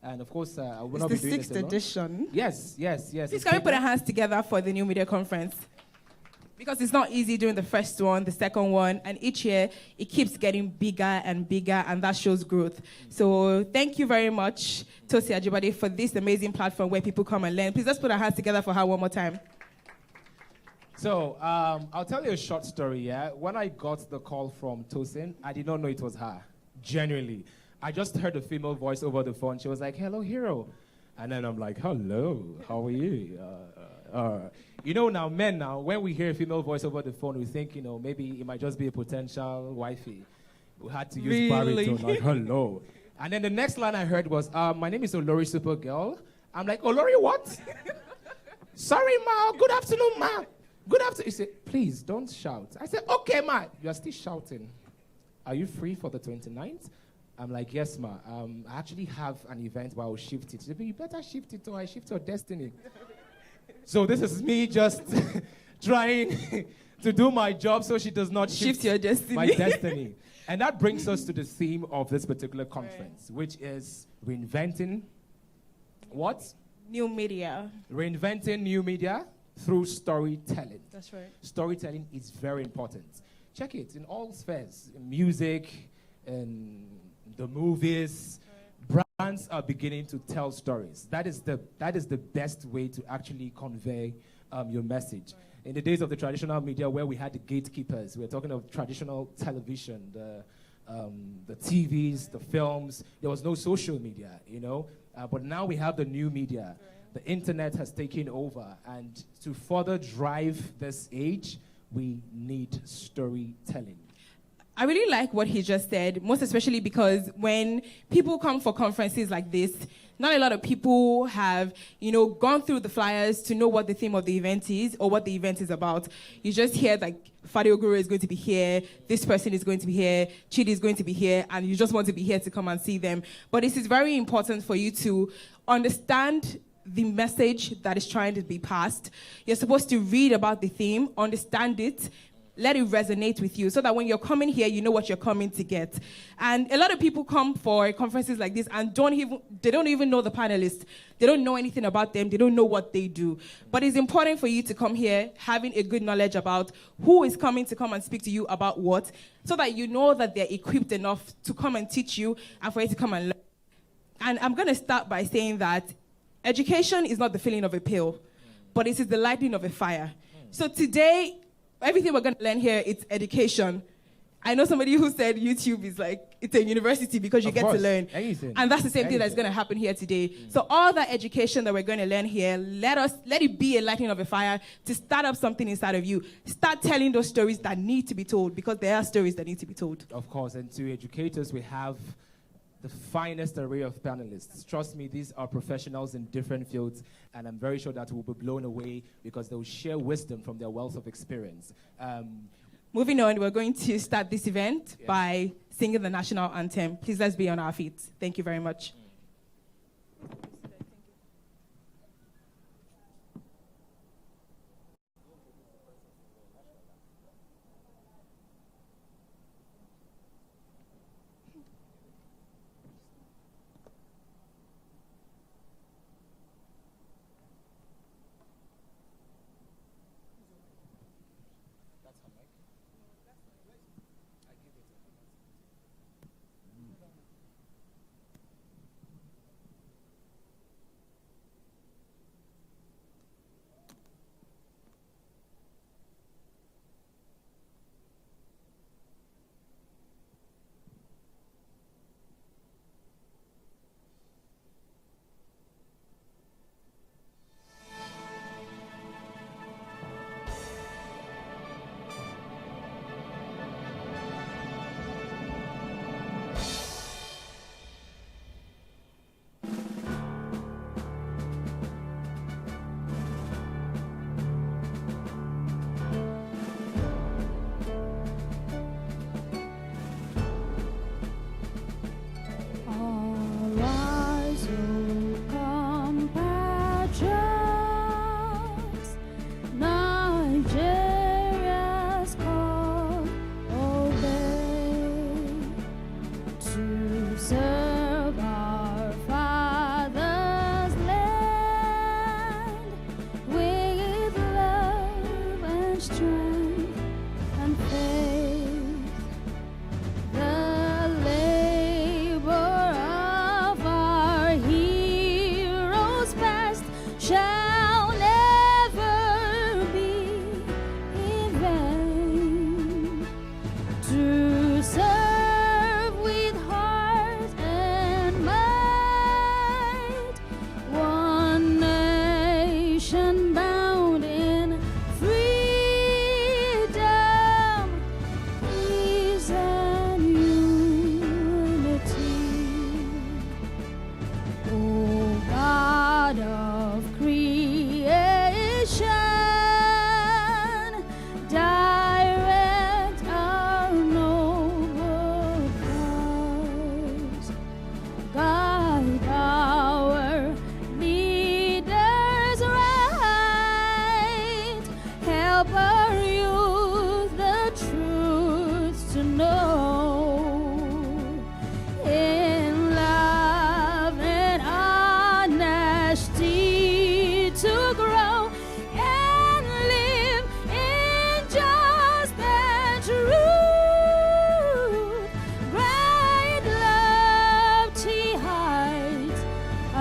And of course, I will It's not the be doing this 6th alone. edition. Yes. Please can we put our hands together for the New Media Conference? Because it's not easy doing the first one, the second one, and each year it keeps getting bigger and bigger, and that shows growth. So thank you very much, Tosi Ajibade, for this amazing platform where people come and learn. Please let's put our hands together for her one more time. So I'll tell you a short story, yeah? When I got the call from Tosin, I did not know it was her, genuinely. I just heard a female voice over the phone. She was like, "Hello, hero." And then I'm like, "Hello, how are you?" You know, men, when we hear a female voice over the phone, we think, maybe it might just be a potential wifey. We had to use baritone, like, "Hello." And then the next line I heard was, "My name is Olori Supergirl." I'm like, "Olori what?" "Sorry, ma. Good afternoon, ma. Good afternoon." He said, "Please, don't shout." I said, "Okay, ma." "You're still shouting. Are you free for the 29th? I'm like, "Yes, ma. I actually have an event where I'll shift it." She said, "You better shift it or I shift your destiny." So this is me just trying to do my job so she does not shift your destiny. My destiny. And that brings us to the theme of this particular conference, which is reinventing what? New media. Reinventing new media through storytelling. That's right. Storytelling is very important. Check it in all spheres, in music, in the movies. Brands are beginning to tell stories. That is the best way to actually convey your message. Right. In the days of the traditional media where we had the gatekeepers, we're talking of traditional television, the TVs, the films, there was no social media, but now we have the new media. Right. The internet has taken over, and to further drive this age, we need storytelling. I really like what he just said, most especially because when people come for conferences like this, not a lot of people have, gone through the flyers to know what the theme of the event is or what the event is about. You just hear like Fadi Oguro is going to be here, this person is going to be here, Chidi is going to be here, and you just want to be here to come and see them. But it is very important for you to understand the message that is trying to be passed. You're supposed to read about the theme, understand it, let it resonate with you so that when you're coming here, you know what you're coming to get. And a lot of people come for conferences like this and they don't even know the panelists. They don't know anything about them. They don't know what they do. But it's important for you to come here having a good knowledge about who is coming to come and speak to you about what, so that you know that they're equipped enough to come and teach you and for you to come and learn. And I'm going to start by saying that education is not the filling of a pill, but it is the lighting of a fire. So today, everything we're going to learn here, it's education. I know somebody who said YouTube is like, it's a university because you get to learn. Anything. And that's the same thing that's going to happen here today. So all that education that we're going to learn here, let it be a lighting of a fire to start up something inside of you. Start telling those stories that need to be told, because there are stories that need to be told. Of course, and to educators, we have the finest array of panelists. Trust me, these are professionals in different fields, and I'm very sure that we'll be blown away because they'll share wisdom from their wealth of experience. Moving on, we're going to start this event by singing the national anthem. Please, let's be on our feet. Thank you very much.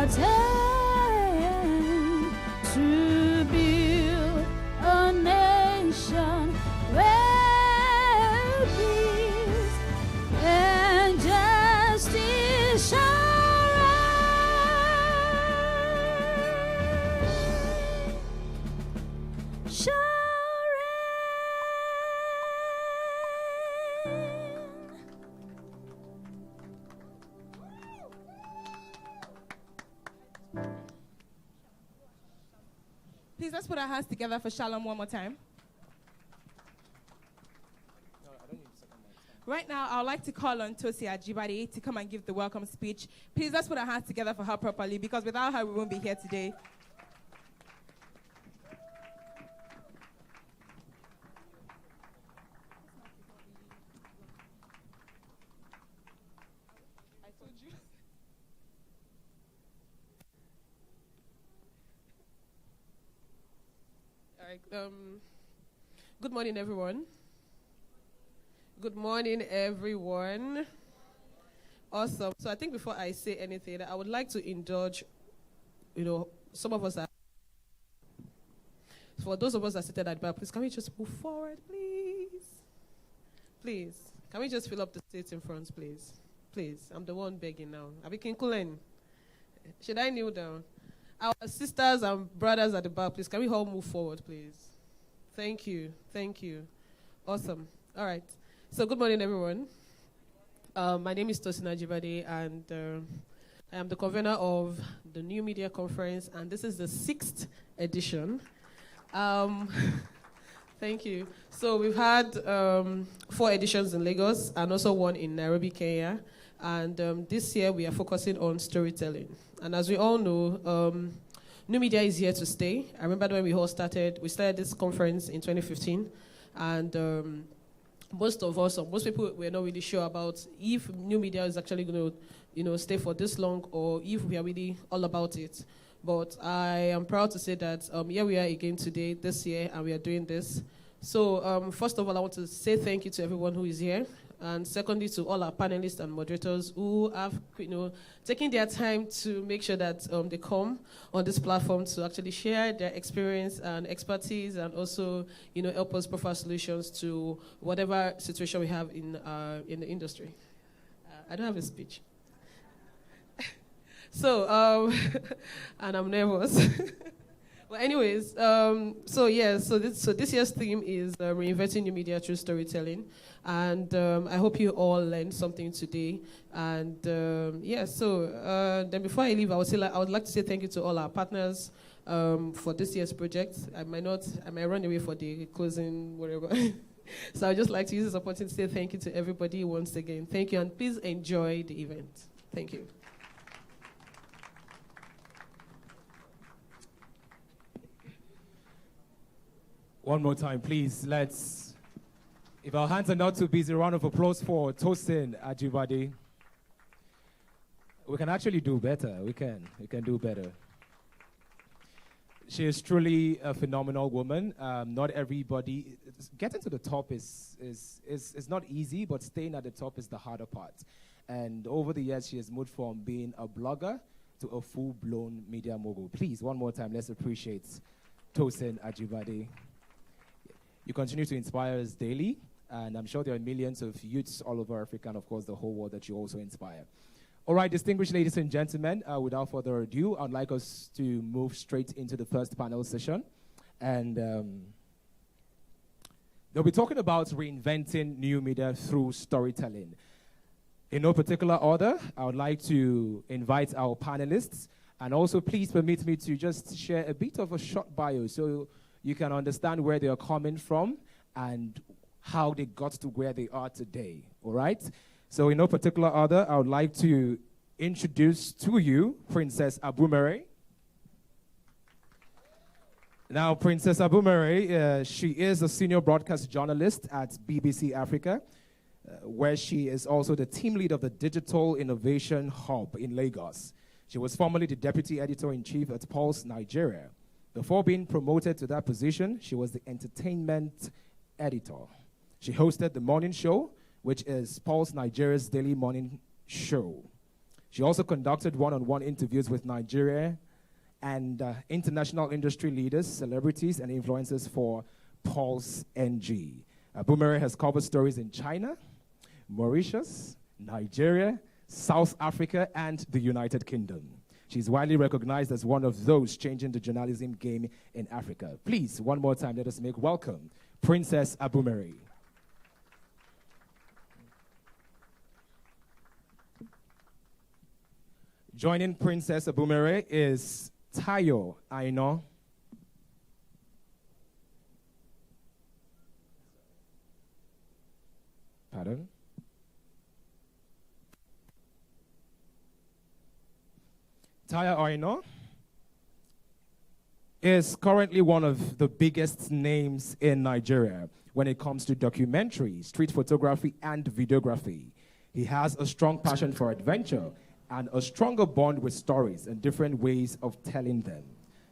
attempt to build a nation where peace and justice shall reign. Shall Please, let's put our hands together for Shalom one more time. Right now, I would like to call on Tosi Ajibade to come and give the welcome speech. Please, let's put our hands together for her properly, because without her, we won't be here today. I told you. All right. Good morning, everyone. Good morning, everyone. Awesome. So I think before I say anything, I would like to indulge, some of us are, for those of us that seated at the back, please, can we just move forward, please? Please. Can we just fill up the seats in front, please? Please. I'm the one begging now. Abiki Nkulen. Should I kneel down? Our sisters and brothers at the back, please, can we all move forward, please? Thank you. Thank you. Awesome. All right. So good morning, everyone. My name is Tosin Ajibade, and I am the convener of the New Media Conference, and this is the 6th edition. Thank you. So we've had 4 editions in Lagos and also one in Nairobi, Kenya. And this year we are focusing on storytelling. And as we all know, new media is here to stay. I remember when we started this conference in 2015, and most of us, or most people, were not really sure about if new media is actually going to, stay for this long, or if we are really all about it. But I am proud to say that here we are again today, this year, and we are doing this. So first of all, I want to say thank you to everyone who is here. And secondly, to all our panelists and moderators who have, taken their time to make sure that they come on this platform to actually share their experience and expertise, and also, help us provide solutions to whatever situation we have in the industry. I don't have a speech. So, and I'm nervous. Well, anyways, so this year's theme is reinventing new media through storytelling, and I hope you all learned something today. And then before I leave, I would like to say thank you to all our partners for this year's project. I might run away for the closing, whatever. So I'd just like to use this opportunity to say thank you to everybody once again. Thank you, and please enjoy the event. Thank you. One more time, please. If our hands are not too busy, a round of applause for Tosin Ajibade. We can actually do better. We can do better. She is truly a phenomenal woman. Not everybody, getting to the top is not easy, but staying at the top is the harder part. And over the years, she has moved from being a blogger to a full-blown media mogul. Please, one more time, let's appreciate Tosin Ajibade. You continue to inspire us daily, and I'm sure there are millions of youths all over Africa and, of course, the whole world that you also inspire. All right, distinguished ladies and gentlemen, without further ado, I'd like us to move straight into the first panel session. And they'll be talking about reinventing new media through storytelling. In no particular order, I would like to invite our panelists, and also please permit me to just share a bit of a short bio so you can understand where they are coming from and how they got to where they are today, all right? So in no particular order, I would like to introduce to you Princess Abumere. Now, Princess Abumere, she is a senior broadcast journalist at BBC Africa, where she is also the team lead of the Digital Innovation Hub in Lagos. She was formerly the deputy editor-in-chief at Pulse Nigeria. Before being promoted to that position, she was the entertainment editor. She hosted the morning show, which is Pulse Nigeria's daily morning show. She also conducted one-on-one interviews with Nigeria and international industry leaders, celebrities, and influencers for Pulse NG. Abumere has covered stories in China, Mauritius, Nigeria, South Africa, and the United Kingdom. She's widely recognized as one of those changing the journalism game in Africa. Please, one more time, let us make welcome Princess Abumere. Joining Princess Abumere is Tayo Aino. Pardon? Tayo Aino is currently one of the biggest names in Nigeria when it comes to documentary, street photography, and videography. He has a strong passion for adventure and a stronger bond with stories and different ways of telling them.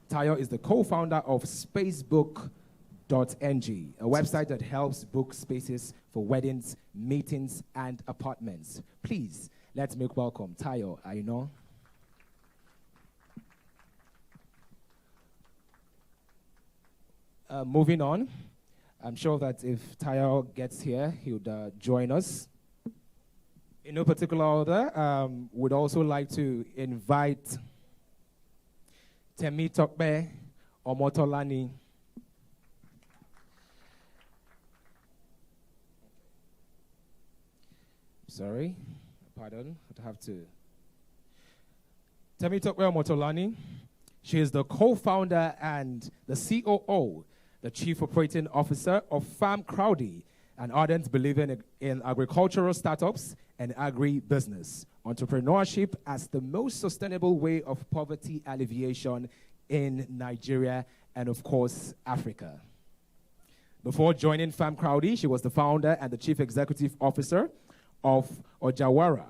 Tayo is the co-founder of Spacebook.ng, a website that helps book spaces for weddings, meetings, and apartments. Please, let's make welcome Tayo Aino. Moving on, I'm sure that if Tayo gets here, he would join us. In no particular order, would also like to invite Temi Tokbe Omotolani. Sorry, pardon, I'd have to. Temi Tokbe Omotolani. She is the co-founder and the COO, the Chief Operating Officer of Farm Crowdy, an ardent believer in agricultural startups and agri-business, entrepreneurship as the most sustainable way of poverty alleviation in Nigeria and, of course, Africa. Before joining Farm Crowdy, she was the founder and the Chief Executive Officer of Ojawara,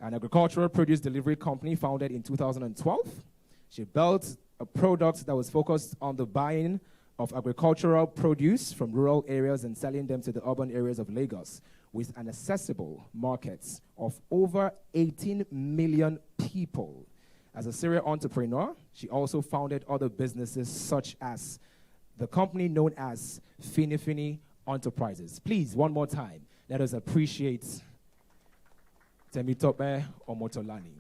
an agricultural produce delivery company founded in 2012. She built a product that was focused on the buying of agricultural produce from rural areas and selling them to the urban areas of Lagos with an accessible market of over 18 million people. As a serial entrepreneur, she also founded other businesses such as the company known as Fini Fini Enterprises. Please, one more time, let us appreciate Temitope Omotolani.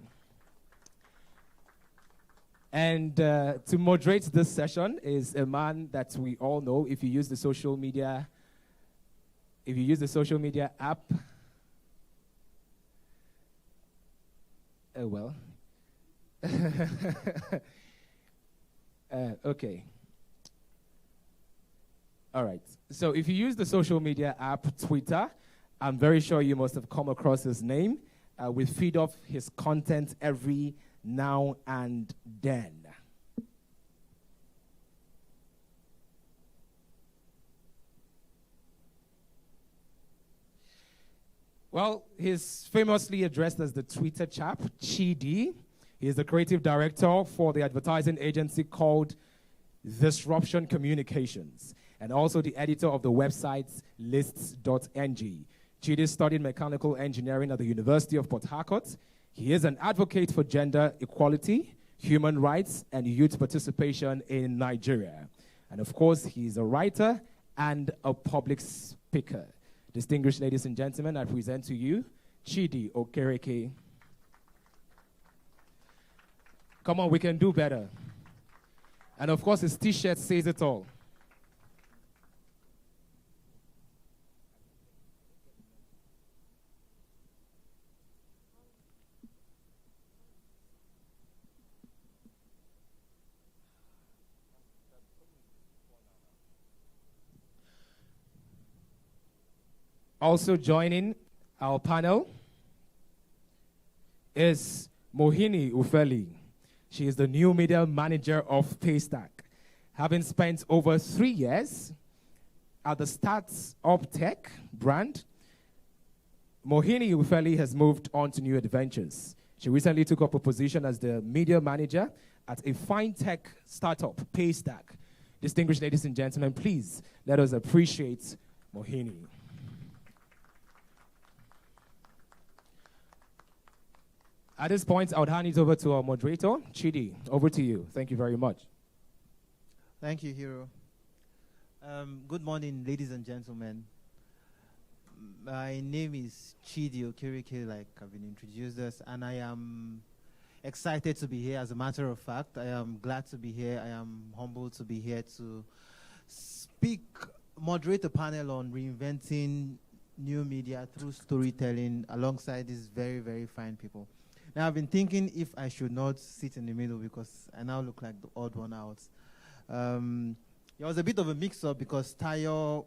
And to moderate this session is a man that we all know. If you use the social media app, well, okay. All right. So if you use the social media app, Twitter, I'm very sure you must have come across his name. We feed off his content every now and then. Well, he's famously addressed as the Twitter chap, Chidi. He is the creative director for the advertising agency called Disruption Communications, and also the editor of the website lists.ng. Chidi studied mechanical engineering at the University of Port Harcourt. He is an advocate for gender equality, human rights, and youth participation in Nigeria. And of course, he's a writer and a public speaker. Distinguished ladies and gentlemen, I present to you Chidi Okereke. Come on, we can do better. And of course, his t-shirt says it all. Also joining our panel is Mohini Ufeli. She is the new media manager of Paystack. Having spent over 3 years at the Startup Tech brand, Mohini Ufeli has moved on to new adventures. She recently took up a position as the media manager at a fintech startup, Paystack. Distinguished ladies and gentlemen, please let us appreciate Mohini. At this point, I would hand it over to our moderator, Chidi. Over to you. Thank you very much. Thank you, Hero. Good morning, ladies and gentlemen. My name is Chidi Okirike, like I've been introduced as, and I am excited to be here. As a matter of fact, I am glad to be here. I am humbled to be here to moderate a panel on reinventing new media through storytelling alongside these very, very fine people. Now, I've been thinking if I should not sit in the middle because I now look like the odd one out. There was a bit of a mix-up because Tayo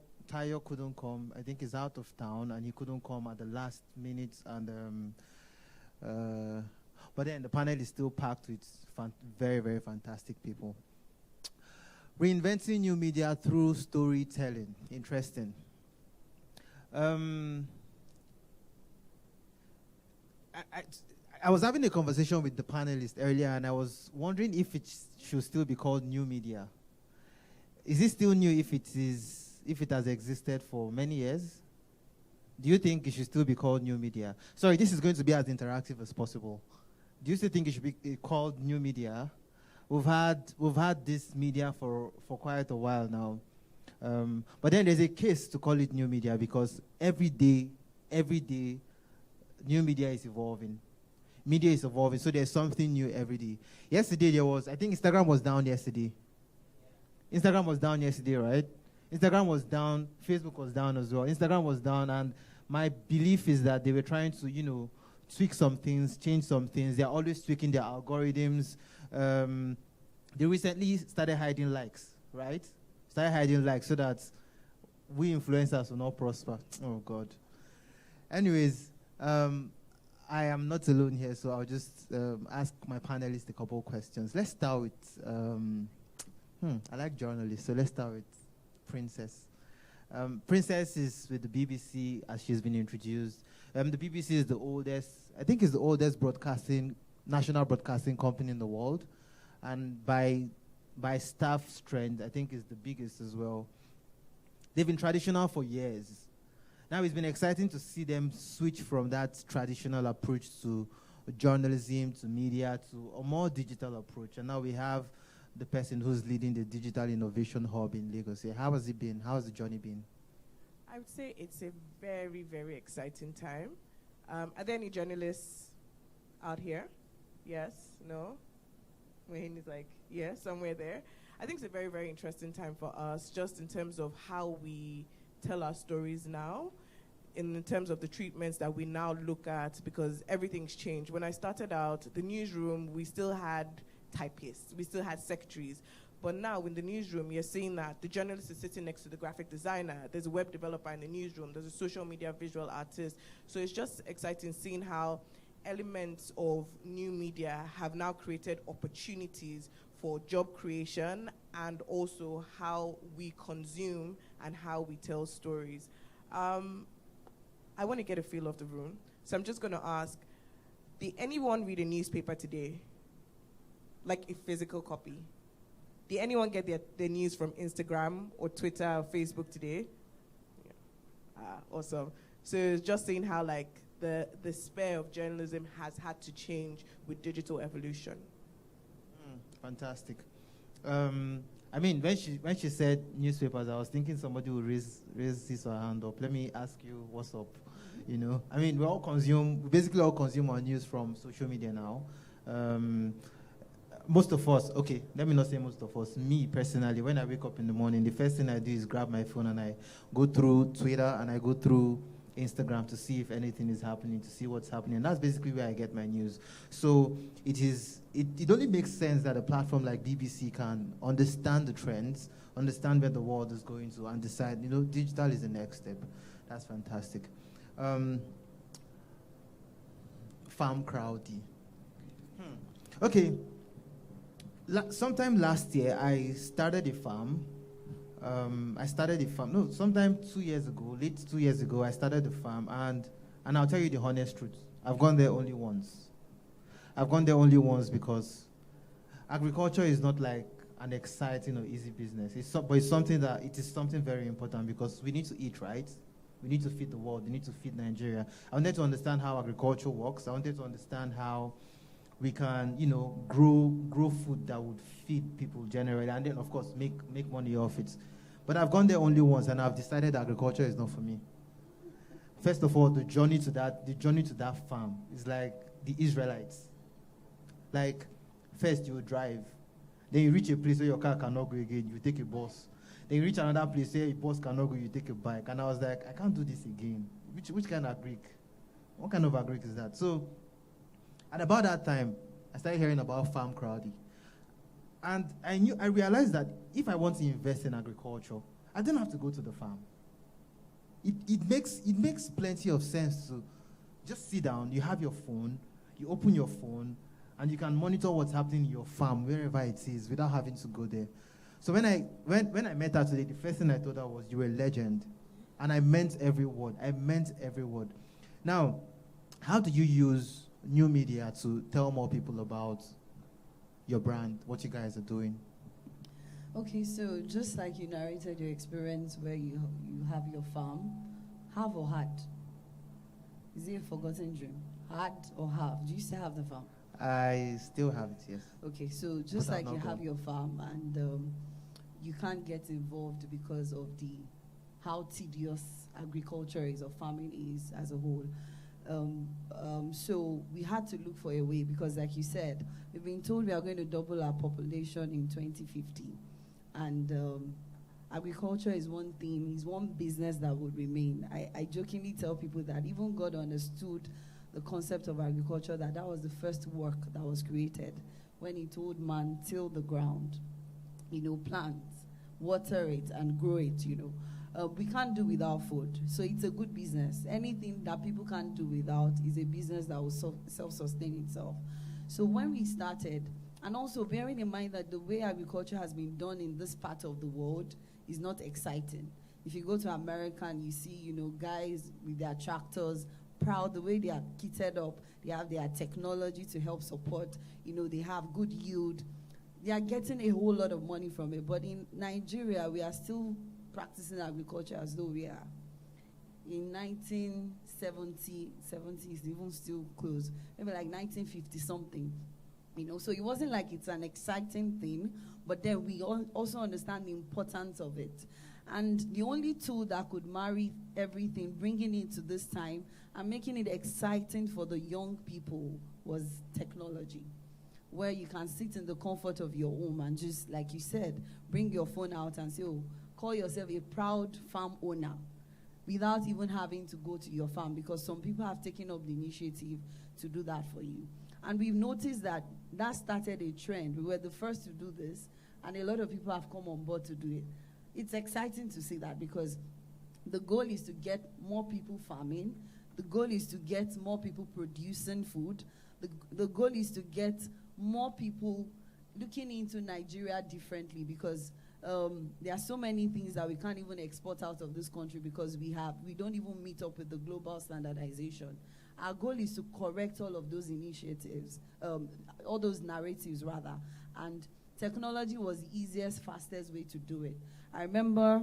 couldn't come. I think he's out of town, and he couldn't come at the last minute. And but then the panel is still packed with very, very fantastic people. Reinventing new media through storytelling. Interesting. I was having a conversation with the panelists earlier, and I was wondering if it should still be called new media. Is it still new if it has existed for many years? Do you think it should still be called new media? Sorry, this is going to be as interactive as possible. Do you still think it should be called new media? We've had this media for quite a while now. But then there's a case to call it new media because every day, new media is evolving. Media is evolving, so there's something new every day. Yesterday I think Instagram was down yesterday. Instagram was down yesterday, right? Instagram was down, Facebook was down as well. Instagram was down, and my belief is that they were trying to, tweak some things, change some things. They're always tweaking their algorithms. They recently started hiding likes, right? Started hiding likes so that we influencers will not prosper. Oh, God. Anyways, I am not alone here, so I'll just ask my panelists a couple of questions. Let's start with, I like journalists, so let's start with Princess. Princess is with the BBC, as she's been introduced. The BBC is the oldest, I think it's the oldest national broadcasting company in the world. And by staff strength, I think it's the biggest as well. They've been traditional for years. Now it's been exciting to see them switch from that traditional approach to journalism, to media, to a more digital approach. And now we have the person who's leading the Digital Innovation Hub in Lagos. How has it been? How has the journey been? I would say it's a very, very exciting time. Are there any journalists out here? Yes? No? Wayne is like, yes, somewhere there. I think it's a very, very interesting time for us, just in terms of how we tell our stories now, in terms of the treatments that we now look at, because everything's changed. When I started out, the newsroom, we still had typists, we still had secretaries. But now in the newsroom, you're seeing that the journalist is sitting next to the graphic designer, there's a web developer in the newsroom, there's a social media visual artist. So it's just exciting seeing how elements of new media have now created opportunities for job creation and also how we consume and how we tell stories. I want to get a feel of the room. So I'm just going to ask, did anyone read a newspaper today? Like a physical copy? Did anyone get their news from Instagram or Twitter or Facebook today? Yeah. Awesome. So it's just saying how like the sphere of journalism has had to change with digital evolution. Fantastic. I mean, when she said newspapers, I was thinking somebody would raise his or her hand up. Let me ask you, what's up? I mean, we basically all consume our news from social media now. Most of us, okay, let me not say most of us, me personally, when I wake up in the morning, the first thing I do is grab my phone and I go through Twitter and I go through Instagram to see if anything is happening, to see what's happening. And that's basically where I get my news. So it only makes sense that a platform like BBC can understand the trends, understand where the world is going to, and decide, digital is the next step. That's fantastic. Farm crowdy. Okay. Sometime last year, I started a farm. Sometime 2 years ago, late 2 years ago, I started a farm, and I'll tell you the honest truth. I've gone there only once. Because agriculture is not like an exciting or easy business. But it's something very important because we need to eat, right? We need to feed the world. We need to feed Nigeria. I wanted to understand how agriculture works. I wanted to understand how we can, grow food that would feed people generally, and then, of course, make money off it. But I've gone there only once, and I've decided agriculture is not for me. First of all, the journey to that farm is like the Israelites. Like, first you drive, then you reach a place where your car cannot go again, you take a bus. Then you reach another place where a bus cannot go, you take a bike. And I was like, I can't do this again. Which kind of agric? What kind of agric is that? So, at about that time, I started hearing about farm crowding. And I realized that if I want to invest in agriculture, I don't have to go to the farm. It makes plenty of sense to just sit down, you have your phone, you open your phone, and you can monitor what's happening in your farm, wherever it is, without having to go there. So when I met her today, the first thing I told her was, "You were a legend." And I meant every word. I meant every word. Now, how do you use new media to tell more people about your brand, what you guys are doing? Okay, so just like you narrated your experience where you have your farm, have or had? Is it a forgotten dream? Had or have? Do you still have the farm? I still have it, yes. Okay, so just But I've like you not have gone. your farm and you can't get involved because of how tedious agriculture is or farming is as a whole. So we had to look for a way because, like you said, we've been told we are going to double our population in 2050. And agriculture is one thing, is one business that would remain. I jokingly tell people that even God understood the concept of agriculture, that was the first work that was created when he told man, till the ground, plant, water it, and grow it, we can't do without food. So it's a good business. Anything that people can't do without is a business that will self-sustain itself. So when we started, and also bearing in mind that the way agriculture has been done in this part of the world is not exciting. If you go to America and you see, guys with their tractors, proud, the way they are kitted up, they have their technology to help support, they have good yield. They are getting a whole lot of money from it. But in Nigeria, we are still practicing agriculture as though we are in 1970, 70 is even still close, maybe like 1950 something. So it wasn't like it's an exciting thing, but then we also understand the importance of it. And the only tool that could marry everything, bringing it to this time and making it exciting for the young people was technology, where you can sit in the comfort of your home and just, like you said, bring your phone out and say, oh, call yourself a proud farm owner without even having to go to your farm, because some people have taken up the initiative to do that for you. And we've noticed that started a trend. We were the first to do this, and a lot of people have come on board to do it. It's exciting to see that because the goal is to get more people farming. The goal is to get more people producing food. The goal is to get more people looking into Nigeria differently, because there are so many things that we can't even export out of this country because we don't even meet up with the global standardization. Our goal is to correct all of those initiatives, all those narratives rather, and technology was the easiest, fastest way to do it. I remember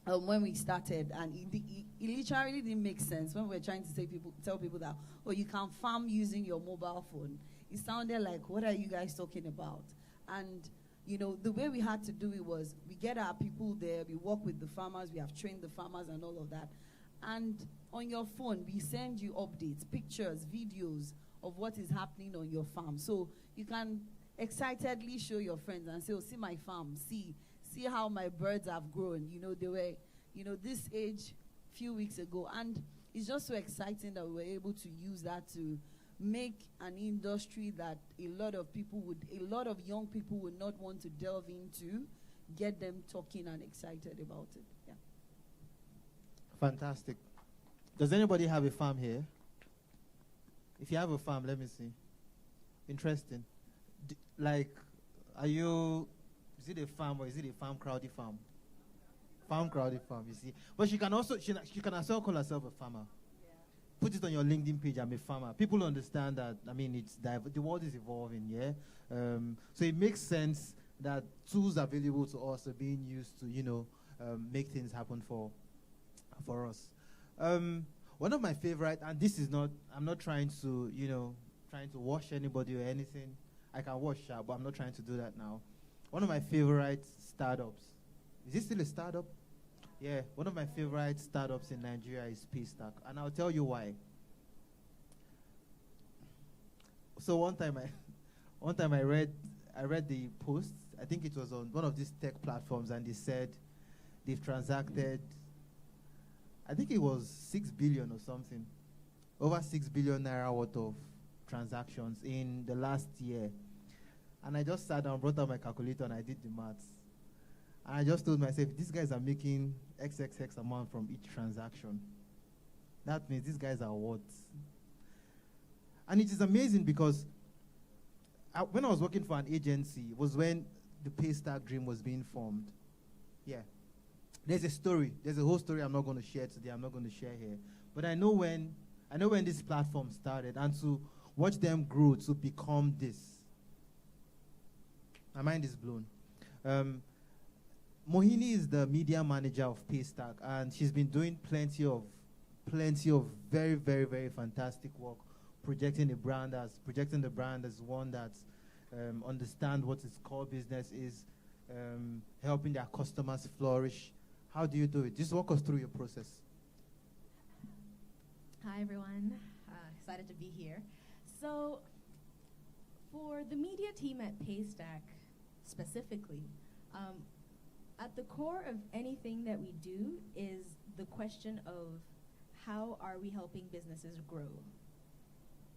when we started, and it literally didn't make sense when we were trying to tell people that, oh, you can farm using your mobile phone. It sounded like, what are you guys talking about? And the way we had to do it was we get our people there, we work with the farmers, we have trained the farmers and all of that. And on your phone, we send you updates, pictures, videos of what is happening on your farm. So you can excitedly show your friends and say, oh, see my farm, see how my birds have grown. They were, this age a few weeks ago. And it's just so exciting that we were able to use that to make an industry that a lot of young people would not want to delve into, get them talking and excited about it. Yeah. Fantastic. Does anybody have a farm here? If you have a farm, let me see. Interesting. Is it a farm or is it a farm crowdy farm? Farm crowdy farm, you see. But she can also call herself a farmer. Yeah. Put it on your LinkedIn page, I'm a farmer. People understand that, the world is evolving, yeah? So it makes sense that tools available to us are being used to, make things happen for us. One of my favorite, and this is not, I'm not trying to, trying to wash anybody or anything. I can wash, but I'm not trying to do that now. One of my favorite startups. Is this still a startup? Yeah, one of my favorite startups in Nigeria is Paystack, and I'll tell you why. So one time I read the post. I think it was on one of these tech platforms, and they said they've transacted, I think it was 6 billion or something, over 6 billion naira worth of transactions in the last year. And I just sat down, brought out my calculator, and I did the maths. And I just told myself, these guys are making XXX amount from each transaction. That means these guys are what? And it is amazing because when I was working for an agency, it was when the Paystack dream was being formed. Yeah. There's a story. There's a whole story I'm not going to share today. I'm not going to share here. But I know when this platform started, and to watch them grow to become this. My mind is blown. Mohini is the media manager of Paystack, and she's been doing plenty of very, very, very fantastic work, projecting the brand as one that understands what its core business is, helping their customers flourish. How do you do it? Just walk us through your process. Hi, everyone. Excited to be here. So, for the media team at Paystack specifically, at the core of anything that we do is the question of how are we helping businesses grow?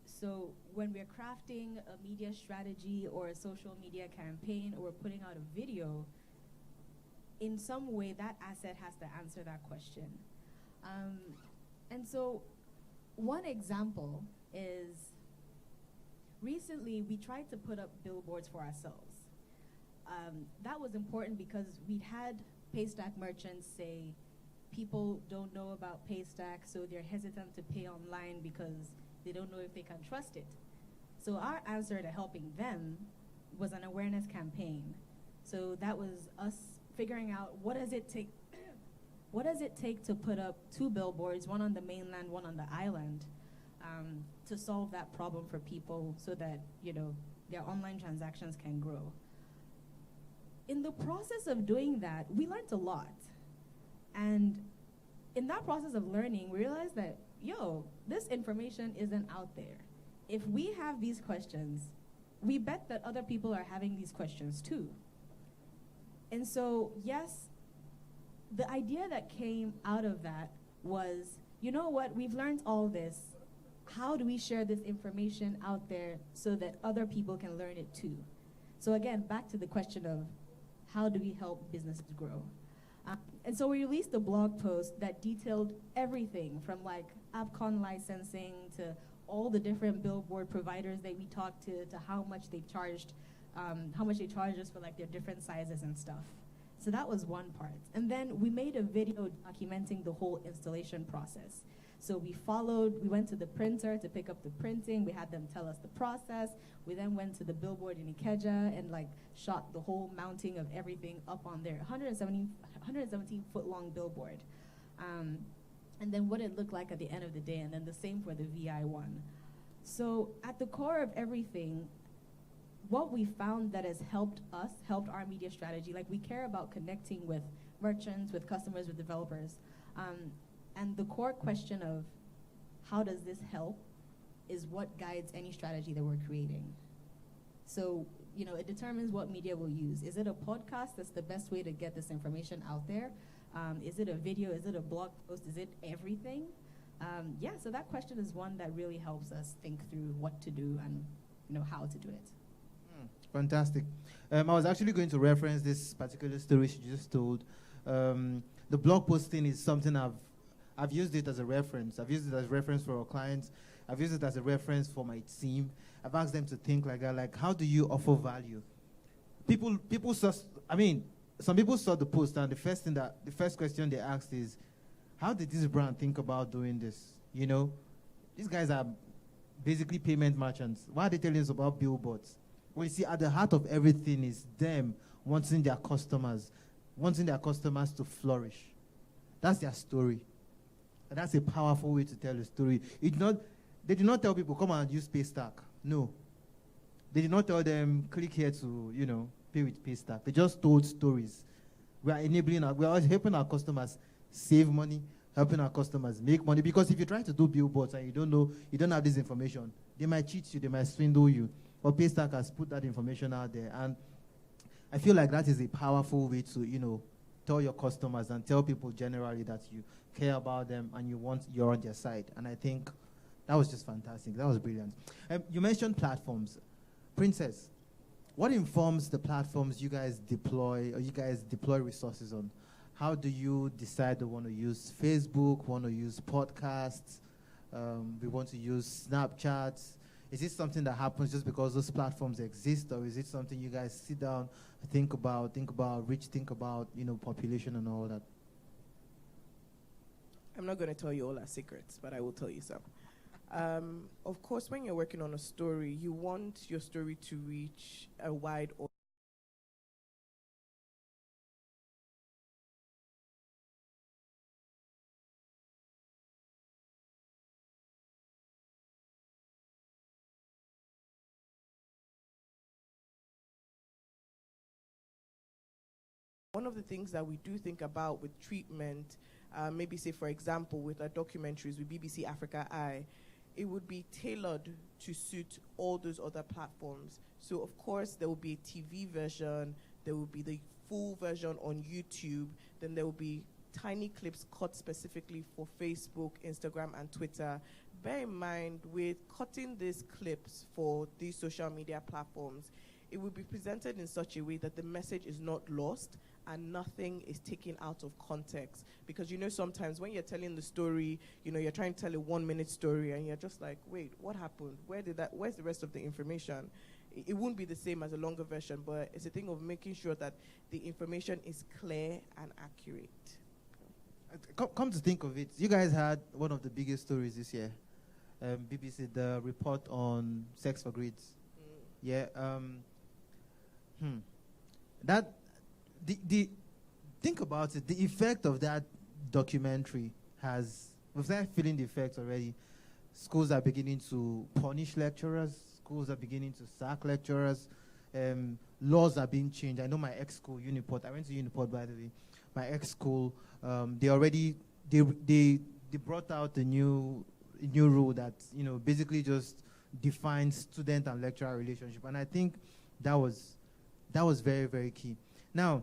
So when we're crafting a media strategy or a social media campaign, or we're putting out a video, in some way that asset has to answer that question. And so one example is recently we tried to put up billboards for ourselves. That was important because we'd had Paystack merchants say people don't know about Paystack, so they're hesitant to pay online because they don't know if they can trust it. So our answer to helping them was an awareness campaign. So that was us figuring out what does it take to put up 2 billboards, one on the mainland, one on the island, to solve that problem for people so that their online transactions can grow. In the process of doing that, we learned a lot. And in that process of learning, we realized that, this information isn't out there. If we have these questions, we bet that other people are having these questions too. And so, yes, the idea that came out of that was, we've learned all this. How do we share this information out there so that other people can learn it too? So again, back to the question of how do we help businesses grow? And so we released a blog post that detailed everything from AppCon licensing to all the different billboard providers that we talked to how much they charged us for their different sizes and stuff. So that was one part. And then we made a video documenting the whole installation process. So we went to the printer to pick up the printing. We had them tell us the process. We then went to the billboard in Ikeja and shot the whole mounting of everything up on there, 117-foot-long billboard. And then what it looked like at the end of the day, and then the same for the VI one. So at the core of everything, what we found that has helped our media strategy, we care about connecting with merchants, with customers, with developers. And the core question of how does this help is what guides any strategy that we're creating. So, it determines what media we'll use. Is it a podcast that's the best way to get this information out there? Is it a video? Is it a blog post? Is it everything? So that question is one that really helps us think through what to do and how to do it. Fantastic. I was actually going to reference this particular story she just told. The blog posting is something I've used it as a reference. I've used it as a reference for our clients. I've used it as a reference for my team. I've asked them to think like that, how do you offer value? People saw, some people saw the post, and the first question they asked is, how did this brand think about doing this? These guys are basically payment merchants. Why are they telling us about billboards? Well, you see, at the heart of everything is them wanting their customers to flourish. That's their story. And that's a powerful way to tell a story. They did not tell people, come and use Paystack. No. They did not tell them, click here to, pay with Paystack. They just told stories. We are helping our customers save money, helping our customers make money. Because if you try to do billboards and you don't have this information, they might cheat you, they might swindle you. But Paystack has put that information out there. And I feel like that is a powerful way to, tell your customers and tell people generally that you care about them and you're on their side. And I think that was just fantastic. That was brilliant. You mentioned platforms. Princess, what informs the platforms you guys deploy resources on? How do you decide to want to use Facebook, want to use podcasts, we want to use Snapchat? Is it something that happens just because those platforms exist, or is it something you guys sit down, think about reach, think about, population and all that? I'm not going to tell you all our secrets, but I will tell you some. Of course, when you're working on a story, you want your story to reach a wide audience. One of the things that we do think about with treatment, maybe say, for example, with our documentaries with BBC Africa Eye, it would be tailored to suit all those other platforms. So, of course, there will be a TV version, there will be the full version on YouTube, then there will be tiny clips cut specifically for Facebook, Instagram, and Twitter. Bear in mind, with cutting these clips for these social media platforms, it will be presented in such a way that the message is not lost and nothing is taken out of context. Because sometimes when you're telling the story, you're trying to tell a 1-minute story and you're just like, wait, what happened? Where's the rest of the information? It won't be the same as a longer version, but it's a thing of making sure that the information is clear and accurate. Come to think of it, you guys had one of the biggest stories this year. BBC, the report on sex for grades. Yeah. Think about it. The effect of that documentary we've started feeling the effects already. Schools are beginning to punish lecturers. Schools are beginning to sack lecturers. Laws are being changed. I know my ex-school, Uniport. I went to Uniport, by the way. My ex-school, they brought out a new rule that basically just defines student and lecturer relationship, and I think that was very, very key. Now,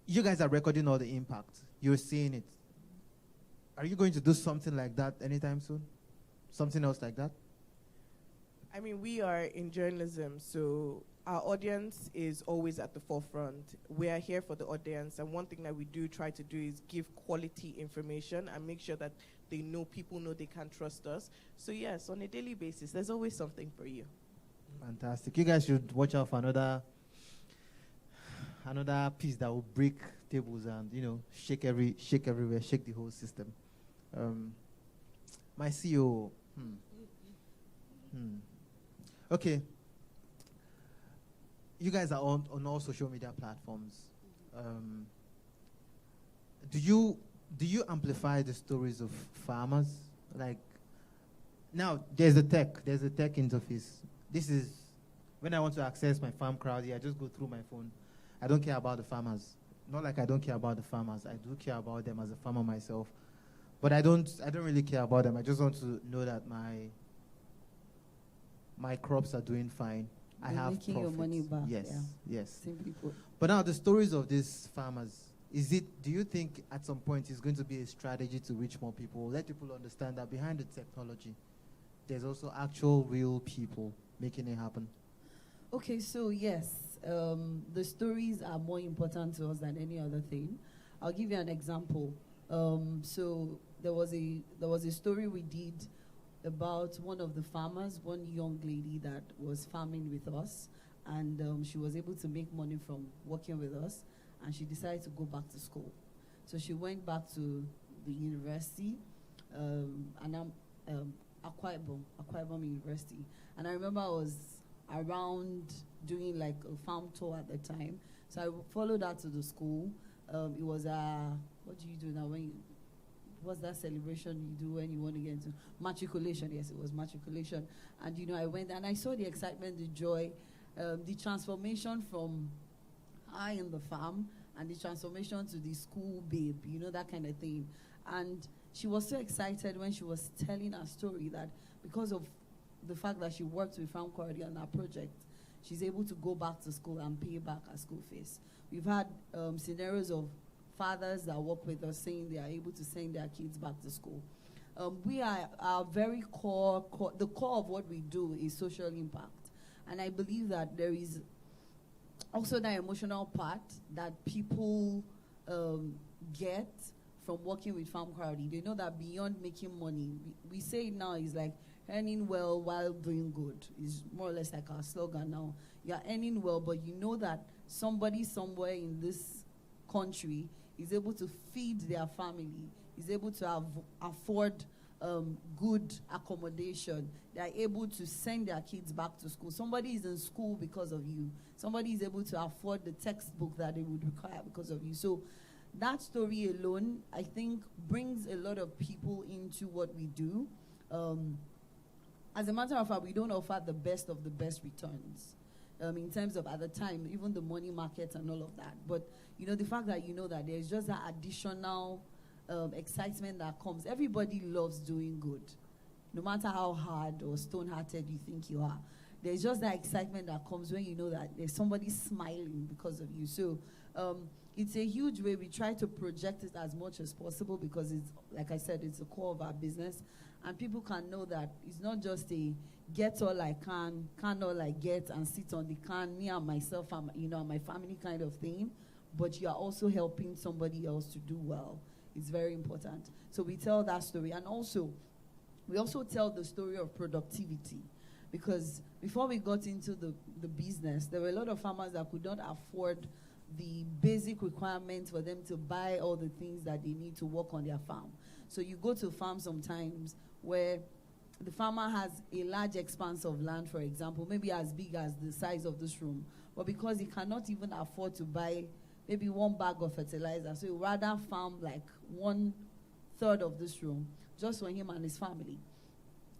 you guys are recording all the impact. You're seeing it. Are you going to do something like that anytime soon? Something else like that? I mean, we are in journalism, so our audience is always at the forefront. We are here for the audience, and one thing that we do try to do is give quality information and make sure that people know they can trust us. So yes, on a daily basis, there's always something for you. Fantastic. You guys should watch out for another piece that will break tables and shake everywhere, shake the whole system. My CEO. Okay. You guys are on all social media platforms. Do you amplify the stories of farmers? Like, now there's a tech interface. This is when I want to access my farm crowd here, I just go through my phone. I don't care about the farmers. Not like I don't care about the farmers. I do care about them as a farmer myself. But I don't really care about them. I just want to know that my crops are doing fine. I have making profits. your money back. Yes, Yeah. yes. Simply put. But now the stories of these farmers, do you think at some point it's going to be a strategy to reach more people, let people understand that behind the technology, there's also actual real people making it happen? Okay, so yes, the stories are more important to us than any other thing. I'll give you an example. So there was a story we did about one of the farmers, one young lady that was farming with us, and she was able to make money from working with us, and she decided to go back to school. So she went back to the university, Akwa Ibom University. And I remember I was around doing like a farm tour at the time. So I followed her to the school. It was what do you do now when you, what's that celebration you do when you want to get into matriculation? Yes, it was matriculation. And, you know, I went and I saw the excitement, the joy, the transformation from I in the farm and the transformation to the school babe, you know, that kind of thing. And she was so excited when she was telling her story that because of the fact that she worked with Farm Quality on that project, she's able to go back to school and pay back her school fees. We've had scenarios of fathers that work with us saying they are able to send their kids back to school. We are our very core, the core of what we do is social impact. And I believe that there is also that emotional part that people get from working with Farm Quality. They know that beyond making money, we say it now is like earning well while doing good. Is more or less like our slogan now. You're earning well, but you know that somebody somewhere in this country is able to feed their family, is able to afford good accommodation. They are able to send their kids back to school. Somebody is in school because of you. Somebody is able to afford the textbook that they would require because of you. So that story alone, I think, brings a lot of people into what we do. As a matter of fact, we don't offer the best of the best returns in terms of, at the time, even the money market and all of that. But, you know, the fact that you know that there's just that additional excitement that comes. Everybody loves doing good, no matter how hard or stone-hearted you think you are. There's just that excitement that comes when you know that there's somebody smiling because of you. So it's a huge way. We try to project it as much as possible because it's, like I said, it's the core of our business. And people can know that it's not just a get all I can all I get, and sit on the can, me and myself and, you know, my family kind of thing. But you are also helping somebody else to do well. It's very important. So we tell that story. And also, we also tell the story of productivity. Because before we got into the business, there were a lot of farmers that could not afford the basic requirements for them to buy all the things that they need to work on their farm. So you go to a farm sometimes where the farmer has a large expanse of land, for example, maybe as big as the size of this room. But because he cannot even afford to buy maybe one bag of fertilizer, so he would rather farm like 1/3 of this room just for him and his family.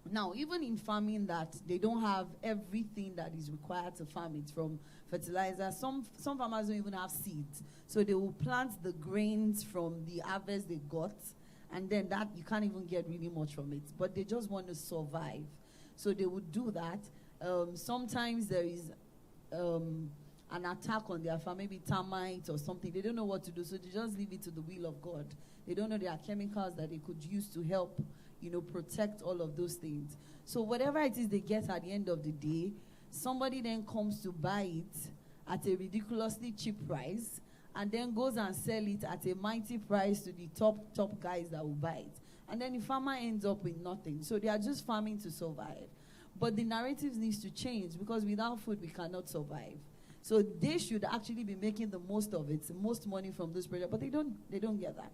Now, even in farming that, they don't have everything that is required to farm it, from fertilizer. Some farmers don't even have seeds. So they will plant the grains from the harvest they got, and then that, you can't even get really much from it. But they just want to survive. So they would do that. Sometimes there is an attack on their farm, maybe termites or something. They don't know what to do, so they just leave it to the will of God. They don't know there are chemicals that they could use to help, you know, protect all of those things. So whatever it is they get at the end of the day, somebody then comes to buy it at a ridiculously cheap price and then goes and sell it at a mighty price to the top guys that will buy it. And then the farmer ends up with nothing. So they are just farming to survive. But the narrative needs to change, because without food we cannot survive. So they should actually be making the most of it, the most money from this project, but they don't get that.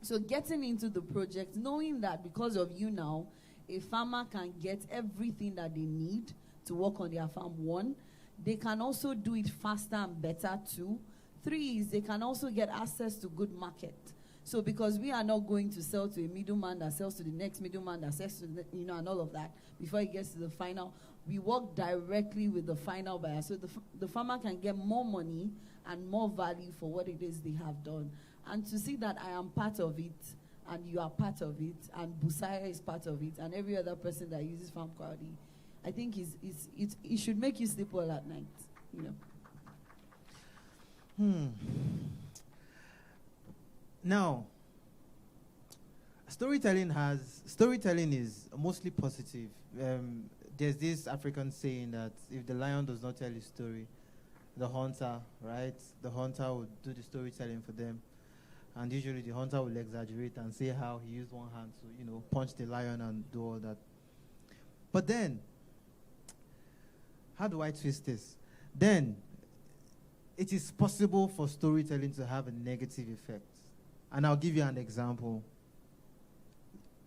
So getting into the project, knowing that because of you now, a farmer can get everything that they need to work on their farm. 1, they can also do it faster and better. 2, 3 is they can also get access to good market. So because we are not going to sell to a middleman that sells to the next middleman that sells to the, you know, and all of that before it gets to the final, we work directly with the final buyer. So the farmer can get more money and more value for what it is they have done. And to see that I am part of it, and you are part of it, and Busaya is part of it, and every other person that uses Farm Quality, I think it should make you sleep well at night, you know. Now, storytelling is mostly positive. There's this African saying that if the lion does not tell his story, the hunter, right? The hunter will do the storytelling for them. And usually the hunter will exaggerate and say how he used one hand to, you know, punch the lion and do all that. But then, how do I twist this? Then, it is possible for storytelling to have a negative effect. And I'll give you an example.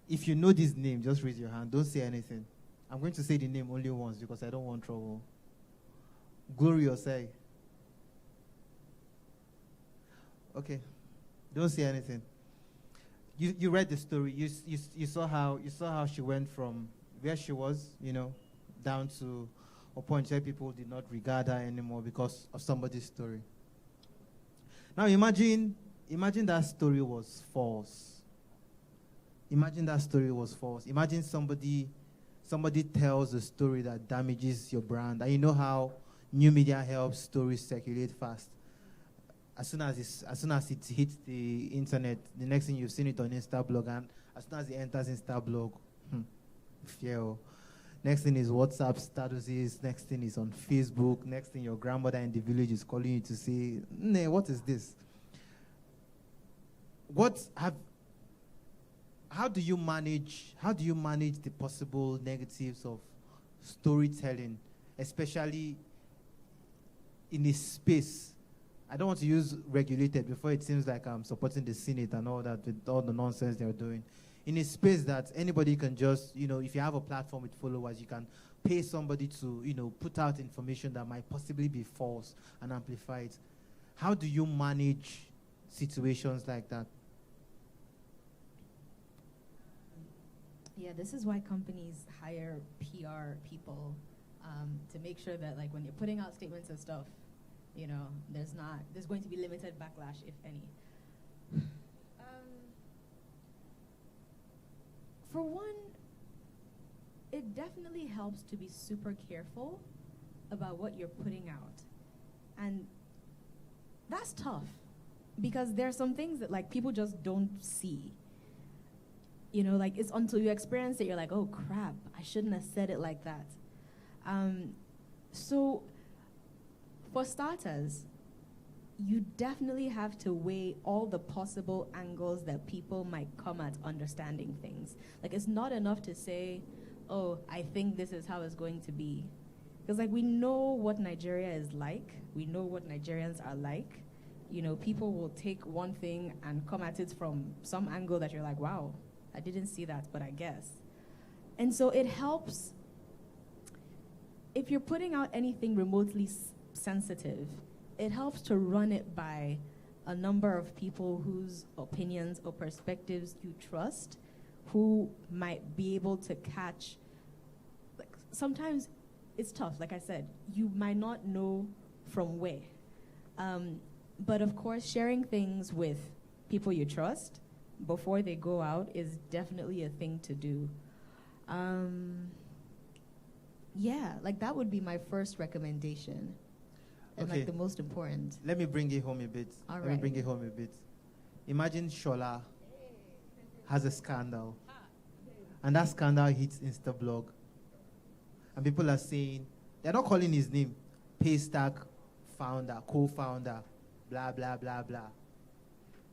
If you know this name, just raise your hand. Don't say anything. I'm going to say the name only once because I don't want trouble. Glory Osei. Okay. Don't say anything. You read the story. You saw how she went from where she was, down to a point where people did not regard her anymore because of somebody's story. Now imagine that story was false. Imagine that story was false. Imagine somebody tells a story that damages your brand. And you know how new media helps stories circulate fast. As soon as it hits the internet, the next thing you've seen it on Instablog, and as soon as it enters Instablog, fear. Next thing is WhatsApp statuses. Next thing is on Facebook. Next thing, your grandmother in the village is calling you to say, "Nah, what is this?" How do you manage the possible negatives of storytelling, especially in a space? I don't want to use regulated before it seems like I'm supporting the Senate and all that with all the nonsense they're doing. In a space that anybody can just, if you have a platform with followers, you can pay somebody to, put out information that might possibly be false and amplify it. How do you manage situations like that? Yeah, this is why companies hire PR people to make sure that, like, when you're putting out statements and stuff, there's going to be limited backlash, if any. For one, it definitely helps to be super careful about what you're putting out. And that's tough because there are some things that, like, people just don't see. It's until you experience it, you're like, oh crap, I shouldn't have said it like that. So for starters, you definitely have to weigh all the possible angles that people might come at understanding things. Like, it's not enough to say, oh, I think this is how it's going to be. Because, like, we know what Nigeria is like. We know what Nigerians are like. People will take one thing and come at it from some angle that you're like, wow, I didn't see that, but I guess. And so it helps, if you're putting out anything remotely sensitive, it helps to run it by a number of people whose opinions or perspectives you trust, who might be able to catch. Like, sometimes it's tough, like I said. You might not know from where. But of course, sharing things with people you trust before they go out is definitely a thing to do. That would be my first recommendation. And Okay. the most important. Let me bring it home a bit. All Let me right. bring it home a bit. Imagine Shola has a scandal. And that scandal hits Instablog. And people are saying, they're not calling his name, Paystack founder, co-founder, blah, blah, blah, blah.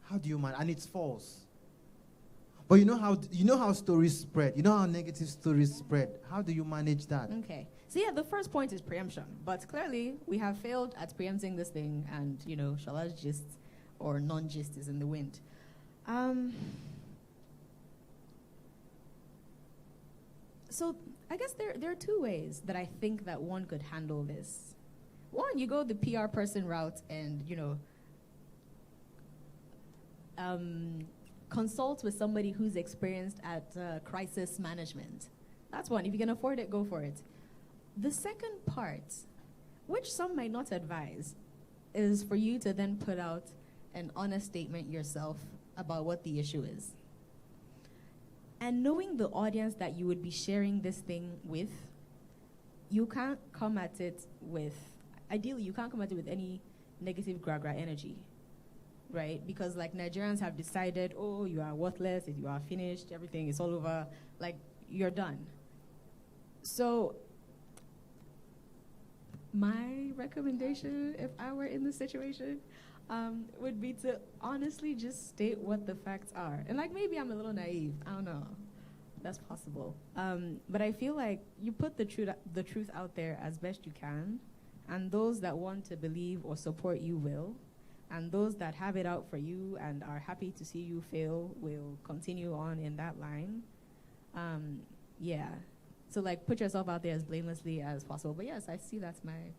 How do you manage? And it's false. But you know how stories spread. You know how negative stories spread. How do you manage that? Okay. So the first point is preemption. But clearly, we have failed at preempting this thing, and, Shala's gist or non-gist is in the wind. So I guess there are two ways that I think that one could handle this. One, you go the PR person route and, consult with somebody who's experienced at crisis management. That's one. If you can afford it, go for it. The second part, which some might not advise, is for you to then put out an honest statement yourself about what the issue is. And knowing the audience that you would be sharing this thing with, you can't come at it with, ideally, you can't come at it with any negative gra-gra energy, right? Because, like, Nigerians have decided, oh, you are worthless, you are finished, everything is all over, like, you're done. So my recommendation, if I were in this situation, would be to honestly just state what the facts are. And, like, maybe I'm a little naive. I don't know. That's possible. But I feel like you put the truth out there as best you can, and those that want to believe or support you will, and those that have it out for you and are happy to see you fail will continue on in that line. So, like, put yourself out there as blamelessly as possible. But yes, I see that's my,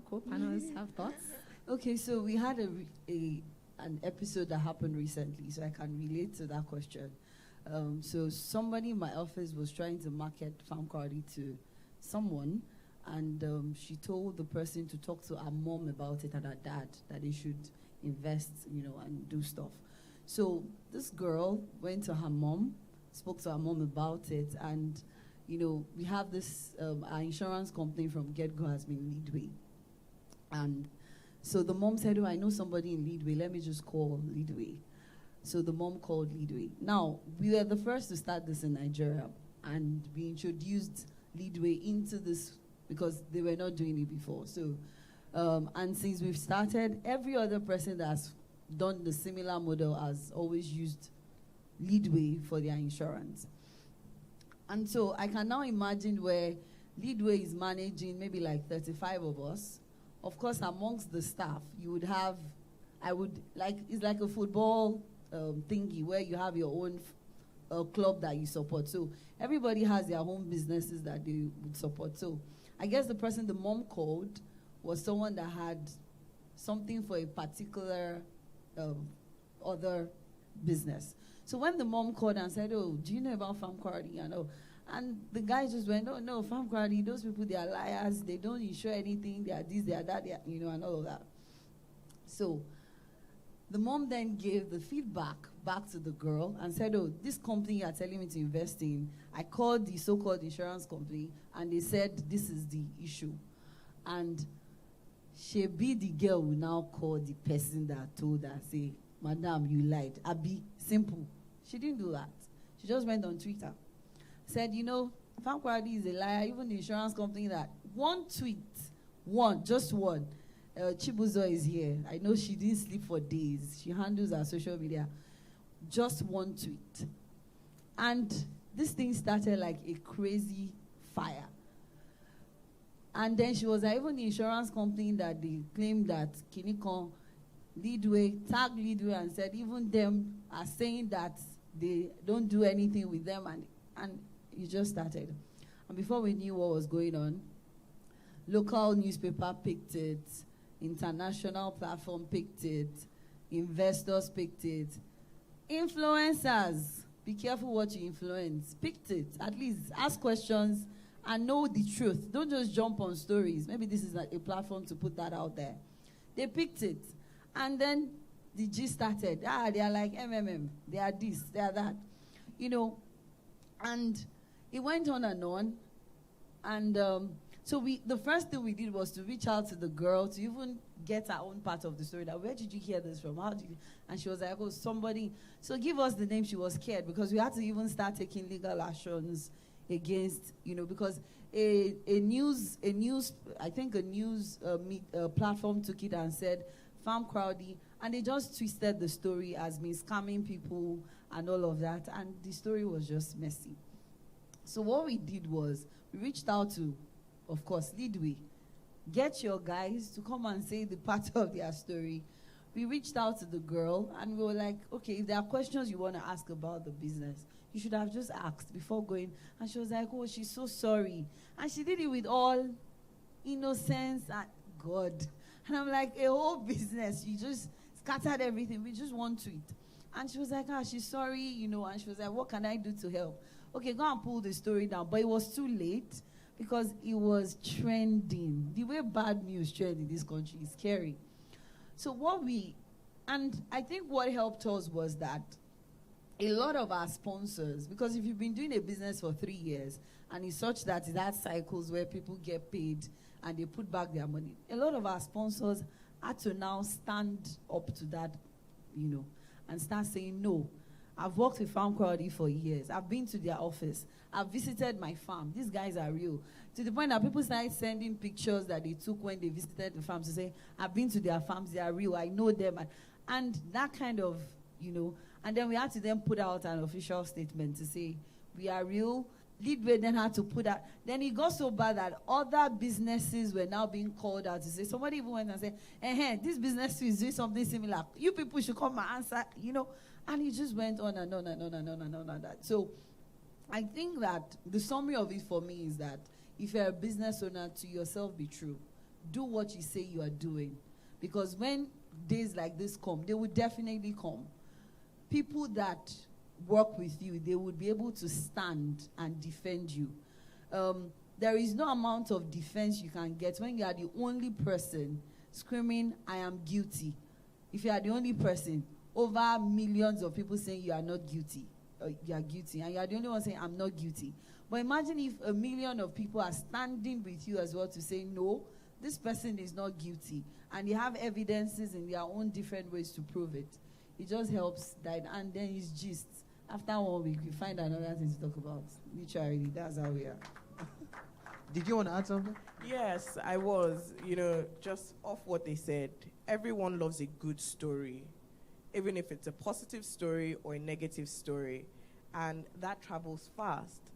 co-panelists have thoughts. Okay, so we had an episode that happened recently, so I can relate to that question. So somebody in my office was trying to market Farm Cardi to someone, and she told the person to talk to her mom about it and her dad, that they should invest, and do stuff. So this girl went to her mom, spoke to her mom about it, and we have this, our insurance company from get-go has been Leadway. And so the mom said, I know somebody in Leadway, let me just call Leadway. So the mom called Leadway. Now, we were the first to start this in Nigeria, and we introduced Leadway into this because they were not doing it before. So, and since we've started, every other person that's done the similar model has always used Leadway for their insurance. And so I can now imagine where Leadway is managing maybe like 35 of us. Of course, amongst the staff, you would have, it's like a football thingy where you have your own club that you support. So everybody has their own businesses that they would support. So I guess the person the mom called was someone that had something for a particular other business. So when the mom called and said, do you know about Farm Cardi? And the guy just went, no, Farm Cardi, those people, they are liars. They don't insure anything. They are this, they are that, they are, and all of that. So the mom then gave the feedback back to the girl and said, this company you are telling me to invest in, I called the so-called insurance company, and they said this is the issue. And Shebi, the girl, will now call the person that told her, say, Madam, you lied. Abi, simple. She didn't do that. She just went on Twitter. Said, Farm Cardi is a liar. Even the insurance company that one tweet, just one. Chibuzo is here. I know she didn't sleep for days. She handles her social media. Just one tweet. And this thing started like a crazy fire. And then she was even the insurance company that they claimed that Kinikon Leadway, tagged Leadway and said even them are saying that they don't do anything with them, and it just started. And before we knew what was going on, local newspaper picked it, international platform picked it, investors picked it, influencers, be careful what you influence, picked it. At least ask questions and know the truth. Don't just jump on stories. Maybe this is a platform to put that out there. They picked it. And then the gist started. They are like MMM. They are this, they are that. And it went on and on. And so the first thing we did was to reach out to the girl to even get our own part of the story. That, where did you hear this from? How did you? And she was like, somebody. So give us the name. She was scared because we had to even start taking legal actions against, because a news platform took it and said, Farm Cardi, and they just twisted the story as me scamming people and all of that, and the story was just messy. So what we did was, we reached out to, of course, Leadway. Get your guys to come and say the part of their story. We reached out to the girl, and we were like, okay, if there are questions you want to ask about the business, you should have just asked before going. And she was like, she's so sorry. And she did it with all innocence and God. And I'm like, a whole business, you just scattered everything. We just want tweet. And she was like, she's sorry, and she was like, what can I do to help? Okay, go and pull the story down. But it was too late because it was trending. The way bad news trend in this country is scary. So I think what helped us was that a lot of our sponsors, because if you've been doing a business for 3 years, and it's such that it has cycles where people get paid and they put back their money, a lot of our sponsors had to now stand up to that, and start saying, no, I've worked with Farm Cardi for years. I've been to their office. I've visited my farm. These guys are real. To the point that people started sending pictures that they took when they visited the farms to say, I've been to their farms. They are real. I know them. And that kind of, and then we had to then put out an official statement to say, we are real. Leadway then had to put out. Then it got so bad that other businesses were now being called out to say, somebody even went and said, this business is doing something similar. You people should come and answer, And it just went on and on and on and on and on and that. So I think that the summary of it for me is that if you're a business owner, to yourself be true. Do what you say you are doing. Because when days like this come, they will definitely come. People that work with you, they would be able to stand and defend you. There is no amount of defense you can get when you are the only person screaming, I am guilty. If you are the only person, over millions of people saying you are not guilty, you are guilty, and you are the only one saying, I'm not guilty. But imagine if a million of people are standing with you as well to say, no, this person is not guilty. And they have evidences in their own different ways to prove it. It just helps that, and then it's gist. After 1 week, we find another thing to talk about. Literally, that's how we are. Did you want to add something? Yes, I was. Just off what they said, everyone loves a good story, even if it's a positive story or a negative story, and that travels fast.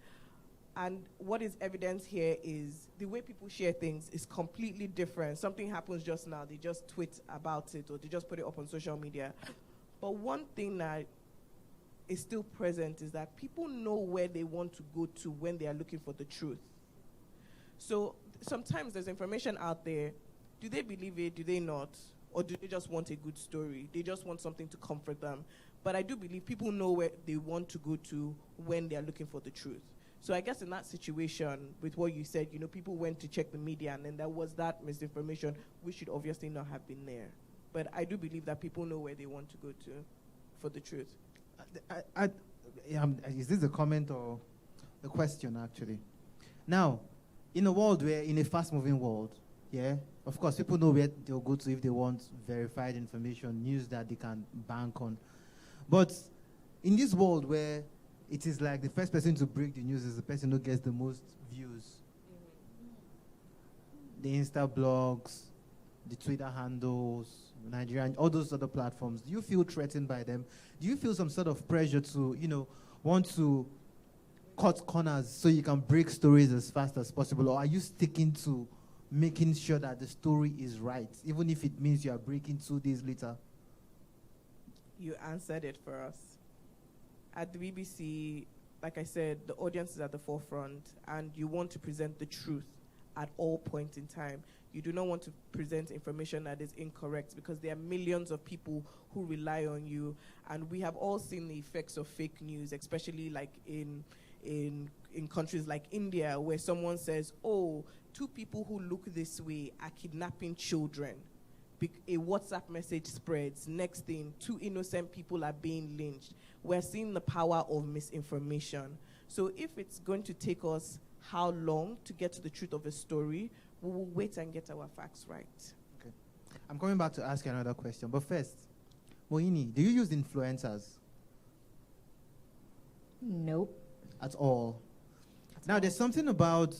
And what is evidence here is the way people share things is completely different. Something happens just now, they just tweet about it or they just put it up on social media. But one thing that is still present is that people know where they want to go to when they are looking for the truth. So sometimes there's information out there. Do they believe it? Do they not? Or do they just want a good story? They just want something to comfort them. But I do believe people know where they want to go to when they are looking for the truth. So I guess in that situation, with what you said, people went to check the media and then there was that misinformation, which should obviously not have been there. But I do believe that people know where they want to go to for the truth. Is this a comment or a question, actually? Now, in a fast-moving world, yeah, of course, people know where they'll go to if they want verified information, news that they can bank on. But in this world where it is like the first person to break the news is the person who gets the most views, the Insta blogs, the Twitter handles, Nigerian, all those other platforms, do you feel threatened by them? Do you feel some sort of pressure to, want to cut corners so you can break stories as fast as possible? Or are you sticking to making sure that the story is right, even if it means you are breaking 2 days later? You answered it for us. At the BBC, like I said, the audience is at the forefront, and you want to present the truth at all points in time. You do not want to present information that is incorrect because there are millions of people who rely on you, and we have all seen the effects of fake news, especially like in countries like India, where someone says, oh, 2 people who look this way are kidnapping children. A WhatsApp message spreads. Next thing, 2 innocent people are being lynched. We're seeing the power of misinformation. So if it's going to take us how long to get to the truth of a story, we will wait and get our facts right. Okay. I'm coming back to ask you another question. But first, Mohini, do you use influencers? Nope. At all? Now, there's something about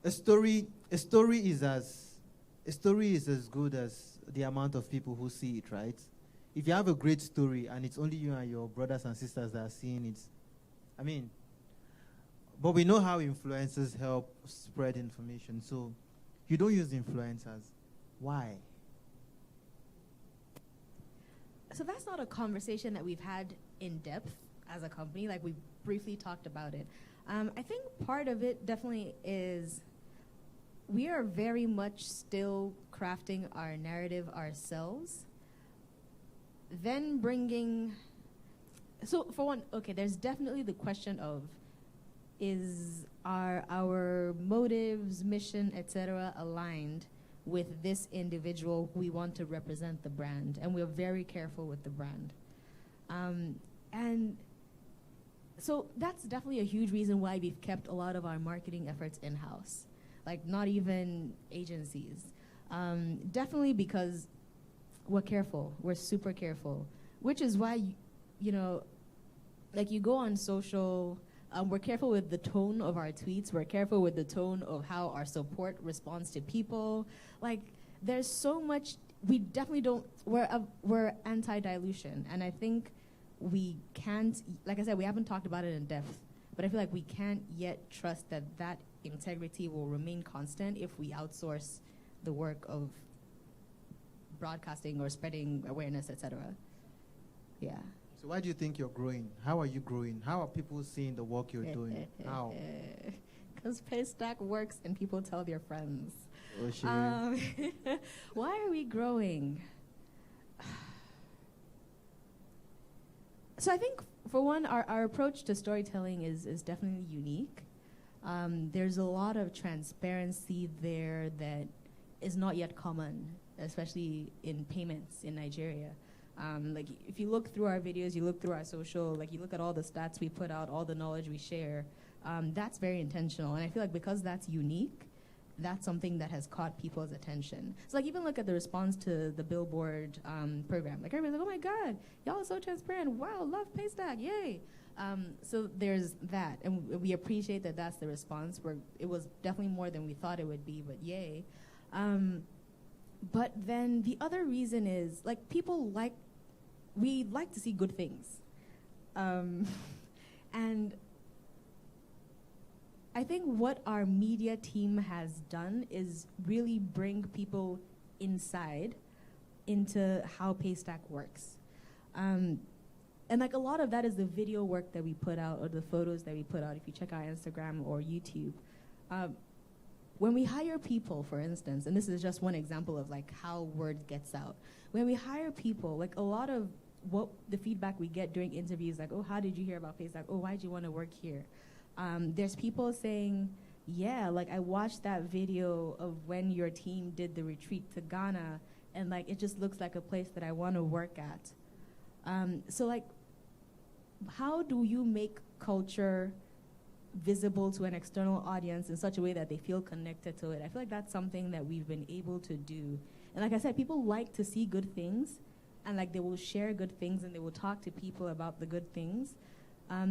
a story is as good as the amount of people who see it, right? If you have a great story and it's only you and your brothers and sisters that are seeing it, but we know how influencers help spread information. So you don't use influencers. Why? So that's not a conversation that we've had in depth as a company. Like, we briefly talked about it. I think part of it definitely is we are very much still crafting our narrative ourselves. Then so for one, okay, there's definitely the question of, are our motives, mission, etc. aligned with this individual who we want to represent the brand? And we're very careful with the brand. And so that's definitely a huge reason why we've kept a lot of our marketing efforts in-house, like not even agencies. Definitely because we're careful, we're super careful, which is why, like you go on social, we're careful with the tone of our tweets, we're careful with the tone of how our support responds to people. Like, there's so much, we definitely don't, we're anti-dilution, and I think we can't, like I said, we haven't talked about it in depth, but I feel like we can't yet trust that that integrity will remain constant if we outsource the work of broadcasting or spreading awareness, etc. Yeah. So why do you think you're growing? How are you growing? How are people seeing the work you're doing? How? Because Paystack works and people tell their friends. Oh, shit. Why are we growing? So I think, for one, our approach to storytelling is definitely unique. There's a lot of transparency there that is not yet common, especially in payments in Nigeria. Like, if you look through our videos, you look through our social, like you look at all the stats we put out, all the knowledge we share, that's very intentional. And I feel like because that's unique, that's something that has caught people's attention. So like, even look at the response to the Billboard program. Like, everybody's like, oh my God, y'all are so transparent. Wow, love Paystack, yay. So there's that, and we appreciate that that's the response. It was definitely more than we thought it would be, but yay. But then the other reason is, like, we like to see good things. And I think what our media team has done is really bring people inside into how Paystack works. And like, a lot of that is the video work that we put out, or the photos that we put out. If you check our Instagram or YouTube, when we hire people, for instance, and this is just one example of like how word gets out. When we hire people, like, a lot of what the feedback we get during interviews, like, oh, how did you hear about Paystack? Oh, why did you want to work here? There's people saying, yeah, like, I watched that video of when your team did the retreat to Ghana, and like, it just looks like a place that I want to work at. So like, how do you make culture visible to an external audience in such a way that they feel connected to it? I feel like that's something that we've been able to do. And like I said, people like to see good things, and like, they will share good things, and they will talk to people about the good things.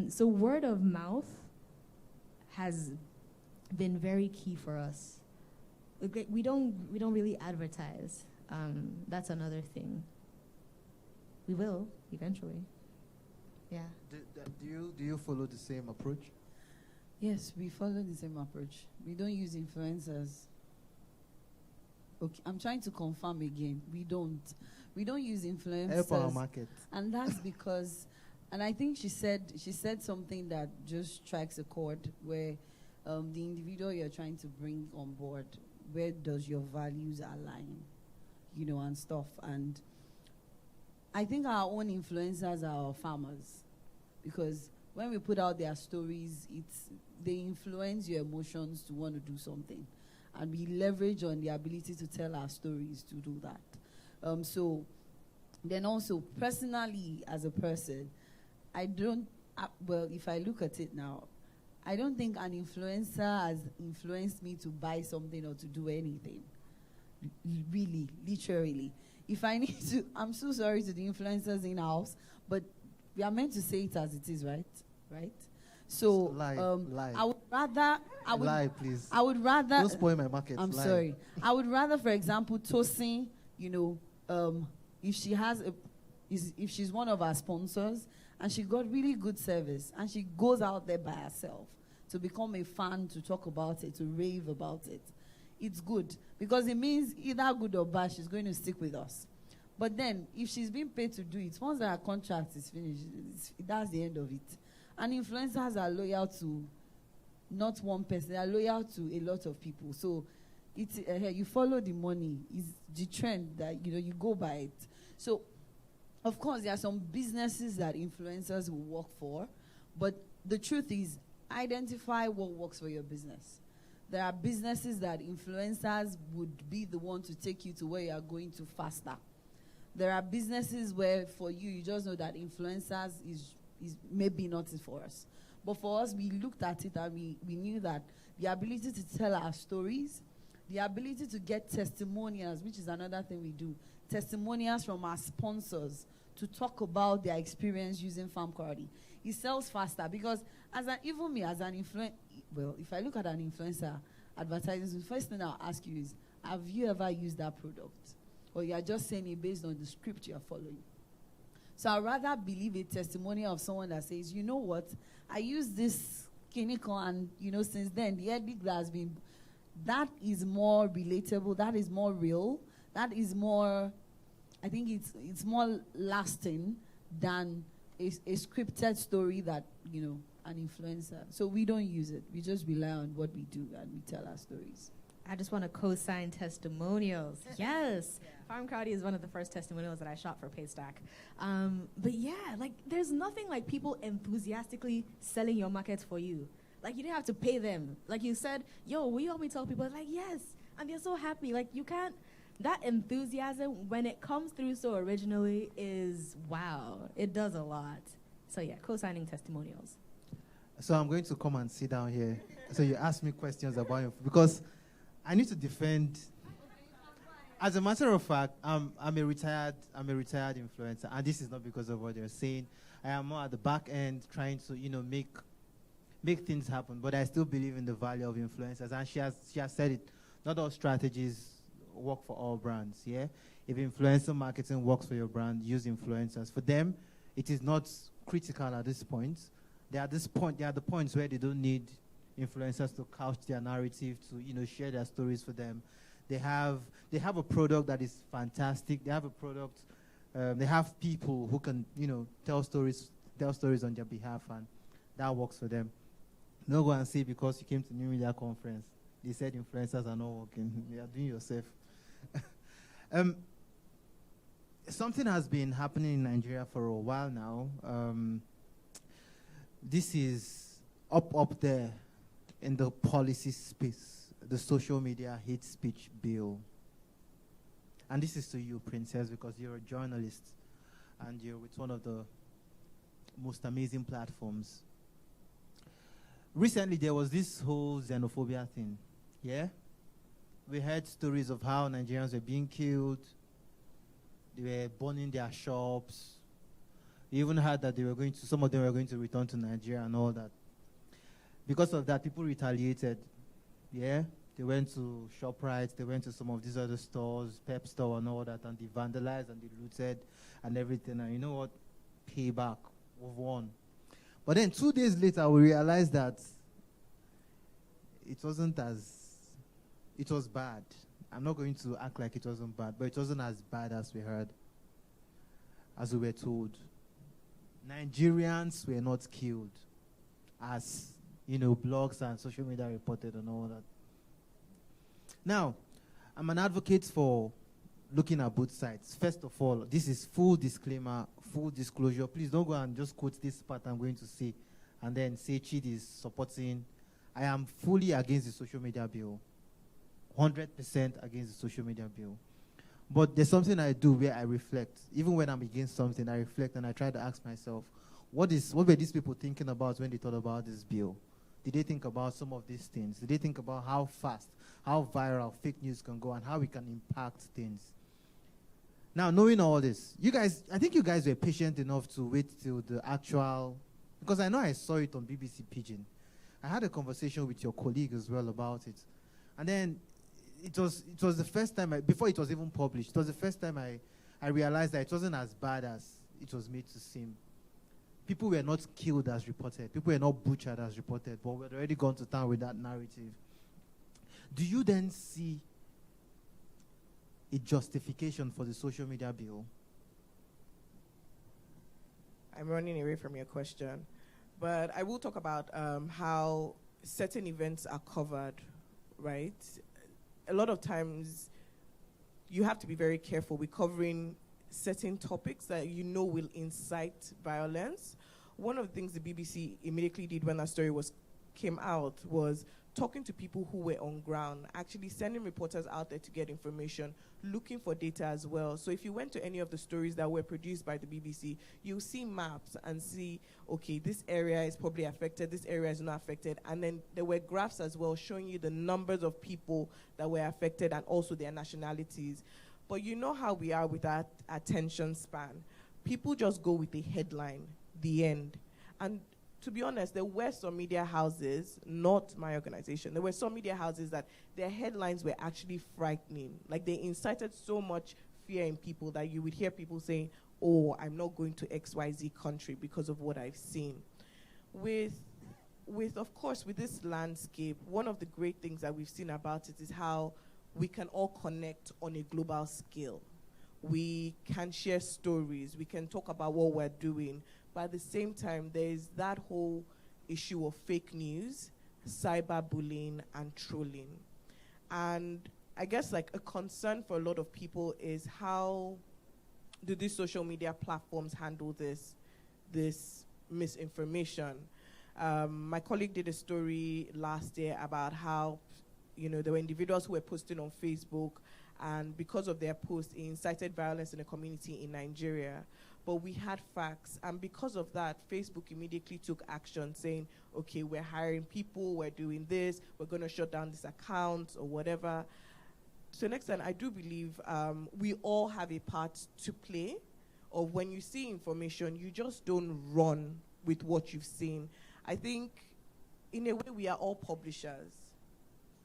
So word of mouth has been very key for us. We don't really advertise. That's another thing. We will eventually. Yeah. Do you follow the same approach? Yes, we follow the same approach. We don't use influencers. Okay, I'm trying to confirm again. We don't use influencers. Help our market. And that's because, and I think she said something that just strikes a chord, where the individual you're trying to bring on board, where does your values align, and stuff. And I think our own influencers are our farmers, because when we put out their stories, they influence your emotions to want to do something. And we leverage on the ability to tell our stories to do that. So then also, personally, as a person, if I look at it now, I don't think an influencer has influenced me to buy something or to do anything. Really, literally. If I need to, I'm so sorry to the influencers in-house, but we are meant to say it as it is, right? Right? So, lie. I would rather... lie, please. I would rather... Don't spoil my market. I'm lie. sorry. I would rather, for example, Tosin, if she has if she's one of our sponsors, and she got really good service, and she goes out there by herself to become a fan, to talk about it, to rave about it, it's good. Because it means either good or bad, she's going to stick with us. But then, if she's being paid to do it, once her contract is finished, that's the end of it. And influencers are loyal to not one person, they are loyal to a lot of people. So it's you follow the money. It's the trend that you go by it. So of course there are some businesses that influencers will work for, but the truth is, identify what works for your business. There are businesses that influencers would be the one to take you to where you are going to faster. There are businesses where for you just know that influencers is maybe not for us. But for us, we looked at it and we knew that the ability to tell our stories, the ability to get testimonials, which is another thing we do, testimonials from our sponsors to talk about their experience using Farm Quality. It sells faster because even me as an influencer, well, if I look at an influencer advertising, the first thing I'll ask you is, have you ever used that product? Or you are just saying it based on the script you're following? So I'd rather believe a testimony of someone that says, you know what, I use this chemical and, since then, the headache that has been, that is more relatable, that is more real, that is more, I think it's more lasting than a scripted story that, an influencer. So we don't use it. We just rely on what we do and we tell our stories. I just want to co-sign testimonials. Yes. Farm Crowdy is one of the first testimonials that I shot for Paystack. But yeah, like there's nothing like people enthusiastically selling your market for you. Like you didn't have to pay them. Like you said, yo, will you help me tell people? Like, yes. And they're so happy. Like you can't, that enthusiasm, when it comes through so originally is, wow, it does a lot. So yeah, co-signing testimonials. So I'm going to come and sit down here. So you ask me questions about it because I need to defend. As a matter of fact, I'm a retired influencer, and this is not because of what they're saying. I am more at the back end trying to, make things happen. But I still believe in the value of influencers, and she has said it. Not all strategies work for all brands. Yeah, if influencer marketing works for your brand, use influencers. For them, it is not critical at this point. They are at the points where they don't need influencers to couch their narrative, to share their stories for them. They have a product that is fantastic. They have a product. They have people who can tell stories on their behalf, and that works for them. Don't go and say because you came to New Media Conference, they said influencers are not working. You are doing yourself. Something has been happening in Nigeria for a while now. This is up there in the policy space, the social media hate speech bill. And this is to you, Princess, because you're a journalist and you're with one of the most amazing platforms. Recently, there was this whole xenophobia thing, yeah? We heard stories of how Nigerians were being killed, they were burning their shops. We even heard that some of them were going to return to Nigeria and all that. Because of that, people retaliated, yeah? They went to ShopRite, they went to some of these other stores, Pep Store and all that, and they vandalized and they looted and everything. And you know what? Payback. We've won. But then 2 days later, we realized that it was bad. I'm not going to act like it wasn't bad, but it wasn't as bad as we heard, as we were told. Nigerians were not killed, as blogs and social media reported and all that. Now, I'm an advocate for looking at both sides. First of all, this is full disclaimer, full disclosure. Please don't go and just quote this part I'm going to say and then say Chidi is supporting. I am fully against the social media bill. 100% against the social media bill. But there's something I do where I reflect. Even when I'm against something, I reflect and I try to ask myself, what were these people thinking about when they thought about this bill? Did they think about some of these things? Did they think about how fast, how viral fake news can go and how we can impact things? Now, knowing all this, I think you guys were patient enough to wait till the actual, because I know I saw it on BBC Pidgin. I had a conversation with your colleague as well about it. And then it was the first time, before it was even published, it was the first time I realized that it wasn't as bad as it was made to seem. People were not killed as reported. People were not butchered as reported, but we had already gone to town with that narrative. Do you then see a justification for the social media bill? I'm running away from your question, but I will talk about how certain events are covered, right? A lot of times you have to be very careful with covering certain topics that will incite violence. One of the things the BBC immediately did when that story came out was talking to people who were on ground, actually sending reporters out there to get information, looking for data as well. So if you went to any of the stories that were produced by the BBC, you'll see maps and see, okay, this area is probably affected, this area is not affected. And then there were graphs as well showing you the numbers of people that were affected and also their nationalities. But you know how we are with that attention span. People just go with the headline, the end. And to be honest, there were some media houses, not my organization, there were some media houses that their headlines were actually frightening. Like they incited so much fear in people that you would hear people saying, oh, I'm not going to XYZ country because of what I've seen. Of course, with this landscape, one of the great things that we've seen about it is how we can all connect on a global scale. We can share stories, we can talk about what we're doing, but at the same time, there's that whole issue of fake news, cyberbullying, and trolling. And I guess like a concern for a lot of people is how do these social media platforms handle this misinformation. My colleague did a story last year about how, there were individuals who were posting on Facebook, and because of their post, it incited violence in a community in Nigeria. But we had facts, and because of that, Facebook immediately took action, saying, okay, we're hiring people, we're doing this, we're going to shut down this account or whatever. So next time, I do believe we all have a part to play, or when you see information, you just don't run with what you've seen. I think, in a way, we are all publishers.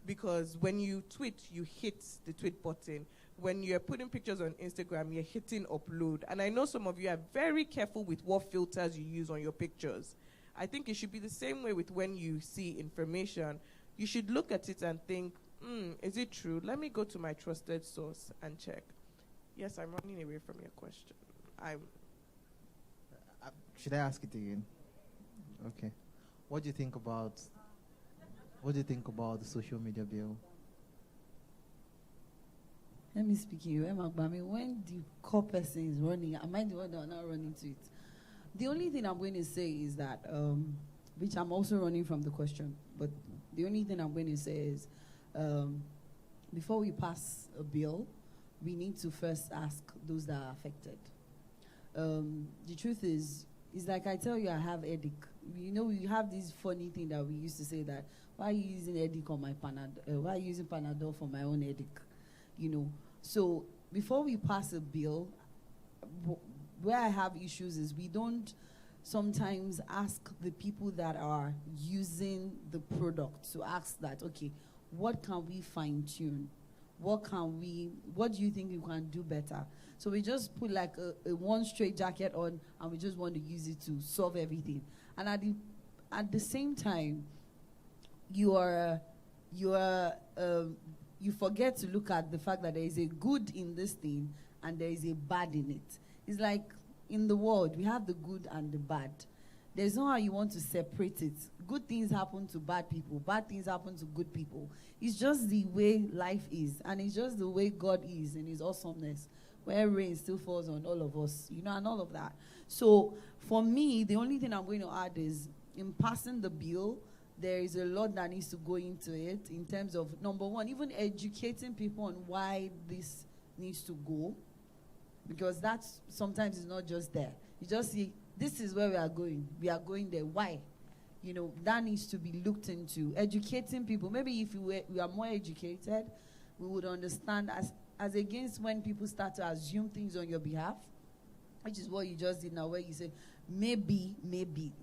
Because when you tweet, you hit the tweet button. When you're putting pictures on Instagram, you're hitting upload. And I know some of you are very careful with what filters you use on your pictures. I think it should be the same way with when you see information. You should look at it and think, is it true? Let me go to my trusted source and check. Yes, I'm running away from your question. Should I ask it again? Okay. What do you think about the social media bill? Let me speak to you, Emma. When the core person is running, am I the one that are not running to it? The only thing I'm going to say is that, which I'm also running from the question, but the only thing I'm going to say is, before we pass a bill, we need to first ask those that are affected. The truth is like I tell you, I have headache. We have this funny thing that we used to say that, why are you using headache on my Panadol? Why are you using Panadol for my own headache? So before we pass a bill, where I have issues is we don't sometimes ask the people that are using the product to ask that, okay, what can we fine tune? What do you think we can do better? So we just put like a one straight jacket on, and we just want to use it to solve everything. And at the same time, you forget to look at the fact that there is a good in this thing and there is a bad in it. It's like in the world, we have the good and the bad. There's no how you want to separate it. Good things happen to bad people. Bad things happen to good people. It's just the way life is, and it's just the way God is in his awesomeness, where rain still falls on all of us, and all of that. So for me, the only thing I'm going to add is, in passing the bill, there is a lot that needs to go into it in terms of, number one, even educating people on why this needs to go, because that's sometimes it's not just there. You just see, this is where we are going. We are going there. Why? That needs to be looked into. Educating people. Maybe if we are more educated, we would understand as against when people start to assume things on your behalf, which is what you just did now, where you say, maybe.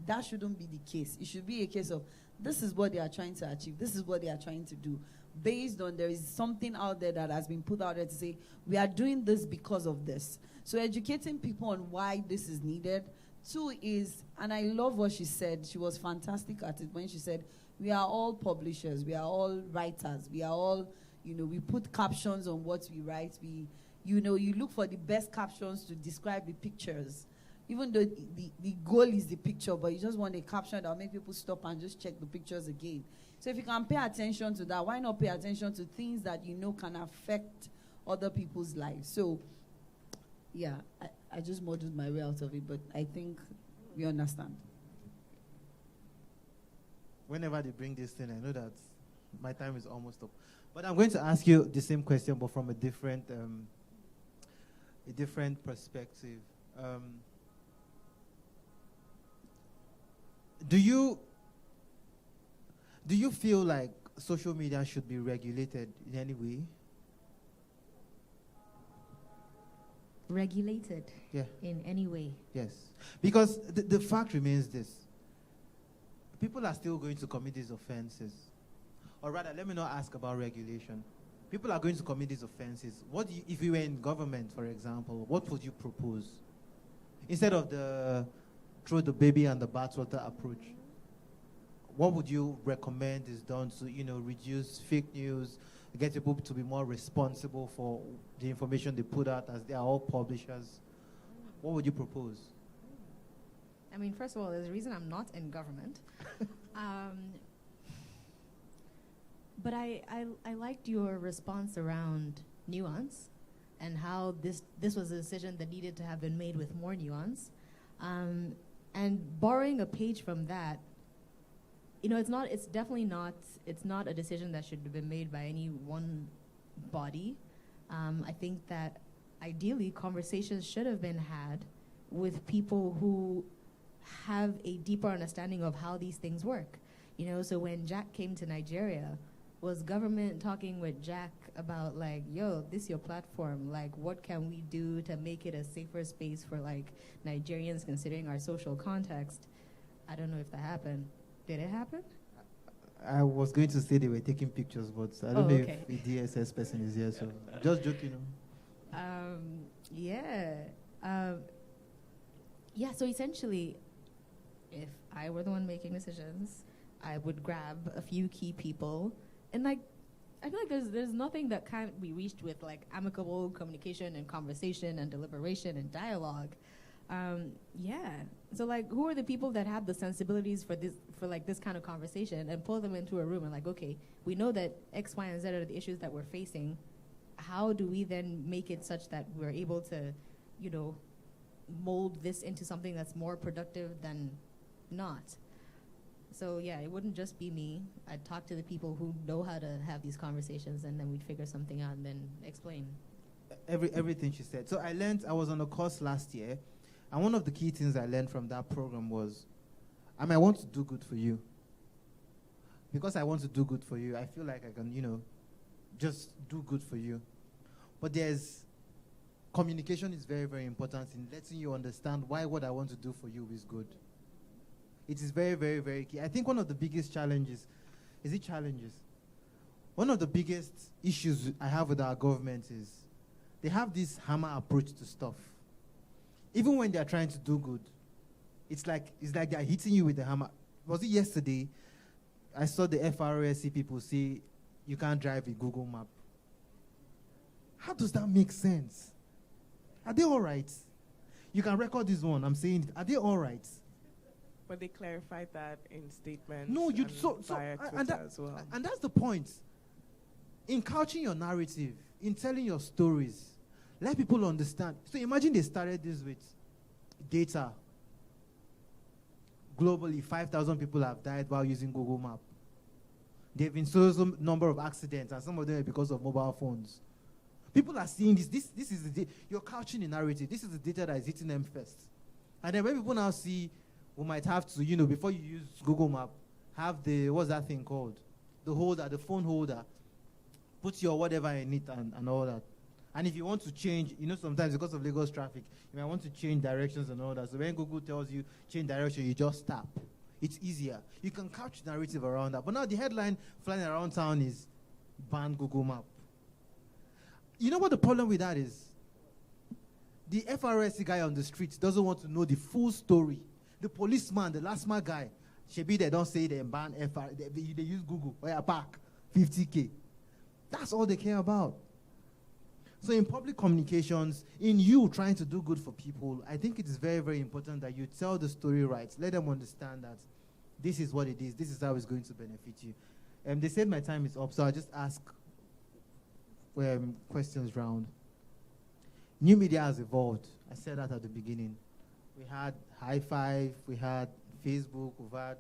That shouldn't be the case. It should be a case of, this is what they are trying to achieve. This is what they are trying to do. Based on there is something out there that has been put out there to say, we are doing this because of this. So educating people on why this is needed. Two is, and I love what she said, she was fantastic at it when she said, we are all publishers, we are all writers, we are all, we put captions on what we write. You look for the best captions to describe the pictures. Even though the goal is the picture, but you just want a caption that will make people stop and just check the pictures again. So if you can pay attention to that, why not pay attention to things that can affect other people's lives? So, yeah, I just muddled my way out of it, but I think we understand. Whenever they bring this thing, I know that my time is almost up. But I'm going to ask you the same question, but from a different perspective. Do you feel like social media should be regulated in any way? Regulated? Yeah. In any way? Yes. Because the fact remains this. People are still going to commit these offenses. Or rather, let me not ask about regulation. People are going to commit these offenses. If you were in government, for example, what would you propose? Instead of the throw the baby and the bathwater approach, what would you recommend is done to, reduce fake news, get people to be more responsible for the information they put out, as they are all publishers? What would you propose? I mean, first of all, there's a reason I'm not in government. But I liked your response around nuance and how this was a decision that needed to have been made with more nuance. And borrowing a page from that, it's definitely not a decision that should have been made by any one body. I think that ideally conversations should have been had with people who have a deeper understanding of how these things work. So when Jack came to Nigeria, was government talking with Jack about like, yo, this is your platform, like what can we do to make it a safer space for like Nigerians considering our social context? I don't know if that happened. Did it happen? I was going to say they were taking pictures, but I don't know if the DSS person is here, so just joking. So essentially, if I were the one making decisions, I would grab a few key people, and like, I feel like there's nothing that can't be reached with like amicable communication and conversation and deliberation and dialogue. So like, who are the people that have the sensibilities for this kind of conversation, and pull them into a room and like, okay, we know that X, Y, and Z are the issues that we're facing. How do we then make it such that we're able to, mold this into something that's more productive than not? So yeah, it wouldn't just be me. I'd talk to the people who know how to have these conversations, and then we'd figure something out and then explain. Everything she said. So I was on a course last year, and one of the key things I learned from that program was, I want to do good for you. Because I want to do good for you, I feel like I can, just do good for you. But communication is very, very important in letting you understand why what I want to do for you is good. It is very, very, very key. I think one of the biggest challenges, one of the biggest issues I have with our government is they have this hammer approach to stuff. Even when they're trying to do good, it's like they're hitting you with the hammer. Was it yesterday? I saw the FRSC people say you can't drive a Google map. How does that make sense? Are they all right? You can record this one. I'm saying it. Are they all right? But they clarified that in statements. No, via Twitter as well. And that's the point. In couching your narrative, in telling your stories, let people understand. So imagine they started this with data. Globally, 5,000 people have died while using Google Maps. There have been so number of accidents, and some of them are because of mobile phones. People are seeing this. This is the you're couching the narrative. This is the data that is hitting them first. And then when people now see, we might have to, before you use Google Map, have what's that thing called? The holder, the phone holder. Put your whatever in it and all that. And if you want to change, sometimes because of Lagos traffic, you might want to change directions and all that. So when Google tells you change direction, you just tap. It's easier. You can couch narrative around that. But now the headline flying around town is ban Google Map. You know what the problem with that is? The FRSC guy on the street doesn't want to know the full story. The policeman, the last mile guy, Shebi, they don't say they ban FR. They use Google. Oh yeah, park 50K. That's all they care about. So in public communications, in you trying to do good for people, I think it is very, very important that you tell the story right. Let them understand that this is what it is. This is how it's going to benefit you. They said my time is up, so I'll just ask questions round. New media has evolved. I said that at the beginning. We had High Five, we had Facebook, we've had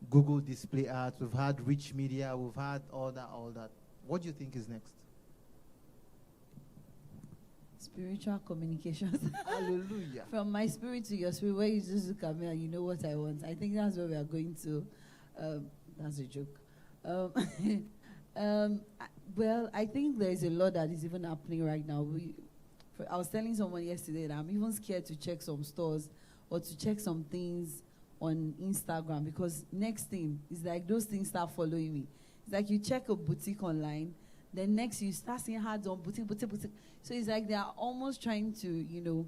Google Display Ads, we've had Rich Media, we've had all that. What do you think is next? Spiritual communications. Hallelujah. From my spirit to your spirit, where you just look at me and you know what I want. I think that's where we are going to. That's a joke. Well, I think there is a lot that is even happening right now. I was telling someone yesterday that I'm even scared to check some stores or to check some things on Instagram, because next thing is like those things start following me. It's like you check a boutique online, then next you start seeing ads on boutique. So it's like they are almost trying to,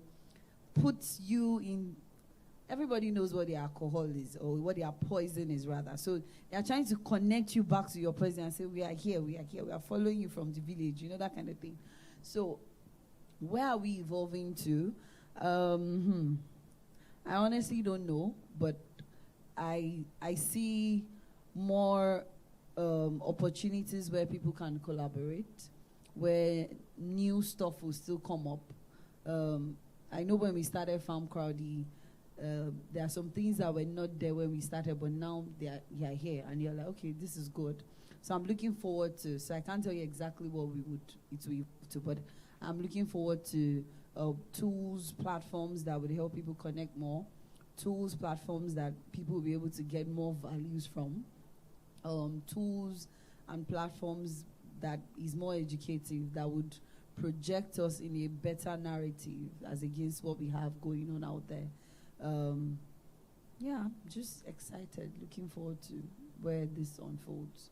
put you in. Everybody knows what the alcohol is, or what their poison is rather. So they are trying to connect you back to your poison and say, we are here, we are following you from the village, that kind of thing. So where are we evolving to? I honestly don't know, but I see more opportunities where people can collaborate, where new stuff will still come up. I know when we started Farm Crowdy, there are some things that were not there when we started, but now they are here, and you're like, okay, this is good. So I'm looking forward to. So I can't tell you exactly what it will to, but I'm looking forward to tools, platforms that would help people connect more, tools, platforms that people will be able to get more values from, tools and platforms that is more educative, that would project us in a better narrative as against what we have going on out there. Yeah, I'm just excited, looking forward to where this unfolds.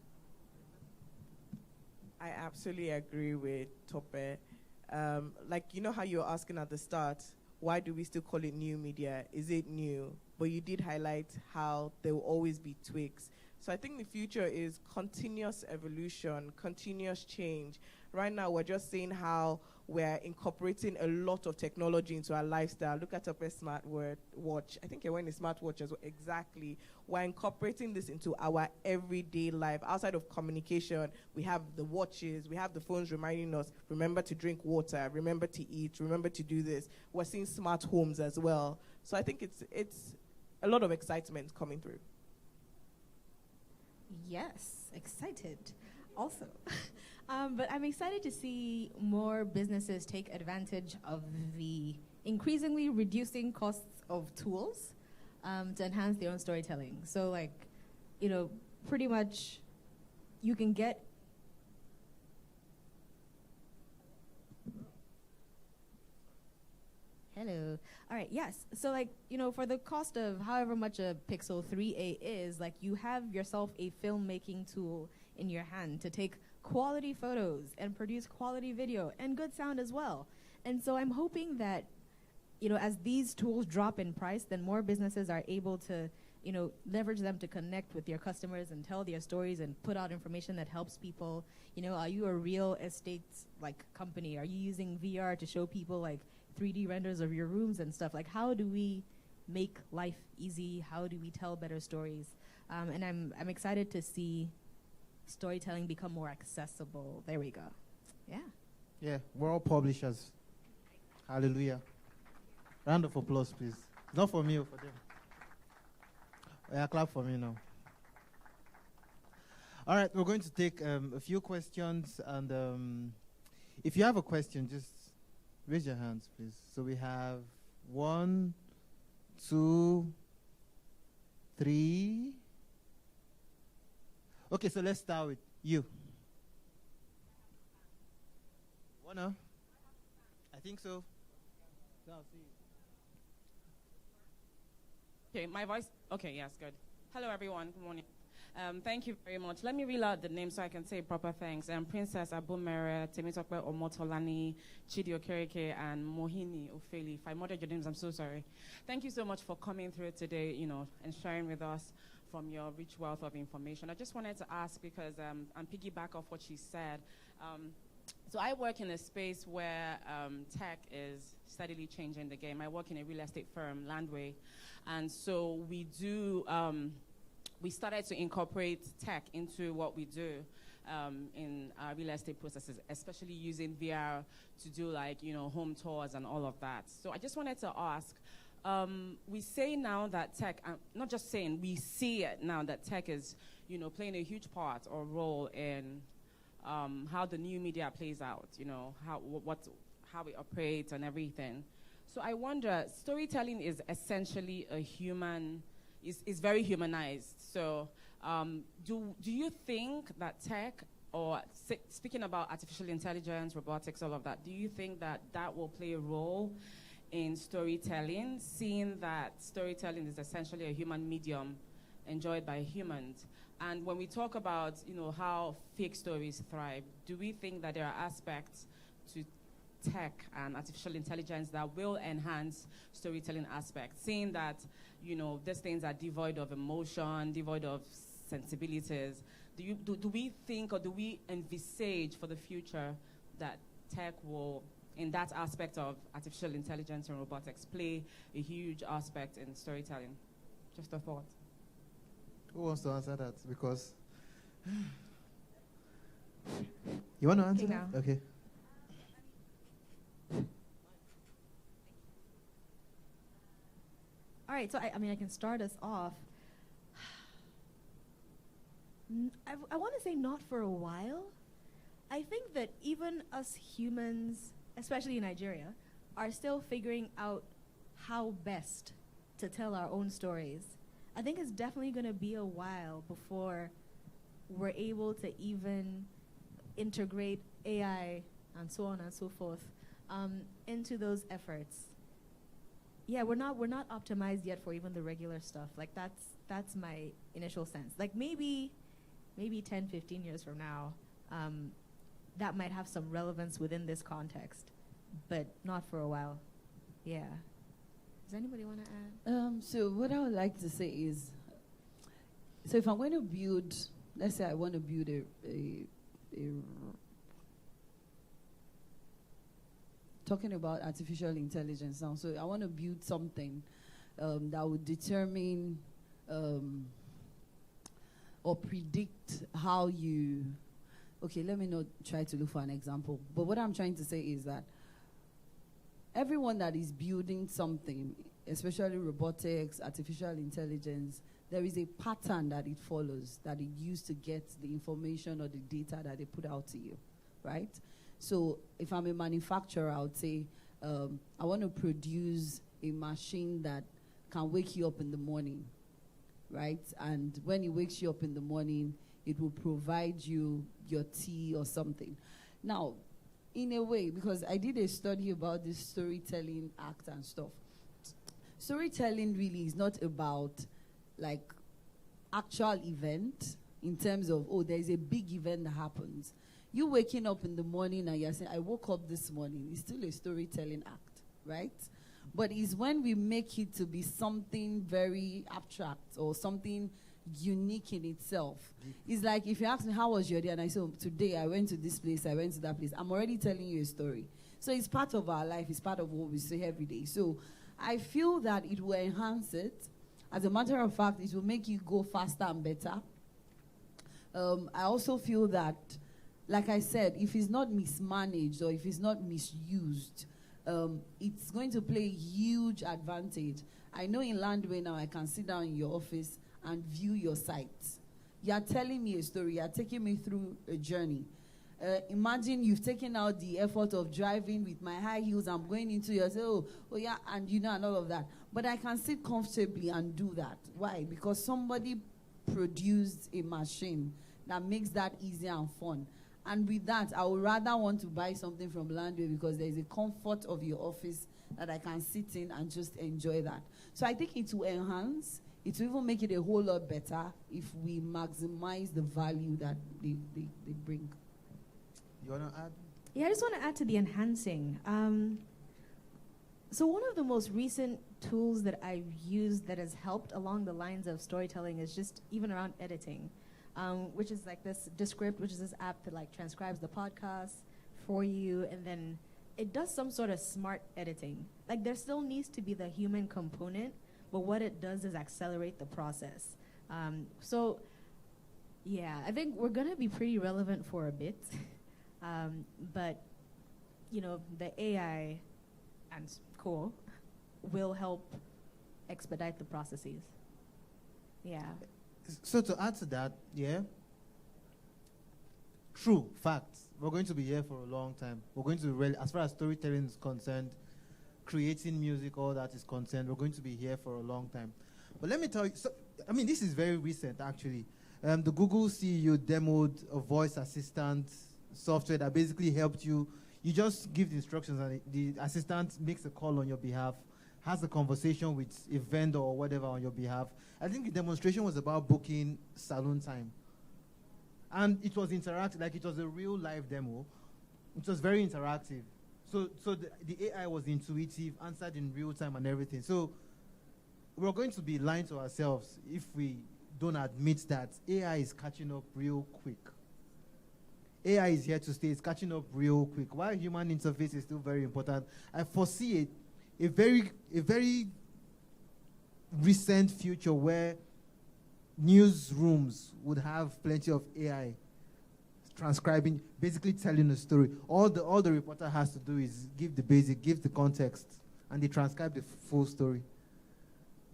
I absolutely agree with Tope. Like, you know how you were asking at the start, why do we still call it new media? Is it new? But you did highlight how there will always be tweaks. So I think the future is continuous evolution, continuous change. Right now, we're just seeing how we're incorporating a lot of technology into our lifestyle. Look at Tope's watch. I think you're wearing a smartwatch as well. Exactly. We're incorporating this into our everyday life. Outside of communication, we have the watches, we have the phones reminding us, remember to drink water, remember to eat, remember to do this. We're seeing smart homes as well. So I think it's a lot of excitement coming through. Yes, excited also. But I'm excited to see more businesses take advantage of the increasingly reducing costs of tools to enhance their own storytelling. So, like, you know, pretty much you can get... Hello. All right, yes. So, like, you know, for the cost of however much a Pixel 3a is, like, you have yourself a filmmaking tool in your hand to take quality photos and produce quality video and good sound as well. And so I'm hoping that, you know, as these tools drop in price, then more businesses are able to, you know, leverage them to connect with their customers and tell their stories and put out information that helps people. You know, are you a real estate, like, company? Are you using VR to show people, like, 3D renders of your rooms and stuff? Like, how do we make life easy? How do we tell better stories? And I'm excited to see storytelling become more accessible. There we go. Yeah. Yeah, we're all publishers. Hallelujah. Round of applause, please. Not for me or for them. Yeah, clap for me now. All right, we're going to take a few questions, and if you have a question, just raise your hands, please. So we have 1, 2, 3. Okay, so let's start with you. Wanna? I think so. Okay, my voice. Okay, yes, good. Hello, everyone. Good morning. Thank you very much. Let me read out the names so I can say proper thanks. Princess Abumere, Temitope Omotolani, Chidi Okereke, and Mohini Ofeli. If I murdered your names, I'm so sorry. Thank you so much for coming through today, you know, and sharing with us from your rich wealth of information. I just wanted to ask, because I'm piggyback off what she said. So I work in a space where tech is steadily changing the game. I work in a real estate firm, Landway, and so we do. We started to incorporate tech into what we do in our real estate processes, especially using VR to do, like, you know, home tours and all of that. So I just wanted to ask, we say now that tech, not just saying, we see it now that tech is, you know, playing a huge part or role in how the new media plays out, you know, how it operates and everything. So I wonder, storytelling is essentially a human, is very humanized. So do you think that tech, or speaking about artificial intelligence, robotics, all of that, do you think that that will play a role in storytelling, seeing that storytelling is essentially a human medium enjoyed by humans? And when we talk about, you know, how fake stories thrive, do we think that there are aspects to tech and artificial intelligence that will enhance storytelling aspects, seeing that, you know, these things are devoid of emotion, devoid of sensibilities? Do we think, or do we envisage for the future that tech will, in that aspect of artificial intelligence and robotics, play a huge aspect in storytelling? Just a thought. Who wants to answer that? Because You want to answer Okay, that? now. Okay. All right, so I mean, I can start us off. I want to say not for a while. I think that even us humans, especially in Nigeria, are still figuring out how best to tell our own stories. I think it's definitely going to be a while before we're able to even integrate AI and so on and so forth into those efforts. Yeah, we're not optimized yet for even the regular stuff. Like that's my initial sense. Like maybe 10, 15 years from now, that might have some relevance within this context, but not for a while. Yeah. Does anybody want to add? So what I would like to say is, so if I'm going to build, let's say I want to build a talking about artificial intelligence now. So I want to build something that would determine or predict how you. Okay, let me not try to look for an example. But what I'm trying to say is that everyone that is building something, especially robotics, artificial intelligence, there is a pattern that it follows, that it used to get the information or the data that they put out to you, right? So if I'm a manufacturer, I would say, I want to produce a machine that can wake you up in the morning, right? And when it wakes you up in the morning, it will provide you your tea or something. Now, in a way, because I did a study about this storytelling act and stuff. Storytelling really is not about like actual event in terms of, oh, there's a big event that happens. You waking up in the morning and you're saying, I woke up this morning. It's still a storytelling act, right? But it's when we make it to be something very abstract or something unique in itself. It's like if you ask me, how was your day? And I say, oh, today I went to this place, I went to that place. I'm already telling you a story. So it's part of our life. It's part of what we say every day. So I feel that it will enhance it. As a matter of fact, it will make you go faster and better. I also feel that, like I said, if it's not mismanaged or if it's not misused, it's going to play a huge advantage. I know in Landway now I can sit down in your office and view your sites. You are telling me a story. You are taking me through a journey. Imagine you've taken out the effort of driving with my high heels. I'm going into your, say, oh yeah, and you know, and all of that. But I can sit comfortably and do that. Why? Because somebody produced a machine that makes that easy and fun. And with that, I would rather want to buy something from Landway because there is a comfort of your office that I can sit in and just enjoy that. So I think it will enhance. It will even make it a whole lot better if we maximize the value that they bring. You want to add? Yeah, I just want to add to the enhancing. So one of the most recent tools that I've used that has helped along the lines of storytelling is just even around editing, which is like this Descript, which is this app that like transcribes the podcast for you, and then it does some sort of smart editing. Like there still needs to be the human component, but what it does is accelerate the process. So yeah, I think we're gonna be pretty relevant for a bit. But, you know, the AI and cool will help expedite the processes. Yeah. So to add to that, yeah, true, facts. We're going to be here for a long time. We're going to really, as far as storytelling is concerned, creating music, all that is concerned, we're going to be here for a long time. But let me tell you, so, I mean, this is very recent, actually. The Google CEO demoed a voice assistant software that basically helped you. You just give the instructions and the assistant makes a call on your behalf, has a conversation with a vendor or whatever on your behalf. I think the demonstration was about booking salon time. And it was interactive, like it was a real live demo. It was very interactive. So the AI was intuitive, answered in real time and everything. So we're going to be lying to ourselves if we don't admit that AI is catching up real quick. AI is here to stay. It's catching up real quick. While human interface is still very important, I foresee a very recent future where newsrooms would have plenty of AI transcribing, basically telling a story. All the reporter has to do is give the context, and they transcribe the full story.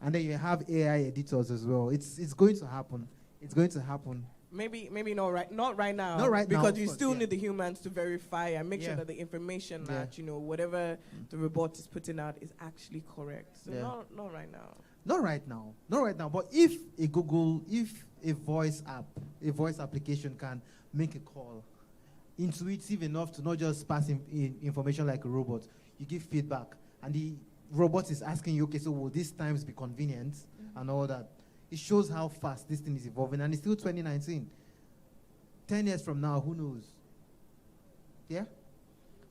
And then you have AI editors as well. It's going to happen. It's going to happen. Maybe not right now. Not right now, because of you course, still yeah. need the humans to verify and make sure that the information that whatever the robot is putting out is actually correct. So not right now. Not right now. But if a voice application can make a call, intuitive enough to not just pass information like a robot, you give feedback, and the robot is asking you, okay, so will these times be convenient and all that? It shows how fast this thing is evolving, and it's still 2019. 10 years from now, who knows? Yeah?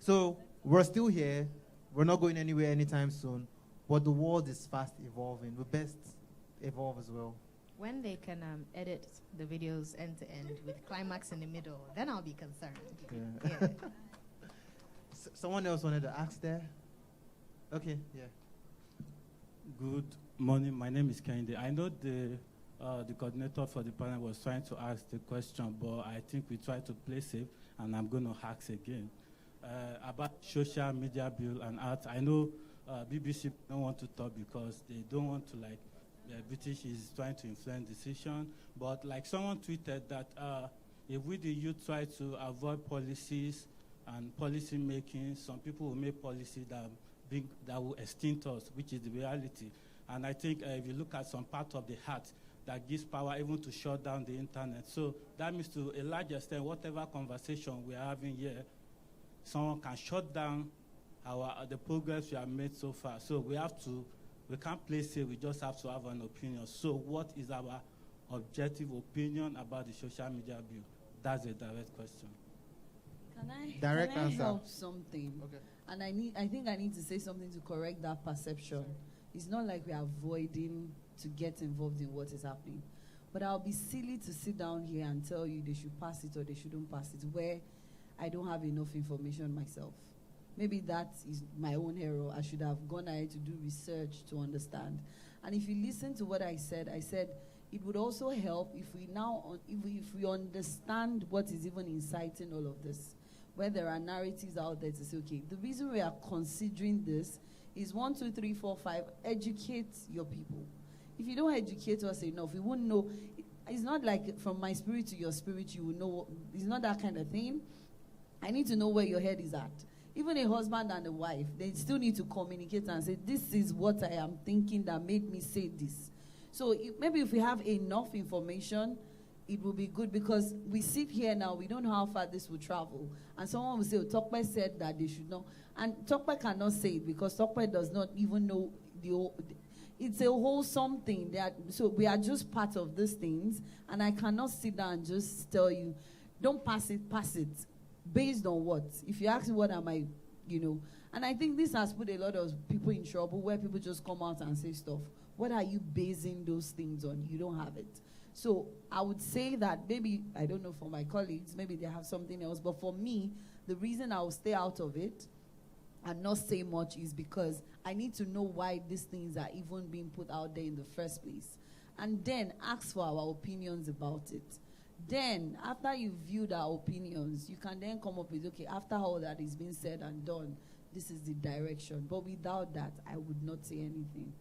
So we're still here. We're not going anywhere anytime soon. But the world is fast evolving. We best evolve as well. When they can edit the videos end to end with climax in the middle, then I'll be concerned. Yeah. Someone else wanted to ask there? Okay, yeah. Good morning. My name is Kende. I know the coordinator for the panel was trying to ask the question, but I think we tried to play safe, and I'm going to ask again. About social media bill and art, I know BBC don't want to talk because they don't want to, British is trying to influence decision, but like someone tweeted that if we the youth try to avoid policies and policy making, some people will make policy that will extinct us, which is the reality. And I think if you look at some part of the heart, that gives power even to shut down the internet. So that means to a large extent, whatever conversation we are having here, someone can shut down the progress we have made so far. So we can't play safe, we just have to have an opinion. So what is our objective opinion about the social media bill? That's a direct question. Can Direct I answer. help something? Okay. And I think I need to say something to correct that perception. It's not like we're avoiding to get involved in what is happening. But I'll be silly to sit down here and tell you they should pass it or they shouldn't pass it where I don't have enough information myself. Maybe that is my own error. I should have gone ahead to do research to understand. And if you listen to what I said it would also help if we understand what is even inciting all of this. Where there are narratives out there to say, okay, the reason we are considering this is 1, 2, 3, 4, 5, educate your people. If you don't educate us enough, we won't know. It's not like from my spirit to your spirit, you will know. It's not that kind of thing. I need to know where your head is at. Even a husband and a wife, they still need to communicate and say, this is what I am thinking that made me say this. So maybe if we have enough information, it will be good, because we sit here now, we don't know how far this will travel. And someone will say, oh, Tokpe said that they should know. And Tokpe cannot say it because Tokpe does not even know it's a wholesome thing. So we are just part of these things. And I cannot sit down and just tell you, don't pass it. Based on what? If you ask me what am I, And I think this has put a lot of people in trouble where people just come out and say stuff. What are you basing those things on? You don't have it. So I would say that maybe, I don't know for my colleagues, maybe they have something else. But for me, the reason I will stay out of it and not say much is because I need to know why these things are even being put out there in the first place. And then ask for our opinions about it. Then, after you've viewed our opinions, you can then come up with, okay, after all that is being said and done, this is the direction. But without that, I would not say anything.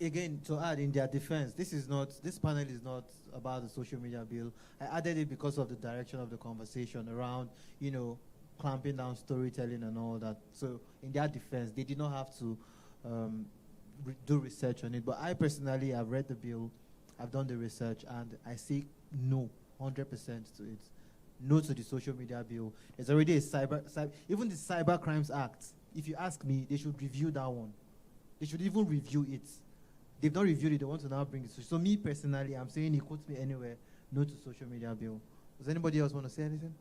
Again, to add in their defense, this panel is not about the social media bill. I added it because of the direction of the conversation around, clamping down storytelling and all that. So in their defense, they did not have to do research on it. But I personally have read the bill, I've done the research, and I say no, 100% to it. No to the social media bill. There's already a even the Cyber Crimes Act. If you ask me, they should review that one. They should even review it. They've not reviewed it, they want to now bring it. So me personally, I'm saying it quotes me anywhere, no to social media bill. Does anybody else want to say anything?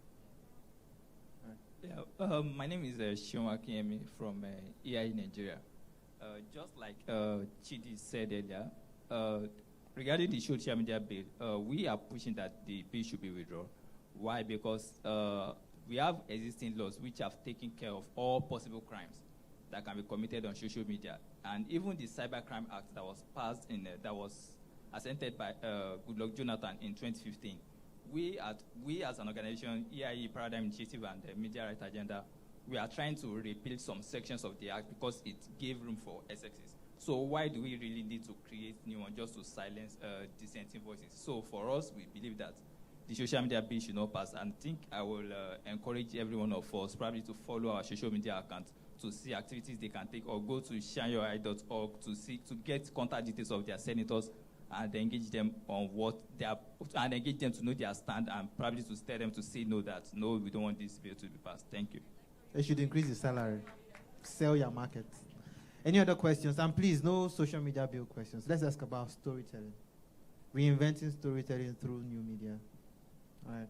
Yeah, my name is Shion Akinyemi from EI Nigeria. Just like Chidi said earlier, regarding the social media bill, we are pushing that the bill should be withdrawn. Why? Because we have existing laws which have taken care of all possible crimes that can be committed on social media. And even the Cybercrime Act that was passed that was as entered by Goodluck Jonathan in 2015. We as an organization, EIE Paradigm Initiative and the Media Rights Agenda, we are trying to repeal some sections of the act because it gave room for SXs. So why do we really need to create new ones just to silence dissenting voices? So for us, we believe that the social media bill should not pass. And I think I will encourage every one of us probably to follow our social media account to see activities they can take, or go to shineyoureye.org to get contact details of their senators and engage them on what they are, and engage them to know their stand, and probably to tell them to say no, that no, we don't want this bill to be passed. Thank you. They should increase the salary. Sell your market. Any other questions? And please, no social media bill questions. Let's ask about storytelling. Reinventing storytelling through new media. All right.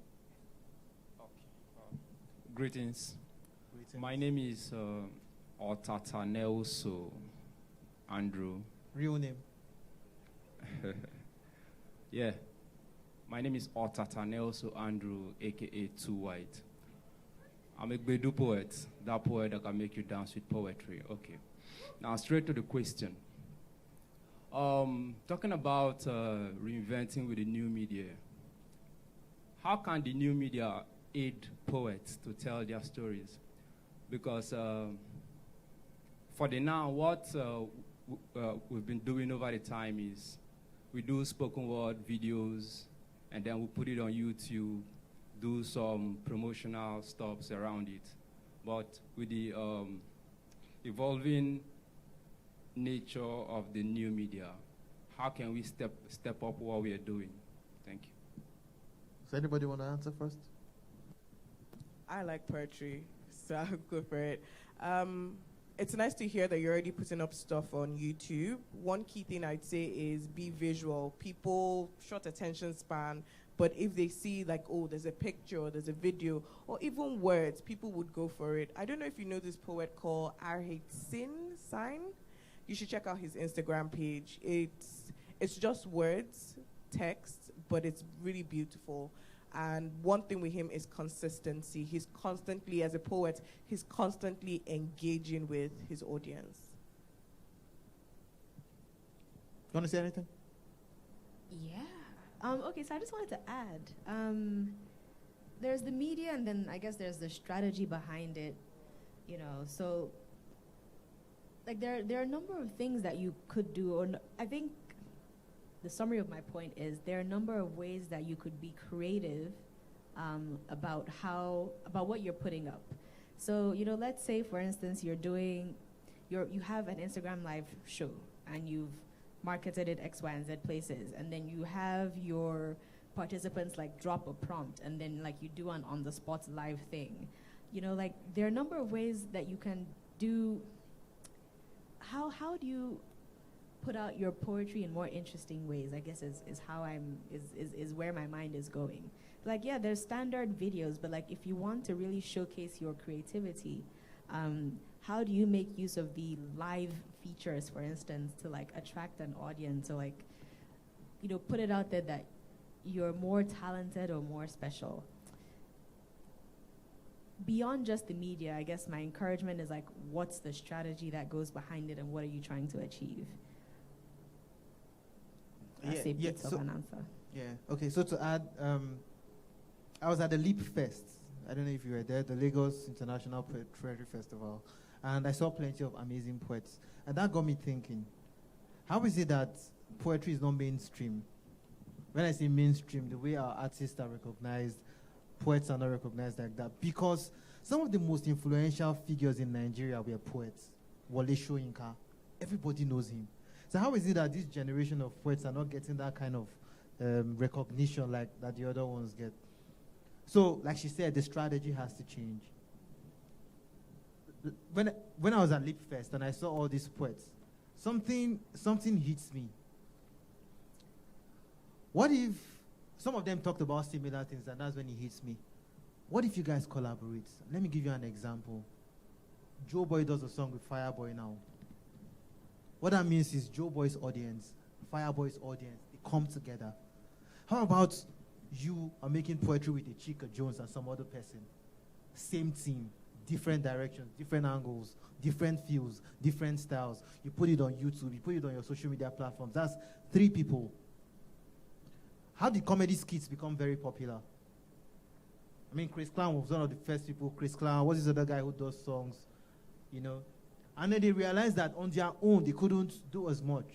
Okay. Greetings. My name is Otatanelso Andrew. Real name? Yeah. My name is Otatanelso Andrew, a.k.a. Too White. I'm a Gbedu poet. That poet that can make you dance with poetry. Okay. Now, straight to the question. Talking about reinventing with the new media. How can the new media aid poets to tell their stories? Because for the now, what we've been doing over the time is we do spoken word videos, and then we put it on YouTube, do some promotional stops around it. But with the evolving nature of the new media, how can we step up what we are doing? Thank you. Does anybody want to answer first? I like poetry, so I'll go for it. It's nice to hear that you're already putting up stuff on YouTube. One key thing I'd say is be visual. People, short attention span, but if they see like, oh, there's a picture, or there's a video, or even words, people would go for it. I don't know if you know this poet called Sign. You should check out his Instagram page. It's just words, text, but it's really beautiful. And one thing with him is consistency. He's constantly, as a poet, he's constantly engaging with his audience. You want to say anything? Yeah. Okay, so I just wanted to add. There's the media, and then I guess there's the strategy behind it. You know, so like there are a number of things that you could do. Or I think the summary of my point is there are a number of ways that you could be creative about what you're putting up. So, you know, let's say, for instance, you have an Instagram live show, and you've marketed it X, Y, and Z places, and then you have your participants like drop a prompt, and then like you do an on-the-spot live thing. You know, like there are a number of ways that you can do. How do you put out your poetry in more interesting ways, I guess is where my mind is going. Like, yeah, there's standard videos, but like if you want to really showcase your creativity, how do you make use of the live features, for instance, to like attract an audience, or like, you know, put it out there that you're more talented or more special? Beyond just the media, I guess my encouragement is like, what's the strategy that goes behind it, and what are you trying to achieve? That's a bit of an answer. Yeah. Okay. So to add, I was at the Leap Fest. I don't know if you were there, the Lagos International Poetry Festival, and I saw plenty of amazing poets, and that got me thinking: how is it that poetry is not mainstream? When I say mainstream, the way our artists are recognized, poets are not recognized like that, because some of the most influential figures in Nigeria were poets. Wole Soyinka, everybody knows him. So how is it that this generation of poets are not getting that kind of recognition like that the other ones get? So, like she said, the strategy has to change. When I was at Leap Fest and I saw all these poets, something hits me. What if some of them talked about similar things, and that's when it hits me? What if you guys collaborate? Let me give you an example. Joe Boy does a song with Fireboy now. What that means is Joe Boy's audience, Fireboy's audience, they come together. How about you are making poetry with a Chika Jones and some other person? Same team, different directions, different angles, different feels, different styles. You put it on YouTube, you put it on your social media platforms. That's 3 people how did comedy skits become very popular? I mean, Chris Clown was one of the first people. Chris Clown, what's this other guy who does songs, you know? And then they realized that on their own, they couldn't do as much.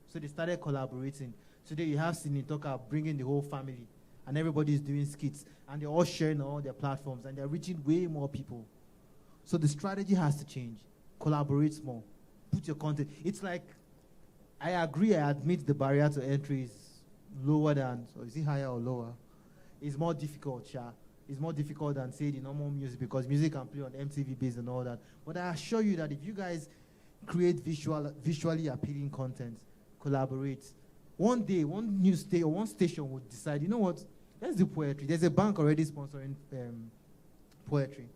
So they started collaborating. Today you have Sidney Tucker bringing the whole family, and everybody's doing skits, and they're all sharing on all their platforms, and they're reaching way more people. So the strategy has to change. Collaborate more. Put your content. It's like, I agree, I admit the barrier to entry is lower than, so is it higher or lower? It's more difficult, Sha. It's more difficult than, say, the normal music, because music can play on MTV base and all that. But I assure you that if you guys create visually appealing content, collaborate, one day, one news station or one station would decide, you know what, let's do poetry. There's a bank already sponsoring poetry.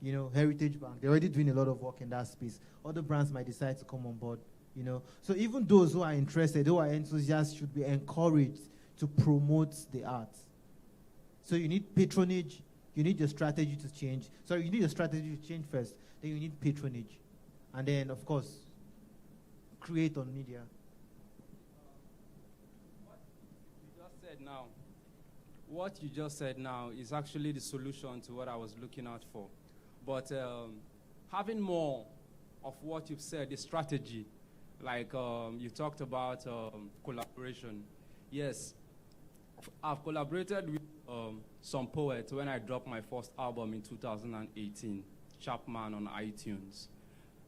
You know, Heritage Bank. They're already doing a lot of work in that space. Other brands might decide to come on board, you know. So even those who are interested, who are enthusiasts, should be encouraged to promote the art. So you need patronage, you need your strategy to change. So you need your strategy to change first, then you need patronage. And then, of course, create on media. What you just said now is actually the solution to what I was looking out for. But having more of what you've said, the strategy, like you talked about collaboration. Yes, I've collaborated with some poets when I dropped my first album in 2018, Chapman on iTunes.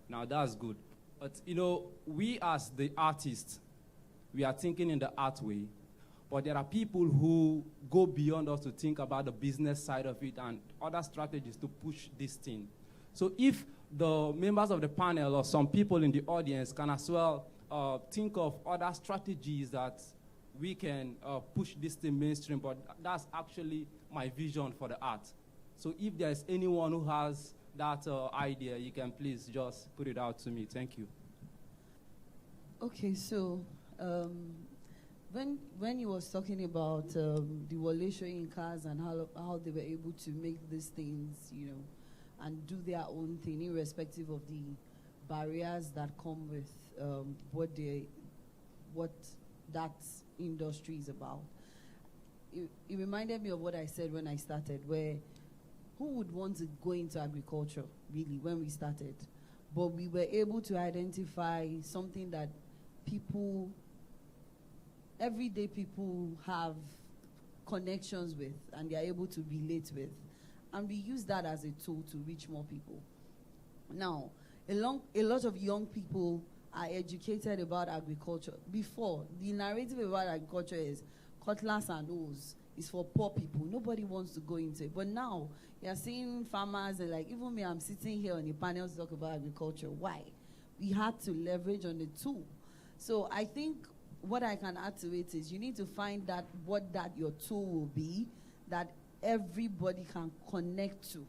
Now that's good. But you know, we as the artists, we are thinking in the art way. But there are people who go beyond us to think about the business side of it and other strategies to push this thing. So if the members of the panel or some people in the audience can as well think of other strategies that we can push this thing mainstream, but that's actually my vision for the art. So if there's anyone who has that idea, you can please just put it out to me. Thank you. Okay, so when you was talking about the Wale showing cars and how they were able to make these things, you know, and do their own thing, irrespective of the barriers that come with what that industry is about. It reminded me of what I said when I started, where who would want to go into agriculture, really, when we started? But we were able to identify something that everyday people have connections with and they're able to relate with. And we use that as a tool to reach more people. Now, a lot of young people are educated about agriculture. Before, the narrative about agriculture is cutlass and hose. It's for poor people. Nobody wants to go into it. But now, you're seeing farmers, and like, even me, I'm sitting here on a panel to talk about agriculture. Why? We had to leverage on the tool. So I think what I can add to it is you need to find what your tool will be that everybody can connect to.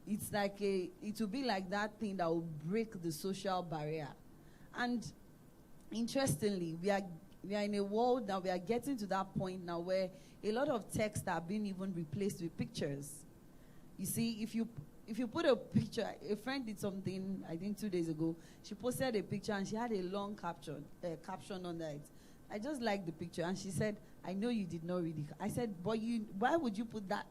It's like it will be like that thing that will break the social barrier. And interestingly, we are in a world that we are getting to that point now where a lot of text are being even replaced with pictures. You see, if you put a picture, a friend did something, I think 2 days ago, she posted a picture and she had a long caption on that. I just liked the picture, and she said, I know you did not read it. I said, but why would you put that?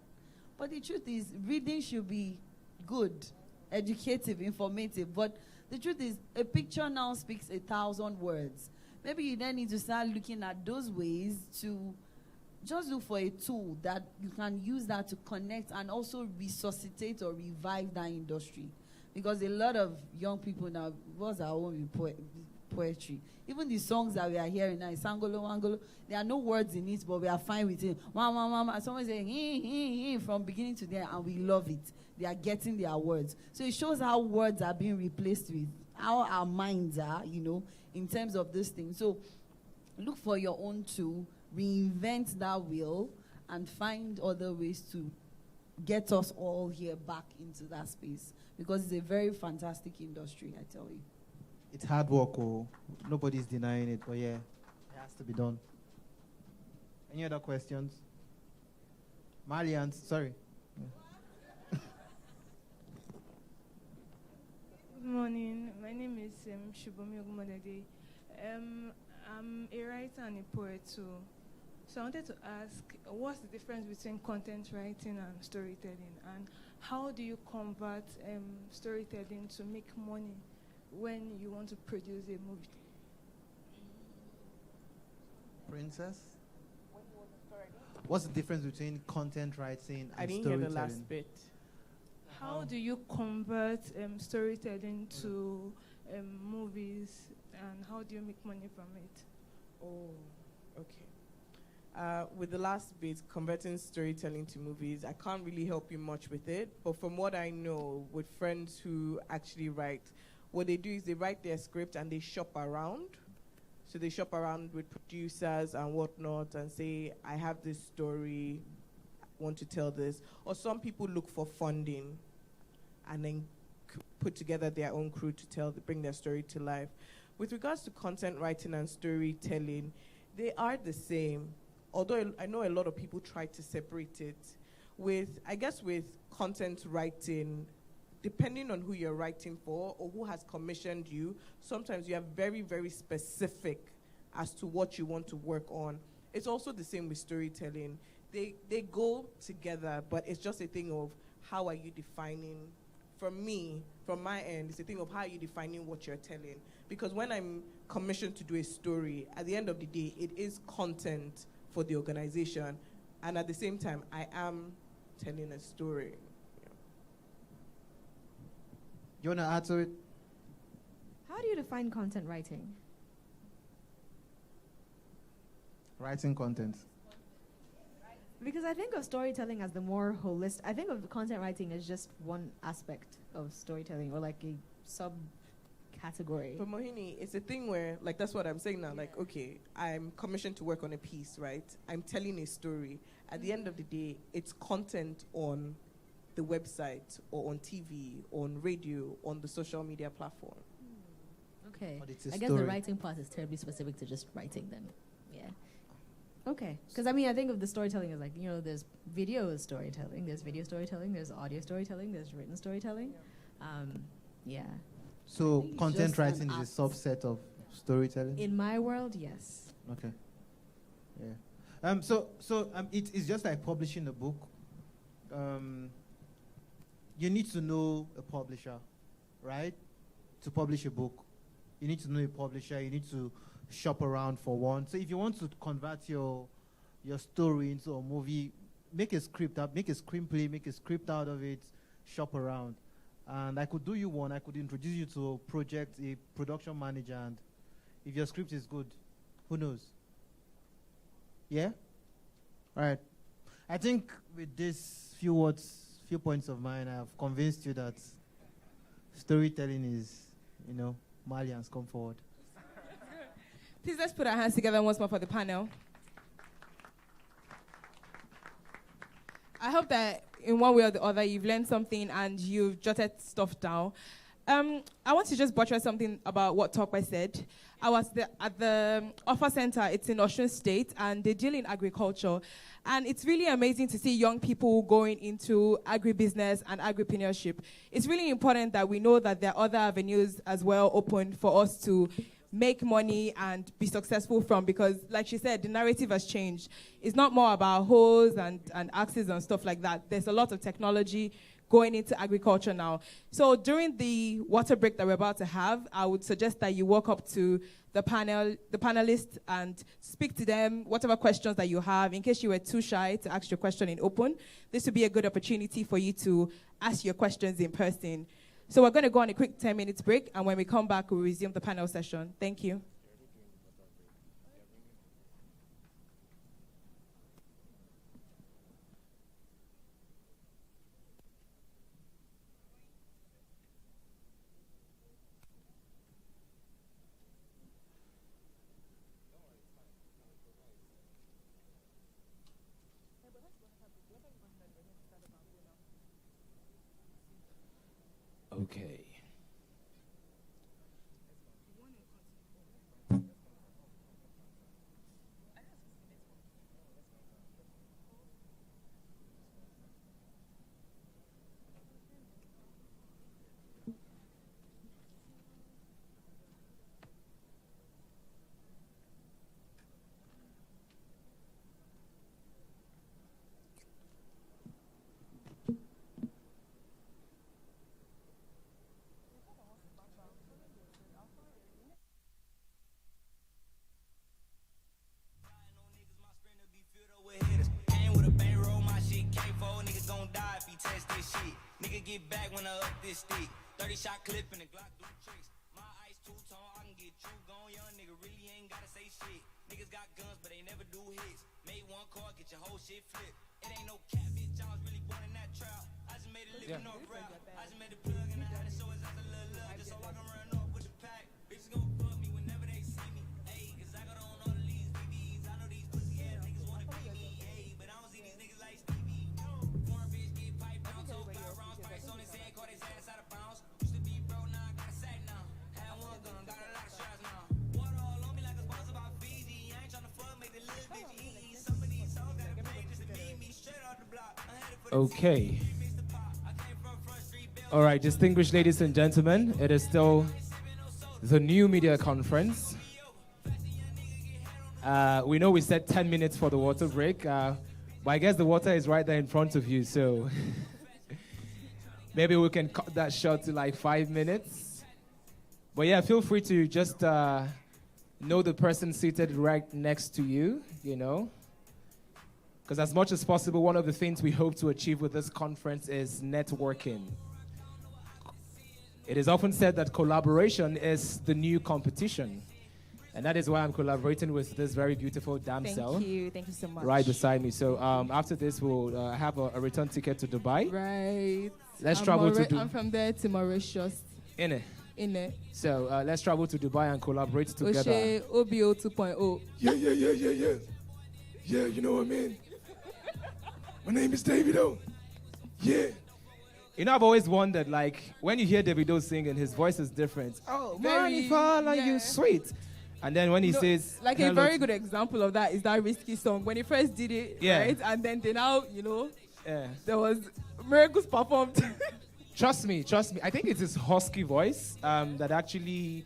But the truth is, reading should be good, educative, informative, but the truth is, a picture now speaks 1,000 words. Maybe you then need to start looking at those ways to just look for a tool that you can use that to connect and also resuscitate or revive that industry. Because a lot of young people now, what's our own poetry? Even the songs that we are hearing now, Sangolo, Wangolo, there are no words in it, but we are fine with it. Someone saying, from beginning to the end, and we love it. They are getting their words. So it shows how words are being replaced with how our minds are, you know, in terms of this thing. So look for your own tool, reinvent that wheel, and find other ways to get us all here back into that space. Because it's a very fantastic industry, I tell you. It's hard work, nobody's denying it, but yeah, it has to be done. Any other questions? Malians, sorry. Good morning. My name is Shubomi Ogumodede. I'm a writer and a poet too. So I wanted to ask, what's the difference between content writing and storytelling, and how do you convert storytelling to make money when you want to produce a movie? Princess? What's the difference between content writing and I didn't storytelling? hear the last bit. How do you convert storytelling to movies, and how do you make money from it? Oh, okay. With the last bit, converting storytelling to movies, I can't really help you much with it. But from what I know, with friends who actually write, what they do is they write their script and they shop around. So they shop around with producers and whatnot and say, I have this story, I want to tell this. Or some people look for funding and then put together their own crew to bring their story to life. With regards to content writing and storytelling, they are the same. Although I know a lot of people try to separate it. With content writing, depending on who you're writing for or who has commissioned you, sometimes you are very, very specific as to what you want to work on. It's also the same with storytelling. They go together, but it's just a thing of how are you defining. From me, from my end, it's a thing of how are you defining what you're telling. Because when I'm commissioned to do a story, at the end of the day, it is content for the organization. And at the same time, I am telling a story. You want to add to it? How do you define content writing? Writing content. Because I think of storytelling as the more holistic. I think of content writing as just one aspect of storytelling, or like a subcategory. But Mohini, it's a thing where, like, that's what I'm saying now. Like, okay, I'm commissioned to work on a piece, right? I'm telling a story. At the end of the day, it's content on the website or on TV, on radio, on the social media platform. Okay. But it's a I guess story. the writing part is terribly specific to just writing then. Yeah. Okay. Because I think of the storytelling as like, there's video storytelling, there's video storytelling, there's audio storytelling, there's written storytelling. Yeah. So it's content just writing an is a subset of storytelling? In my world, yes. Okay. Yeah. It's just like publishing a book. You need to know a publisher, right? To publish a book. You need to know a publisher. You need to shop around for one. So if you want to convert your story into a movie, make a script up, make a screenplay, make a script out of it, shop around. And I could do you one. I could introduce you to a project, a production manager, and if your script is good, who knows? Yeah? All right. I think with these few points of mine, I have convinced you that storytelling is, Malians, come forward. Please, let's put our hands together once more for the panel. I hope that in one way or the other, you've learned something and you've jotted stuff down. I want to just buttress something about what Tokwe said. I was at the Offer Center. It's in Osun State, and they deal in agriculture. And it's really amazing to see young people going into agribusiness and agripreneurship. It's really important that we know that there are other avenues as well open for us to make money and be successful from, because like she said, the narrative has changed. It's not more about hoes and axes and stuff like that. There's a lot of technology going into agriculture now. So during the water break that we're about to have, I would suggest that you walk up to the panelists and speak to them, whatever questions that you have. In case you were too shy to ask your question in open, this would be a good opportunity for you to ask your questions in person. So we're going to go on a quick 10 minutes break, and when we come back, we'll resume the panel session. Thank you. Okay. when I up this stick. 30 shot clip and the Glock do tricks. My ice too tall, I can get you gone. Young nigga really ain't gotta say shit. Niggas got guns, but they never do hits. Made one call, get your whole shit flipped. It ain't no cat, bitch. I was really born in that trap. I just made a living on rap. I just made a plug and I had to show his ass a little love just so I can run off with the pack. Bitches gon' fuck me whenever they see me. Ayy, cause I got on all of these BBs. I know these pussy ass niggas wanna be me. Ayy, but I don't see these niggas like Stevie. Foreign bitch get piped down, told 5 rounds. Price on his head, caught his ass out of bounds. Used to be broke, now I got a sack now. Had one gun, got a lot of shots now. Water all on me like a sponsor by Fiji. I ain't tryna fuck, make the little bitch eat. Some of these songs gotta pay just to meet me straight off the block. Okay. All right, distinguished ladies and gentlemen, it is still the New Media Conference. We know we said 10 minutes for the water break, but I guess the water is right there in front of you, so maybe we can cut that short to like 5 minutes. But yeah, feel free to just know the person seated right next to you, you know. Because as much as possible, one of the things we hope to achieve with this conference is networking. It is often said that collaboration is the new competition. And that is why I'm collaborating with this very beautiful damsel. Thank you so much. Right beside me. So after this, we'll have a return ticket to Dubai. Right. Let's travel to Dubai. I'm from there to Mauritius. In it. In it. So let's travel to Dubai and collaborate together. Oshe OBO 2.0. Yeah. Yeah, you know what I mean? My name is Davido. Yeah. You know, I've always wondered, like, when you hear Davido singing, his voice is different. Oh, Very, you sweet. And then when he says... Like a very good example of that is that Risky song. When he first did it, right? And then they now, there was miracles performed. Trust me. I think it's his husky voice that actually,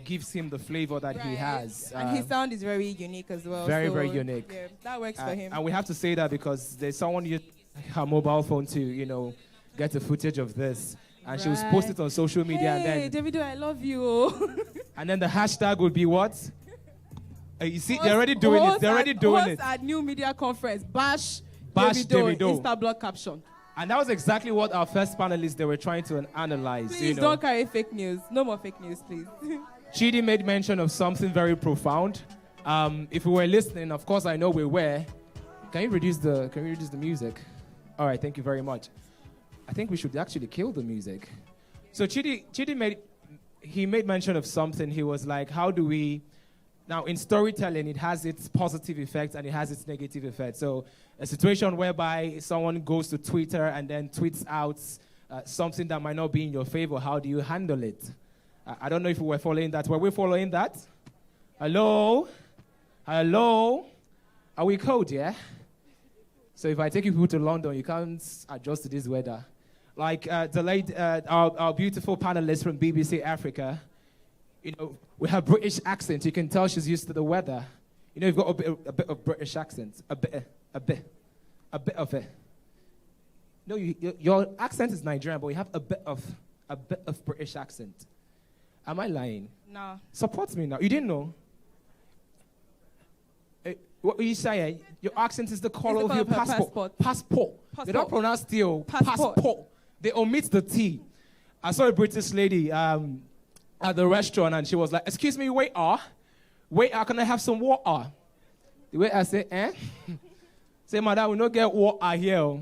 gives him the flavor that he has. And his sound is very unique as well. Very, very unique. Yeah, that works for him. And we have to say that because there's someone used her mobile phone to, get a footage of this. And she was posted on social media. Hey, and then, Davido, I love you. And then the hashtag would be what? You see, they're already doing it. They're already doing it. At New Media Conference, bash Davido. Instablog caption. And that was exactly what our first panelists, they were trying to analyze. Please don't carry fake news. No more fake news, please. Chidi made mention of something very profound. If we were listening, of course I know we were. Can you reduce the music? All right, thank you very much. I think we should actually kill the music. So Chidi made mention of something. He was like, how do we... Now, in storytelling, it has its positive effects and it has its negative effects. So a situation whereby someone goes to Twitter and then tweets out something that might not be in your favor, how do you handle it? I don't know if we were following that. Were we following that? Hello? Are we cold, yeah? So if I take you people to London, you can't adjust to this weather. Like our beautiful panelist from BBC Africa, we have British accent. You can tell she's used to the weather. You've got a bit of British accent. A bit of it. No, your accent is Nigerian, but you have a bit of British accent. Am I lying? No. Support me now. You didn't know? What were you saying? Your accent is the color of your passport. Passport. They don't pronounce T. Passport. They omit the T. I saw a British lady at the restaurant, and she was like, "Excuse me, waiter, can I have some water?" The waiter said, "Eh?" Say, "Madam, we don't get water here.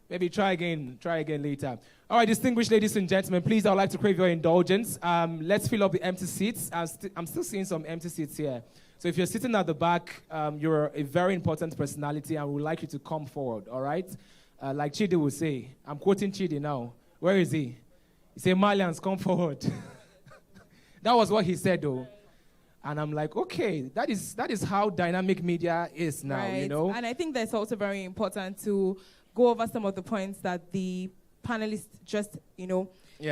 Maybe try again later." All right, distinguished ladies and gentlemen, please, I would like to crave your indulgence. Let's fill up the empty seats. I'm still seeing some empty seats here. So if you're sitting at the back, you're a very important personality, and we would like you to come forward, all right? Like Chidi would say, I'm quoting Chidi now. Where is he? He said, "Malians, come forward." That was what he said, though. And I'm like, okay, that is how dynamic media is now, right. And I think that's also very important to go over some of the points that the panelists just,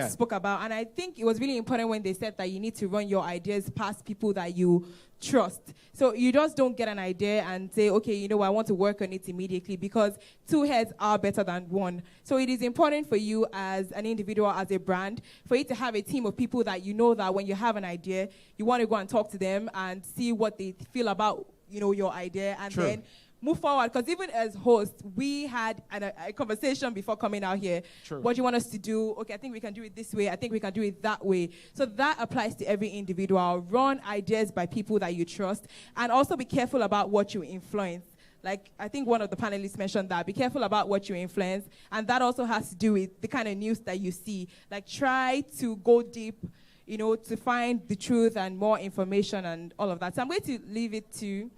spoke about. And I think it was really important when they said that you need to run your ideas past people that you trust. So you just don't get an idea and say, okay, I want to work on it immediately, because two heads are better than one. So it is important for you as an individual, as a brand, for you to have a team of people that that when you have an idea, you want to go and talk to them and see what they feel about, your idea, and then move forward. Because even as hosts, we had a conversation before coming out here. True. What do you want us to do? Okay, I think we can do it this way. I think we can do it that way. So that applies to every individual. Run ideas by people that you trust. And also be careful about what you influence. Like, I think one of the panelists mentioned that. Be careful about what you influence. And that also has to do with the kind of news that you see. Like, try to go deep, to find the truth and more information and all of that. So I'm going to leave it to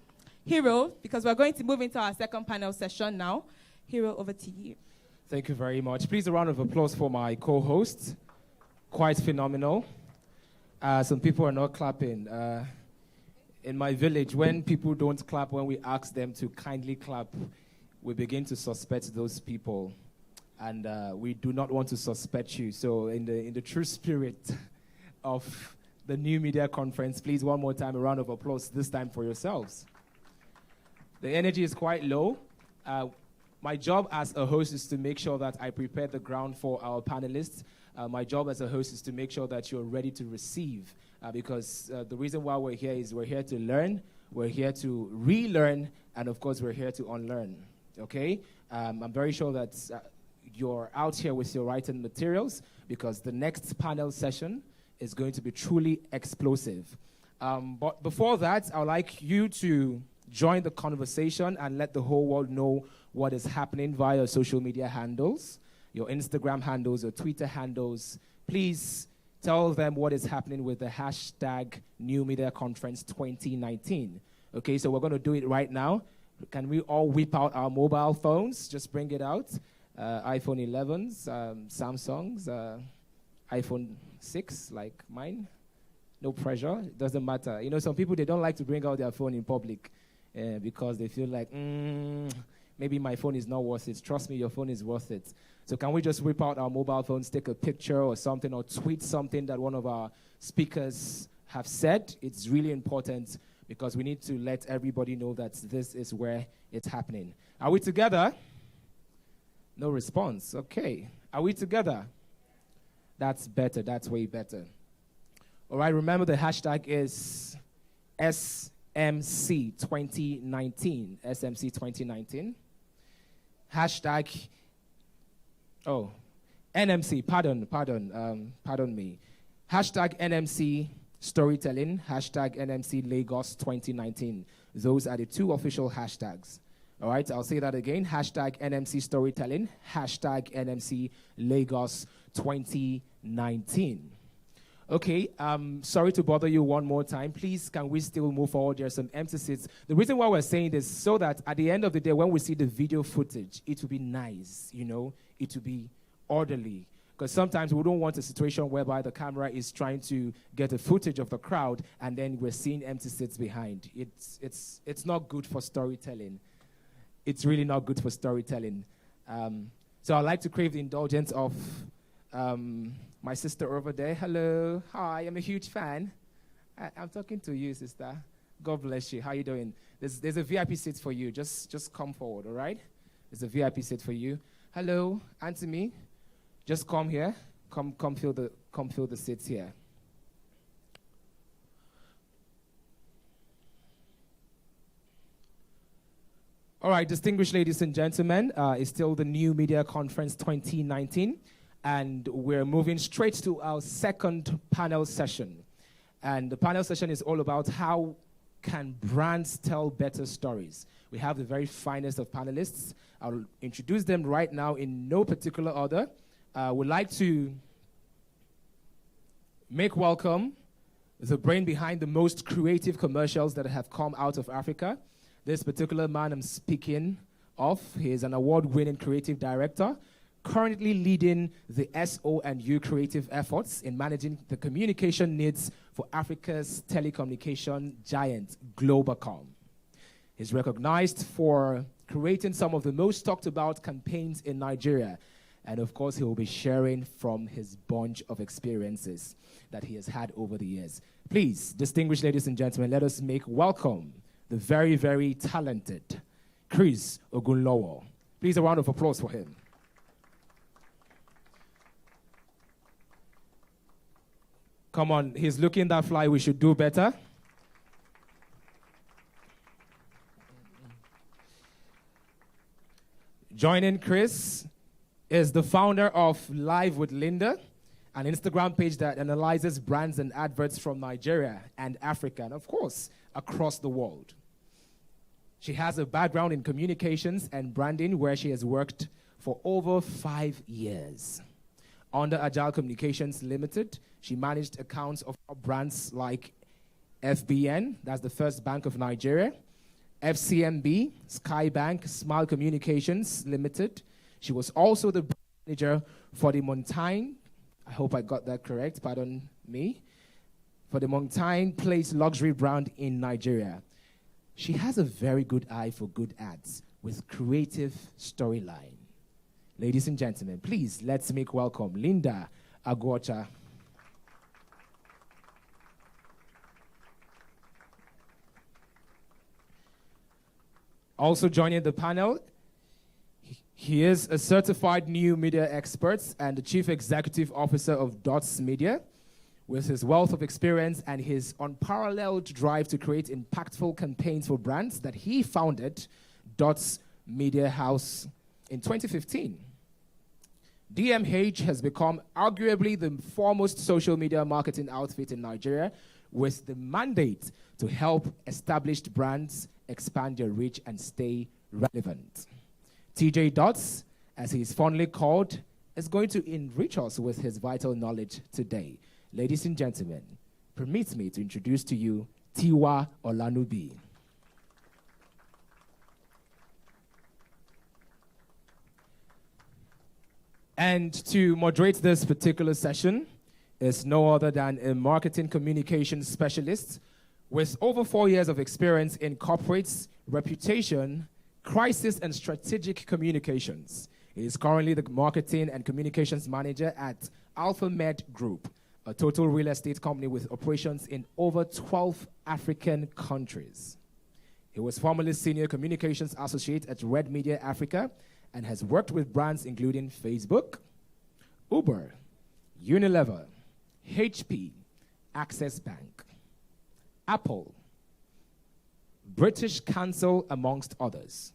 Hero, because we're going to move into our second panel session now. Hero, over to you. Thank you very much. Please, a round of applause for my co-host. Quite phenomenal. Some people are not clapping. In my village, when people don't clap when we ask them to kindly clap, we begin to suspect those people. And we do not want to suspect you. So in the true spirit of the New Media Conference, please, one more time, a round of applause, this time for yourselves. The energy is quite low. My job as a host is to make sure that I prepare the ground for our panelists. My job as a host is to make sure that you're ready to receive. Because the reason why we're here is we're here to learn, we're here to relearn, and of course we're here to unlearn, okay? I'm very sure that you're out here with your writing materials, because the next panel session is going to be truly explosive. But before that, I would like you to join the conversation and let the whole world know what is happening via social media handles, your Instagram handles, your Twitter handles. Please tell them what is happening with the hashtag New Media Conference 2019. Okay, so we're going to do it right now. Can we all whip out our mobile phones? Just bring it out. iPhone 11s, Samsungs, iPhone 6, like mine. No pressure. It doesn't matter. Some people, they don't like to bring out their phone in public because they feel like, maybe my phone is not worth it. Trust me, your phone is worth it. So can we just whip out our mobile phones, take a picture or something, or tweet something that one of our speakers have said? It's really important because we need to let everybody know that this is where it's happening. Are we together? No response. Okay. Are we together? That's better. That's way better. All right. Remember, the hashtag is SMC 2019. SMC 2019. Hashtag, NMC, pardon me. Hashtag NMC storytelling, hashtag NMC Lagos 2019. Those are the two official hashtags. All right, I'll say that again. Hashtag NMC storytelling, hashtag NMC Lagos 2019. Okay, sorry to bother you one more time. Please, can we still move forward? There are some empty seats. The reason why we're saying this, so that at the end of the day, when we see the video footage, it will be nice, it will be orderly. Because sometimes we don't want a situation whereby the camera is trying to get a footage of the crowd and then we're seeing empty seats behind. It's not good for storytelling. It's really not good for storytelling. So I'd like to crave the indulgence of my sister over there. Hello. Hi, I'm a huge fan. I'm talking to you, sister. God bless you. How you doing? There's a VIP seat for you. Just come forward, all right? There's a VIP seat for you. Hello, Anthony. Just come here. Come fill the seats here. All right, distinguished ladies and gentlemen, it's still the New Media Conference 2019. And we're moving straight to our second panel session. And the panel session is all about how can brands tell better stories. We have the very finest of panelists. I'll introduce them right now in no particular order. We'd like to make welcome the brain behind the most creative commercials that have come out of Africa. This particular man I'm speaking of, he is an award-winning creative director, currently leading the SO&U creative efforts in managing the communication needs for Africa's telecommunication giant, Globacom. He's recognized for creating some of the most talked about campaigns in Nigeria. And of course, he will be sharing from his bunch of experiences that he has had over the years. Please, distinguished ladies and gentlemen, let us make welcome the very, very talented Chris Ogunlowo. Please, a round of applause for him. Come on, he's looking that fly. We should do better. Joining Chris is the founder of Live with Linda, an Instagram page that analyzes brands and adverts from Nigeria and Africa, and of course, across the world. She has a background in communications and branding where she has worked for over 5 years. Under Agile Communications Limited, she managed accounts of brands like FBN, that's the First Bank of Nigeria, FCMB, Skybank, Smile Communications Limited. She was also the manager for the Montaigne, I hope I got that correct, pardon me, for the Montaigne Place luxury brand in Nigeria. She has a very good eye for good ads with creative storyline. Ladies and gentlemen, please let's make welcome Linda Agwocha. Also joining the panel, he is a certified new media expert and the chief executive officer of Dots Media. With his wealth of experience and his unparalleled drive to create impactful campaigns for brands that he founded Dots Media House in 2015. DMH has become arguably the foremost social media marketing outfit in Nigeria with the mandate to help established brands expand their reach and stay relevant. TJ Dots, as he's fondly called, is going to enrich us with his vital knowledge today. Ladies and gentlemen, permit me to introduce to you Tiwa Olanubi. And to moderate this particular session is no other than a marketing communications specialist with over 4 years of experience in corporates, reputation, crisis, and strategic communications. He is currently the marketing and communications manager at AlphaMed Group, a total real estate company with operations in over 12 African countries. He was formerly senior communications associate at Red Media Africa and has worked with brands including Facebook, Uber, Unilever, HP, Access Bank, Apple, British Council, amongst others.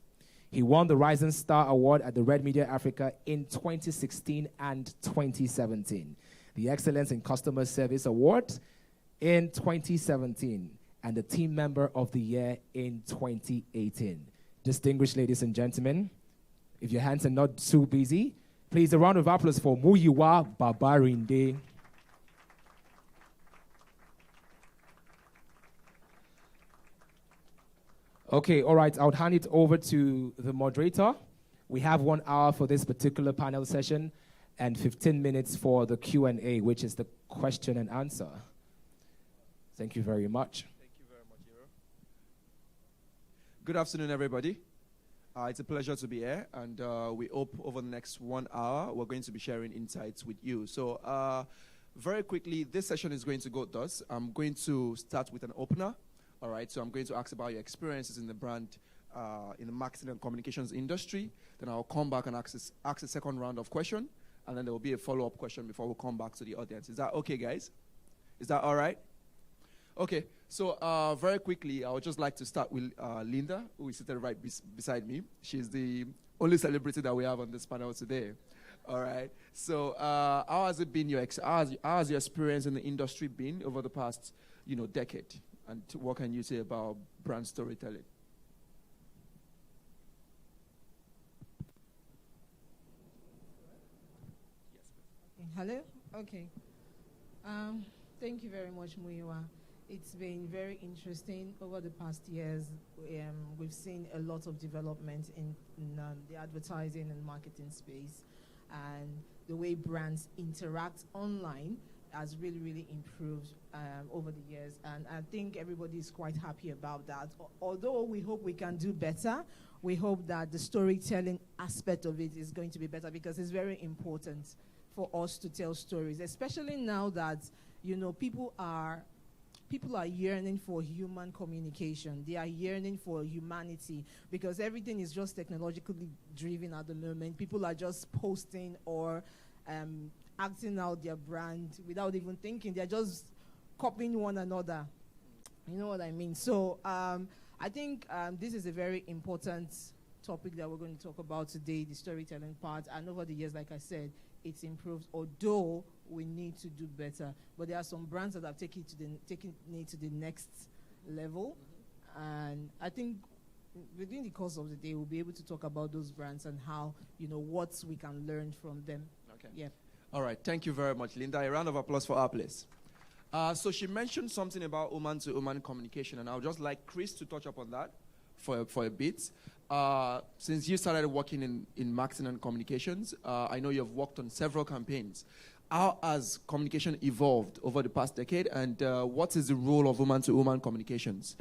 He won the Rising Star Award at the Red Media Africa in 2016 and 2017, the Excellence in Customer Service Award in 2017, and the Team Member of the Year in 2018. Distinguished ladies and gentlemen, if your hands are not too busy, please a round of applause for Muyiwa Babarinde. Okay, all right, I'll hand it over to the moderator. We have 1 hour for this particular panel session and 15 minutes for the Q&A, which is the question and answer. Thank you very much. Thank you very much, Hero. Good afternoon, everybody. It's a pleasure to be here, and we hope over the next 1 hour we're going to be sharing insights with you. So very quickly, this session is going to go thus. I'm going to start with an opener. All right, so I'm going to ask about your experiences in the brand, in the marketing and communications industry. Then I'll come back and ask a second round of question, and then there will be a follow-up question before we come back to the audience. Is that okay, guys? Is that all right? Okay, so very quickly, I would just like to start with Linda, who is seated right beside me. She's the only celebrity that we have on this panel today. All right, so how has it been how has your experience in the industry been over the past, decade? And what can you say about brand storytelling? Hello? Okay. Thank you very much, Muyiwa. It's been very interesting over the past years. We've seen a lot of development in the advertising and marketing space, and the way brands interact online has really, really improved over the years, and I think everybody is quite happy about that. Although we hope we can do better, we hope that the storytelling aspect of it is going to be better, because it's very important for us to tell stories, especially now that, people are yearning for human communication. They are yearning for humanity, because everything is just technologically driven at the moment. People are just posting or acting out their brand without even thinking. They're just copying one another. You know what I mean? So I think this is a very important topic that we're going to talk about today, the storytelling part. And over the years, like I said, it's improved, although we need to do better. But there are some brands that have taken it to the next level. And I think within the course of the day, we'll be able to talk about those brands and how, what we can learn from them. Okay. Yeah. All right. Thank you very much, Linda. A round of applause for our place. So she mentioned something about woman-to-woman communication, and I would just like Chris to touch up on that for a bit. Since you started working in marketing and communications, I know you've worked on several campaigns. How has communication evolved over the past decade, and what is the role of woman-to-woman communications,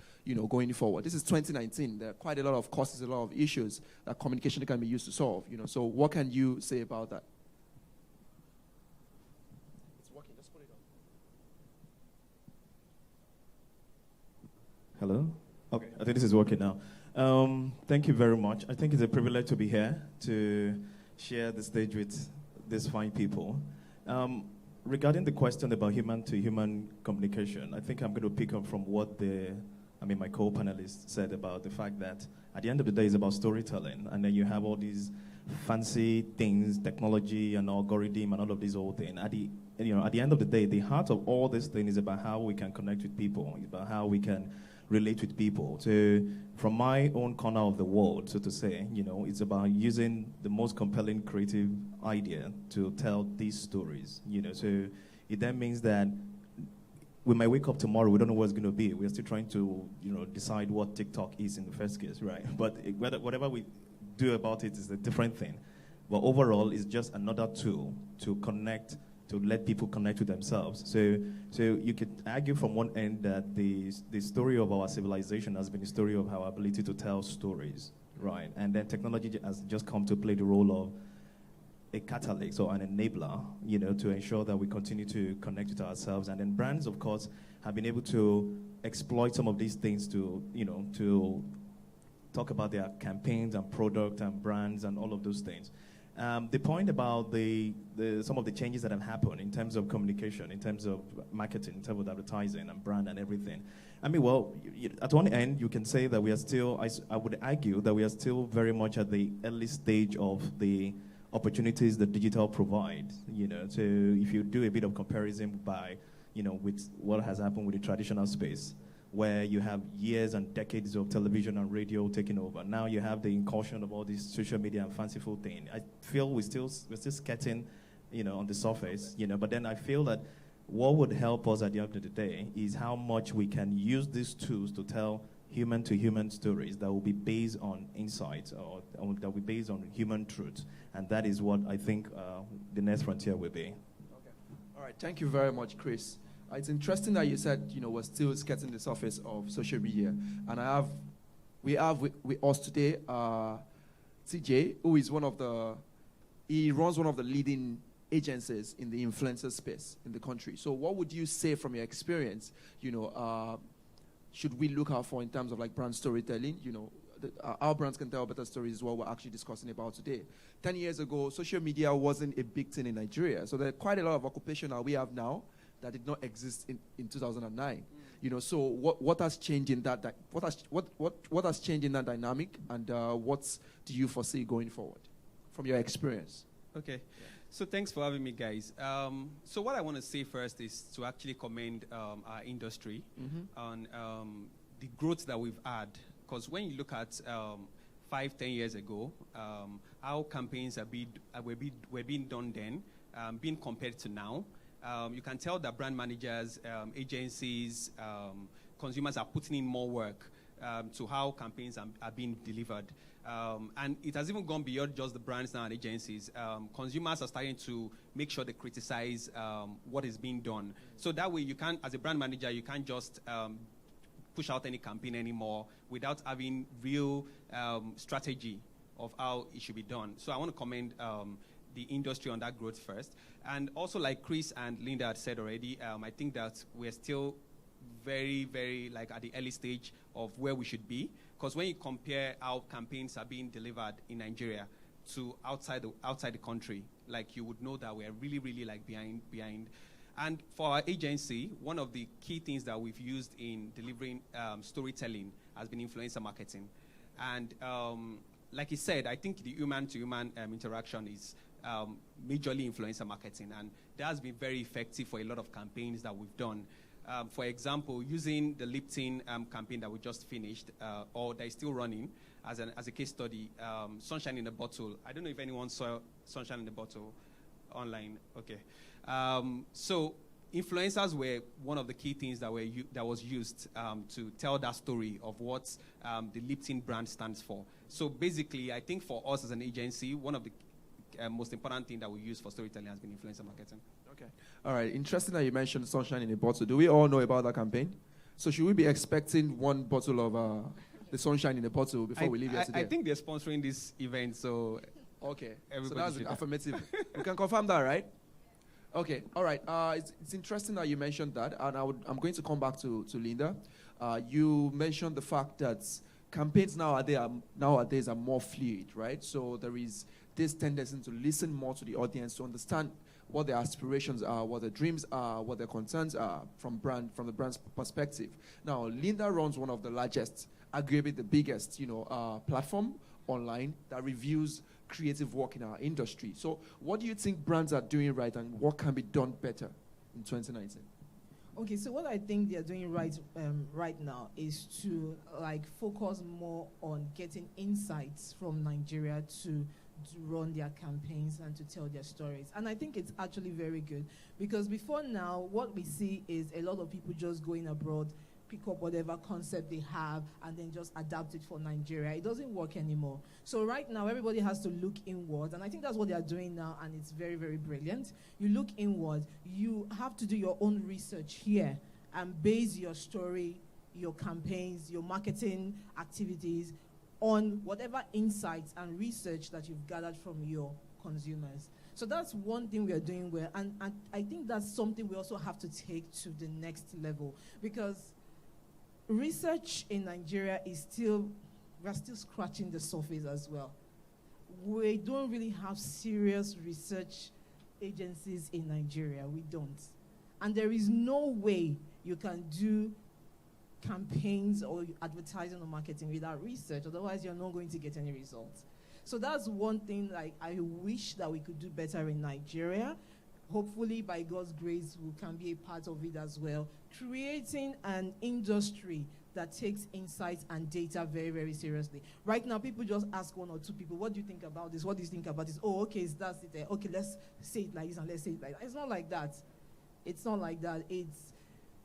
going forward? This is 2019. There are quite a lot of causes, a lot of issues that communication can be used to solve. So what can you say about that? It's working. Just put it on. Hello? Okay, I think this is working now. Thank you very much. I think it's a privilege to be here to share the stage with these fine people. Regarding the question about human-to-human communication, I think I'm going to pick up from what my co-panelists said about the fact that at the end of the day, it's about storytelling, and then you have all these fancy things, technology and algorithm and all of these old things. At the end of the day, the heart of all this thing is about how we can connect with people, about how we can relate with people. So from my own corner of the world, so to say, it's about using the most compelling creative idea to tell these stories. So it then means that we might wake up tomorrow, we don't know what it's going to be. We're still trying to, decide what TikTok is in the first case, right? But whatever we do about it is a different thing. But overall, it's just another tool to connect, to let people connect with themselves. So you could argue from one end that the story of our civilization has been the story of our ability to tell stories, right? And then technology has just come to play the role of a catalyst or an enabler, to ensure that we continue to connect with ourselves. And then brands, of course, have been able to exploit some of these things to talk about their campaigns and product and brands and all of those things. The point about some of the changes that have happened in terms of communication, in terms of marketing, in terms of advertising and brand and everything. At one end, you can say that we are still, I would argue that we are still very much at the early stage of the opportunities that digital provides. So if you do a bit of comparison with what has happened with the traditional space, where you have years and decades of television and radio taking over. Now you have the incursion of all these social media and fanciful thing. I feel we're still skirting, on the surface, But then I feel that what would help us at the end of the day is how much we can use these tools to tell human-to-human stories that will be based on insights or that will be based on human truth. And that is what I think the next frontier will be. Okay. All right. Thank you very much, Chris. It's interesting that you said, we're still skirting the surface of social media. And we have with us today, TJ, who is he runs one of the leading agencies in the influencer space in the country. So what would you say from your experience, should we look out for in terms of like brand storytelling? Our brands can tell better stories is what we're actually discussing about today. 10 years ago, social media wasn't a big thing in Nigeria. So there are quite a lot of occupation that we have now that did not exist in 2009. So what has changed in that? What has changed in that dynamic, and what do you foresee going forward from your experience? Okay, so thanks for having me, guys. So what I want to say first is to actually commend our industry on the growth that we've had. Because when you look at 5-10 years ago, how campaigns were being done then, being compared to now. You can tell that brand managers, agencies, consumers are putting in more work to how campaigns are being delivered. And it has even gone beyond just the brands now and agencies. Consumers are starting to make sure they criticize what is being done. So that way you can, as a brand manager, you can't just push out any campaign anymore without having real strategy of how it should be done. So I want to commend the industry on that growth first. And also, like Chris and Linda had said already, I think that we're still very, very at the early stage of where we should be. Because when you compare how campaigns are being delivered in Nigeria to outside the country, you would know that we're really, really behind. And for our agency, one of the key things that we've used in delivering storytelling has been influencer marketing. And like he said, I think the human-to-human interaction is majorly influencer marketing, and that has been very effective for a lot of campaigns that we've done. For example, using the Lipton campaign that we just finished, or that is still running, as a case study, Sunshine in a Bottle. I don't know if anyone saw Sunshine in a Bottle online. Okay. So influencers were one of the key things that was used to tell that story of what the Lipton brand stands for. So basically, I think for us as an agency, one of the most important thing that we use for storytelling has been influencer marketing. Okay. All right. Interesting that you mentioned Sunshine in a Bottle. Do we all know about that campaign? So should we be expecting one bottle of the Sunshine in a Bottle before we leave here today? I think they're sponsoring this event, so okay. So that's that's affirmative. We can confirm that, right? Okay. All right. It's interesting that you mentioned that, and I'm going to come back to Linda. You mentioned the fact that campaigns nowadays are more fluid, right? So there is this tendency to listen more to the audience, to understand what their aspirations are, what their dreams are, what their concerns are from the brand's perspective. Now, Linda runs one of the largest, arguably the biggest, platform online that reviews creative work in our industry. So what do you think brands are doing right, and what can be done better in 2019? Okay, so what I think they're doing right now is to focus more on getting insights from Nigeria to run their campaigns and to tell their stories. And I think it's actually very good, because before now, what we see is a lot of people just going abroad, pick up whatever concept they have, and then just adapt it for Nigeria. It doesn't work anymore. So right now, everybody has to look inward, and I think that's what they are doing now, and it's very, very brilliant. You look inward. You have to do your own research here and base your story, your campaigns, your marketing activities on whatever insights and research that you've gathered from your consumers. So that's one thing we are doing well, and I think that's something we also have to take to the next level, because research in Nigeria we're still scratching the surface as well. We don't really have serious research agencies in Nigeria. We don't. And there is no way you can do campaigns or advertising or marketing without research. Otherwise, you're not going to get any results. So that's one thing I wish that we could do better in Nigeria. Hopefully, by God's grace, we can be a part of it as well. Creating an industry that takes insights and data very, very seriously. Right now, people just ask one or two people, what do you think about this? What do you think about this? Oh, okay, that's it there. Okay, let's say it like this and let's say it like that. It's not like that. It's not like that.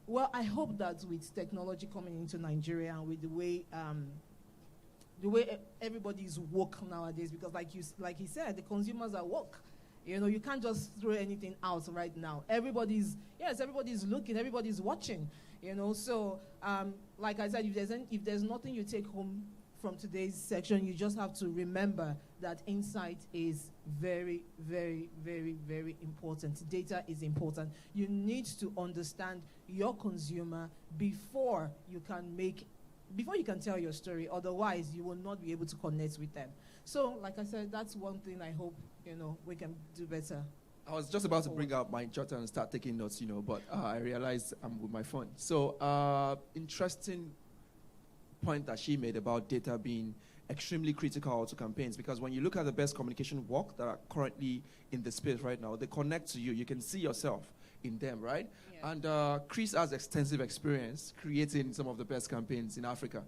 Well, I hope that with technology coming into Nigeria and with the way everybody is woke nowadays, because like he said, the consumers are woke. You can't just throw anything out right now. Everybody's looking, everybody's watching. So like I said, if there's nothing you take home from today's section, you just have to remember that insight is very, very, very, very important. Data is important. You need to understand your consumer before you can tell your story. Otherwise, you will not be able to connect with them. So, like I said, that's one thing I hope we can do better. I was just about to bring out my jotter and start taking notes, but I realized I'm with my phone. So, interesting point that she made about data being extremely critical to campaigns, because when you look at the best communication work that are currently in the space right now, they connect to you. You can see yourself in them, right? Yeah. And Chris has extensive experience creating some of the best campaigns in Africa.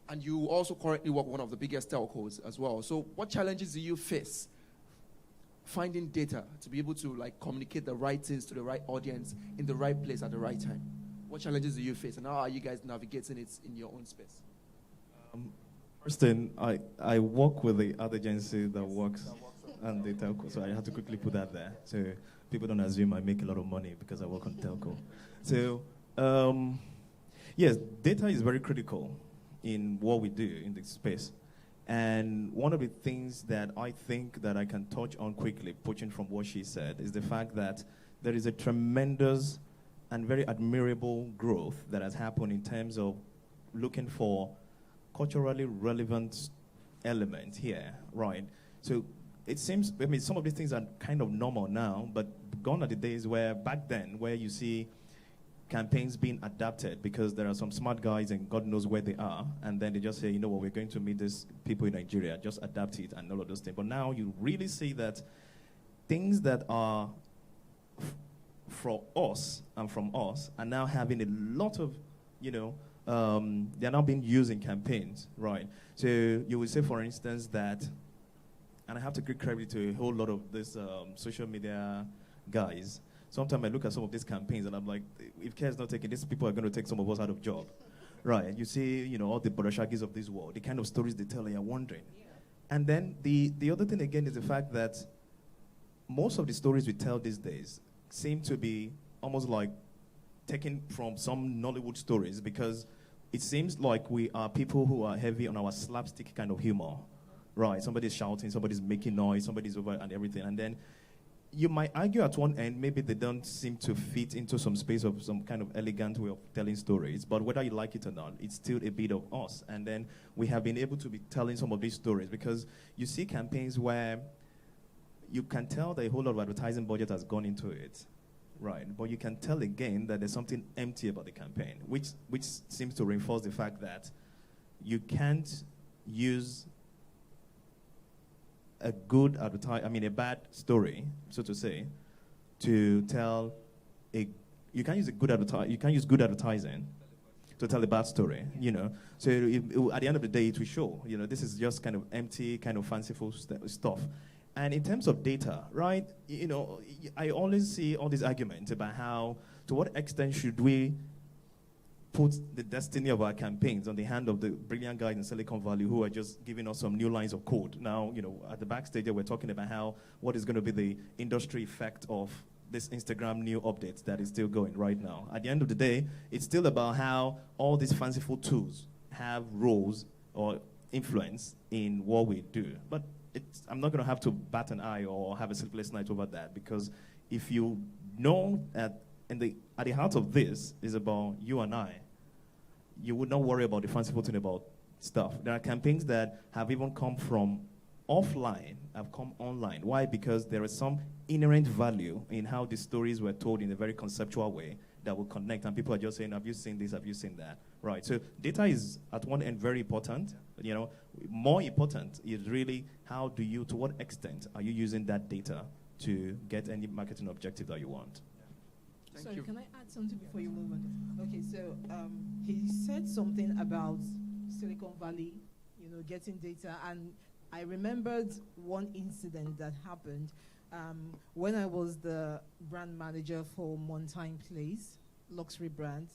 And you also currently work with one of the biggest telcos as well. So what challenges do you face finding data to be able to communicate the right things to the right audience in the right place at the right time? What challenges do you face, and how are you guys navigating it in your own space? First thing, I work with the ad agency that works on the telco, so I have to quickly put that there. So people don't assume I make a lot of money because I work on telco. So, yes, data is very critical in what we do in this space. And one of the things that I think that I can touch on quickly, pushing from what she said, is the fact that there is a tremendous and very admirable growth that has happened in terms of looking for culturally relevant elements here, right? So it seems, some of these things are kind of normal now, but gone are the days where back then, where you see campaigns being adapted because there are some smart guys and God knows where they are, and then they just say, you know what, we're going to meet these people in Nigeria, just adapt it and all of those things. But now you really see that things that are for us and from us are now having a lot of, they're now being used in campaigns, right? So you will say, for instance, that, and I have to give credit to a whole lot of these social media guys. Sometimes I look at some of these campaigns and I'm like, if care is not taken, these people are going to take some of us out of job. Right? You see, all the Borashagis of this world, the kind of stories they tell, and you're wondering. And then the other thing again is the fact that most of the stories we tell these days seem to be almost like taken from some Nollywood stories, because it seems like we are people who are heavy on our slapstick kind of humor. Right? Somebody's shouting, somebody's making noise, somebody's over and everything. And then you might argue at one end, maybe they don't seem to fit into some space of some kind of elegant way of telling stories. But whether you like it or not, it's still a bit of us. And then we have been able to be telling some of these stories, because you see campaigns where you can tell that a whole lot of advertising budget has gone into it, right? But you can tell again that there's something empty about the campaign, which seems to reinforce the fact that you can't use a bad story, so to say, to tell you can't use good advertising to tell a bad story, So at the end of the day, it will show, this is just kind of empty, kind of fanciful stuff. And in terms of data, right, I always see all these arguments about how, to what extent should we put the destiny of our campaigns on the hand of the brilliant guys in Silicon Valley who are just giving us some new lines of code. Now, at the backstage, we're talking about what is going to be the industry effect of this Instagram new update that is still going right now. At the end of the day, it's still about how all these fanciful tools have roles or influence in what we do. But I'm not going to have to bat an eye or have a sleepless night over that, because if you know at the heart of this is about you and I, you would not worry about the fanciful thing about stuff. There are campaigns that have even come from offline, have come online. Why? Because there is some inherent value in how the stories were told in a very conceptual way that will connect, and people are just saying, have you seen this, have you seen that? Right, so data is at one end very important. More important is really to what extent are you using that data to get any marketing objective that you want? Sorry, can I add something before you move on? Okay, so he said something about Silicon Valley, getting data, and I remembered one incident that happened when I was the brand manager for Mountain Place, luxury brand.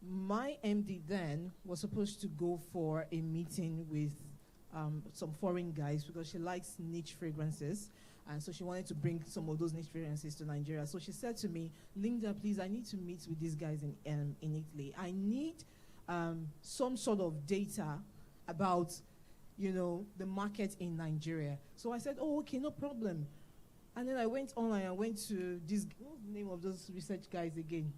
My MD then was supposed to go for a meeting with some foreign guys because she likes niche fragrances. And so she wanted to bring some of those niche fragrances to Nigeria. So she said to me, Linda, please, I need to meet with these guys in Italy. I need some sort of data about, the market in Nigeria. So I said, oh, okay, no problem. And then I went online. I went to this, what's the name of those research guys again?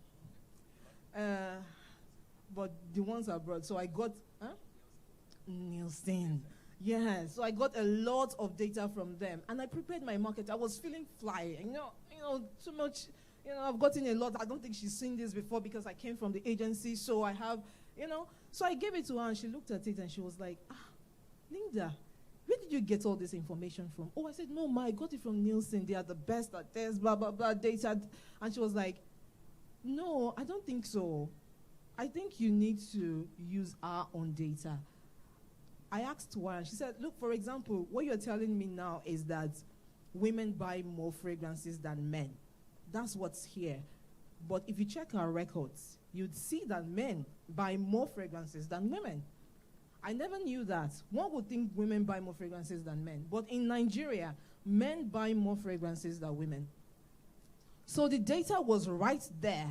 But the ones abroad. So I got, Nielsen. Yeah, so I got a lot of data from them, and I prepared my market. I was feeling fly, too much. I've gotten a lot. I don't think she's seen this before because I came from the agency, so I have, So I gave it to her, and she looked at it, and she was like, Linda, where did you get all this information from? Oh, I said, no, Ma, I got it from Nielsen. They are the best at this, blah, blah, blah, data. And she was like, no, I don't think so. I think you need to use our own data. I asked why, and she said, look, for example, what you're telling me now is that women buy more fragrances than men. That's what's here. But if you check our records, you'd see that men buy more fragrances than women. I never knew that. One would think women buy more fragrances than men. But in Nigeria, men buy more fragrances than women. So the data was right there,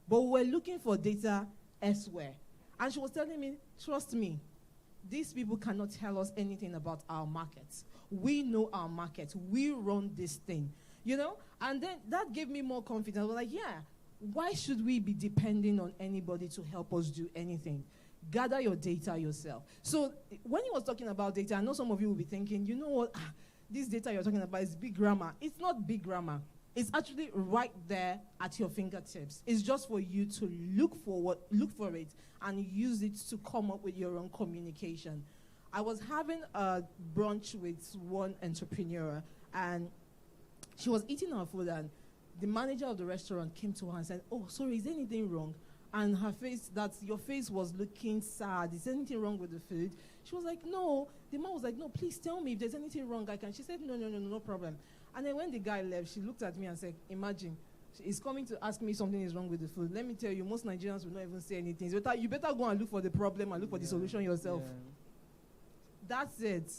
but we were looking for data elsewhere. And she was telling me, trust me, these people cannot tell us anything about our markets. We know our market. We run this thing, And then that gave me more confidence. I was like, yeah, why should we be depending on anybody to help us do anything? Gather your data yourself. So when he was talking about data, I know some of you will be thinking, you know what, this data you're talking about is big grammar. It's not big grammar. It's actually right there at your fingertips. It's just for you to look for it and use it to come up with your own communication. I was having a brunch with one entrepreneur, and she was eating her food, and the manager of the restaurant came to her and said, "Oh, sorry, is there anything wrong?" And your face was looking sad. Is there anything wrong with the food? She was like, "No." The man was like, "No, please tell me if there's anything wrong. She said, no problem." And then when the guy left, she looked at me and said, "Imagine, he's coming to ask me something is wrong with the food. Let me tell you, most Nigerians will not even say anything. You better go and look for the problem and look for the solution yourself." Yeah. That's it.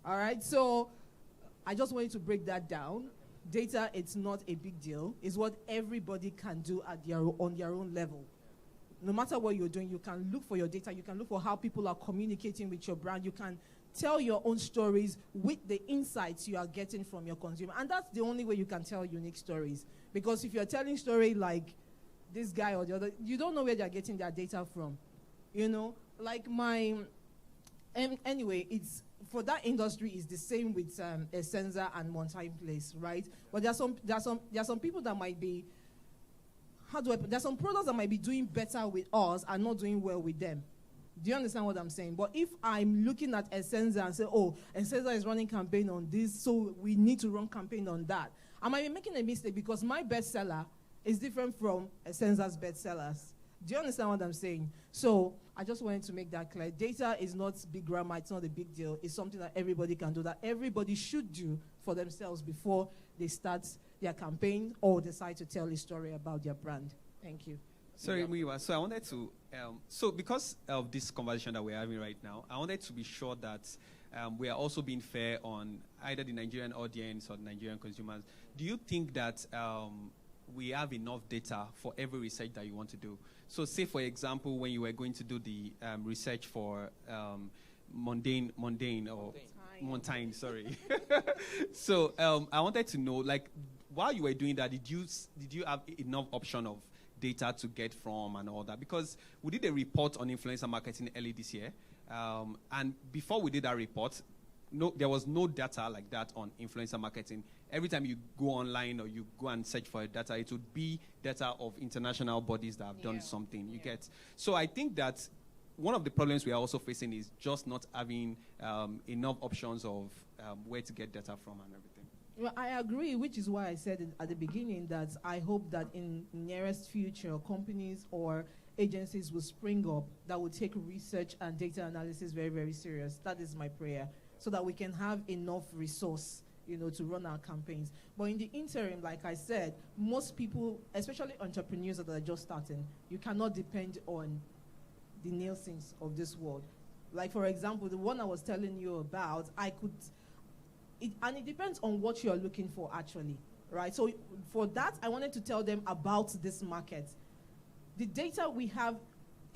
All right? So I just wanted to break that down. Data, it's not a big deal. It's what everybody can do on their own level. No matter what you're doing, you can look for your data. You can look for how people are communicating with your brand. You can tell your own stories with the insights you are getting from your consumer. And that's the only way you can tell unique stories. Because if you're telling story like this guy or the other, you don't know where they're getting their data from. Like anyway, it's for that industry is the same with Essenza and Mountain Place, right? But there are some people that might be, there's some products that might be doing better with us and not doing well with them. Do you understand what I'm saying? But if I'm looking at Essenza and say, "Oh, Essenza is running campaign on this, so we need to run campaign on that," I might be making a mistake because my bestseller is different from Essenza's bestsellers. Do you understand what I'm saying? So I just wanted to make that clear. Data is not big grammar. It's not a big deal. It's something that everybody can do, that everybody should do for themselves before they start their campaign or decide to tell a story about their brand. Thank you. Sorry, Muiwa. So I wanted to, so because of this conversation that we're having right now, I wanted to be sure that we are also being fair on either the Nigerian audience or the Nigerian consumers. Do you think that we have enough data for every research that you want to do? So say, for example, when you were going to do the research for Montaigne, sorry. So I wanted to know, like, while you were doing that, did you have enough option of data to get from and all that? Because we did a report on influencer marketing early this year, and before we did that report, there was no data like that on influencer marketing. Every time you go online or you go and search for data, it would be data of international bodies that have done something. You get. So I think that one of the problems we are also facing is just not having enough options of where to get data from and everything. Well, I agree, which is why I said at the beginning that I hope that in nearest future, companies or agencies will spring up that will take research and data analysis very, very serious. That is my prayer, so that we can have enough resource, to run our campaigns. But in the interim, like I said, most people, especially entrepreneurs that are just starting, you cannot depend on the Nielsen's of this world. Like, for example, the one I was telling you about, and it depends on what you're looking for, actually, right? So for that, I wanted to tell them about this market. The data we have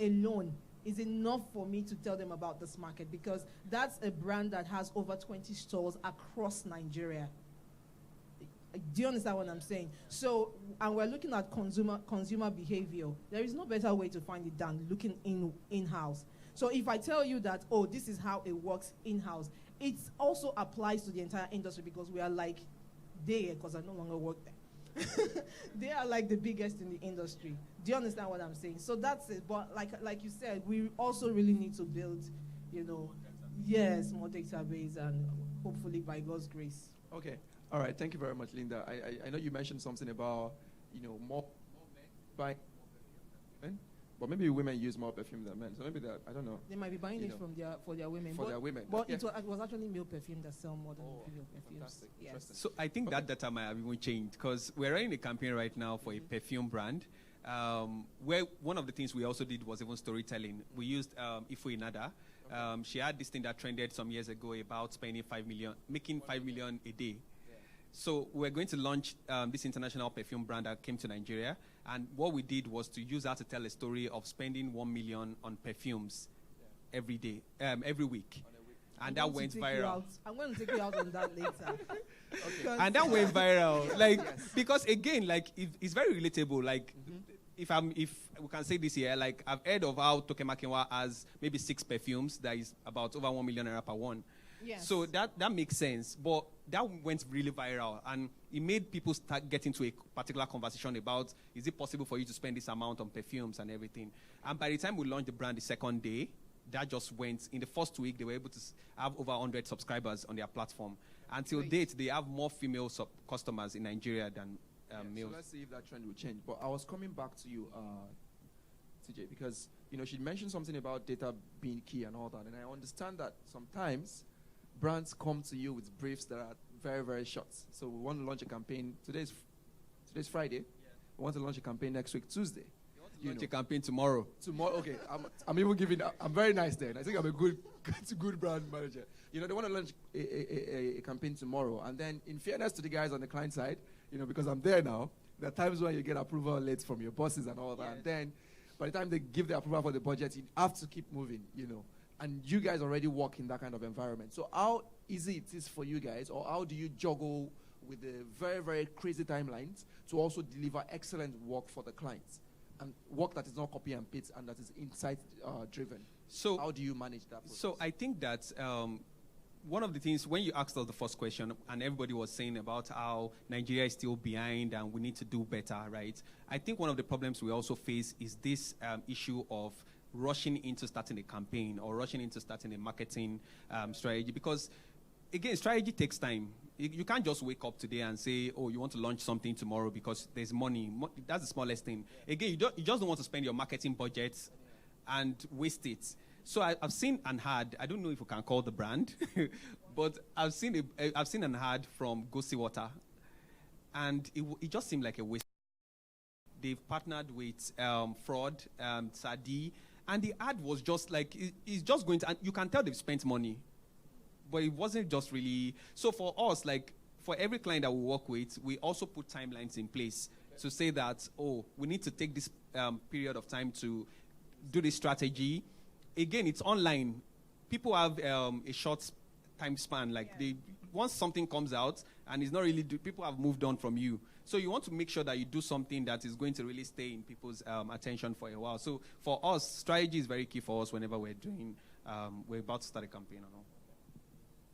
alone is enough for me to tell them about this market, because that's a brand that has over 20 stores across Nigeria. Do you understand what I'm saying? So, and we're looking at consumer behavior. There is no better way to find it than looking in-house. So if I tell you that, oh, this is how it works in-house, it also applies to the entire industry, because we are like, because I no longer work there. They are like the biggest in the industry. Do you understand what I'm saying? So that's it. But like you said, we also really need to build, more database, and hopefully by God's grace. Okay. All right. Thank you very much, Linda. I know you mentioned something about, more men buying more perfume. But maybe women use more perfume than men. So maybe that, I don't know. They might be buying it for their women. For their women. But it was actually male perfume that sell more than female perfumes. Fantastic. Yes. So I think that data might have even changed, because we're running a campaign right now for a perfume brand, where one of the things we also did was even storytelling. We used Ifo Inada. She had this thing that trended some years ago about spending 5 million, making 5 million a day. So we're going to launch this international perfume brand that came to Nigeria. And what we did was to use that to tell a story of spending 1 million on perfumes every day, every week. And that went viral. I'm going to take you out on that later. Okay. And that went viral. Because again, it's very relatable. If we can say this here, I've heard of how Toke Makinwa has maybe 6 perfumes that is about over 1 million naira per one. Yes. So that makes sense. But that went really viral, and it made people start getting to a particular conversation about, is it possible for you to spend this amount on perfumes and everything? And by the time we launched the brand the second day, that just went, in the first week, they were able to have over 100 subscribers on their platform. Until date, they have more female customers in Nigeria than males. So let's see if that trend will change. But I was coming back to you, TJ, because she mentioned something about data being key and all that, and I understand that sometimes brands come to you with briefs that are very, very short. So we want to launch a campaign. Today's Friday. Yeah. We want to launch a campaign next week, Tuesday. Launch a campaign tomorrow. Tomorrow, okay. I'm even giving. I'm very nice there. I think I'm a good brand manager. They want to launch a campaign tomorrow, and then, in fairness to the guys on the client side, because I'm there now, there are times when you get approval late from your bosses and all that. And then, by the time they give the approval for the budget, you have to keep moving. And you guys already work in that kind of environment. So how easy it is for you guys, or how do you juggle with the very, very crazy timelines to also deliver excellent work for the clients? And work that is not copy and paste and that is insight driven. So how do you manage that process? So I think that one of the things, when you asked us the first question, and everybody was saying about how Nigeria is still behind and we need to do better, right? I think one of the problems we also face is this issue of rushing into starting a campaign or rushing into starting a marketing strategy, because, again, strategy takes time. You can't just wake up today and say, oh, you want to launch something tomorrow because there's money. That's the smallest thing. Again, you just don't want to spend your marketing budget and waste it. So I've seen and heard, I don't know if we can call the brand, but I've seen and heard from Go See Water, and it just seemed like a waste. They've partnered with Fraud, Sadi, and the ad was just like, it's just going to, and you can tell they've spent money. But it wasn't just really. So for us, like for every client that we work with, we also put timelines in place to say that, oh, we need to take this period of time to do this strategy. Again, it's online. People have a short time span. Like once something comes out and it's not really, people have moved on from you. So you want to make sure that you do something that is going to really stay in people's attention for a while. So for us, strategy is very key for us whenever we're about to start a campaign or all.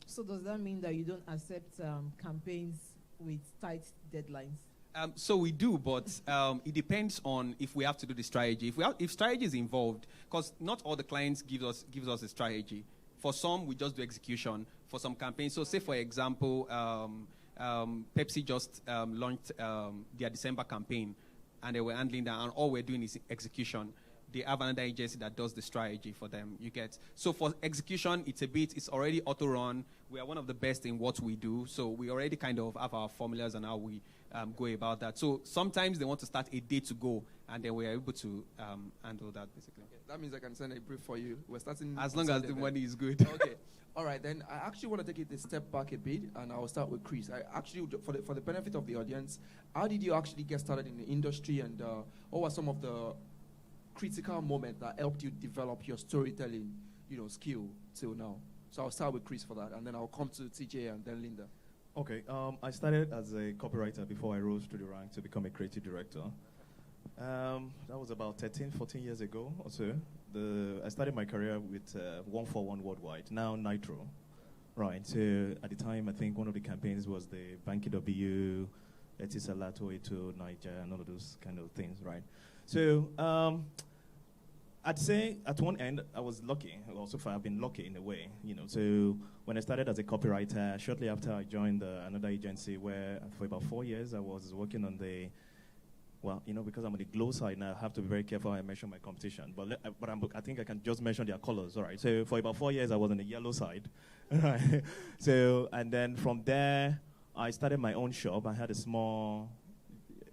So does that mean that you don't accept campaigns with tight deadlines? So we do, but it depends on if we have to do the strategy. If strategy is involved, because not all the clients gives us a strategy. For some, we just do execution. For some campaigns, so say for example, Pepsi just launched their December campaign, and they were handling that, and all we're doing is execution. They have another agency that does the strategy for them, you get. So for execution, it's already auto-run. We are one of the best in what we do, so we already kind of have our formulas and how we go about that. So sometimes they want to start a day to go, and then we are able to handle that, basically. Okay. That means I can send a brief for you. We're starting as long as the money is good. Okay. All right, then I actually want to take it a step back a bit, and I'll start with Chris. I actually, for the benefit of the audience, how did you actually get started in the industry, and what were some of the critical moment that helped you develop your storytelling, skill till now? So I'll start with Chris for that, and then I'll come to TJ and then Linda. Okay, I started as a copywriter before I rose to the rank to become a creative director. That was about 13, 14 years ago or so. I started my career with 141 Worldwide, now Nitro. Right, so at the time, I think one of the campaigns was the Banky W, Etisalato, Eto, Niger, and all of those kind of things, right? So I'd say at one end, I was lucky. Also, I've been lucky in a way, So when I started as a copywriter, shortly after I joined another agency where for about 4 years I was working on because I'm on the glow side now, I have to be very careful how I mention my competition. But I think I can just mention their colors, all right? So for about 4 years, I was on the yellow side, right? So, and then from there, I started my own shop. I had a small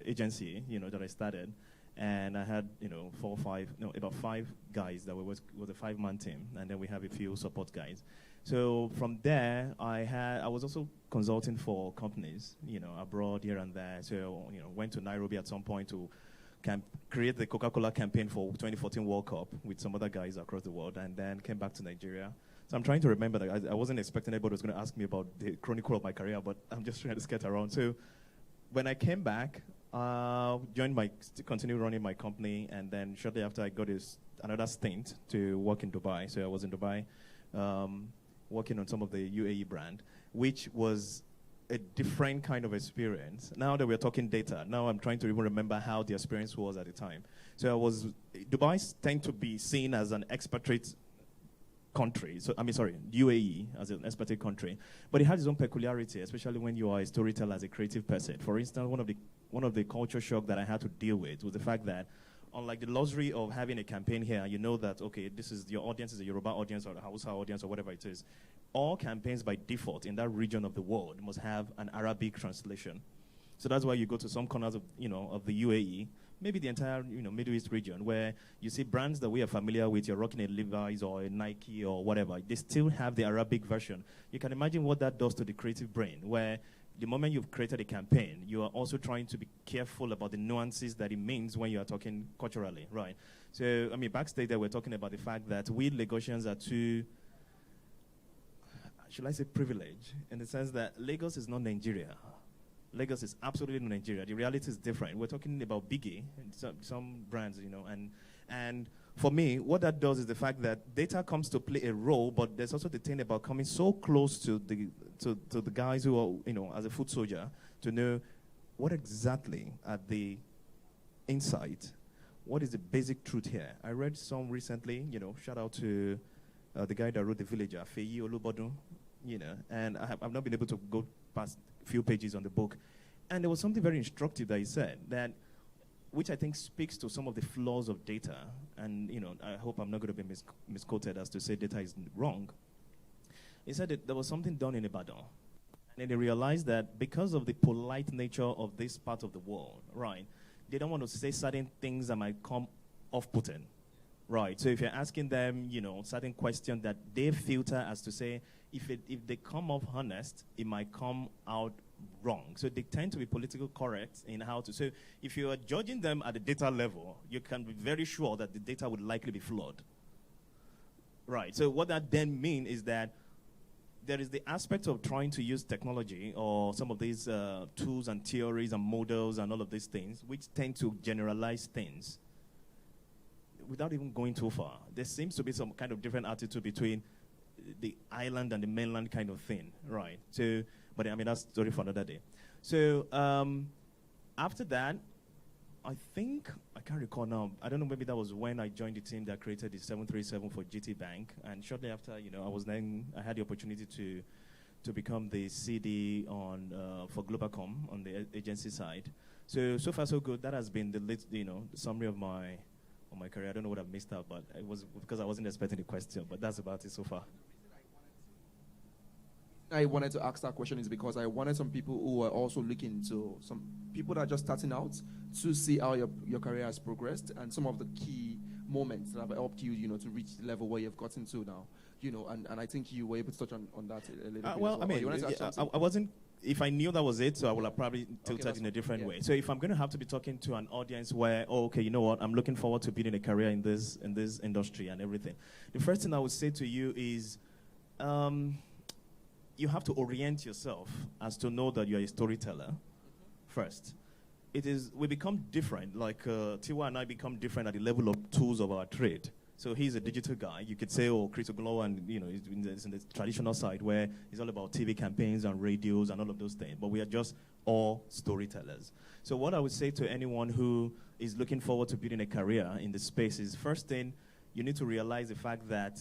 agency, that I started. And I had, about 5 guys that was a 5-man team. And then we have a few support guys. So from there, I was also consulting for companies, abroad here and there. So, went to Nairobi at some point to create the Coca-Cola campaign for 2014 World Cup with some other guys across the world, and then came back to Nigeria. So I'm trying to remember that I wasn't expecting anybody was going to ask me about the chronicle of my career, but I'm just trying to skate around. So when I came back, continued running my company, and then shortly after I got another stint to work in Dubai. So I was in Dubai working on some of the UAE brand, which was a different kind of experience. Now that we're talking data, now I'm trying to even remember how the experience was at the time. So Dubai tend to be seen as an expatriate country. So UAE as an expatriate country, but it has its own peculiarity, especially when you are a storyteller as a creative person. For instance, one of the culture shock that I had to deal with was the fact that, unlike the luxury of having a campaign here, you know that, okay, this is your audience is a Yoruba audience or a Hausa audience or whatever it is. All campaigns by default in that region of the world must have an Arabic translation. So that's why you go to some corners of the UAE, maybe the entire Middle East region, where you see brands that we are familiar with. You're rocking a Levi's or a Nike or whatever. They still have the Arabic version. You can imagine what that does to the creative brain, where the moment you've created a campaign, you are also trying to be careful about the nuances that it means when you are talking culturally, right? So, backstage there, we're talking about the fact that we Lagosians are too, should I say, privileged, in the sense that Lagos is not Nigeria. Lagos is absolutely not Nigeria. The reality is different. We're talking about Biggie and some brands, and for me, what that does is the fact that data comes to play a role, but there's also the thing about coming so close to the guys who are, as a foot soldier, to know what exactly are the insight, what is the basic truth here. I read some recently, shout out to the guy that wrote The Villager, Feyi Olubodun, and I've not been able to go past a few pages on the book. And there was something very instructive that he said, that which I think speaks to some of the flaws of data. And, I hope I'm not going to be misquoted as to say data is wrong. He said that there was something done in Ibadan. And then they realized that because of the polite nature of this part of the world, right, they don't want to say certain things that might come off-putting. Right, so if you're asking them, certain questions that they filter as to say, if they come off honest, it might come out wrong. So they tend to be politically correct in how to. So if you are judging them at the data level, you can be very sure that the data would likely be flawed. Right, so what that then means is that there is the aspect of trying to use technology or some of these tools and theories and models and all of these things, which tend to generalize things without even going too far. There seems to be some kind of different attitude between the island and the mainland kind of thing, right? So, but that's a story for another day. So after that, I think, I can't recall now, I don't know, maybe that was when I joined the team that created the 737 for GT Bank. And shortly after, I had the opportunity to become the CD for Globacom on the agency side. So far so good. That has been the summary of my career. I don't know what I've missed out, but it was because I wasn't expecting the question, but that's about it so far. I wanted to ask that question is because I wanted some people who are also looking to, some people that are just starting out, to see how your career has progressed and some of the key moments that have helped you, to reach the level where you've gotten to now, and I think you were able to touch on that a little bit. Well, I wasn't. If I knew that was it, so I would have probably tilted in a different way. So if I'm going to have to be talking to an audience where, okay, you know what, I'm looking forward to building a career in this industry and everything, the first thing I would say to you is, you have to orient yourself as to know that you're a storyteller first. We become different, like Tiwa and I become different at the level of tools of our trade. So he's a digital guy. You could say, Chris Oglow, and he's in the traditional side where it's all about TV campaigns and radios and all of those things. But we are just all storytellers. So what I would say to anyone who is looking forward to building a career in the space is, first thing, you need to realize the fact that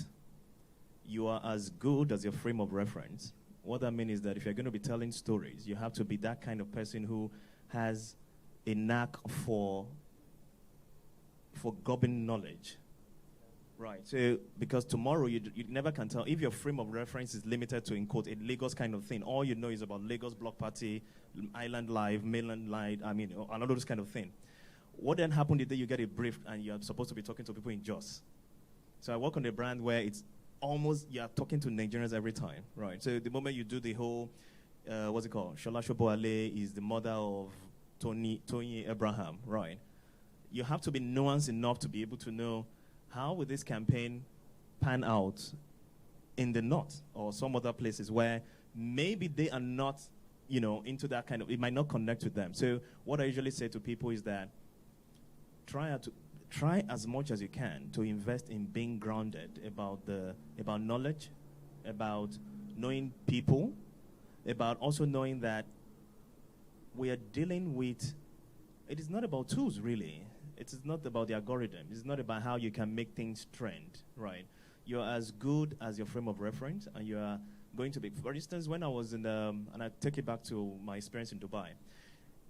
you are as good as your frame of reference. What that means is that if you're going to be telling stories, you have to be that kind of person who has a knack for gobbing knowledge. Right, so because tomorrow you never can tell if your frame of reference is limited to, in quote, a Lagos kind of thing. All you know is about Lagos Block Party, Island Live, Mainland Live, all those kind of thing. What then happened the day you get a brief and you're supposed to be talking to people in Jos? So I work on a brand where it's almost, you're talking to Nigerians every time, right? So the moment you do the whole, what's it called? Shola Shoboale is the mother of Tony Abraham, right? You have to be nuanced enough to be able to know, how will this campaign pan out in the north or some other places where maybe they are not, into that kind of, it might not connect with them. So what I usually say to people is that try as much as you can to invest in being grounded about knowledge, about knowing people, about also knowing that we are dealing with, it is not about tools really. It is not about the algorithm. It's not about how you can make things trend, right? You're as good as your frame of reference, and you are going to be, for instance, when I was in and I take it back to my experience in Dubai.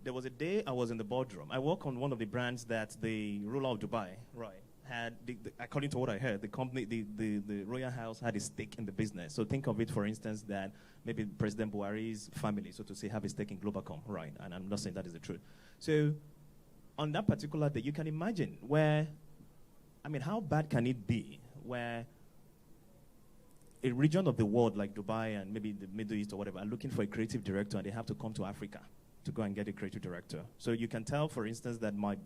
There was a day I was in the boardroom. I work on one of the brands that the ruler of Dubai, right, had, according to what I heard, the company, the royal house had a stake in the business. So think of it, for instance, that maybe President Buhari's family, so to say, have a stake in Globacom, right? And I'm not saying that is the truth. So on that particular day, you can imagine where, I mean, how bad can it be where a region of the world like Dubai and maybe the Middle East or whatever are looking for a creative director, and they have to come to Africa to go and get a creative director. So you can tell, for instance, that my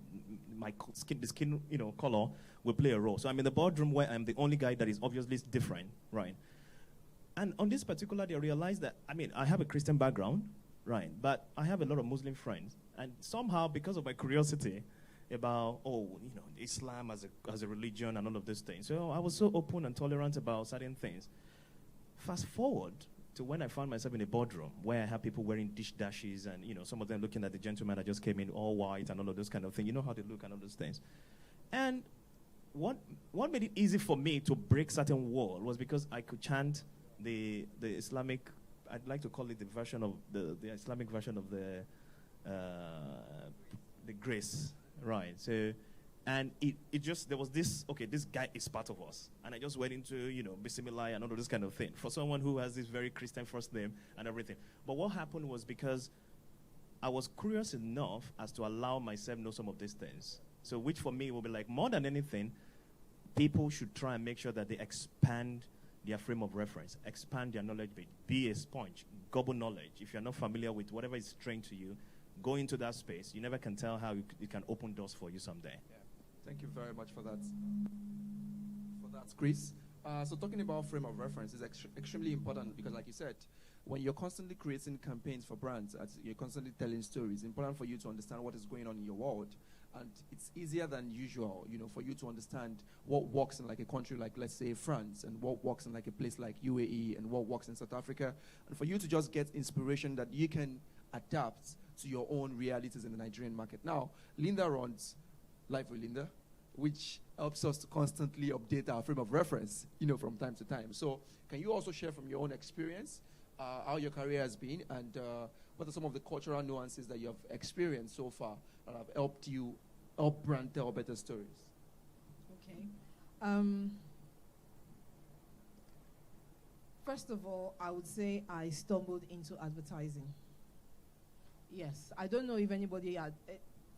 skin, the skin, color will play a role. So I'm in the boardroom where I'm the only guy that is obviously different, right? And on this particular day, I realized that, I mean, I have a Christian background, right? But I have a lot of Muslim friends. And somehow, because of my curiosity about, Islam as a religion and all of these things, so I was so open and tolerant about certain things. Fast forward to when I found myself in a boardroom where I have people wearing dish dashes and, some of them looking at the gentleman that just came in all white and all of those kind of things. You know how they look and all those things. And what made it easy for me to break certain wall was because I could chant the Islamic, I'd like to call it the version of the Islamic version of the grace, right? So, and it just, there was this, this guy is part of us. And I just went into, Bismillah and all of this kind of thing for someone who has this very Christian first name and everything. But what happened was because I was curious enough as to allow myself know some of these things. So which for me will be like, more than anything, people should try and make sure that they expand their frame of reference, expand their knowledge base, be a sponge, gobble knowledge. If you're not familiar with whatever is strange to you, go into that space. You never can tell how it can open doors for you someday. Yeah. Thank you very much for that. Chris. So talking about frame of reference is extremely important because, like you said, when you're constantly creating campaigns for brands, as you're constantly telling stories, it's important for you to understand what is going on in your world. And it's easier than usual, for you to understand what works in like a country like, let's say, France, and what works in like a place like UAE, and what works in South Africa, and for you to just get inspiration that you can adapt to your own realities in the Nigerian market. Now, Linda runs Life with Linda, which helps us to constantly update our frame of reference, from time to time. So can you also share from your own experience how your career has been, and what are some of the cultural nuances that you have experienced so far that have helped you help brand tell better stories? Okay. First of all, I would say I stumbled into advertising. Yes, I don't know if anybody had...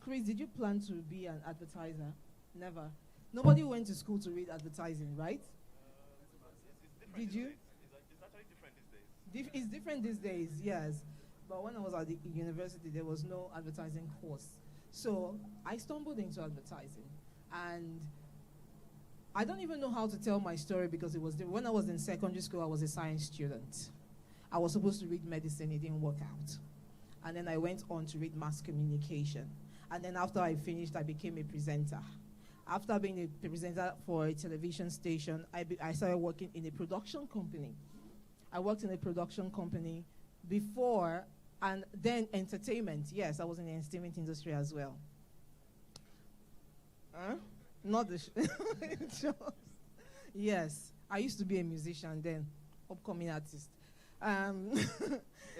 Chris, did you plan to be an advertiser? Never. Nobody went to school to read advertising, right? Did you? It's actually different these days. It's different these days, yes. But when I was at the university, there was no advertising course. So I stumbled into advertising. And I don't even know how to tell my story because it was when I was in secondary school, I was a science student. I was supposed to read medicine, it didn't work out. And then I went on to read mass communication. And then after I finished, I became a presenter. After being a presenter for a television station, I started working in a production company. I worked in a production company before, and then entertainment. Yes, I was in the entertainment industry as well. Not the shows. Yes, I used to be a musician then, upcoming artist. Any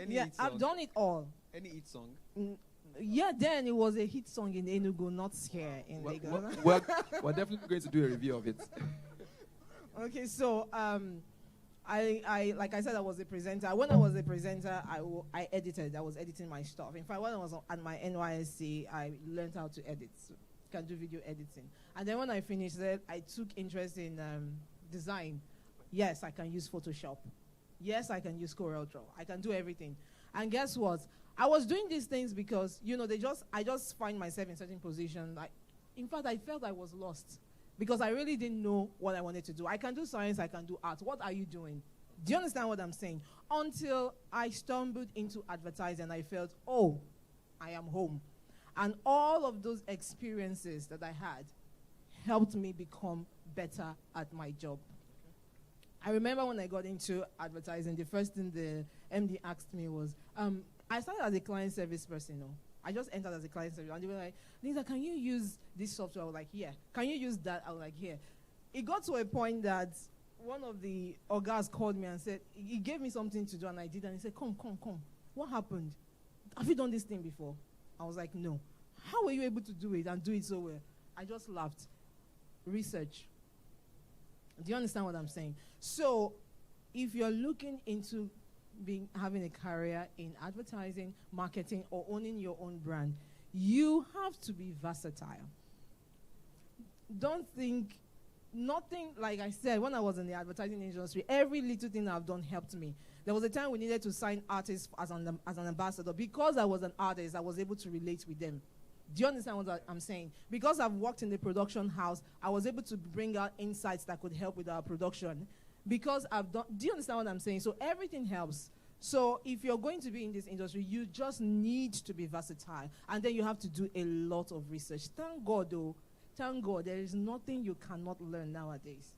yeah, hit song? I've done it all. Any hit song? Yeah, then it was a hit song in Enugu, not here in Lagos. We're definitely going to do a review of it. Okay, so I like I said, I was a presenter. When I was a presenter, I edited. I was editing my stuff. In fact, when I was at my NYSC, I learned how to edit. So can do video editing. And then when I finished that, I took interest in design. Yes, I can use Photoshop. Yes, I can use CorelDRAW. I can do everything. And guess what? I was doing these things because, I just find myself in certain position. In fact, I felt I was lost because I really didn't know what I wanted to do. I can do science, I can do art. What are you doing? Do you understand what I'm saying? Until I stumbled into advertising, I felt, oh, I am home. And all of those experiences that I had helped me become better at my job. I remember when I got into advertising, the first thing the MD asked me was, I started as a client service person, I just entered as a client service. And they were like, Lisa, can you use this software? I was like, yeah. Can you use that? I was like, yeah. It got to a point that one of the guys called me and said, he gave me something to do, and I did, and he said, come. What happened? Have you done this thing before? I was like, no. How were you able to do it and do it so well? I just laughed. Research. Do you understand what I'm saying? So, if you're looking into having a career in advertising, marketing, or owning your own brand, you have to be versatile. Don't think nothing, like I said, when I was in the advertising industry, every little thing I've done helped me. There was a time we needed to sign artists as an ambassador. Because I was an artist, I was able to relate with them. Do you understand what I'm saying? Because I've worked in the production house, I was able to bring out insights that could help with our production. Because do you understand what I'm saying? So everything helps. So if you're going to be in this industry, you just need to be versatile. And then you have to do a lot of research. Thank God, though. Thank God, there is nothing you cannot learn nowadays.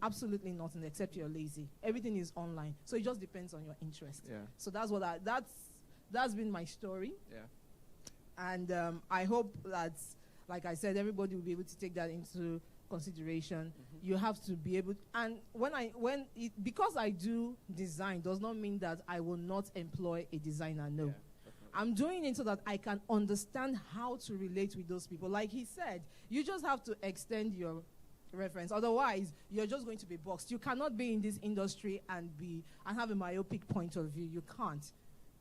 Absolutely nothing, except you're lazy. Everything is online. So it just depends on your interest. Yeah. So that's been my story. Yeah. And I hope that, like I said, everybody will be able to take that into consideration. You have to be able, and because I do design does not mean that I will not employ a designer. No. I'm doing it so that I can understand how to relate with those people. Like he said, you just have to extend your reference. Otherwise, you're just going to be boxed. You cannot be in this industry and have a myopic point of view. You can't.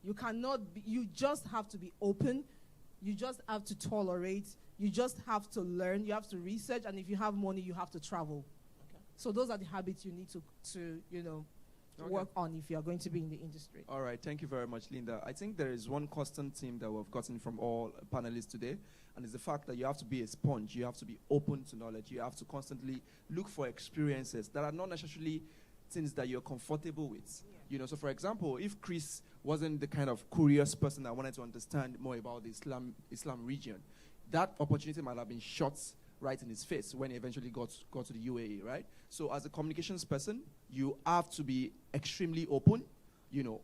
You cannot be, you just have to be open. You just have to tolerate. You just have to learn. You have to research. And if you have money, you have to travel. Okay. So those are the habits you need to work on if you are going to be in the industry. All right. Thank you very much, Linda. I think there is one constant theme that we've gotten from all panelists today, and it's the fact that you have to be a sponge. You have to be open to knowledge. You have to constantly look for experiences that are not necessarily things that you're comfortable with. Yeah. So for example, if Chris wasn't the kind of curious person that wanted to understand more about the Islam region, that opportunity might have been shot right in his face when he eventually got to the UAE, right? So as a communications person, you have to be extremely open,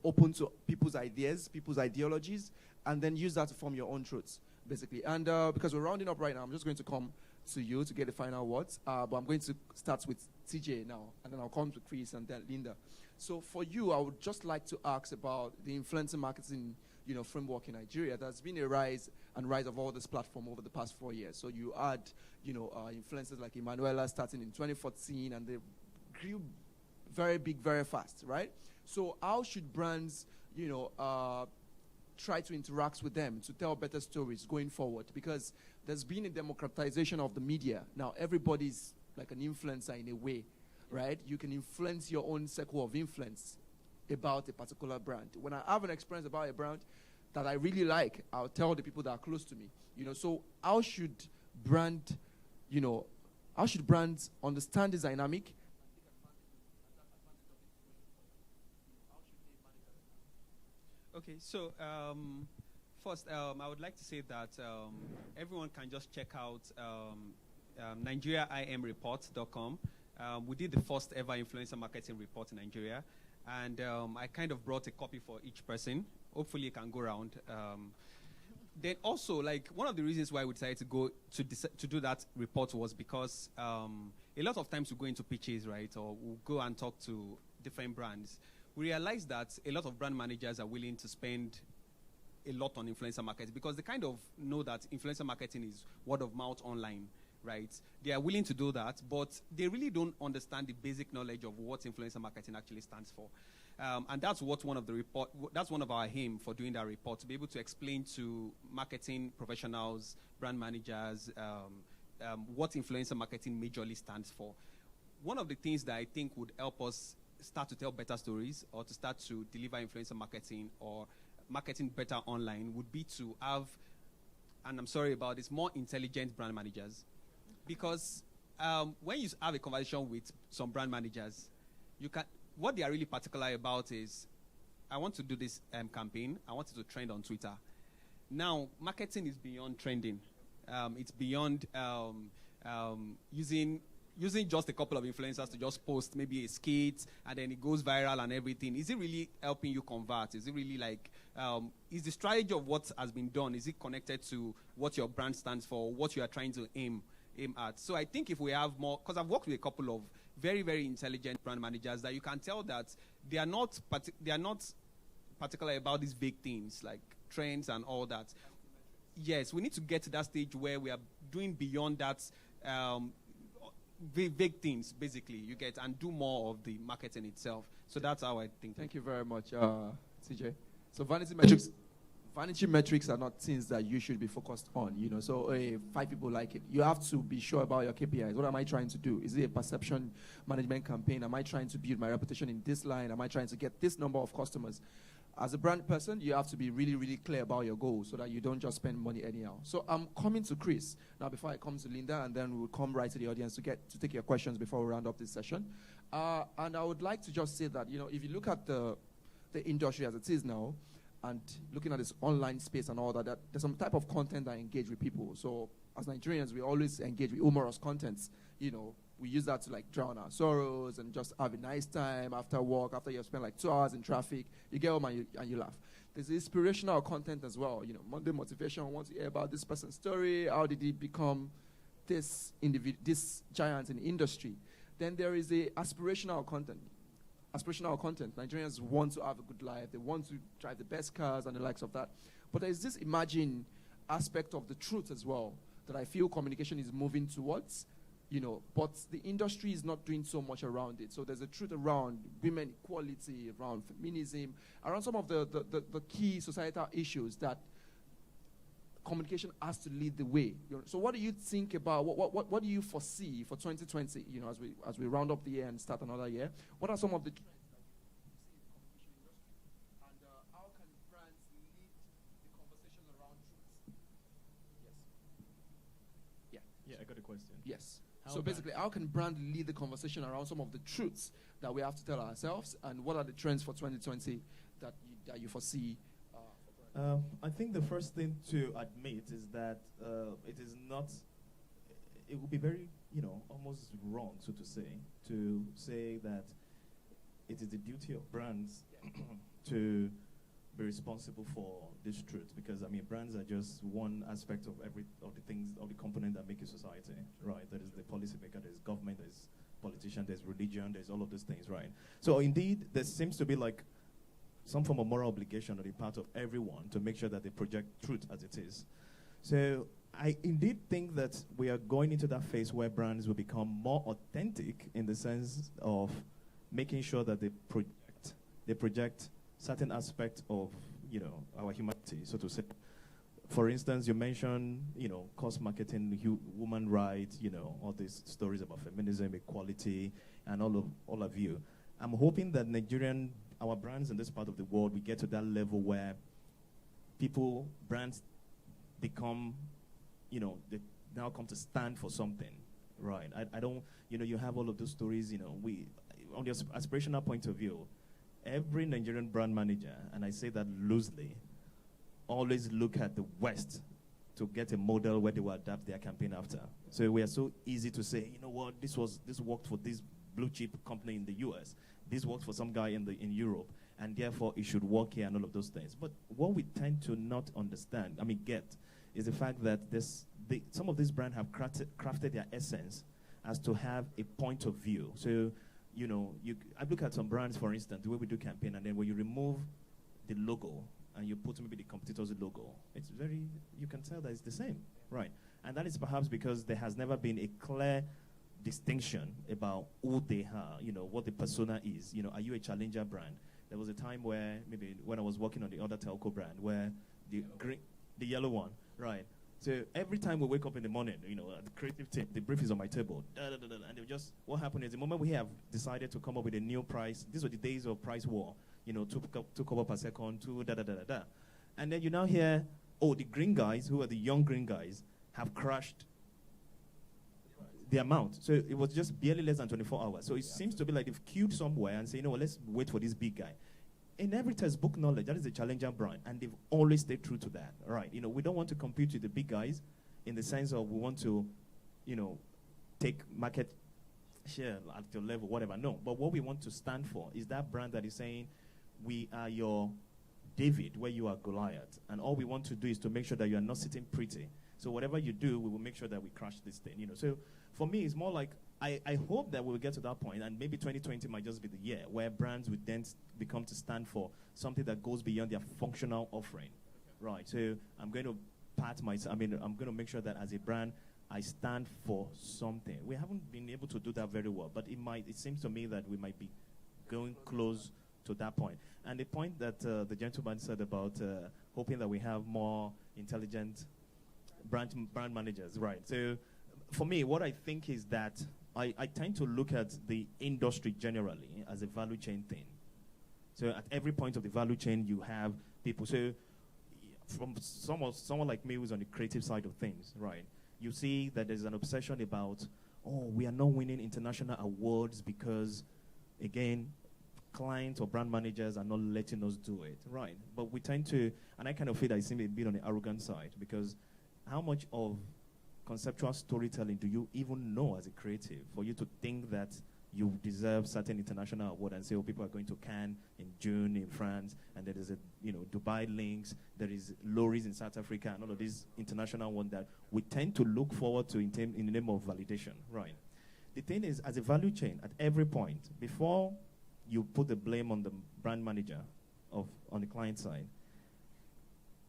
open to people's ideas, people's ideologies, and then use that to form your own truths, basically. And because we're rounding up right now, I'm just going to come to you to get the final words, but I'm going to start with TJ now, and then I'll come to Chris and then Linda. So for you, I would just like to ask about the influencer marketing framework in Nigeria. There's been a rise of all this platform over the past 4 years. So you had, influencers like Emanuela starting in 2014, and they grew very big, very fast, right? So how should brands, try to interact with them to tell better stories going forward? Because there's been a democratization of the media. Now everybody's like an influencer in a way, right? You can influence your own circle of influence about a particular brand. When I have an experience about a brand that I really like, I'll tell the people that are close to me. So how should brands understand this dynamic? Okay, so first, I would like to say that everyone can just check out NigeriaIMReport.com. We did the first ever influencer marketing report in Nigeria. And I kind of brought a copy for each person. Hopefully it can go around. Then also, one of the reasons why we decided to go to do that report was because a lot of times we go into pitches, right? Or we'll go and talk to different brands. We realized that a lot of brand managers are willing to spend a lot on influencer marketing because they kind of know that influencer marketing is word of mouth online. Right? They are willing to do that, but they really don't understand the basic knowledge of what influencer marketing actually stands for. And that's what that's one of our aim for doing that report, to be able to explain to marketing professionals, brand managers, what influencer marketing majorly stands for. One of the things that I think would help us start to tell better stories or to start to deliver influencer marketing or marketing better online would be to have, and I'm sorry about this, more intelligent brand managers. Because when you have a conversation with some brand managers, what they are really particular about is, I want to do this campaign. I want it to trend on Twitter. Now, marketing is beyond trending. It's beyond using using just a couple of influencers to just post maybe a skit and then it goes viral and everything, is it really helping you convert? Is it really like, is the strategy of what has been done, is it connected to what your brand stands for, what you are trying to aim at? So I think if we have more, because I've worked with a couple of very, very intelligent brand managers that you can tell that they are not particular about these big things like trends and all that. Yes, we need to get to that stage where we are doing beyond that big things, basically, you get, and do more of the marketing itself. So that's how I think. Thank you very much, CJ. So vanity metrics are not things that you should be focused on, you know. So 5 people like it. You have to be sure about your KPIs. What am I trying to do? Is it a perception management campaign? Am I trying to build my reputation in this line? Am I trying to get this number of customers? As a brand person, you have to be really, really clear about your goals so that you don't just spend money anyhow. So I'm coming to Chris now before I come to Linda, and then we'll come right to the audience to take your questions before we round up this session. And I would like to just say that, you know, if you look at the industry as it is now, and looking at this online space and all that, there's some type of content that engage with people. So as Nigerians, we always engage with humorous contents. You know, we use that to like drown our sorrows and just have a nice time after work, after you've spent like 2 hours in traffic. You get home and you laugh. There's inspirational content as well. You know, Monday motivation, I want to hear about this person's story. How did he become this giant in the industry? Then there is a aspirational content. Nigerians want to have a good life. They want to drive the best cars and the likes of that. But there's this imagined aspect of the truth as well that I feel communication is moving towards, you know, but the industry is not doing so much around it. So there's a truth around women equality, around feminism, around some of the key societal issues that communication has to lead the way. You know, so what do you think about, what do you foresee for 2020, you know, as we round up the year and start another year? What are some of the trends that you see in the communication industry? And how can brands lead the conversation around truth? Yes. Yeah, I got a question. Yes. So basically, how can brand lead the conversation around some of the truths that we have to tell ourselves, and what are the trends for 2020 that you foresee? I think the first thing to admit is that it would be very, you know, almost wrong, so to say that it is the duty of brands to be responsible for this truth, because I mean, brands are just one aspect of the component that make a society, right? There is the policymaker, there's government, there's politician, there's religion, there's all of those things, right? So indeed, there seems to be like some form of moral obligation on the part of everyone to make sure that they project truth as it is. So I indeed think that we are going into that phase where brands will become more authentic in the sense of making sure that they project certain aspects of, you know, our humanity, so to say. For instance, you mentioned, you know, cost marketing, woman rights, you know, all these stories about feminism, equality, and all of you. I'm hoping that our brands in this part of the world, we get to that level where brands become, you know, they now come to stand for something, right? I don't, you know, you have all of those stories, you know, on the aspirational point of view, every Nigerian brand manager, and I say that loosely, always look at the West to get a model where they will adapt their campaign after. So we are so easy to say, you know what, this worked for this blue chip company in the US. This worked for some guy in Europe, and therefore it should work here and all of those things. But what we tend to not understand, is the fact that some of these brands have crafted their essence as to have a point of view. So, you know, I look at some brands, for instance, the way we do campaign, and then when you remove the logo and you put maybe the competitor's logo, you can tell that it's the same, right? And that is perhaps because there has never been a clear distinction about who they are, you know, what the persona is. You know, are you a challenger brand? There was a time where, maybe when I was working on the other telco brand, where the yellow one, right? So every time we wake up in the morning, you know, the creative team, the brief is on my table, and what happened is the moment we have decided to come up with a new price, these were the days of price war, you know, 2 kobo per second, and then you now hear, oh, the green guys, who are the young green guys, have crashed the amount. So it was just barely less than 24 hours. So it seems to be like they've queued somewhere and say, you know, let's wait for this big guy. In every textbook knowledge, that is a challenger brand, and they've always stayed true to that, right? You know, we don't want to compete with the big guys in the sense of we want to, you know, take market share at your level, whatever. No, but what we want to stand for is that brand that is saying, we are your David, where you are Goliath, and all we want to do is to make sure that you are not sitting pretty. So whatever you do, we will make sure that we crush this thing. So for me, it's more like I hope that we'll get to that point, and maybe 2020 might just be the year where brands would then become to stand for something that goes beyond their functional offering, right? So I'm going to I'm going to make sure that as a brand, I stand for something. We haven't been able to do that very well, but it seems to me that we might be going close to that point. And the point that the gentleman said about hoping that we have more intelligent brand managers, right? So for me, what I think is that I tend to look at the industry generally as a value chain thing. So at every point of the value chain, you have people. So from someone like me who's on the creative side of things, right? You see that there's an obsession about, we are not winning international awards because, again, clients or brand managers are not letting us do it, right? But we tend to, and I kind of feel that it seems a bit on the arrogant side, because how much of conceptual storytelling do you even know as a creative for you to think that you deserve certain international award and say, people are going to Cannes in June in France, and there is a, Dubai links, there is Lorries in South Africa, and all of these international ones that we tend to look forward to in the name of validation, right? The thing is, as a value chain, at every point, before you put the blame on the brand manager on the client side,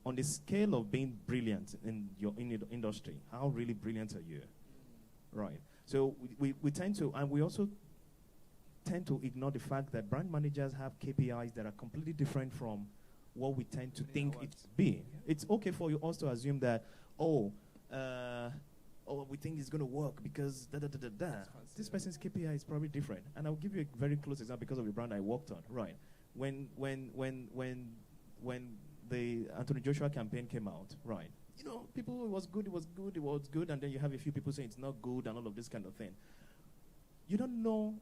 on the scale of being brilliant in your industry, how really brilliant are you, right? So we tend to, and we also tend to ignore the fact that brand managers have KPIs that are completely different from what we tend to think it be. It's okay for you also to assume that, we think it's going to work because da-da-da-da-da. This person's KPI is probably different. And I'll give you a very close example because of the brand I worked on, right? When the Anthony Joshua campaign came out, right? People, it was good, and then you have a few people saying it's not good and all of this kind of thing. You don't know.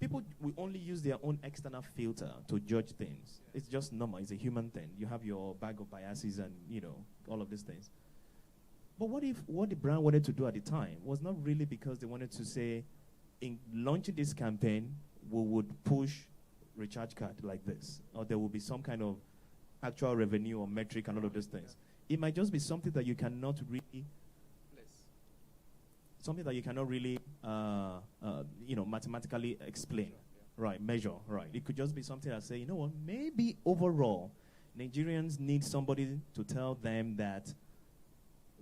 People will only use their own external filter to judge things. It's just normal. It's a human thing. You have your bag of biases and, all of these things. But what if what the brand wanted to do at the time was not really because they wanted to say, in launching this campaign, we would push recharge card like this, or there will be some kind of actual revenue or metric and all of those things. It might just be something that you cannot really mathematically explain, right, measure, right. It could just be something that say, maybe overall, Nigerians need somebody to tell them that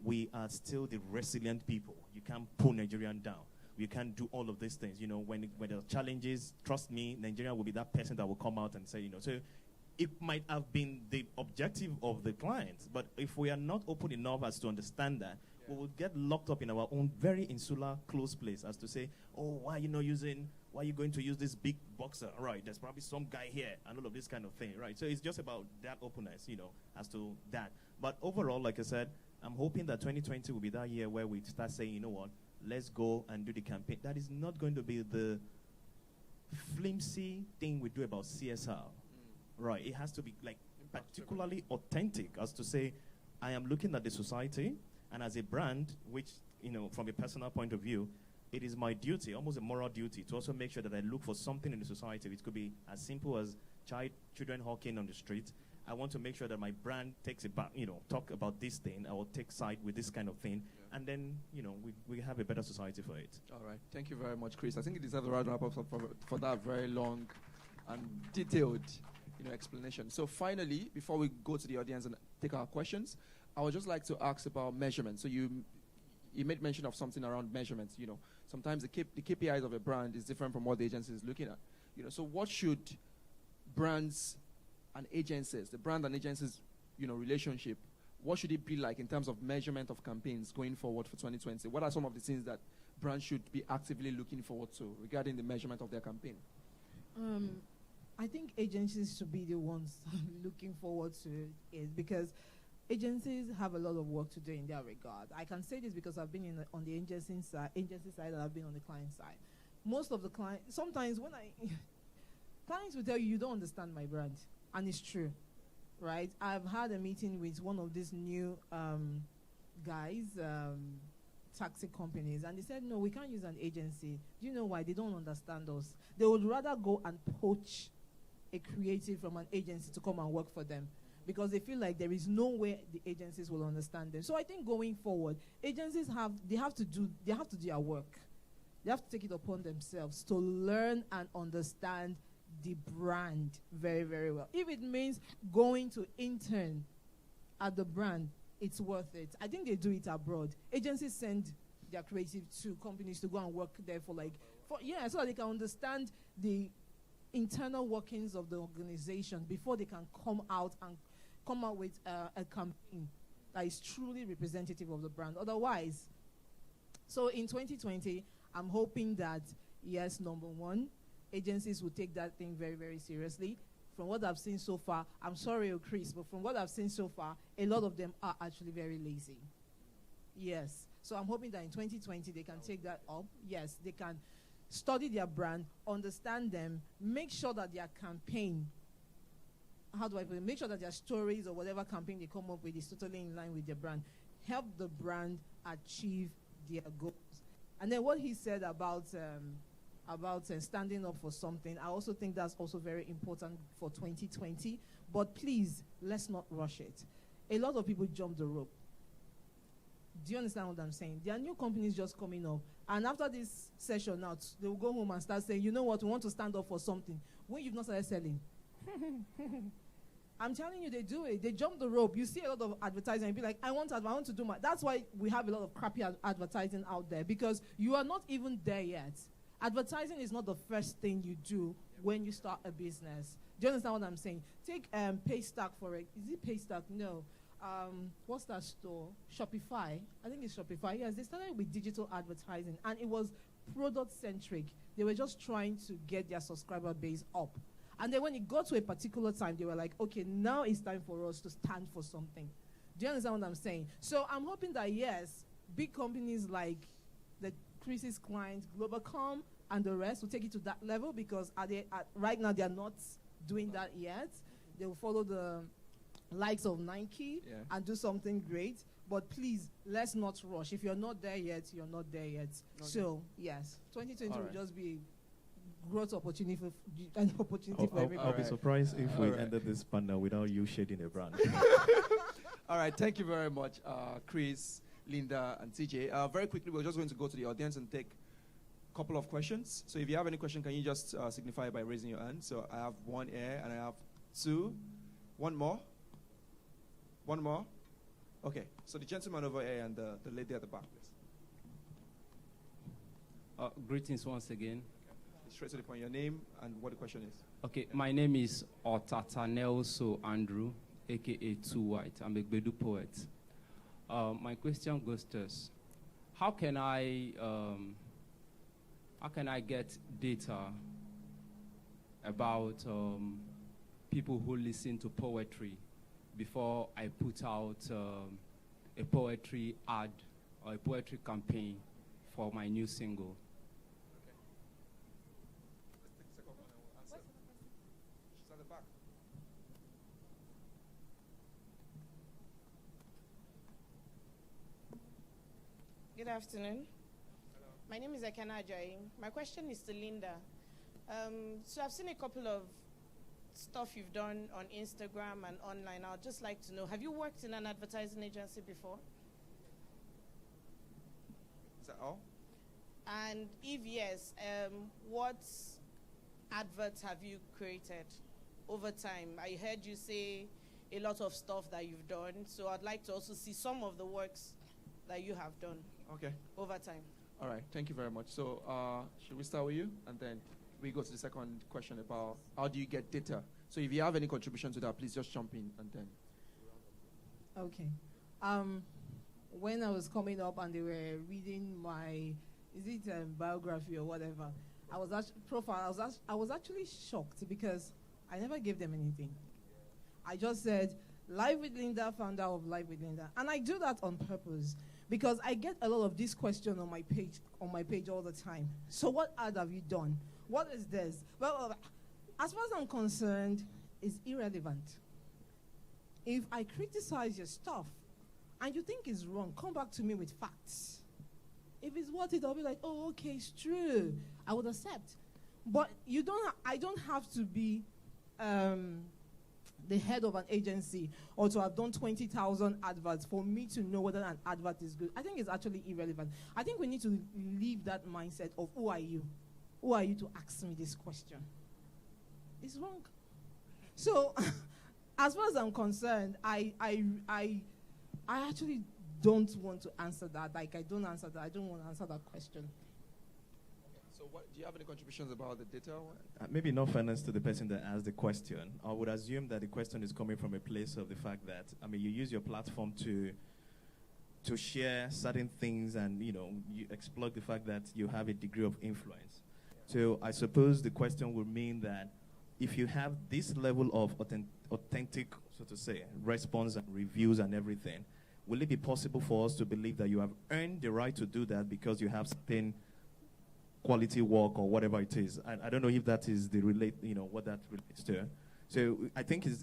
we are still the resilient people. You can't pull Nigerian down. You can't do all of these things. When there are challenges, trust me, Nigeria will be that person that will come out and say, so it might have been the objective of the client, but if we are not open enough as to understand that, we will get locked up in our own very insular, close place as to say, why are you going to use this big boxer? Right, there's probably some guy here and all of this kind of thing, right? So it's just about that openness, as to that. But overall, like I said, I'm hoping that 2020 will be that year where we start saying, let's go and do the campaign. That is not going to be the flimsy thing we do about CSR, right? It has to be particularly authentic as to say, I am looking at the society, and as a brand, which, from a personal point of view, it is my duty, almost a moral duty, to also make sure that I look for something in the society, which could be as simple as children hawking on the street. I want to make sure that my brand takes it back, talk about this thing, I will take side with this kind of thing, and then, we have a better society for it. All right. Thank you very much, Chris. I think it deserves a round of applause for that very long and detailed, explanation. So finally, before we go to the audience and take our questions, I would just like to ask about measurement. So you made mention of something around measurements. Sometimes the KPIs of a brand is different from what the agency is looking at. So what should brands and agencies, the brand and agencies, relationship, what should it be like in terms of measurement of campaigns going forward for 2020? What are some of the things that brands should be actively looking forward to regarding the measurement of their campaign? I think agencies should be the ones looking forward to it, because agencies have a lot of work to do in that regard. I can say this because I've been on the agency side and I've been on the client side. Most of the clients, sometimes clients will tell you don't understand my brand, and it's true, right? I've had a meeting with one of these new guys, taxi companies, and they said, no, we can't use an agency. Do you know why? They don't understand us. They would rather go and poach a creative from an agency to come and work for them, because they feel like there is no way the agencies will understand them. So I think going forward, agencies have to do their work. They have to take it upon themselves to learn and understand the brand very, very well. If it means going to intern at the brand, it's worth it. I think they do it abroad. Agencies send their creative to companies to go and work there so that they can understand the internal workings of the organization before they can come out with a campaign that is truly representative of the brand. Otherwise, so in 2020, I'm hoping that, yes, number one, agencies will take that thing very, very seriously. From what I've seen so far, I'm sorry, Chris, but from what I've seen so far, a lot of them are actually very lazy. Yes. So I'm hoping that in 2020 they can take that up. Yes, they can study their brand, understand them, make sure that their campaign, make sure that their stories or whatever campaign they come up with is totally in line with their brand. Help the brand achieve their goals. And then what he said about standing up for something, I also think that's also very important for 2020. But please, let's not rush it. A lot of people jump the rope. Do you understand what I'm saying? There are new companies just coming up. And after this session now, they will go home and start saying, you know what, we want to stand up for something. When you've not started selling. I'm telling you, they do it. They jump the rope. You see a lot of advertising and be like, I want to do my... That's why we have a lot of crappy advertising out there, because you are not even there yet. Advertising is not the first thing you do when you start a business. Do you understand what I'm saying? Take Paystack for it. Is it Paystack? No. What's that store? Shopify. I think it's Shopify. Yes, they started with digital advertising, and it was product-centric. They were just trying to get their subscriber base up. And then when it got to a particular time, they were like, okay, now it's time for us to stand for something. Do you understand what I'm saying? So I'm hoping that, yes, big companies like the Chris's clients, Globalcom, and the rest will take it to that level, because right now they're not doing that yet. They will follow the likes of Nike and do something great. But please, let's not rush. If you're not there yet, you're not there yet. Okay. So, yes, 2020 will just be growth opportunity for everybody. I'll be surprised if we ended this panel without you shading a brand. All right, thank you very much, Chris, Linda, and TJ. Very quickly, we're just going to go to the audience and take a couple of questions. So if you have any question, can you just signify by raising your hand? So I have one here, and I have two. One more? One more? Okay, so the gentleman over here and the lady at the back, please. Greetings once again. Straight to the point, your name and what the question is. Okay, my name is Otatanelso Andrew, a.k.a. Too White. I'm a Gbedu poet. My question goes to us. How can I get data about people who listen to poetry before I put out a poetry ad or a poetry campaign for my new single? Good afternoon. Hello. My name is Ekena Ajayi. My question is to Linda. So I've seen a couple of stuff you've done on Instagram and online. I'd just like to know, have you worked in an advertising agency before? Is that all? And if yes, what adverts have you created over time? I heard you say a lot of stuff that you've done, so I'd like to also see some of the works that you have done over time. All right, thank you very much. So should we start with you? And then we go to the second question about how do you get data? So if you have any contribution to that, please just jump in and then. Okay. When I was coming up and they were reading my, biography or whatever, I was actually shocked because I never gave them anything. I just said, Live with Linda, founder of Live with Linda. And I do that on purpose because I get a lot of this question on my page all the time. So what ad have you done? What is this? Well, as far as I'm concerned, it's irrelevant. If I criticize your stuff and you think it's wrong, come back to me with facts. If it's worth it, I'll be like, oh, okay, it's true. I would accept. But I don't have to be the head of an agency or to have done 20,000 adverts for me to know whether an advert is good. I think it's actually irrelevant. I think we need to leave that mindset of who are you? Who are you to ask me this question? It's wrong. So, as far as I'm concerned, I actually don't want to answer that. Like, I don't answer that. I don't want to answer that question. So do you have any contributions about the data? Maybe no fairness to the person that asked the question. I would assume that the question is coming from a place of the fact that, you use your platform to share certain things and, you exploit the fact that you have a degree of influence. So I suppose the question would mean that if you have this level of authentic, so to say, response and reviews and everything, will it be possible for us to believe that you have earned the right to do that because you have certain quality work or whatever it is? I don't know if that is what that relates to. So I think it's,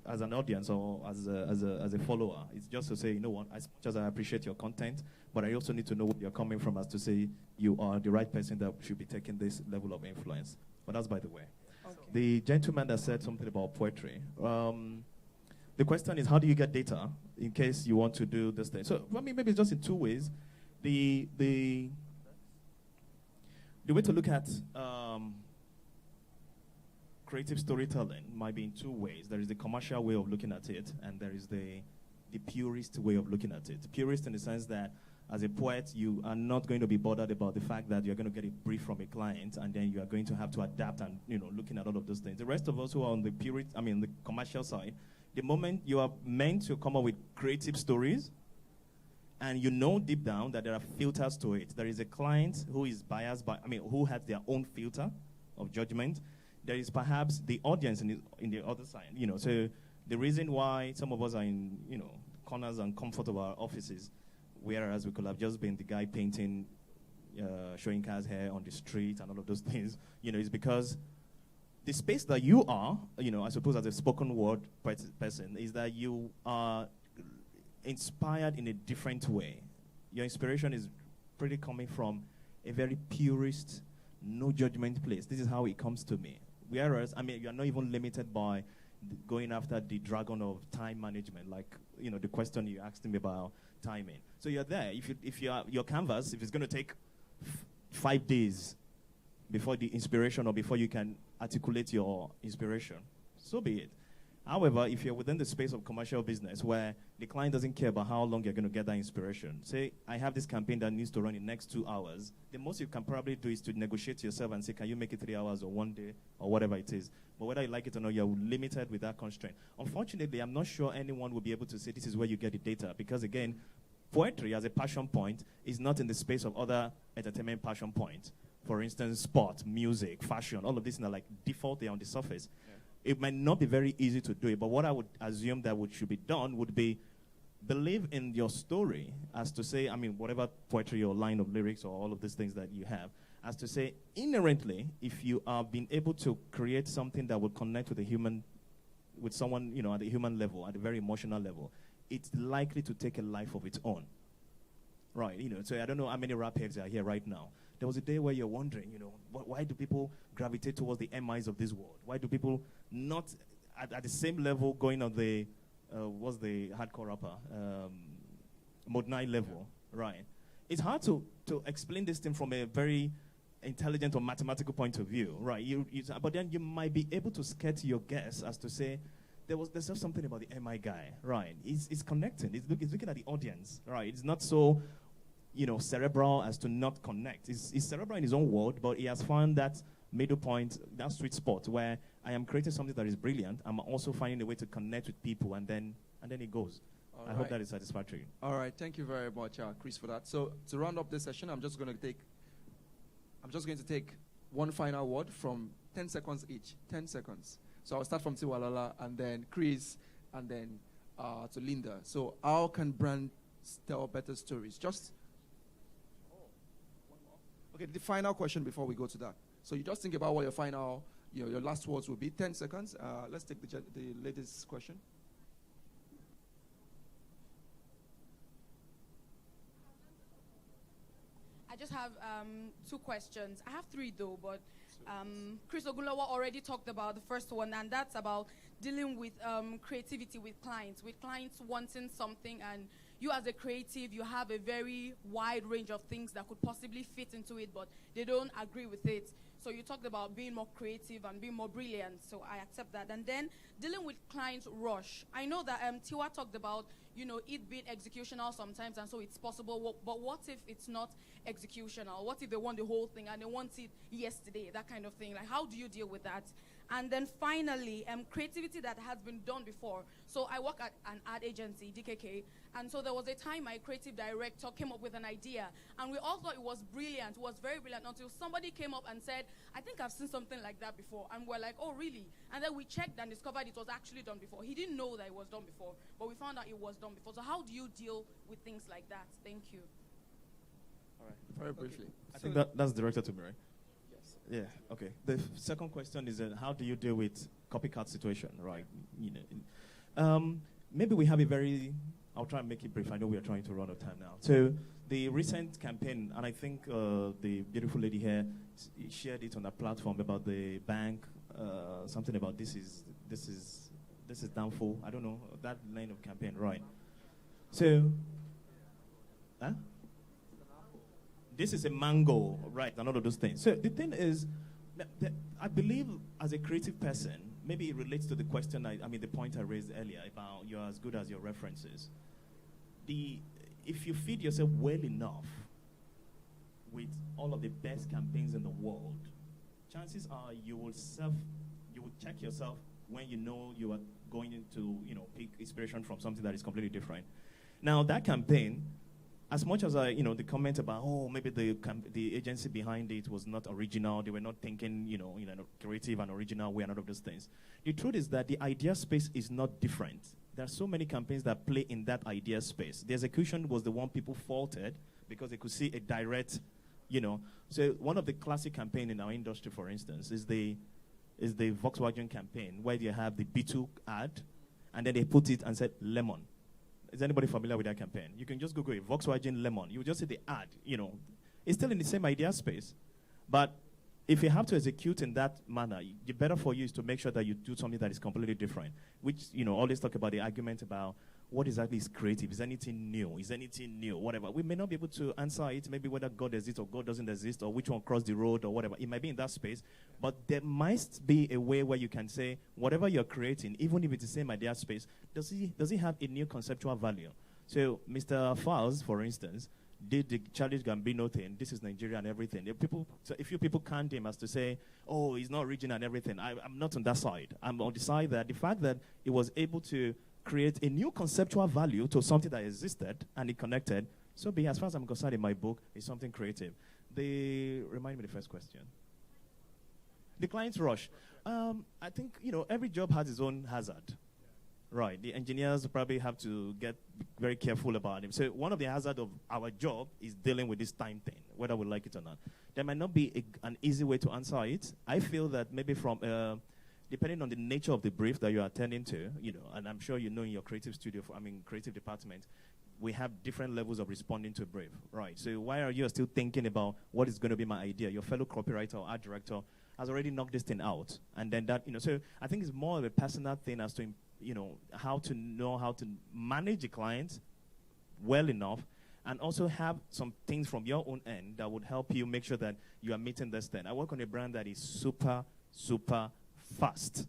as an audience or as a follower, it's just to say, you know what, as much as I appreciate your content, but I also need to know where you're coming from as to say you are the right person that should be taking this level of influence. But that's by the way. Okay. The gentleman that said something about poetry, the question is, how do you get data in case you want to do this thing? So, maybe it's just in two ways. The way to look at creative storytelling might be in two ways. There is the commercial way of looking at it, and there is the purist way of looking at it. Purist in the sense that as a poet, you are not going to be bothered about the fact that you're going to get a brief from a client, and then you are going to have to adapt and, looking at all of those things. The rest of us who are on the the commercial side, the moment you are meant to come up with creative stories, and you know deep down that there are filters to it. There is a client who is biased who has their own filter of judgment. There is perhaps the audience in the other side. So the reason why some of us are in, corners and comfort of our offices, whereas we could have just been the guy painting, showing cars hair on the street and all of those things, is because the space that you are, I suppose as a spoken word person, is that you are inspired in a different way. Your inspiration is pretty coming from a very purist, no judgment place. This is how it comes to me. Whereas, you're not even limited by going after the dragon of time management, like, the question you asked me about timing. So you're there. If your canvas, if it's going to take 5 days before the inspiration or before you can articulate your inspiration, so be it. However, if you're within the space of commercial business where the client doesn't care about how long you're going to get that inspiration, say, I have this campaign that needs to run in the next 2 hours, the most you can probably do is to negotiate yourself and say, can you make it 3 hours or 1 day or whatever it is. But whether you like it or not, you're limited with that constraint. Unfortunately, I'm not sure anyone will be able to say this is where you get the data because, again, poetry as a passion point is not in the space of other entertainment passion points. For instance, sport, music, fashion, all of these are like default, they're on the surface. Yeah. It might not be very easy to do it, but what I would assume that should be done would be believe in your story as to say, whatever poetry or line of lyrics or all of these things that you have, as to say, inherently, if you are being able to create something that would connect with someone, at the human level, at a very emotional level, it's likely to take a life of its own. Right, so I don't know how many rap heads are here right now. There was a day where you're wondering, why do people gravitate towards the MIs of this world? Why do people not at the same level going on the, what's the hardcore rapper? Mode 9 level, right? It's hard to explain this thing from a very intelligent or mathematical point of view, right? But then you might be able to sketch your guess as to say, there's just something about the MI guy, right? It's connecting. It's looking at the audience, right? It's not so, cerebral as to not connect. He's cerebral in his own world, but he has found that middle point, that sweet spot where I am creating something that is brilliant. I'm also finding a way to connect with people, and then it goes. I hope that is satisfactory. All right, thank you very much, Chris, for that. So to round up this session, I'm just going to take one final word from 10 seconds each. 10 seconds. So I'll start from Tiwalala, and then Chris, and then to Linda. So how can brands tell better stories? Okay, the final question before we go to that. So you just think about what your final, your last words will be. 10 seconds. Let's take the latest question. just have two questions. I have three though, but Chris Ogulawa already talked about the first one, and that's about dealing with creativity with clients wanting something, and you as a creative, you have a very wide range of things that could possibly fit into it, but they don't agree with it. So you talked about being more creative and being more brilliant, so I accept that. And then dealing with clients rush. I know that Tiwa talked about, it being executional sometimes, and so it's possible, but what if it's not executional? What if they want the whole thing and they want it yesterday, that kind of thing? Like, how do you deal with that? And then finally, creativity that has been done before. So I work at an ad agency, DKK, and so there was a time my creative director came up with an idea, and we all thought it was brilliant. It was very brilliant until somebody came up and said, I think I've seen something like that before. And we're like, oh, really? And then we checked and discovered it was actually done before. He didn't know that it was done before, but we found out it was done before. So how do you deal with things like that? Thank you. All right. Very briefly. I think that's directed to me, right? Yeah, okay. The second question is how do you deal with copycat situation, right? Maybe we have I'll try and make it brief. I know we are trying to run out of time now. So the recent campaign, and I think the beautiful lady here shared it on a platform about the bank, something about this is downfall. I don't know, that line of campaign, right? So, this is a mango, right, and all of those things. So the thing is, that I believe as a creative person, maybe it relates to the question, the point I raised earlier about you're as good as your references. If you feed yourself well enough with all of the best campaigns in the world, chances are you will check yourself when you know you are going into, pick inspiration from something that is completely different. Now, that campaign, as much as the comment about, maybe the agency behind it was not original, they were not thinking, in a creative and original way and all of those things. The truth is that the idea space is not different. There are so many campaigns that play in that idea space. The execution was the one people faulted because they could see a direct, So one of the classic campaign in our industry, for instance, is the Volkswagen campaign where they have the B2 ad, and then they put it and said lemon. Is anybody familiar with that campaign? You can just Google it, Volkswagen Lemon. You just see the ad, It's still in the same idea space. But if you have to execute in that manner, the better for you is to make sure that you do something that is completely different. Which, always talk about the argument about what exactly is creative. Is anything new? Is anything new? Whatever. We may not be able to answer it, maybe whether God exists or God doesn't exist, or which one crossed the road or whatever. It might be in that space. But there must be a way where you can say, whatever you're creating, even if it's the same idea space, does it have a new conceptual value? So Mr. Fowles, for instance, did the Childish Gambino thing. This is Nigeria and everything. If you people canned him as to say, oh, he's not original and everything, I'm not on that side. I'm on the side that the fact that he was able to create a new conceptual value to something that existed and it connected, so be as far as I'm concerned in my book, it's something creative. Remind me the first question. The client's rush. I think, every job has its own hazard. Right. The engineers probably have to get very careful about it. So one of the hazards of our job is dealing with this time thing, whether we like it or not. There might not be an easy way to answer it. I feel that maybe from, depending on the nature of the brief that you are attending to, and I'm sure in your creative studio, creative department, we have different levels of responding to a brief. Right. So why are you still thinking about what is going to be my idea? Your fellow copywriter or art director has already knocked this thing out. And then that, so I think it's more of a personal thing as to how to manage the client well enough, and also have some things from your own end that would help you make sure that you are meeting this thing. I work on a brand that is super, super fast.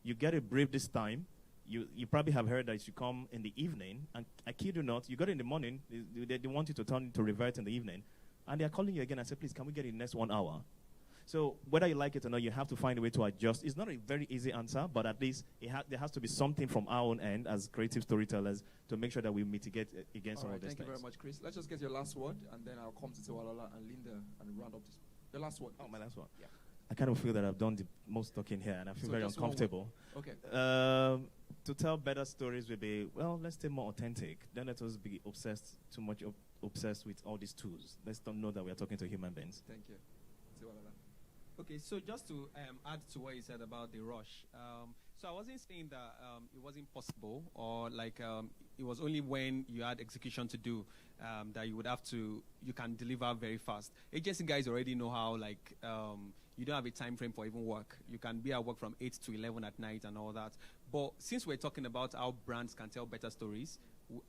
You get a brief this time. You probably have heard that it should come in the evening, and I kid you not, you got it in the morning, they want you to turn it to revert in the evening, and they're calling you again and say, please, can we get it in the next 1 hour? So whether you like it or not, you have to find a way to adjust. It's not a very easy answer, but at least there has to be something from our own end as creative storytellers to make sure that we mitigate against some of these things. Thank you very much, Chris. Let's just get your last word, and then I'll come to Tiwalala and Linda and round up this. The last word. Oh, my last word. Yeah. I kind of feel that I've done the most talking here, and I feel very uncomfortable. Okay. To tell better stories will be, let's stay more authentic. Don't let us be too much obsessed with all these tools. Let's don't know that we are talking to human beings. Thank you. Tiwalala. Okay, so just to add to what you said about the rush. So I wasn't saying that it wasn't possible or like it was only when you had execution to do that you can deliver very fast. Agency guys already know how like you don't have a time frame for even work. You can be at work from 8 to 11 at night and all that. But since we're talking about how brands can tell better stories,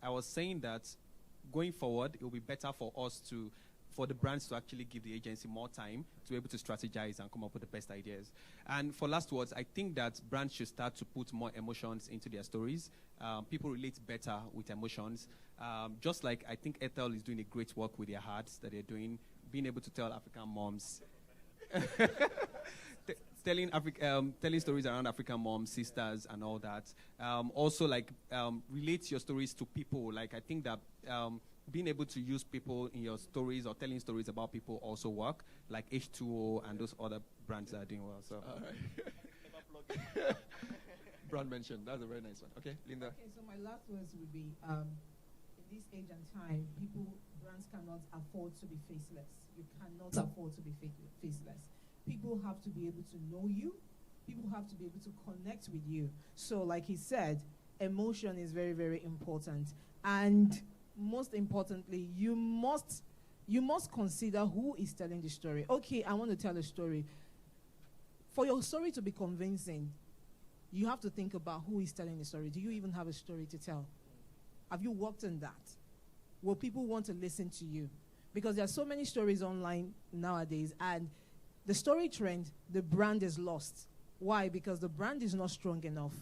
I was saying that going forward, it will be better for the brands to actually give the agency more time to be able to strategize and come up with the best ideas. And for last words, I think that brands should start to put more emotions into their stories. People relate better with emotions. Just like I think Ethel is doing a great work with their hearts that they're doing, being able to tell African moms, telling stories around African moms, sisters, and all that. Also, like, relate your stories to people. Like, I think that being able to use people in your stories or telling stories about people also work, like H2O and those other brands that are doing well. So, all right. Brand mentioned. That's a very nice one. Okay, Linda. Okay, so my last words would be, in this age and time, brands cannot afford to be faceless. You cannot afford to be faceless. People have to be able to know you. People have to be able to connect with you. So, like he said, emotion is very, very important. And most importantly, you must consider who is telling the story. Okay, I want to tell a story. For your story to be convincing, you have to think about who is telling the story. Do you even have a story to tell? Have you worked on that? Will people want to listen to you? Because there are so many stories online nowadays, and the story trend, the brand is lost. Why? Because the brand is not strong enough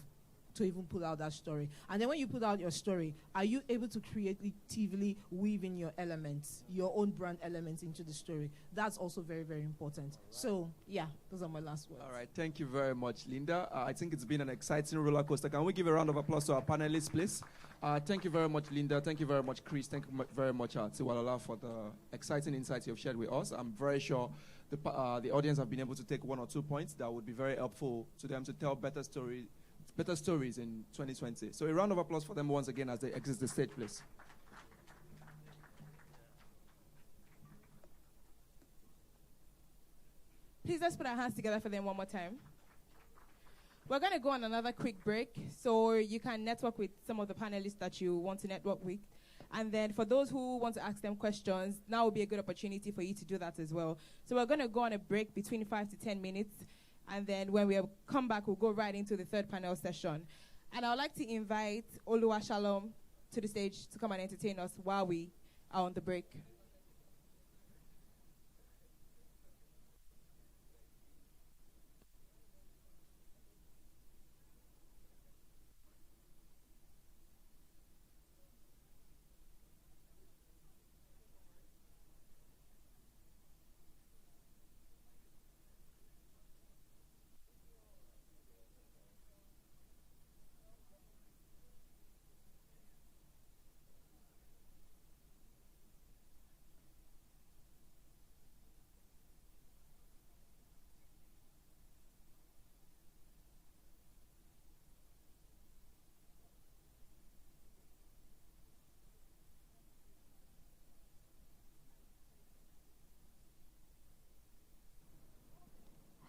to even put out that story. And then when you put out your story, are you able to creatively weave in your elements, your own brand elements into the story? That's also very, very important. So, yeah, those are my last words. All right, thank you very much, Linda. I think it's been an exciting roller coaster. Can we give a round of applause to our panelists, please? Thank you very much, Linda. Thank you very much, Chris. Thank you very much, Tiwalala, for the exciting insights you've shared with us. I'm very sure the audience have been able to take 1 or 2 points that would be very helpful to them to tell better stories in 2020. So a round of applause for them once again as they exit the stage, please. Please, let's put our hands together for them one more time. We're going to go on another quick break, so you can network with some of the panelists that you want to network with. And then for those who want to ask them questions, now will be a good opportunity for you to do that as well. So we're going to go on a break between 5 to 10 minutes. And then when we come back, we'll go right into the third panel session. And I would like to invite Oluyomi to the stage to come and entertain us while we are on the break.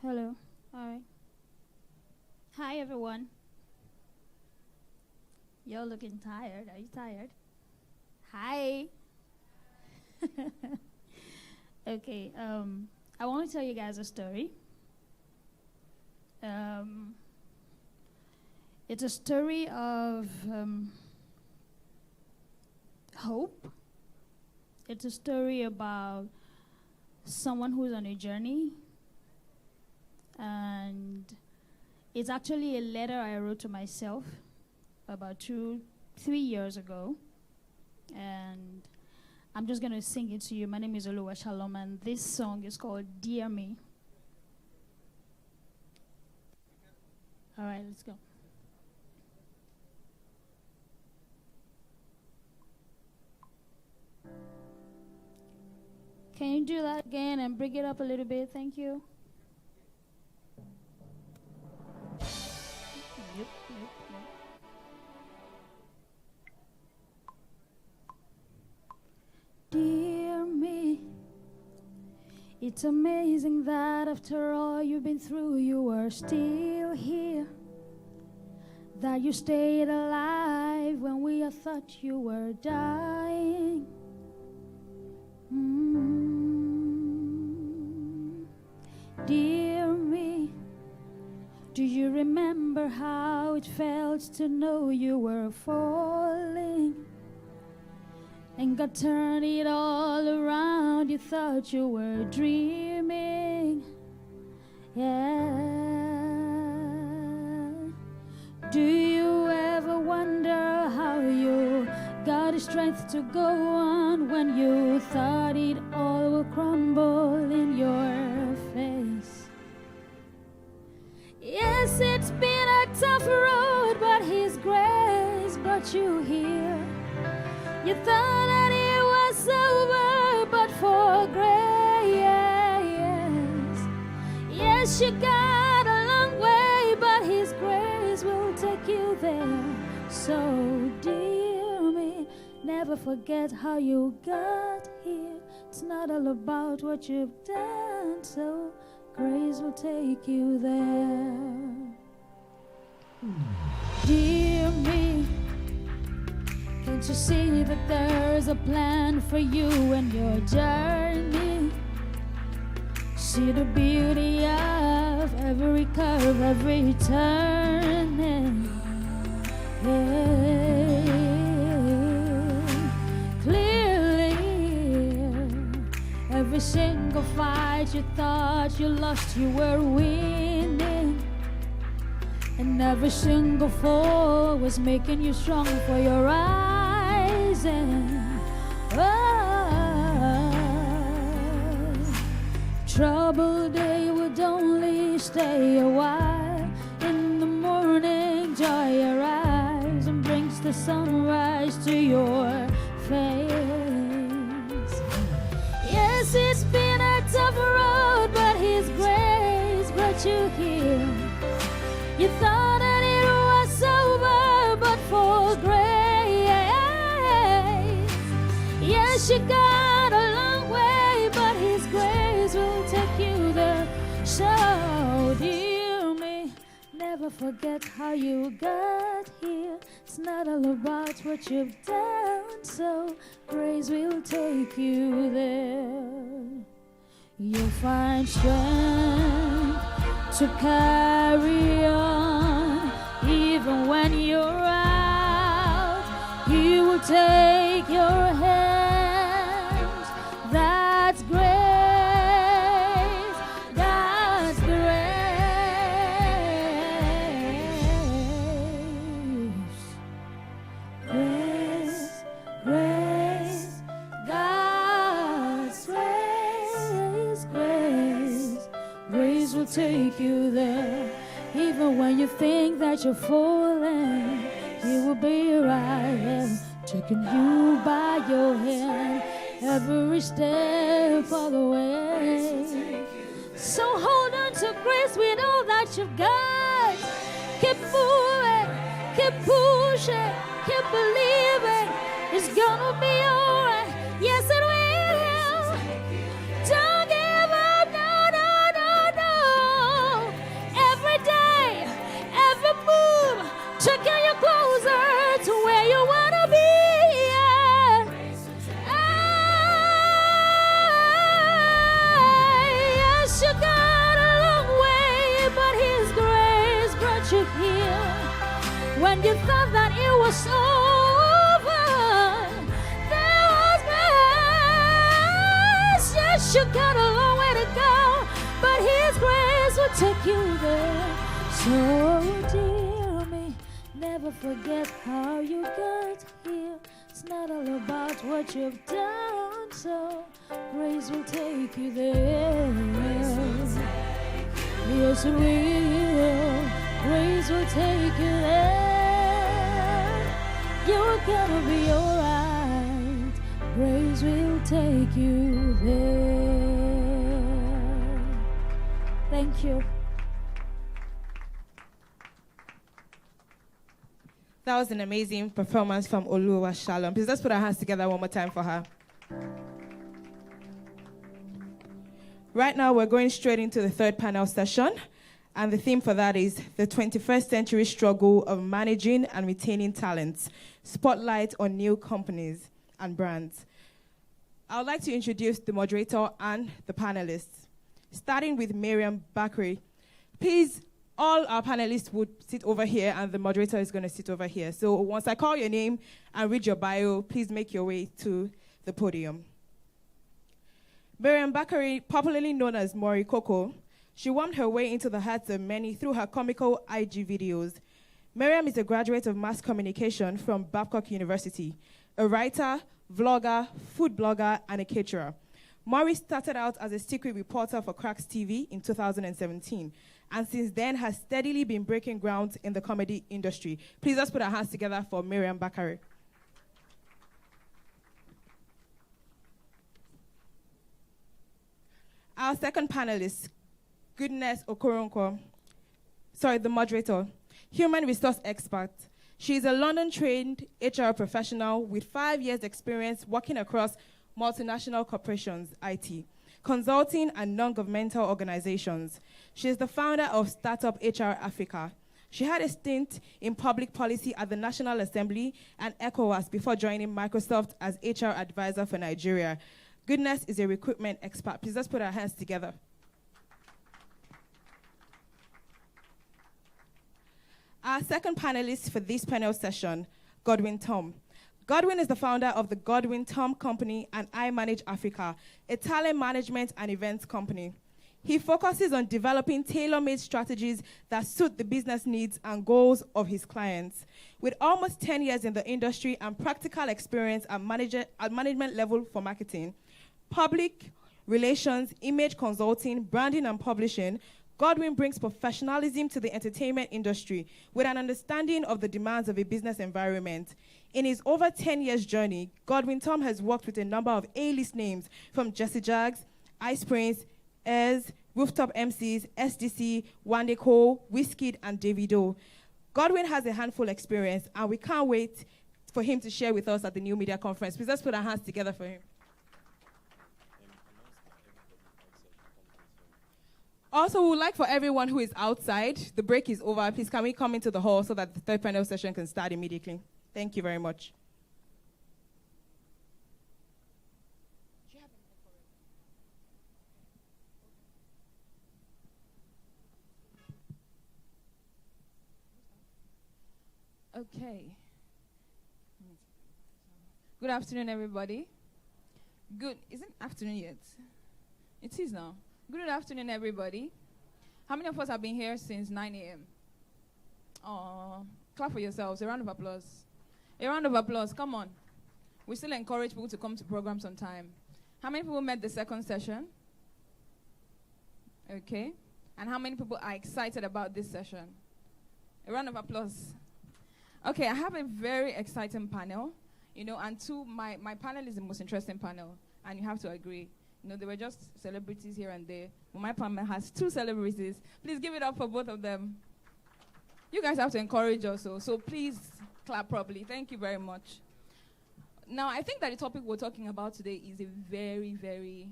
Hello. All right. Hi, everyone. You're looking tired. Are you tired? Hi. Okay. I want to tell you guys a story. It's a story of hope. It's a story about someone who's on a journey. And it's actually a letter I wrote to myself about 2-3 years ago. And I'm just going to sing it to you. My name is Oluyomi, and this song is called Dear Me. All right, let's go. Can you do that again and bring it up a little bit? Thank you. Yep. Dear me, It's amazing that after all you've been through, you are still here. That you stayed alive when we all thought you were dying. Dear me, do you remember how it felt to know you were falling? And God turned it all around, you thought you were dreaming. Yeah. Do you ever wonder how you got the strength to go on when you thought it all would crumble in your face? Yes, it's been a tough road, but His grace brought you here. You thought that it was over, but for grace, yes, you got a long way, but His grace will take you there. So, dear me, never forget how you got here. It's not all about what you've done, so grace will take you there. Dear me, can't you see that there's a plan for you and your journey? See the beauty of every curve, every turning. Yeah. Clearly, every single fight you thought you lost, you were winning. And every single fall was making you strong for your rising. Troubled day would only stay a while. In the morning joy arrives and brings the sunrise to your face. Yes, it's been a tough road, but His grace brought you here. You thought that it was over, but for grace, yes, you got a long way, but His grace will take you there. So, dear me, never forget how you got here. It's not all about what you've done, so grace will take you there. You'll find strength to carry on, even when you're out. He will take your hands. That's grace. That's grace. Grace, grace, God's grace, grace. Grace will take you there. Even when you think that you're falling, He will be right there, taking you by your hand every step of the way. So hold on to grace with all that you've got. Keep moving, keep pushing, keep believing. It's gonna be alright. Yes, it will. Don't give up, no, no, no, no. Every day, every move, taking you closer to where you wanna be. Yes, you got a long way, but His grace brought you here. When you thought that it was over, there was grace. Yes, you got a long way to go, but His grace will take you there. So, dear me, never forget how you got here. It's not all about what you've done, so grace will take you there. Yes, it will. Grace will take you there. You're gonna be alright. Grace will take you there. Thank you. That was an amazing performance from Oluyomi. Please let's put our hands together one more time for her. Right now, we're going straight into the third panel session, and the theme for that is the 21st century struggle of managing and retaining talents, spotlight on new companies and brands. I would like to introduce the moderator and the panelists, starting with Miriam Bakri. Please, all our panelists would sit over here, and the moderator is going to sit over here. So once I call your name and read your bio, please make your way to the podium. Miriam Bakari, popularly known as Mori Coco, she wormed her way into the hearts of many through her comical IG videos. Miriam is a graduate of mass communication from Babcock University, a writer, vlogger, food blogger, and a caterer. Mori started out as a secret reporter for Cracks TV in 2017, and since then has steadily been breaking ground in the comedy industry. Please let's put our hands together for Miriam Bakari. Our second panelist, Goodness Okoronkwo, the moderator, human resource expert. She is a London-trained HR professional with 5 years' experience working across multinational corporations, IT, consulting, and non-governmental organizations. She is the founder of Startup HR Africa. She had a stint in public policy at the National Assembly and ECOWAS before joining Microsoft as HR advisor for Nigeria. Goodness is a recruitment expert. Please let's put our hands together. Our second panelist for this panel session, Godwin Tom. Godwin is the founder of the Godwin Tom Company and I Manage Africa, a talent management and events company. He focuses on developing tailor-made strategies that suit the business needs and goals of his clients. With almost 10 years in the industry and practical experience at management level for marketing, public relations, image consulting, branding, and publishing, Godwin brings professionalism to the entertainment industry with an understanding of the demands of a business environment. In his over 10 years journey, Godwin Tom has worked with a number of A-list names from Jesse Jags, Ice Prince, Ez, Rooftop MCs, SDC, Wande Cole, Wizkid, and Davido. Godwin has a handful experience, and we can't wait for him to share with us at the New Media Conference. Please let's put our hands together for him. Also, we would like for everyone who is outside, the break is over. Please, can we come into the hall so that the third panel session can start immediately? Thank you very much. Okay. Good afternoon, everybody. Isn't afternoon yet? It is now. Good afternoon, everybody. How many of us have been here since 9 a.m.? Clap for yourselves. A round of applause. A round of applause. Come on. We still encourage people to come to programs on time. How many people met the second session? Okay. And how many people are excited about this session? A round of applause. Okay, I have a very exciting panel, and my panel is the most interesting panel, and you have to agree. They were just celebrities here and there, but my panel has 2 celebrities. Please give it up for both of them. You guys have to encourage us, so please clap properly. Thank you very much. Now, I think that the topic we're talking about today is a very, very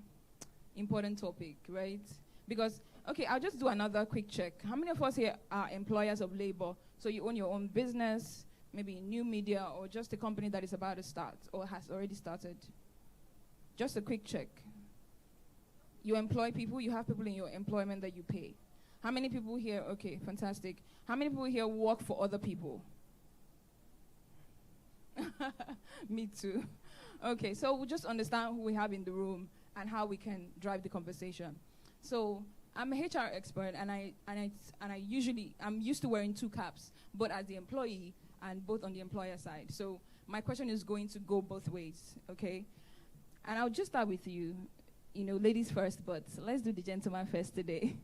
important topic, right? Because, okay, I'll just do another quick check. How many of us here are employers of labor? So you own your own business, maybe new media, or just a company that is about to start or has already started? Just a quick check. You employ people, you have people in your employment that you pay. How many people here, okay, fantastic. How many people here work for other people? Me too. Okay, so we'll just understand who we have in the room and how we can drive the conversation. So I'm a HR expert, and I'm used to wearing 2 caps, both as the employee and both on the employer side. So my question is going to go both ways, okay? And I'll just start with you, ladies first, but let's do the gentleman first today.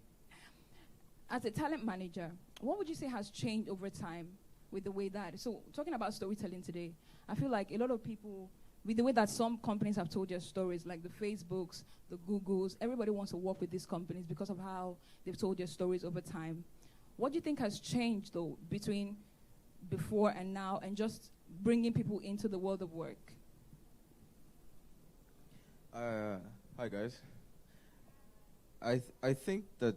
As a talent manager, what would you say has changed over time with the way that, so talking about storytelling today, I feel like a lot of people, with the way that some companies have told their stories, like the Facebooks, the Googles, everybody wants to work with these companies because of how they've told their stories over time. What do you think has changed, though, between before and now, and just bringing people into the world of work? Hi, guys. I think that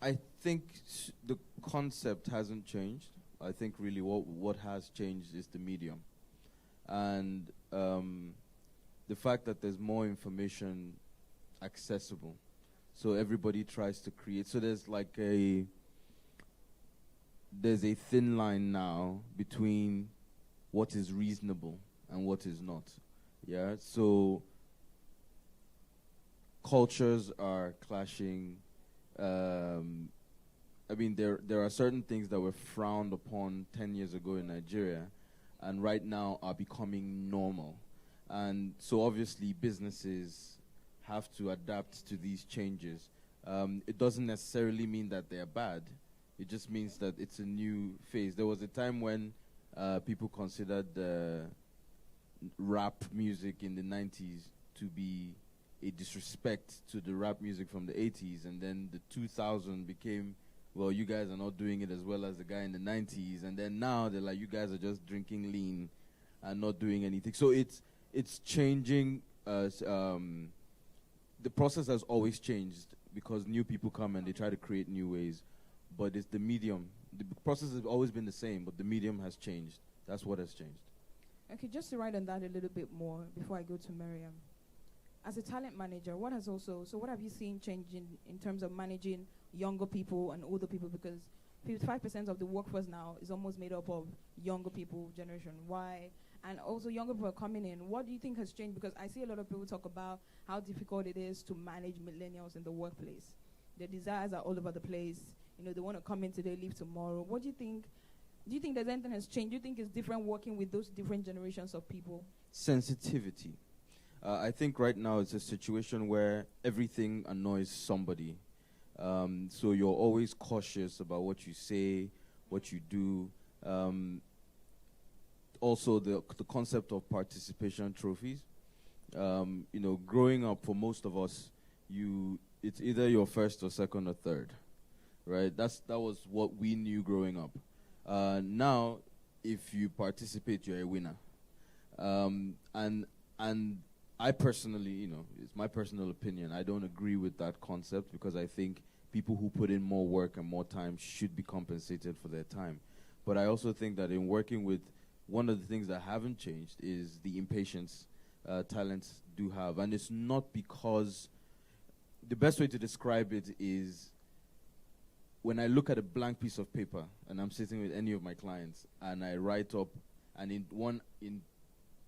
I think the concept hasn't changed. I think really what has changed is the medium, and the fact that there's more information accessible, so everybody tries to create. So there's a thin line now between what is reasonable and what is not. Yeah, so cultures are clashing. I mean, there are certain things that were frowned upon 10 years ago in Nigeria, and right now are becoming normal. And so obviously businesses have to adapt to these changes. It doesn't necessarily mean that they're bad. It just means that it's a new phase. There was a time when people considered rap music in the 90s to be a disrespect to the rap music from the 80s, and then the 2000 became, well, you guys are not doing it as well as the guy in the 90s, and then now they're like, you guys are just drinking lean and not doing anything. So it's changing. The process has always changed because new people come and they try to create new ways, but it's the medium. The process has always been the same, but the medium has changed. That's what has changed. Okay, just to write on that a little bit more before I go to Miriam. As a talent manager, what have you seen changing in terms of managing younger people and older people? Because 55% of the workforce now is almost made up of younger people, Generation Y, and also younger people are coming in. What do you think has changed? Because I see a lot of people talk about how difficult it is to manage millennials in the workplace. Their desires are all over the place. You know, they want to come in today, leave tomorrow. What do you think? Do you think there's anything has changed? Do you think it's different working with those different generations of people? Sensitivity. I think right now it's a situation where everything annoys somebody. So you're always cautious about what you say, what you do. Also, the concept of participation trophies. Growing up for most of us, it's either your first or second or third, right? That was what we knew growing up. Now, if you participate, you're a winner. And I personally, it's my personal opinion, I don't agree with that concept because I think people who put in more work and more time should be compensated for their time. But I also think that in working with, one of the things that haven't changed is the impatience talents do have. And it's not because, the best way to describe it is when I look at a blank piece of paper and I'm sitting with any of my clients and I write up, and in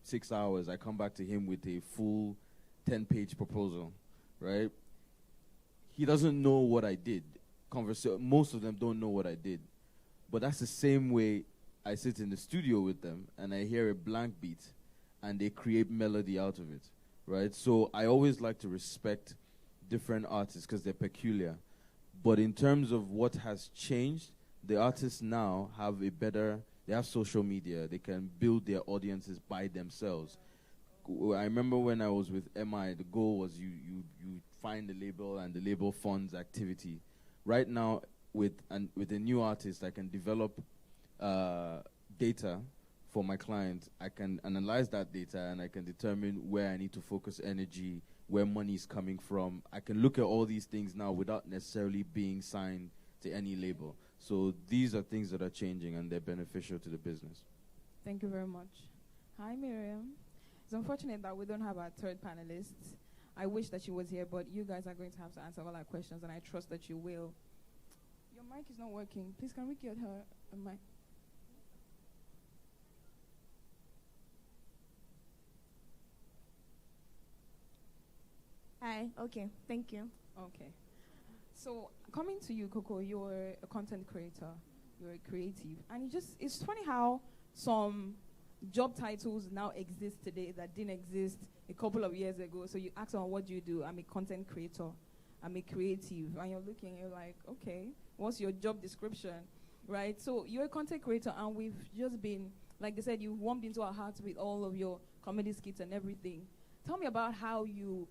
6 hours I come back to him with a full 10-page proposal, right? He doesn't know what I did. Most of them don't know what I did. But that's the same way I sit in the studio with them and I hear a blank beat and they create melody out of it, right? So I always like to respect different artists because they're peculiar. But in terms of what has changed, the artists now have they have social media. They can build their audiences by themselves. I remember when I was with MI, the goal was you find the label and the label funds activity. Right now, with a new artist, I can develop data for my client. I can analyze that data and I can determine where I need to focus energy, where money is coming from. I can look at all these things now without necessarily being signed to any label. So these are things that are changing and they're beneficial to the business. Thank you very much. Hi, Miriam. It's unfortunate that we don't have our third panelist. I wish that she was here, but you guys are going to have to answer all our questions, and I trust that you will. Your mic is not working. Please, can we get her a mic? Hi, okay, thank you. Okay. So, coming to you, Coco, you're a content creator, you're a creative, and it's funny how some job titles now exist today that didn't exist a couple of years ago. So you ask someone, what do you do? I'm a content creator, I'm a creative, and you're like, okay, what's your job description, right? So you're a content creator, and we've just been, like they said, you warmed into our hearts with all of your comedy skits and everything. Tell me about how you,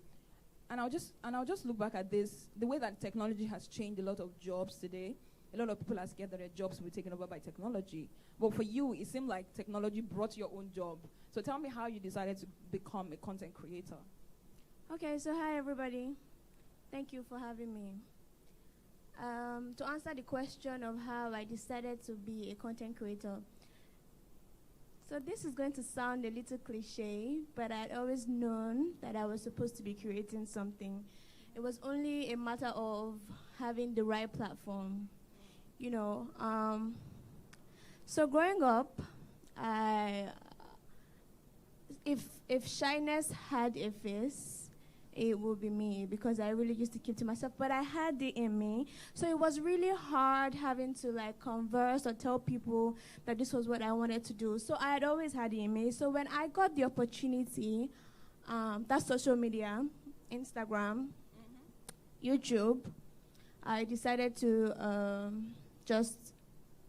and I'll just look back at this, the way that technology has changed a lot of jobs today. a lot of people are scared that their jobs will be taken over by technology. But for you, it seemed like technology brought your own job. So tell me how you decided to become a content creator. Okay, so hi everybody. Thank you for having me. To answer the question of how I decided to be a content creator, so this is going to sound a little cliche, but I'd always known that I was supposed to be creating something. It was only a matter of having the right platform, you know. So growing up, if shyness had a face, it would be me, because I really used to keep to myself, but I had it in me. So it was really hard having to like converse or tell people that this was what I wanted to do. So I had always had it in me. So when I got the opportunity, that's social media, Instagram, YouTube, I decided to just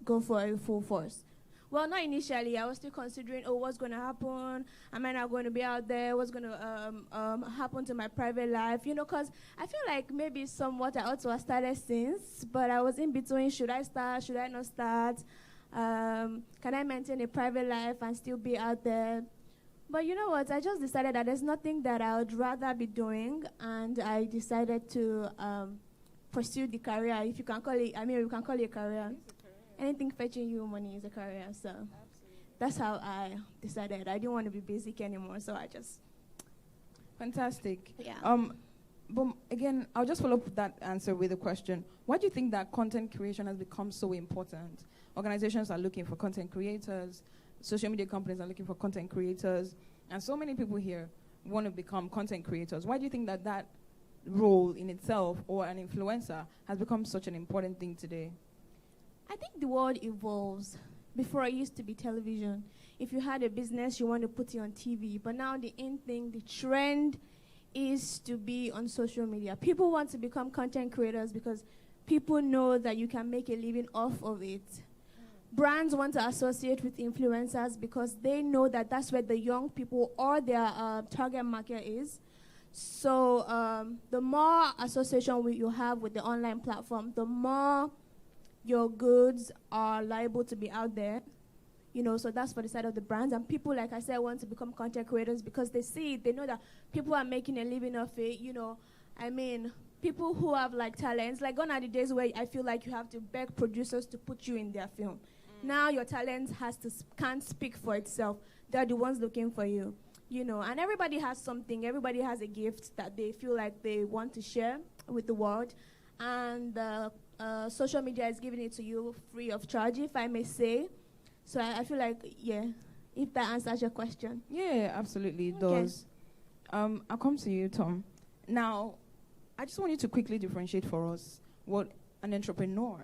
go for a full force. Well, not initially. I was still considering, what's going to happen? Am I not going to be out there? What's going to happen to my private life? You know, because I feel like maybe somewhat I ought to have started since, but I was in between. Should I start? Should I not start? Can I maintain a private life and still be out there? But you know what? I just decided that there's nothing that I would rather be doing, and I decided to pursue the career, if you can call it. I mean, you can call it a career. Anything fetching you money is a career, so that's how I decided. I didn't want to be basic anymore, so I just... Fantastic. Yeah. But again, I'll just follow up that answer with a question. Why do you think that content creation has become so important? Organizations are looking for content creators, social media companies are looking for content creators, and so many people here want to become content creators. Why do you think that that role in itself, or an influencer, has become such an important thing today? I think the world evolves. Before, it used to be television. If you had a business, you want to put it on TV. But now the in thing, the trend is to be on social media. People want to become content creators because people know that you can make a living off of it. Brands want to associate with influencers because they know that that's where the young people or their target market is. So the more association you have with the online platform, the more your goods are liable to be out there, you know, so that's for the side of the brands. And people, like I said, want to become content creators because they see it, they know that people are making a living off it, you know. I mean, people who have like talents, like gone are the days where I feel like you have to beg producers to put you in their film. Now your talent can't speak for itself. They're the ones looking for you, you know. And everybody has something, everybody has a gift that they feel like they want to share with the world. And social media is giving it to you free of charge, if I may say. So I feel like, yeah, if that answers your question. Yeah, absolutely, it does. I'll come to you, Tom. Now, I just want you to quickly differentiate for us what an entrepreneur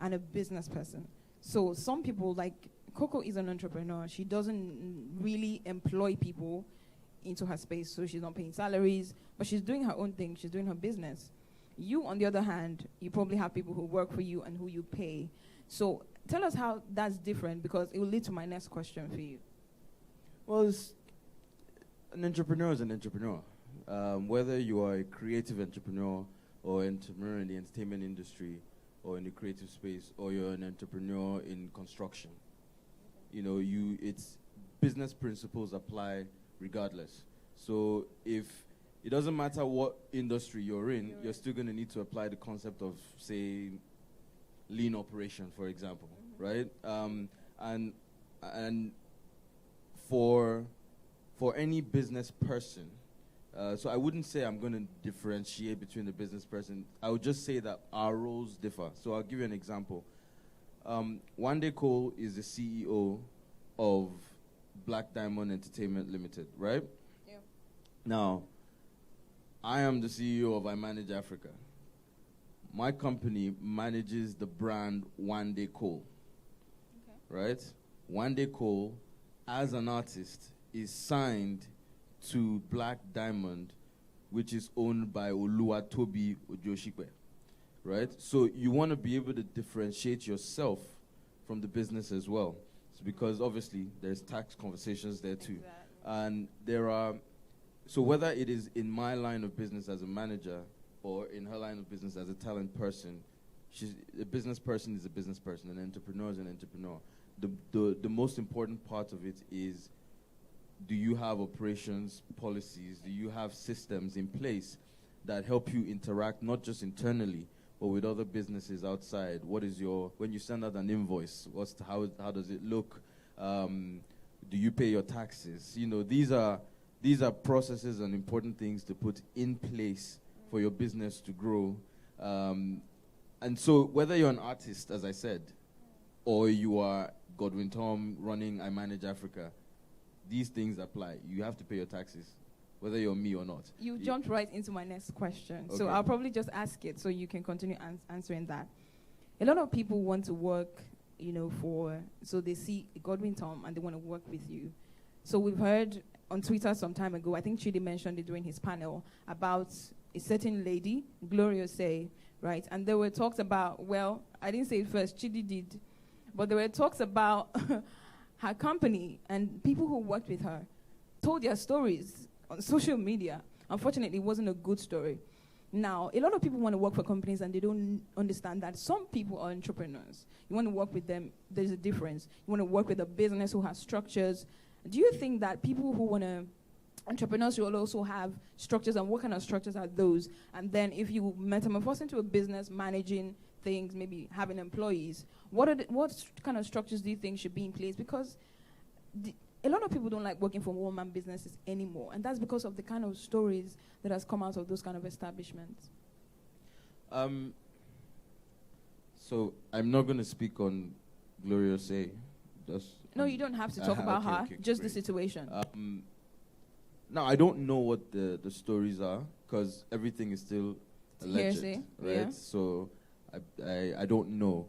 and a business person. So some people, like Coco is an entrepreneur. She doesn't really employ people into her space, so she's not paying salaries, but she's doing her own thing. She's doing her business. You, on the other hand, you probably have people who work for you and who you pay. So tell us how that's different, because it will lead to my next question for you. Well, an entrepreneur is an entrepreneur. Whether you are a creative entrepreneur or entrepreneur in the entertainment industry or in the creative space, or you're an entrepreneur in construction, you know, it's business principles apply regardless. So if it doesn't matter what industry you're in, you're still going to need to apply the concept of, say, lean operation, for example, right? And for any business person, so I wouldn't say I'm going to differentiate between the business person. I would just say that our roles differ. So I'll give you an example. Wande Cole is the CEO of Black Diamond Entertainment Limited, right? Yeah. Now, I am the CEO of I Manage Africa. My company manages the brand Wande Cole, right? Wande Cole, as an artist, is signed to Black Diamond, which is owned by Oluyomi Ojoshikwe, right? So you want to be able to differentiate yourself from the business as well. It's because obviously there's tax conversations there too. Exactly. And there are, so whether it is in my line of business as a manager or in her line of business as a talent person, a business person is a business person, an entrepreneur is an entrepreneur. The most important part of it is, do you have operations, policies, do you have systems in place that help you interact not just internally, but with other businesses outside? What is when you send out an invoice, how does it look? Do you pay your taxes? These are processes and important things to put in place for your business to grow. And so whether you're an artist, as I said, or you are Godwin Tom running I Manage Africa, these things apply. You have to pay your taxes, whether you're me or not. You jumped right into my next question. Okay. So I'll probably just ask it so you can continue answering that. A lot of people want to work, so they see Godwin Tom and they want to work with you. So we've heard on Twitter some time ago, I think Chidi mentioned it during his panel, about a certain lady, Gloria Say, right? And there were talks about, well, I didn't say it first, Chidi did, but there were talks about her company and people who worked with her told their stories on social media. Unfortunately, it wasn't a good story. Now, a lot of people want to work for companies and they don't understand that some people are entrepreneurs. You want to work with them, there's a difference. You want to work with a business who has structures. Do you think that people who want to, entrepreneurs will also have structures, and what kind of structures are those? And then if you metamorphose into a business managing things, maybe having employees, what kind of structures do you think should be in place? Because a lot of people don't like working for one-man businesses anymore, and that's because of the kind of stories that has come out of those kind of establishments. So I'm not going to speak on Gloria Say. No, you don't have to talk about her, just the situation. Now, I don't know what the stories are, because everything is still alleged, hearsay, right? yeah. So I don't know.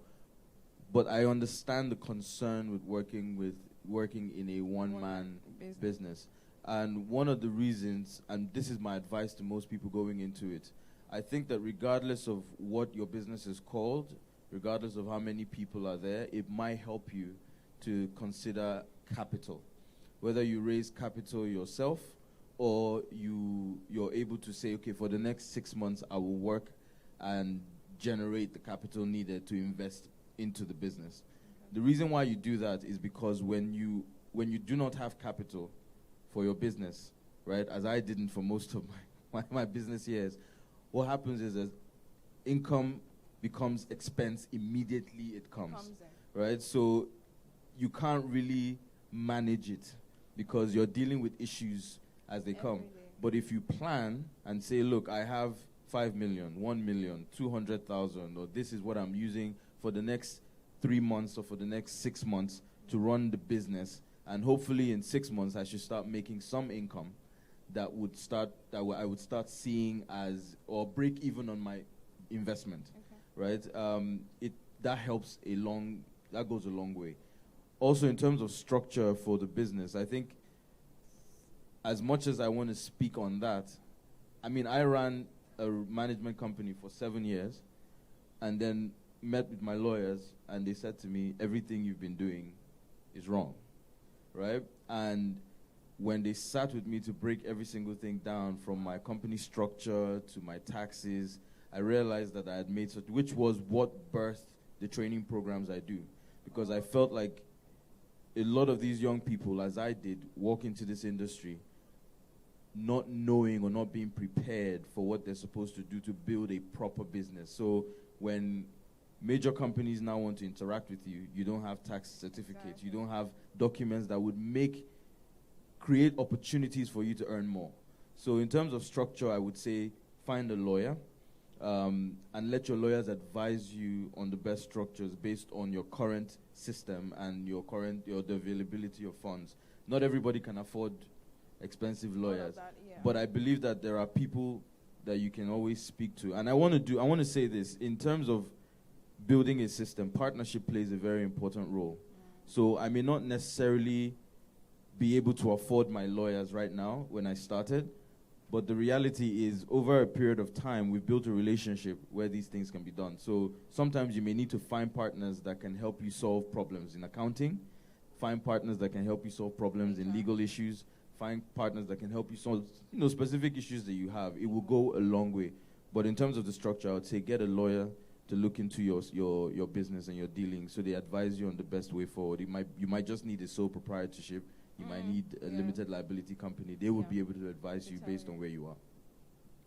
But I understand the concern with working in a one-man business. And one of the reasons, and this is my advice to most people going into it, I think that regardless of what your business is called, regardless of how many people are there, it might help you to consider capital. Whether you raise capital yourself or you're able to say, okay, for the next 6 months, I will work and generate the capital needed to invest into the business. The reason why you do that is because when you do not have capital for your business, right, as I didn't for most of my business years, what happens is that income becomes expense immediately it comes right? So you can't really manage it because you're dealing with issues as they come. But if you plan and say, look, I have 5 million, 1 million, 200,000, or this is what I'm using for the next 3 months or for the next 6 months to run the business, and hopefully in 6 months I should start making some income that I would start seeing as, or break even on my investment, right? That goes a long way. Also, in terms of structure for the business, I think as much as I want to speak on that, I mean, I ran a management company for 7 years and then met with my lawyers, and they said to me, everything you've been doing is wrong, right? And when they sat with me to break every single thing down, from my company structure to my taxes, I realized that I had made which was what birthed the training programs I do. Because I felt like a lot of these young people, as I did, walk into this industry not knowing or not being prepared for what they're supposed to do to build a proper business. So when major companies now want to interact with you, you don't have tax certificates, you don't have documents that would create opportunities for you to earn more. So in terms of structure, I would say find a lawyer and let your lawyers advise you on the best structures based on your current system and the availability of funds. Not everybody can afford expensive lawyers, but I believe that there are people that you can always speak to. And I want to say this, in terms of building a system, partnership plays a very important role. So I may not necessarily be able to afford my lawyers right now when I started, but the reality is, over a period of time, we've built a relationship where these things can be done. So sometimes you may need to find partners that can help you solve problems in accounting, find partners that can help you solve problems in legal issues, find partners that can help you solve specific issues that you have. It will go a long way. But in terms of the structure, I would say get a lawyer to look into your business and your dealings, so they advise you on the best way forward. You might just need a sole proprietorship. You might need a limited liability company. They will be able to advise you based on where you are.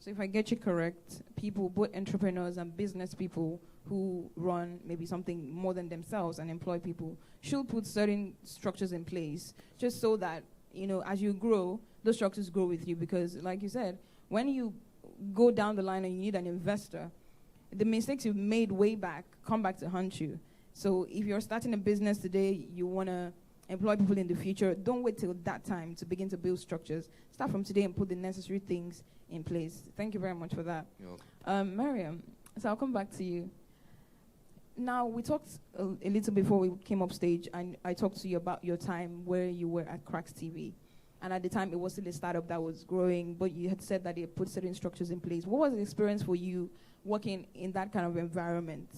So if I get you correct, people, both entrepreneurs and business people who run maybe something more than themselves and employ people, should put certain structures in place just so that, as you grow, those structures grow with you. Because like you said, when you go down the line and you need an investor, the mistakes you've made way back come back to haunt you. So if you're starting a business today, you want to employ people in the future, don't wait till that time to begin to build structures. Start from today and put the necessary things in place. Thank you very much for that. Mariam, so I'll come back to you. Now, we talked a little before we came up stage, and I talked to you about your time where you were at Cracks TV. And at the time, it was still a startup that was growing, but you had said that they put certain structures in place. What was the experience for you working in that kind of environment?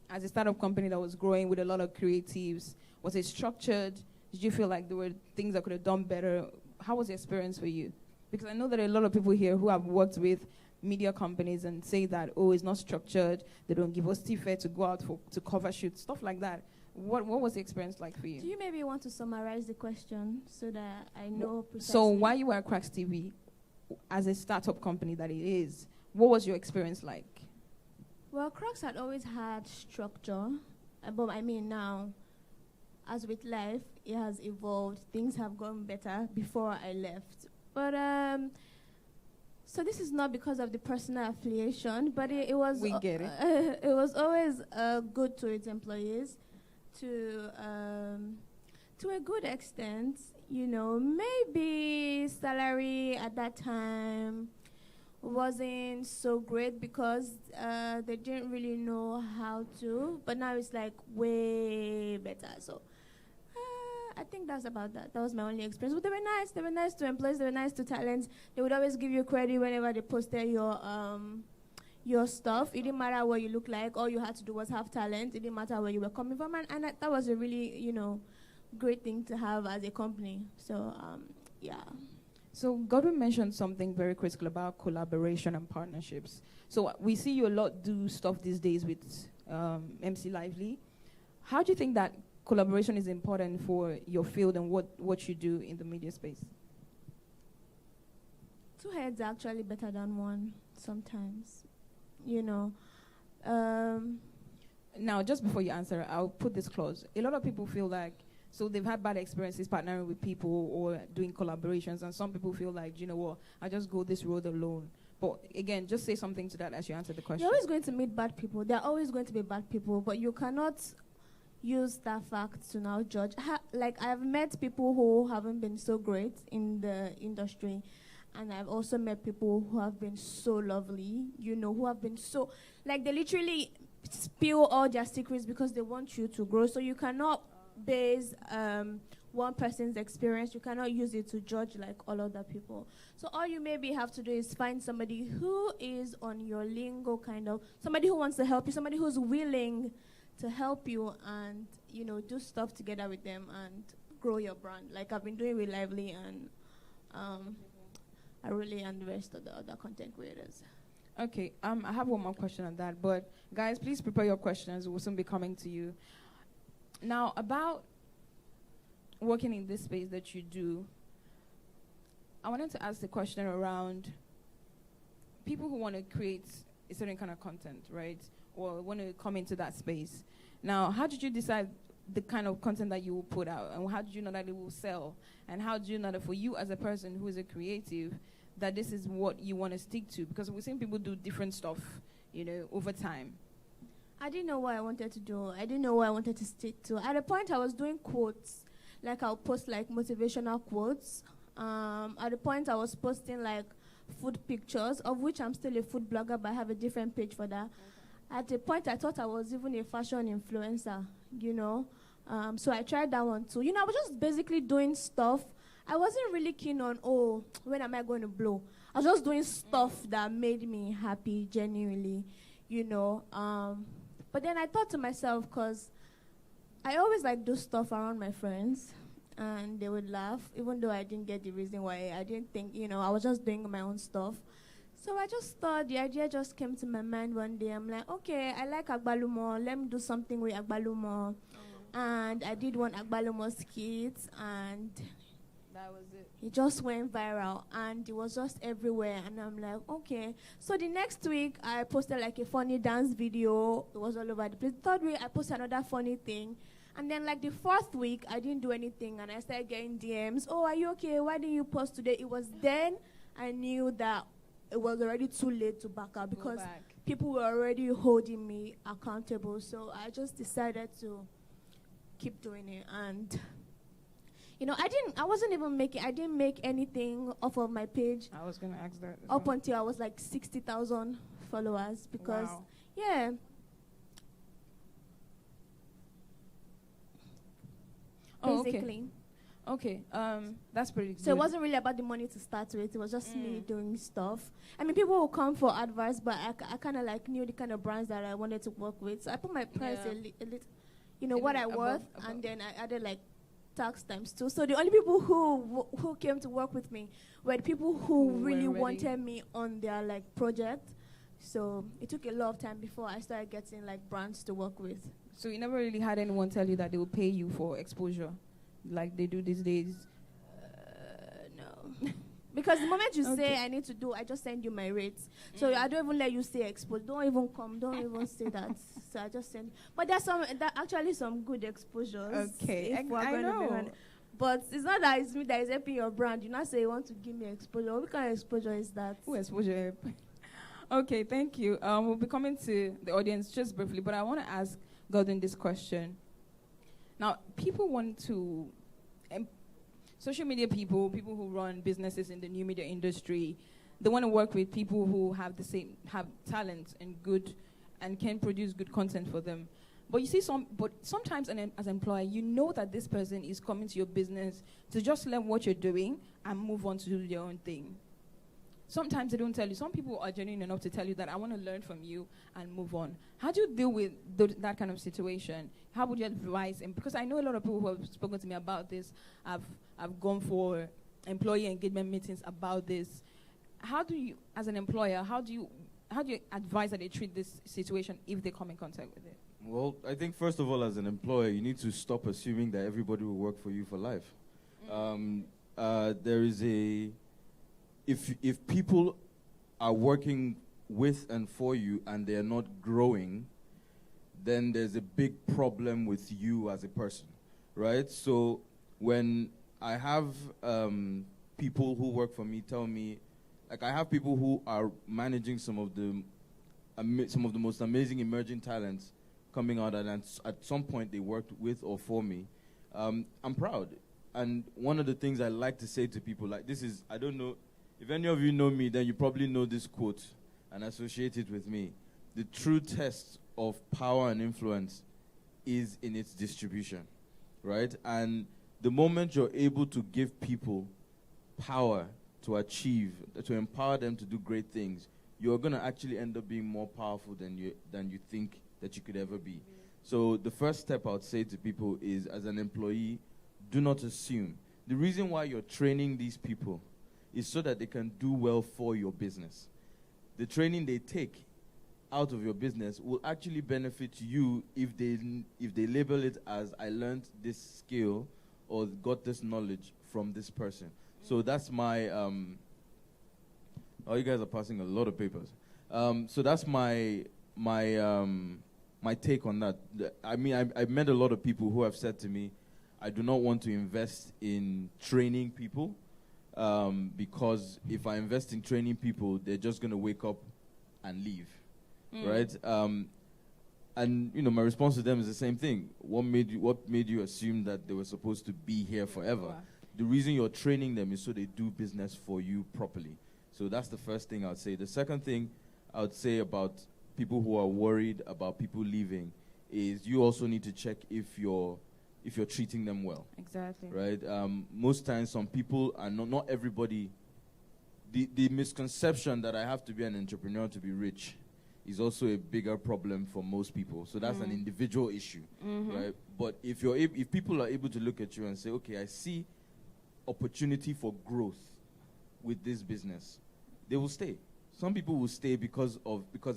As a startup company that was growing with a lot of creatives, was it structured? Did you feel like there were things that could have done better? How was the experience for you? Because I know that there are a lot of people here who have worked with media companies and say that, it's not structured, they don't give us fare to go out to cover shoots, stuff like that. What was the experience like for you? Do you maybe want to summarize the question so that I know precisely? So while you were at Cracks TV, as a startup company that it is, what was your experience like? Well, Cracks had always had structure, but I mean now, as with life, it has evolved. Things have gotten better before I left. But so this is not because of the personal affiliation, but it was. We get it. It was always good to its employees, to a good extent. Maybe salary at that time wasn't so great because they didn't really know how to, but now it's like way better. So I think that's about that. That was my only experience. But they were nice. They were nice to employees. They were nice to talents. They would always give you credit whenever they posted your stuff. It didn't matter what you look like. All you had to do was have talent. It didn't matter where you were coming from. And that was a really, great thing to have as a company. So, yeah. So Godwin mentioned something very critical about collaboration and partnerships. So we see you a lot do stuff these days with MC Lively. How do you think that collaboration is important for your field and what you do in the media space? Two heads are actually better than one sometimes. Now, just before you answer, I'll put this clause. A lot of people feel like, so they've had bad experiences partnering with people or doing collaborations, and some people feel like, I just go this road alone. But again, just say something to that as you answer the question. You're always going to meet bad people. There are always going to be bad people, but you cannot use that fact to now judge. I've met people who haven't been so great in the industry, and I've also met people who have been so lovely, who have been so, they literally spill all their secrets because they want you to grow. So you cannot base one person's experience, you cannot use it to judge all other people. So all you maybe have to do is find somebody who is on your lingo, somebody who wants to help you, somebody who's willing to help you and, do stuff together with them and grow your brand. Like I've been doing with Lively and Aruli and the rest of the other content creators. Okay, I have one more question on that, but guys, please prepare your questions. We'll soon be coming to you. Now, about working in this space that you do, I wanted to ask the question around people who want to create a certain kind of content, right? Or want to come into that space. Now, how did you decide the kind of content that you will put out? And how did you know that it will sell? And how did you know that for you as a person who is a creative, that this is what you want to stick to? Because we've seen people do different stuff, over time. I didn't know what I wanted to do. I didn't know what I wanted to stick to. At a point, I was doing quotes. I'll post, motivational quotes. At a point, I was posting, food pictures, of which I'm still a food blogger, but I have a different page for that. Okay. At a point, I thought I was even a fashion influencer, So I tried that one, too. I was just basically doing stuff. I wasn't really keen on, when am I going to blow? I was just doing stuff that made me happy, genuinely, But then I thought to myself, because I always do stuff around my friends, and they would laugh, even though I didn't get the reason why. I didn't think, I was just doing my own stuff. So I just thought the idea just came to my mind one day. I'm like, okay, I like agbalumo. Let me do something with agbalumo. And I did one agbalumo skit, and That was it. it just went viral, and it was just everywhere. And I'm like, okay. So the next week, I posted like a funny dance video. It was all over the place. Third week, I posted another funny thing. And then like the fourth week, I didn't do anything, and I started getting DMs. Oh, are you okay? Why didn't you post today? It was then I knew that it was already too late to back up because people were already holding me accountable. So I just decided to keep doing it. And you know, I didn't make anything off of my page. I was gonna ask that. Up until I was like 60,000 followers because, Wow. yeah. Oh, okay. Basically. Okay, that's pretty good. So it wasn't really about the money to start with. It was just me doing stuff. I mean, people will come for advice, but I kind of like knew the kind of brands that I wanted to work with. So I put my price a little, you know, what I worth, and then I added like tax times 2. So the only people who came to work with me were the people who really wanted me on their like project. So it took a lot of time before I started getting like brands to work with. So you never really had anyone tell you that they will pay you for exposure, like they do these days? No. Because the moment you say I need to do, I just send you my rates. So I don't even let you say expose. Don't even come. Don't even say that. So I just send. But there's actually some good exposures. Okay, if we're I going to be know. honest. But it's not that it's me that is helping your brand. You not say you want to give me exposure. What kind of exposure is that? Who exposure? Okay, thank you. We'll be coming to the audience just briefly, but I want to ask Gordon this question. Now, people want to, social media people who run businesses in the new media industry, they want to work with people who have talent and can produce good content for them. But you see, sometimes as an employer, you know that this person is coming to your business to just learn what you're doing and move on to do their own thing. Sometimes they don't tell you. Some people are genuine enough to tell you that I want to learn from you and move on. How do you deal with that kind of situation? How would you advise? And because I know a lot of people who have spoken to me about this, I've gone for employee engagement meetings about this. How do you, as an employer, how do you advise that they treat this situation if they come in contact with it? Well, I think first of all, as an employer, you need to stop assuming that everybody will work for you for life. There is if people are working with and for you and they are not growing, then there's a big problem with you as a person, right? So when I have people who work for me tell me, like I have people who are managing some of the most amazing emerging talents coming out, and at some point they worked with or for me. I'm proud. And one of the things I like to say to people, like this is, I don't know, if any of you know me, then you probably know this quote and associate it with me. The true test of power and influence is in its distribution, right? And the moment you're able to give people power to achieve, to empower them to do great things, you're going to actually end up being more powerful than you think that you could ever be. So the first step I would say to people is, as an employee, do not assume. The reason why you're training these people is so that they can do well for your business. The training they take out of your business will actually benefit you if they label it as, I learned this skill or got this knowledge from this person. So that's my, oh, you guys are passing a lot of papers. So that's my take on that. I mean, I've met a lot of people who have said to me, I do not want to invest in training people because if I invest in training people, they're just going to wake up and leave, right? And you know, my response to them is the same thing. What made you assume that they were supposed to be here forever? Wow. The reason you're training them is so they do business for you properly. So that's the first thing I would say. The second thing I would say about people who are worried about people leaving is you also need to check if you're treating them well. Exactly. Right? Most times some people are not everybody. The misconception that I have to be an entrepreneur to be rich is also a bigger problem for most people. So that's an individual issue, right? But if people are able to look at you and say, okay, I see opportunity for growth with this business, they will stay. Some people will stay because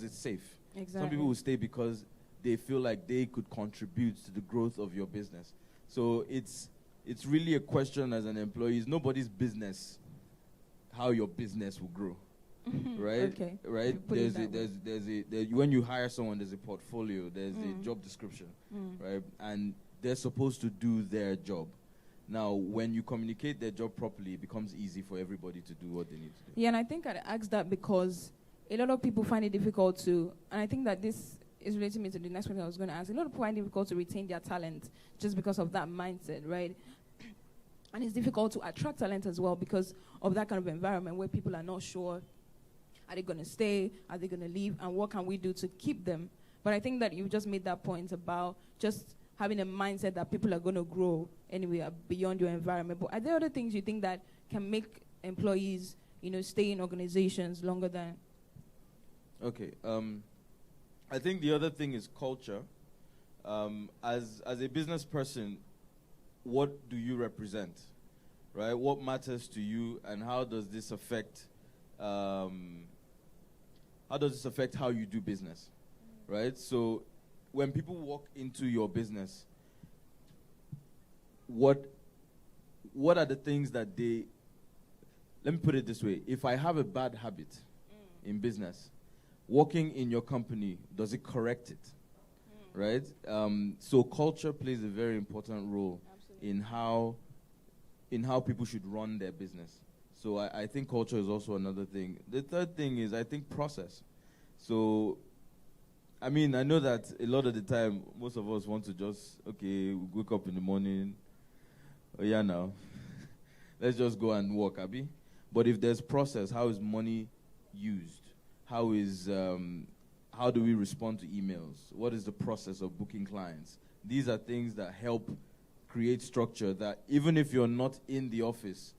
it's safe. Some Exactly. people will stay because they feel like they could contribute to the growth of your business. So it's really a question as an employee. It's nobody's business how your business will grow. Right? Okay. Right? You put it that way. When you hire someone, there's a portfolio, there's a job description, right? And they're supposed to do their job. Now, when you communicate their job properly, it becomes easy for everybody to do what they need to do. Yeah, and I think I asked that because a lot of people find it difficult to, and I think that this is relating me to the next one I was going to ask. A lot of people find it difficult to retain their talent just because of that mindset, right? And it's difficult to attract talent as well because of that kind of environment where people are not sure, are they going to stay, are they going to leave, and what can we do to keep them? But I think that you just made that point about just having a mindset that people are going to grow anyway beyond your environment. But are there other things you think that can make employees, stay in organizations longer than? Okay. I think the other thing is culture. As a business person, what do you represent, right? What matters to you, and how does this affect how you do business, right? So when people walk into your business, what are the things that they... Let me put it this way. If I have a bad habit in business, working in your company, does it correct it? Right? So culture plays a very important role in how people should run their business. So I think culture is also another thing. The third thing is, I think, process. So, I mean, I know that a lot of the time, most of us want to just, we wake up in the morning, now, let's just go and work, Abi. But if there's process, how is money used? How do we respond to emails? What is the process of booking clients? These are things that help create structure that even if you're not in the office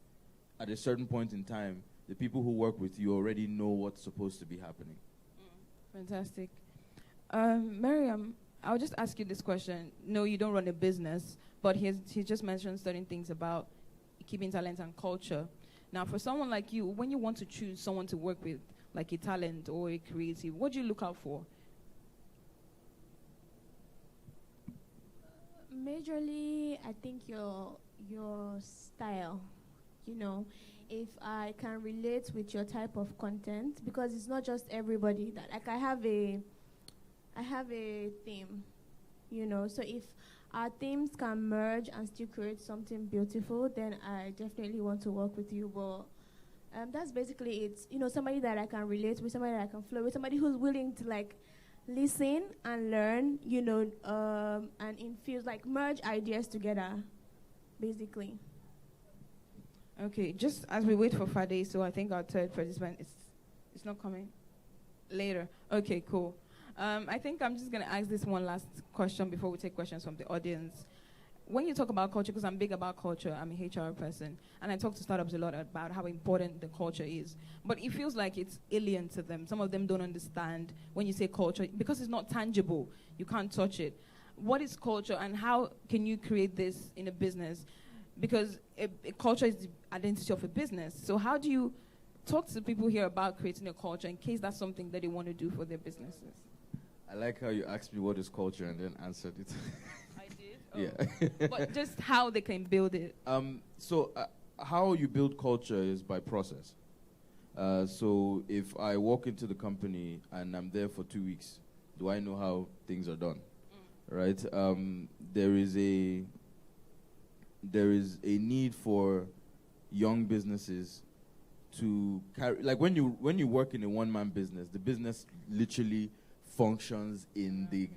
at a certain point in time, the people who work with you already know what's supposed to be happening. Fantastic. Miriam, I'll just ask you this question. No, you don't run a business, but he just mentioned certain things about keeping talent and culture. Now, for someone like you, when you want to choose someone to work with, like a talent or a creative, what do you look out for? Majorly, I think your style. If I can relate with your type of content, because it's not just everybody that, like, I have a theme, so if our themes can merge and still create something beautiful, then I definitely want to work with you. But that's basically it. Somebody that I can relate with, somebody that I can flow with, somebody who's willing to, like, listen and learn, and infuse, like, merge ideas together, basically. Okay, just as we wait for Friday, so I think our third participant is not coming later. Okay, cool. I think I'm just going to ask this one last question before we take questions from the audience. When you talk about culture, because I'm big about culture, I'm a HR person, and I talk to startups a lot about how important the culture is. But it feels like it's alien to them. Some of them don't understand when you say culture, because it's not tangible. You can't touch it. What is culture, and how can you create this in a business? Because a culture is the identity of a business. So how do you talk to people here about creating a culture in case that's something that they want to do for their businesses? I like how you asked me what is culture and then answered it. I did? Yeah. But just how they can build it. So how you build culture is by process. So if I walk into the company and I'm there for 2 weeks, do I know how things are done? Right? There is a need for young businesses to carry, like when you work in a one-man business, the business literally functions in the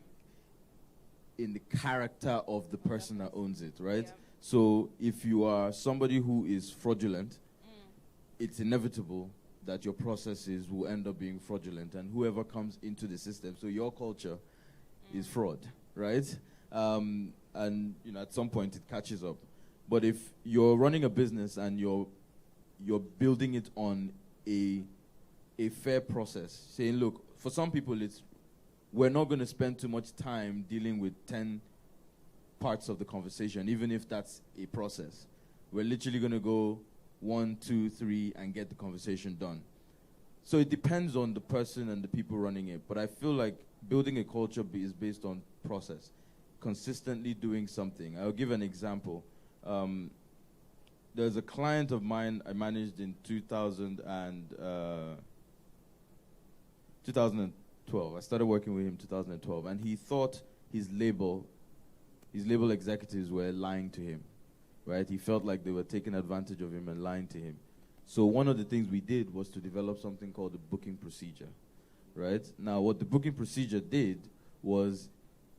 character of the person that owns it, right? Yeah. So if you are somebody who is fraudulent, it's inevitable that your processes will end up being fraudulent, and whoever comes into the system, so your culture is fraud, right? And at some point it catches up. But if you're running a business and you're building it on a fair process, saying, look, for some people we're not going to spend too much time dealing with 10 parts of the conversation, even if that's a process. We're literally going to go 1, 2, 3 and get the conversation done. So it depends on the person and the people running it. But I feel like building a culture is based on process, consistently doing something. I'll give an example. There's a client of mine I managed in 2012. I started working with him in 2012, and he thought his label executives were lying to him, right? He felt like they were taking advantage of him and lying to him. So one of the things we did was to develop something called the booking procedure, right? Now, what the booking procedure did was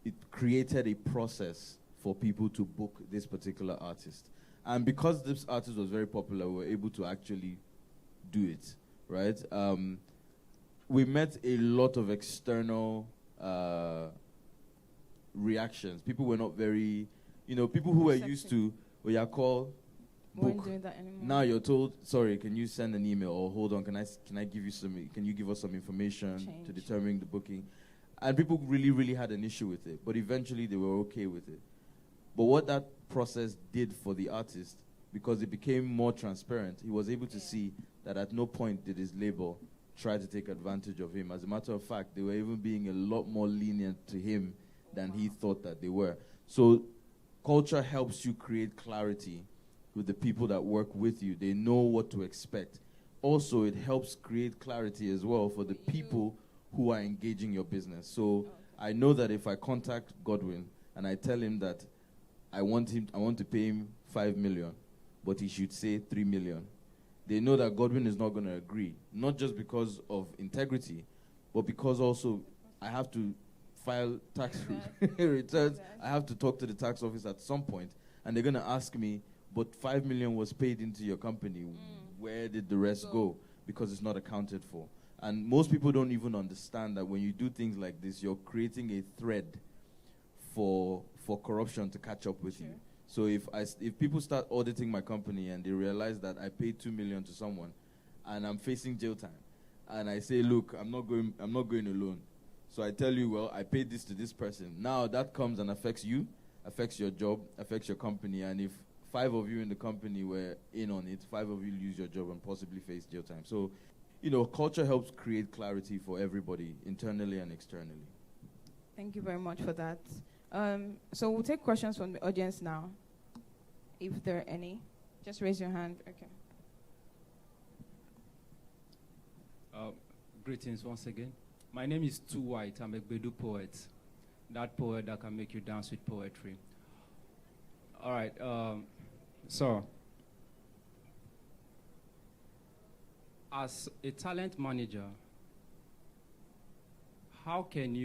it created a process for people to book this particular artist. And because this artist was very popular, we were able to actually do it, right? We met a lot of external reactions. People were not very, people who were used to, call, book. Doing that anymore. Now you're told, sorry, can you send an email, or hold on, can I give you can you give us some information to determine the booking? And people really, really had an issue with it, but eventually they were okay with it. But what that process did for the artist, because it became more transparent, he was able to see that at no point did his label try to take advantage of him. As a matter of fact, they were even being a lot more lenient to him than he thought that they were. So culture helps you create clarity with the people that work with you. They know what to expect. Also, it helps create clarity as well for the people who are engaging your business. So I know that if I contact Godwin and I tell him that I want to pay him 5 million, but he should say 3 million, they know that Godwin is not going to agree, not just because of integrity, but because also I have to file tax returns. I have to talk to the tax office at some point, and they're going to ask me, but 5 million was paid into your company. Where did the rest go? Because it's not accounted for. And most people don't even understand that when you do things like this, you're creating a thread for corruption to catch up with you. So if people start auditing my company and they realize that I paid 2 million to someone and I'm facing jail time, and I say, look, I'm not going alone. So I tell you, well, I paid this to this person. Now that comes and affects you, affects your job, affects your company, and if 5 of you in the company were in on it, 5 of you lose your job and possibly face jail time. So, culture helps create clarity for everybody, internally and externally. Thank you very much for that. So we'll take questions from the audience now, if there are any. Just raise your hand. Okay. Greetings once again. My name is Too White. I'm a Bedu poet. That poet that can make you dance with poetry. All right. So, as a talent manager, how can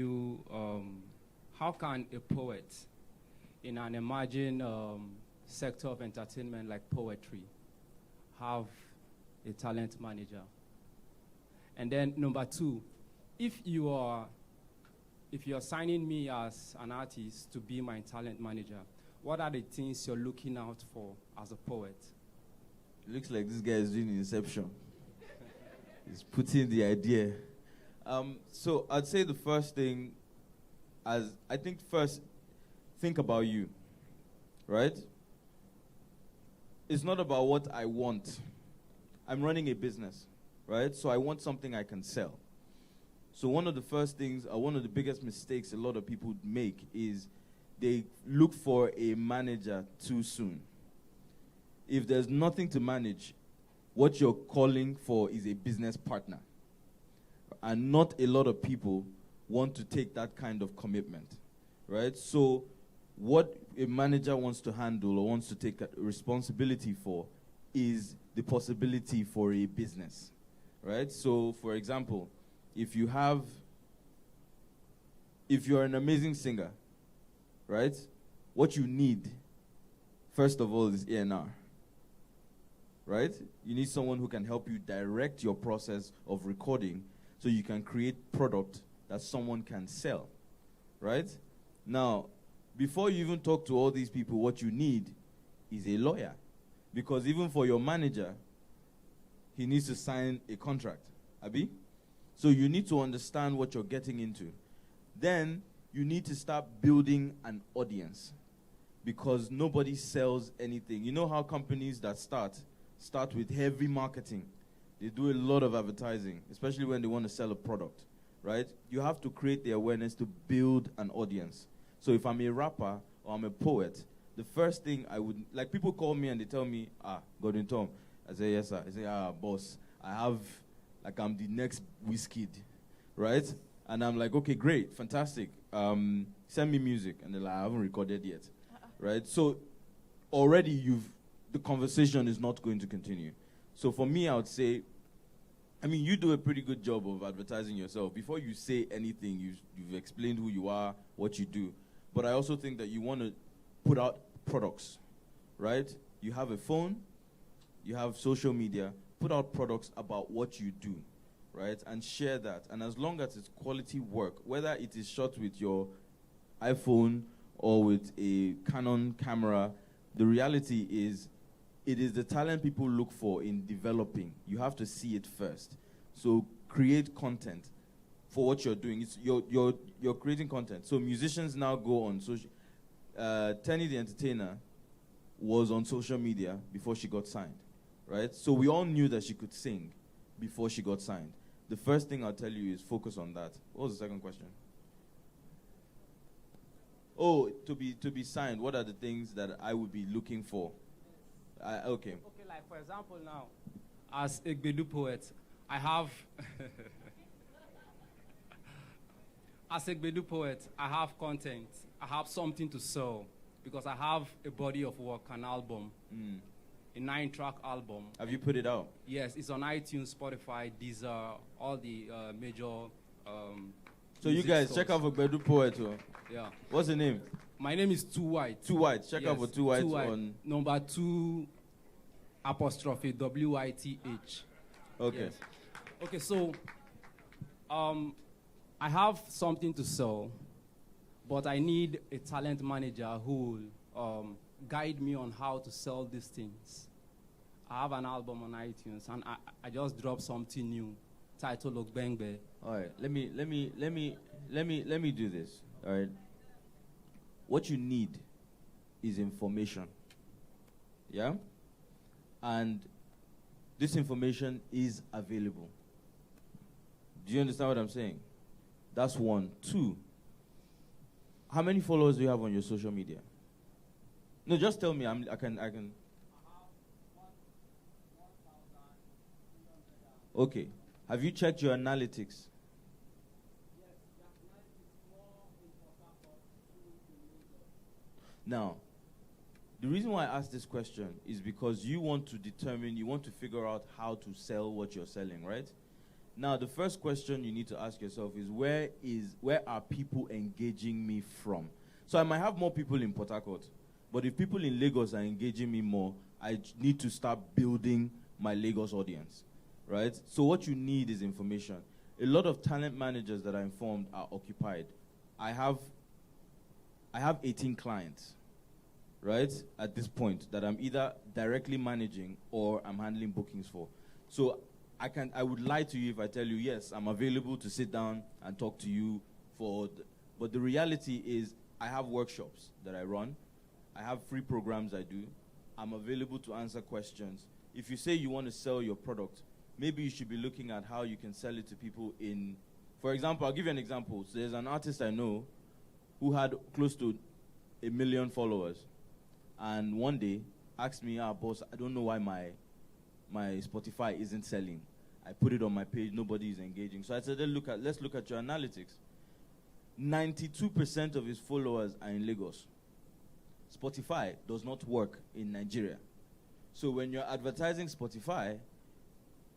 a poet in an emerging sector of entertainment like poetry have a talent manager? And then number 2, if you're signing me as an artist to be my talent manager, what are the things you're looking out for as a poet? It looks like this guy is doing Inception. He's putting the idea. So I'd say the first thing, think about you, right? It's not about what I want. I'm running a business, right? So I want something I can sell. So one of the first things, one of the biggest mistakes a lot of people make is they look for a manager too soon. If there's nothing to manage, what you're calling for is a business partner. And not a lot of people want to take that kind of commitment, right? So what a manager wants to handle or wants to take responsibility for is the possibility for a business, right? So, for example, if you're an amazing singer, right? What you need, first of all, is A&R, right? You need someone who can help you direct your process of recording so you can create product that someone can sell, right? Now, before you even talk to all these people, what you need is a lawyer. Because even for your manager, he needs to sign a contract, Abi? So you need to understand what you're getting into. Then you need to start building an audience, because nobody sells anything. You know how companies that start with heavy marketing, They do a lot of advertising, especially when they want to sell a product, right? You have to create the awareness to build an audience. So if I'm a rapper or I'm a poet, the first thing I would, like people call me and they tell me, Gordon Tom. I say, yes, sir. I say, boss, I have, like I'm the next Wizkid, right? And I'm like, okay, great, fantastic. Send me music. And they're like, I haven't recorded yet, right? So already the conversation is not going to continue. So for me, I would say, I mean, you do a pretty good job of advertising yourself. Before you say anything, you've explained who you are, what you do. But I also think that you want to put out products, right? You have a phone, you have social media, put out products about what you do, right? And share that. And as long as it's quality work, whether it is shot with your iPhone or with a Canon camera, the reality is it is the talent people look for in developing. You have to see it first. So create content for what you're doing. It's you're creating content. So musicians now go on social. Tenny the Entertainer was on social media before she got signed, right? So we all knew that she could sing before she got signed. The first thing I'll tell you is focus on that. What was the second question? Oh, to be signed, what are the things that I would be looking for? Okay. Okay, like for example now, as a Gbedu poet, I have as a Gbedu poet, I have content. I have something to sell because I have a body of work, an album, a 9-track album. Have you put it out? Yes, it's on iTunes, Spotify, Deezer, all the major. So you guys stores. check out for Gbedu poet. Yeah. What's the name? My name is Too White. Too White. Check out for Too White on number 2 apostrophe WITH. Okay. Yes. Okay, so I have something to sell, but I need a talent manager who will guide me on how to sell these things. I have an album on iTunes, and I just dropped something new, titled Ogbengbe. All right, let me do this. All right. What you need is information. Yeah? And this information is available. Do you understand what I'm saying? That's one. 2, how many followers do you have on your social media? No, just tell me. I can. Okay. Have you checked your analytics? Now, the reason why I asked this question is because you want to figure out how to sell what you're selling, right? Now, the first question you need to ask yourself is where are people engaging me from? So I might have more people in Port Harcourt, but if people in Lagos are engaging me more, I need to start building my Lagos audience, right? So what you need is information. A lot of talent managers that are informed are occupied. I have 18 clients, right, at this point that I'm either directly managing or I'm handling bookings for. So I would lie to you if I tell you, yes, I'm available to sit down and talk to you but the reality is I have workshops that I run. I have free programs I do. I'm available to answer questions. If you say you want to sell your product, maybe you should be looking at how you can sell it to people for example, I'll give you an example. So there's an artist I know who had close to 1 million followers. And one day asked me, boss, I don't know why my Spotify isn't selling. I put it on my page, nobody is engaging. So I said, let's look at your analytics. 92% of his followers are in Lagos. Spotify does not work in Nigeria. So when you're advertising Spotify,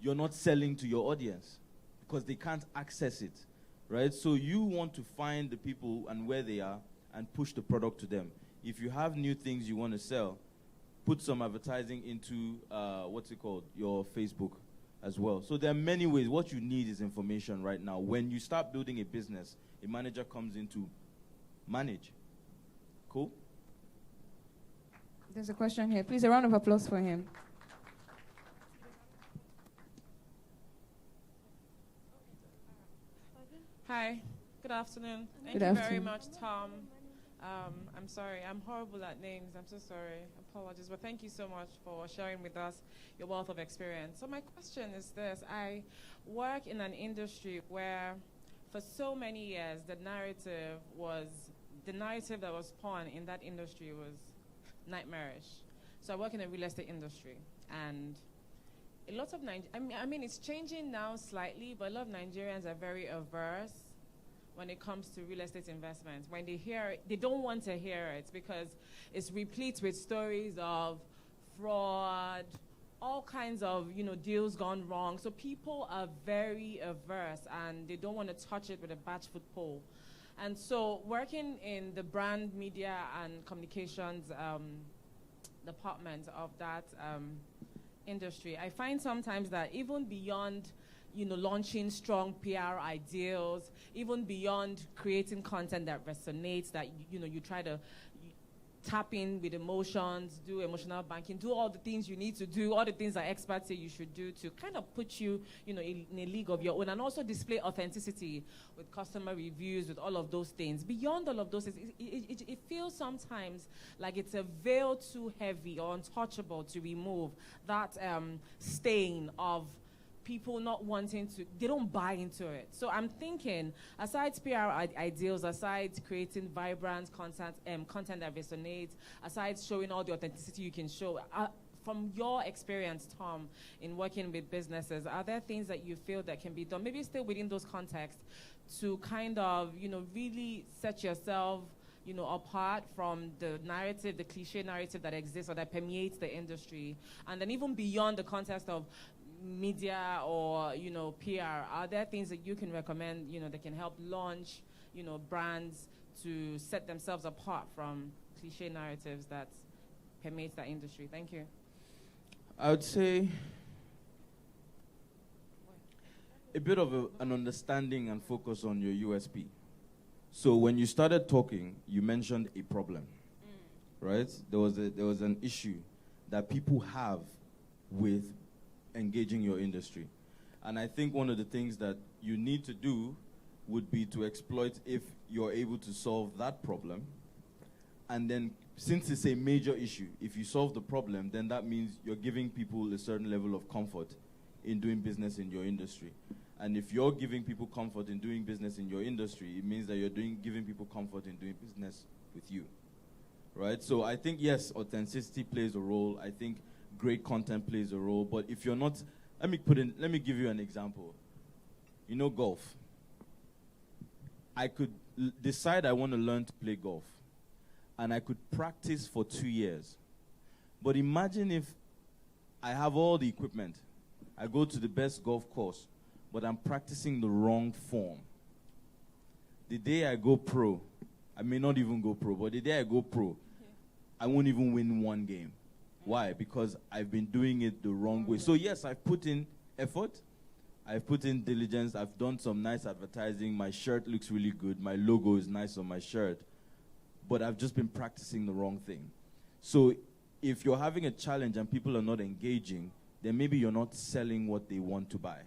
you're not selling to your audience because they can't access it, right? So you want to find the people and where they are and push the product to them. If you have new things you want to sell, put some advertising into, your Facebook as well. So there are many ways. What you need is information right now. When you start building a business, a manager comes in to manage. Cool? There's a question here. Please, a round of applause for him. Hi, good afternoon. Thank Good you afternoon. very much, Tom, I'm sorry, I'm horrible at names. I'm so sorry. Apologies. But thank you so much for sharing with us your wealth of experience. So my question is this. I work in an industry where for so many years the narrative that was spun in that industry was nightmarish. So I work in the real estate industry, and a lot of I mean it's changing now slightly, but a lot of Nigerians are very averse when it comes to real estate investments. When they hear it, they don't want to hear it because it's replete with stories of fraud, all kinds of deals gone wrong. So people are very averse and they don't want to touch it with a bashful pole. And so working in the brand, media, and communications department of that industry, I find sometimes that even beyond launching strong PR ideals, even beyond creating content that resonates, that you try to tap in with emotions, do emotional banking, do all the things you need to do, all the things that experts say you should do to kind of put you, in a league of your own, and also display authenticity with customer reviews, with all of those things. Beyond all of those things, it feels sometimes like it's a veil too heavy or untouchable to remove that stain of people not wanting to, they don't buy into it. So I'm thinking, aside PR ideals, aside creating vibrant content that resonates, aside showing all the authenticity you can show, from your experience, Tom, in working with businesses, are there things that you feel that can be done, maybe still within those contexts, to kind of, really set yourself apart from the narrative, the cliche narrative that exists or that permeates the industry, and then even beyond the context of media or PR, are there things that you can recommend that can help launch brands to set themselves apart from cliche narratives that permeate that industry? Thank you. I would say a bit of an understanding and focus on your USP. So when you started talking, you mentioned a problem, right? There was an issue that people have with engaging your industry. And I think one of the things that you need to do would be to exploit if you're able to solve that problem. And then, since it's a major issue, if you solve the problem, then that means you're giving people a certain level of comfort in doing business in your industry. And if you're giving people comfort in doing business in your industry, it means that you're giving people comfort in doing business with you, right? So I think, yes, authenticity plays a role. I think great content plays a role, but if you're not, let me give you an example. Golf. I could decide I want to learn to play golf, and I could practice for 2 years. But imagine if I have all the equipment, I go to the best golf course, but I'm practicing the wrong form. The day I go pro, I may not even go pro, but the day I go pro, I won't even win one game. Why? Because I've been doing it the wrong way. So yes, I've put in effort. I've put in diligence. I've done some nice advertising. My shirt looks really good. My logo is nice on my shirt. But I've just been practicing the wrong thing. So if you're having a challenge and people are not engaging, then maybe you're not selling what they want to buy.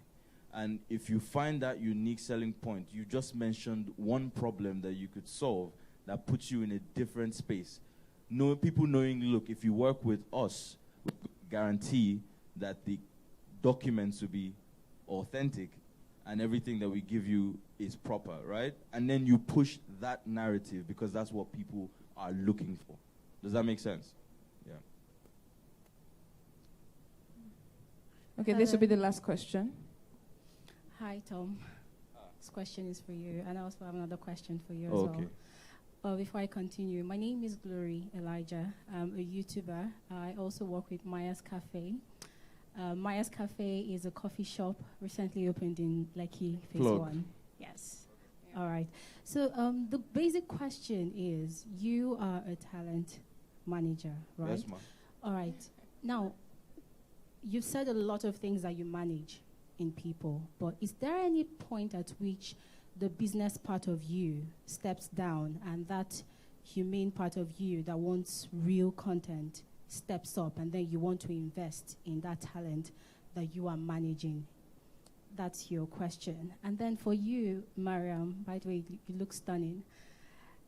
And if you find that unique selling point, you just mentioned one problem that you could solve that puts you in a different space. People knowing, look, if you work with us, we guarantee that the documents will be authentic and everything that we give you is proper, right? And then you push that narrative because that's what people are looking for. Does that make sense? Yeah. Okay, this will be the last question. Hi, Tom. This question is for you, and I also have another question for you as Okay. well. Before I continue, my name is Glory Elijah. I'm a YouTuber. I also work with Maya's Cafe. Maya's Cafe is a coffee shop recently opened in Lekki, Phase 1. Yes. Yeah. All right. So the basic question is, you are a talent manager, right? Yes, ma'am. All right. Now, you've said a lot of things that you manage in people, but is there any point at which the business part of you steps down and that humane part of you that wants real content steps up, and then you want to invest in that talent that you are managing? That's your question. And then for you, Mariam, by the way, you look stunning.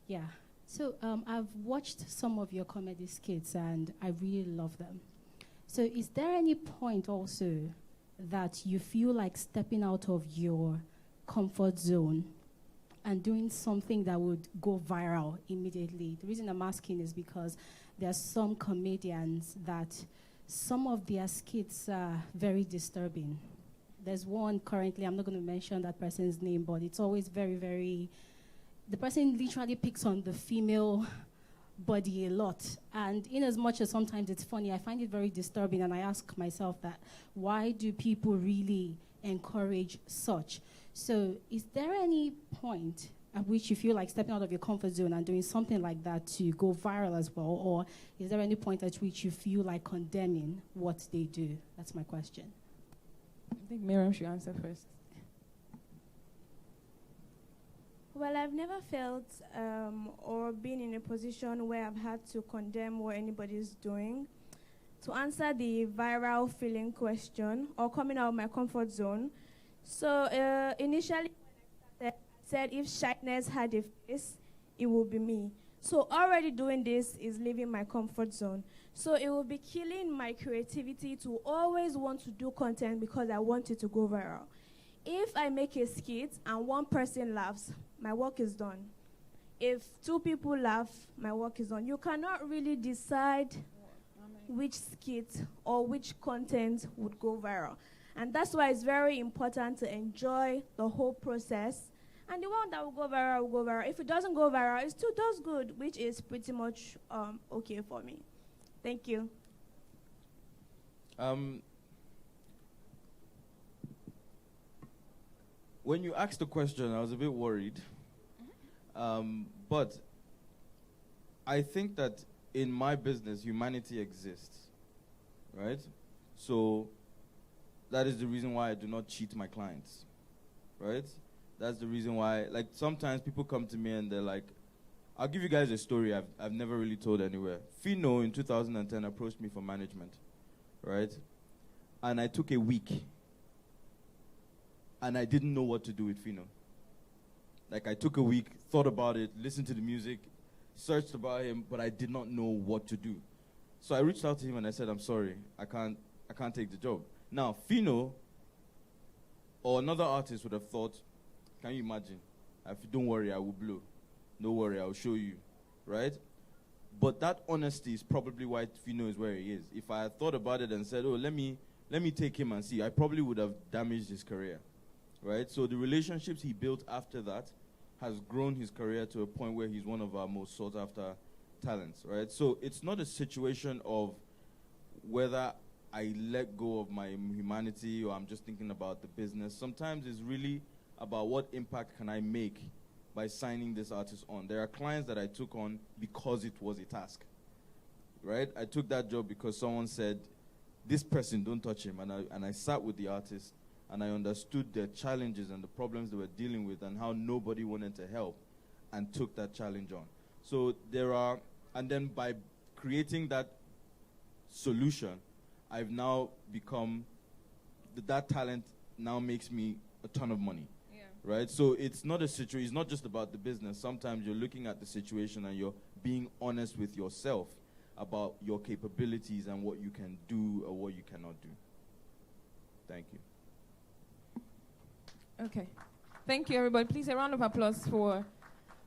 Yeah. So I've watched some of your comedy skits and I really love them. So is there any point also that you feel like stepping out of your comfort zone and doing something that would go viral immediately? The reason I'm asking is because there are some comedians that some of their skits are very disturbing. There's one currently, I'm not going to mention that person's name, but it's always very, very, the person literally picks on the female body a lot. And in as much as sometimes it's funny, I find it very disturbing, and I ask myself that, why do people really encourage such? So is there any point at which you feel like stepping out of your comfort zone and doing something like that to go viral as well? Or is there any point at which you feel like condemning what they do? That's my question. I think Miriam should answer first. Well, I've never felt or been in a position where I've had to condemn what anybody's doing. To answer the viral feeling question or coming out of my comfort zone, so initially when I said if shyness had a face, it would be me. So already doing this is leaving my comfort zone. So it will be killing my creativity to always want to do content because I want it to go viral. If I make a skit and one person laughs, my work is done. If two people laugh, my work is done. You cannot really decide which skit or which content would go viral. And that's why it's very important to enjoy the whole process. And the one that will go viral will go viral. If it doesn't go viral, it still does good, which is pretty much okay for me. Thank you. When you asked the question, I was a bit worried. But I think that in my business, humanity exists, right? So that is the reason why I do not cheat my clients, right? That's the reason why, like, sometimes people come to me and they're like, I'll give you guys a story I've never really told anywhere. Fino in 2010 approached me for management, right? And I took a week. And I didn't know what to do with Fino. Like, I took a week, thought about it, listened to the music, searched about him, but I did not know what to do. So I reached out to him and I said, I'm sorry, I can't take the job. Now, Fino or another artist would have thought, can you imagine? Don't worry, I will blow. No worry, I'll show you, right? But that honesty is probably why Fino is where he is. If I had thought about it and said, oh, let me take him and see, I probably would have damaged his career, right? So the relationships he built after that has grown his career to a point where he's one of our most sought-after talents, right? So it's not a situation of whether I let go of my humanity or I'm just thinking about the business. Sometimes it's really about what impact can I make by signing this artist on. There are clients that I took on because it was a task, right? I took that job because someone said, this person, don't touch him. And I sat with the artist and I understood their challenges and the problems they were dealing with and how nobody wanted to help and took that challenge on. So and then by creating that solution, I've now become, that talent now makes me a ton of money. Right? So it's not it's not just about the business. Sometimes you're looking at the situation and you're being honest with yourself about your capabilities and what you can do or what you cannot do. Thank you. Okay. Thank you, everybody. Please, a round of applause for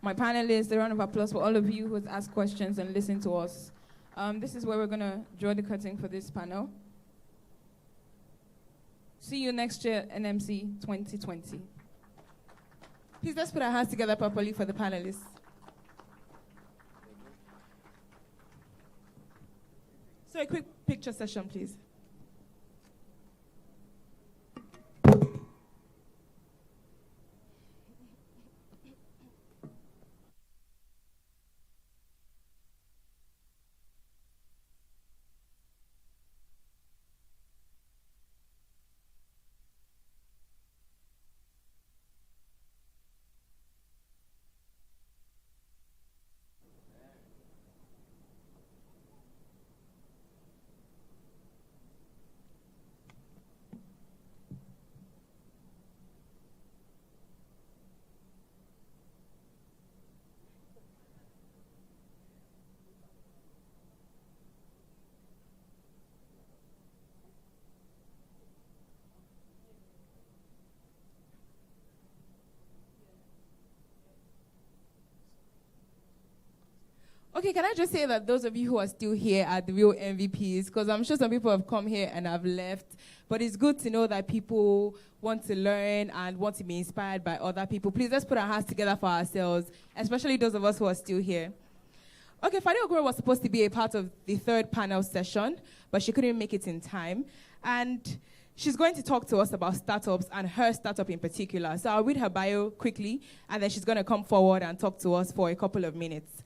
my panelists, a round of applause for all of you who has asked questions and listened to us. This is where we're going to draw the curtain for this panel. See you next year, NMC 2020. Please, let's put our hands together properly for the panelists. So a quick picture session, please. Okay, can I just say that those of you who are still here are the real MVPs, because I'm sure some people have come here and have left, but it's good to know that people want to learn and want to be inspired by other people. Please, let's put our hands together for ourselves, especially those of us who are still here. Okay, Fade Ogoro was supposed to be a part of the third panel session, but she couldn't make it in time. And she's going to talk to us about startups and her startup in particular. So I'll read her bio quickly, and then she's going to come forward and talk to us for a couple of minutes.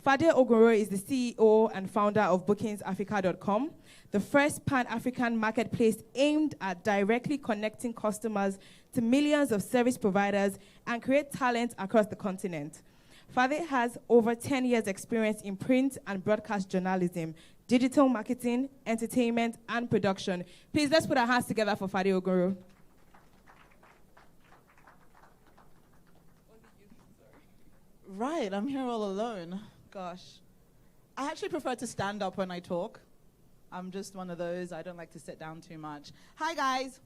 Fade Ogoro is the CEO and founder of BookingsAfrica.com, the first pan-African marketplace aimed at directly connecting customers to millions of service providers and create talent across the continent. Fade has over 10 years' experience in print and broadcast journalism, digital marketing, entertainment, and production. Please, let's put our hands together for Fade Ogoro. Right, I'm here all alone. Gosh. I actually prefer to stand up when I talk. I'm just one of those. I don't like to sit down too much. Hi, guys.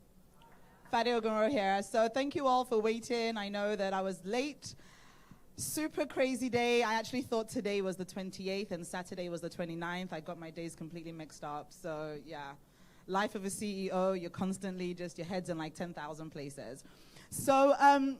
Fade Ogoro here. So thank you all for waiting. I know that I was late. Super crazy day. I actually thought today was the 28th and Saturday was the 29th. I got my days completely mixed up. So, yeah. Life of a CEO, you're constantly just, your head's in like 10,000 places. So I'm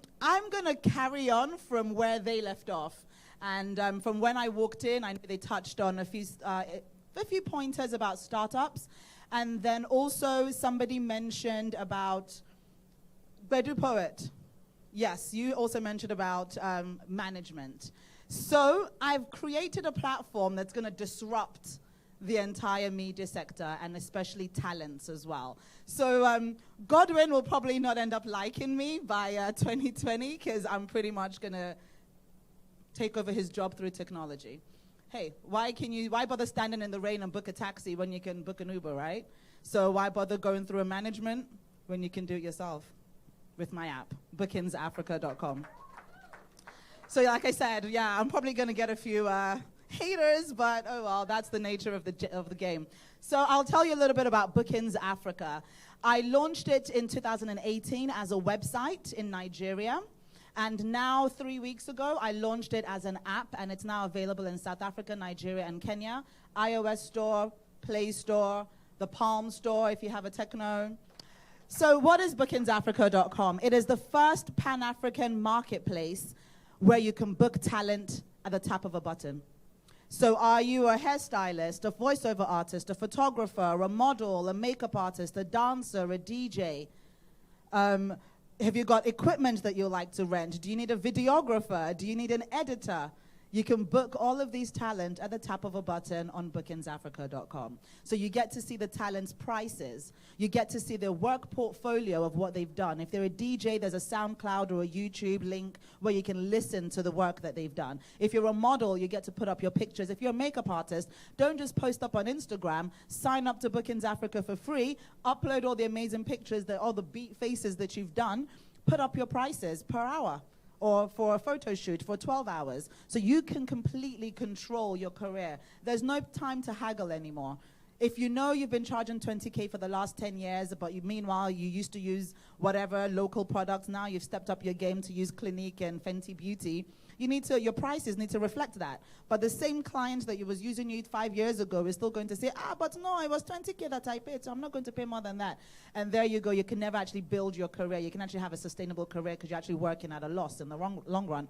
going to carry on from where they left off. And from when I walked in, I know they touched on a few pointers about startups. And then also somebody mentioned about Bedu Poet. Yes, you also mentioned about management. So I've created a platform that's going to disrupt the entire media sector and especially talents as well. So Godwin will probably not end up liking me by 2020 because I'm pretty much going to take over his job through technology. Hey, why bother standing in the rain and book a taxi when you can book an Uber, right? So why bother going through a management when you can do it yourself with my app, bookingsafrica.com. So like I said, yeah, I'm probably going to get a few haters, but oh well, that's the nature of the game. So I'll tell you a little bit about Bookings Africa. I launched it in 2018 as a website in Nigeria. And now, 3 weeks ago, I launched it as an app, and it's now available in South Africa, Nigeria, and Kenya. iOS Store, Play Store, the Palm Store if you have a Techno. So what is bookingsafrica.com? It is the first Pan-African marketplace where you can book talent at the tap of a button. So are you a hairstylist, a voiceover artist, a photographer, a model, a makeup artist, a dancer, a DJ? Have you got equipment that you like to rent? Do you need a videographer? Do you need an editor? You can book all of these talent at the tap of a button on bookingsafrica.com. So you get to see the talent's prices. You get to see their work portfolio of what they've done. If they're a DJ, there's a SoundCloud or a YouTube link where you can listen to the work that they've done. If you're a model, you get to put up your pictures. If you're a makeup artist, don't just post up on Instagram. Sign up to Bookings Africa for free. Upload all the amazing pictures, all the beat faces that you've done. Put up your prices per hour, or for a photo shoot for 12 hours. So you can completely control your career. There's no time to haggle anymore. If you know you've been charging 20K for the last 10 years, but meanwhile you used to use whatever local products, now you've stepped up your game to use Clinique and Fenty Beauty, your prices need to reflect that. But the same client that was using you 5 years ago is still going to say, but no, it was 20K that I paid, so I'm not going to pay more than that. And there you go, you can never actually build your career. You can actually have a sustainable career because you're actually working at a loss in the long run.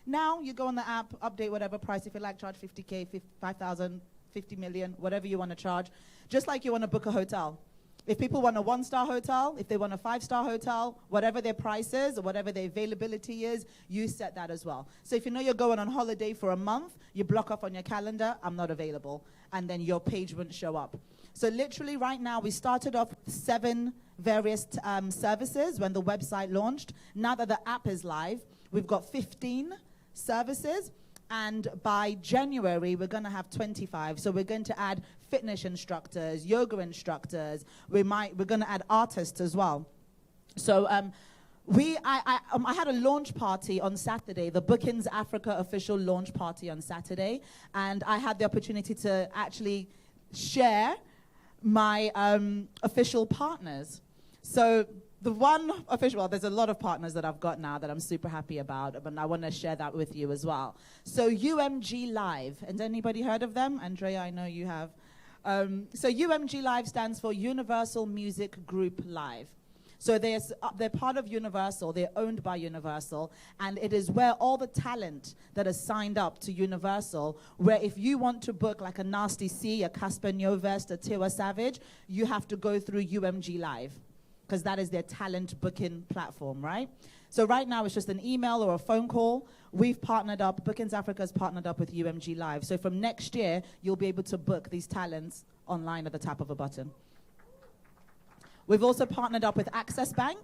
Now you go on the app, update whatever price. If you like, charge 50K, 5,000, 50 million, whatever you want to charge. Just like you want to book a hotel. If people want a 1-star hotel, if they want a 5-star hotel, whatever their price is or whatever their availability is, you set that as well. So if you know you're going on holiday for a month, you block off on your calendar, I'm not available. And then your page wouldn't show up. So literally right now, we started off with 7 various services when the website launched. Now that the app is live, we've got 15 services. And by January, we're going to have 25. So we're going to add fitness instructors, yoga instructors. We're going to add artists as well. So I had a launch party on Saturday, the Bookings Africa official launch party on Saturday. And I had the opportunity to actually share my official partners. So The one official, well, there's a lot of partners that I've got now that I'm super happy about, but I want to share that with you as well. So UMG Live, and anybody heard of them? Andrea, I know you have. So UMG Live stands for Universal Music Group Live. So they're part of Universal, they're owned by Universal, and it is where all the talent that is signed up to Universal, where if you want to book like a Nasty C, a Casper Nyovest, a Tiwa Savage, you have to go through UMG Live, because that is their talent booking platform, right? So right now it's just an email or a phone call. We've partnered up, Bookings Africa has partnered up with UMG Live. So from next year, you'll be able to book these talents online at the tap of a button. We've also partnered up with Access Bank.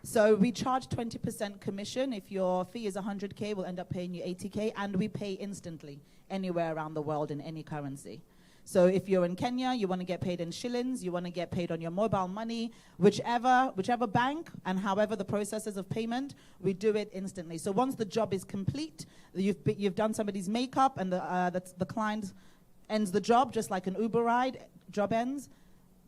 So we charge 20% commission. If your fee is 100K, we'll end up paying you 80K, and we pay instantly anywhere around the world in any currency. So if you're in Kenya, you want to get paid in shillings, you want to get paid on your mobile money, whichever bank and however the processes of payment, we do it instantly. So once the job is complete, you've done somebody's makeup and the client ends the job, just like an Uber ride, job ends,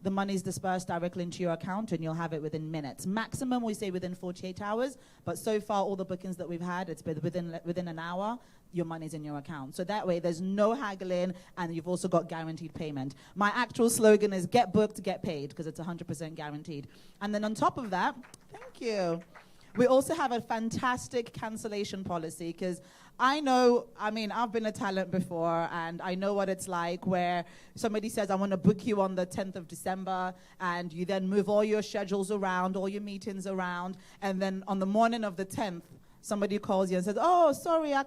the money is dispersed directly into your account and you'll have it within minutes. Maximum, we say within 48 hours, but so far all the bookings that we've had, it's been within an hour, your money's in your account. So that way there's no haggling and you've also got guaranteed payment. My actual slogan is get booked, get paid, because it's 100% guaranteed. And then on top of that, thank you. We also have a fantastic cancellation policy, because I've been a talent before, and I know what it's like where somebody says, I want to book you on the 10th of December, and you then move all your schedules around, all your meetings around, and then on the morning of the 10th, somebody calls you and says, oh, sorry, I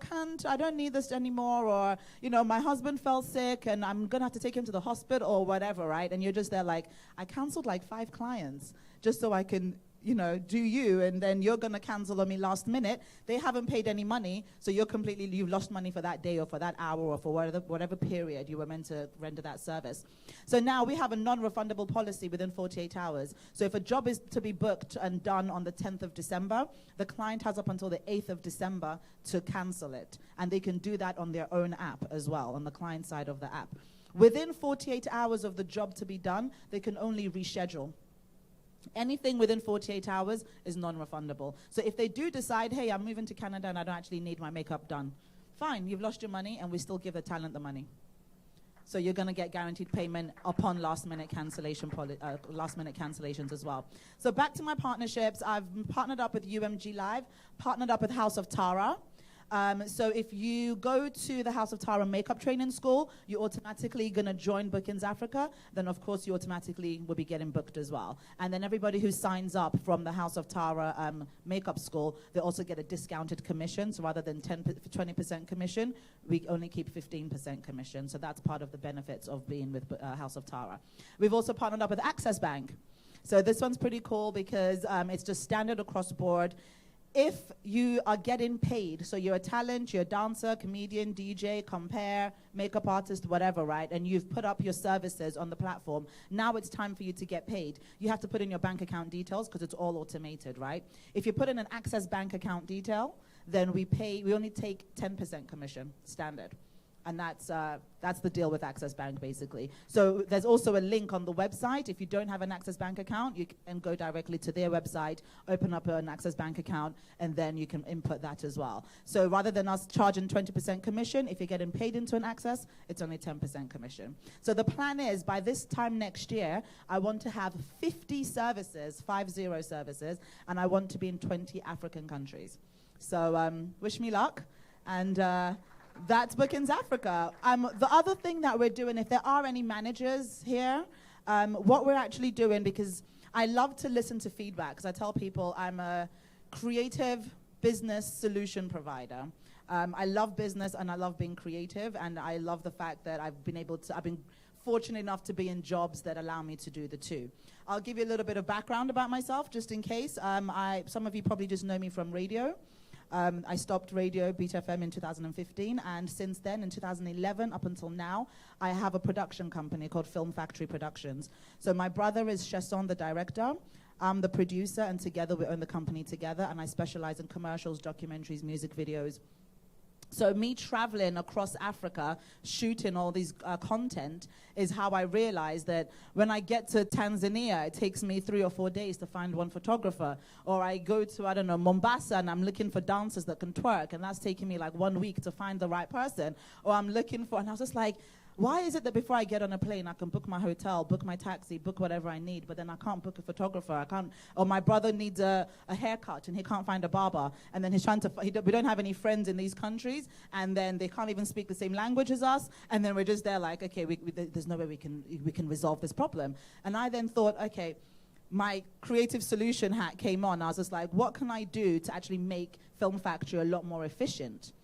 don't need this anymore, or, my husband fell sick, and I'm going to have to take him to the hospital, or whatever, right? And you're just there like, I canceled like 5 clients just so I can do you, and then you're going to cancel on me last minute. They haven't paid any money, so you've lost money for that day or for that hour or for whatever period you were meant to render that service. So now we have a non-refundable policy within 48 hours. So if a job is to be booked and done on the 10th of December, the client has up until the 8th of December to cancel it. And they can do that on their own app as well, on the client side of the app. Within 48 hours of the job to be done, they can only reschedule. Anything within 48 hours is non-refundable. So if they do decide, hey, I'm moving to Canada and I don't actually need my makeup done, fine, you've lost your money, and we still give the talent the money. So you're going to get guaranteed payment upon last-minute cancellations as well. So back to my partnerships. I've partnered up with UMG Live, partnered up with House of Tara. So if you go to the House of Tara Makeup Training School, you're automatically going to join Bookings Africa. Then, of course, you automatically will be getting booked as well. And then everybody who signs up from the House of Tara Makeup School, they also get a discounted commission. So rather than 20% commission, we only keep 15% commission. So that's part of the benefits of being with House of Tara. We've also partnered up with Access Bank. So this one's pretty cool because it's just standard across board. If you are getting paid, so you're a talent, you're a dancer, comedian, DJ, compare, makeup artist, whatever, right? And you've put up your services on the platform. Now it's time for you to get paid. You have to put in your bank account details because it's all automated, right? If you put in an Access Bank account detail, then we only take 10% commission, standard. And that's the deal with Access Bank, basically. So there's also a link on the website. If you don't have an Access Bank account, you can go directly to their website, open up an Access Bank account, and then you can input that as well. So rather than us charging 20% commission, if you're getting paid into an Access, it's only 10% commission. So the plan is, by this time next year, I want to have 50 services, 50 services, and I want to be in 20 African countries. So wish me luck. And that's Bookings Africa. The other thing that we're doing, if there are any managers here, what we're actually doing, because I love to listen to feedback, because I tell people I'm a creative business solution provider. I love business and I love being creative, and I love the fact that I've been fortunate enough to be in jobs that allow me to do the two. I'll give you a little bit of background about myself, just in case. Some of you probably just know me from radio. I stopped radio, Beat FM, in 2015, and since then, in 2011, up until now, I have a production company called Film Factory Productions. So my brother is Chesson, the director. I'm the producer, and together we own the company together, and I specialize in commercials, documentaries, music videos, So me traveling across Africa, shooting all these content, is how I realized that when I get to Tanzania, it takes me 3 or 4 days to find one photographer. Or I go to, I don't know, Mombasa, and I'm looking for dancers that can twerk, and that's taking me like 1 week to find the right person. Or I'm looking for, and I was just like, why is it that before I get on a plane, I can book my hotel, book my taxi, book whatever I need, but then I can't book a photographer? I can't, or my brother needs a haircut and he can't find a barber, and then he's trying to, we don't have any friends in these countries, and then they can't even speak the same language as us, and then we're just there like, okay, there's no way we can resolve this problem. And I then thought, okay, my creative solution hat came on. I was just like, what can I do to actually make Film Factory a lot more efficient?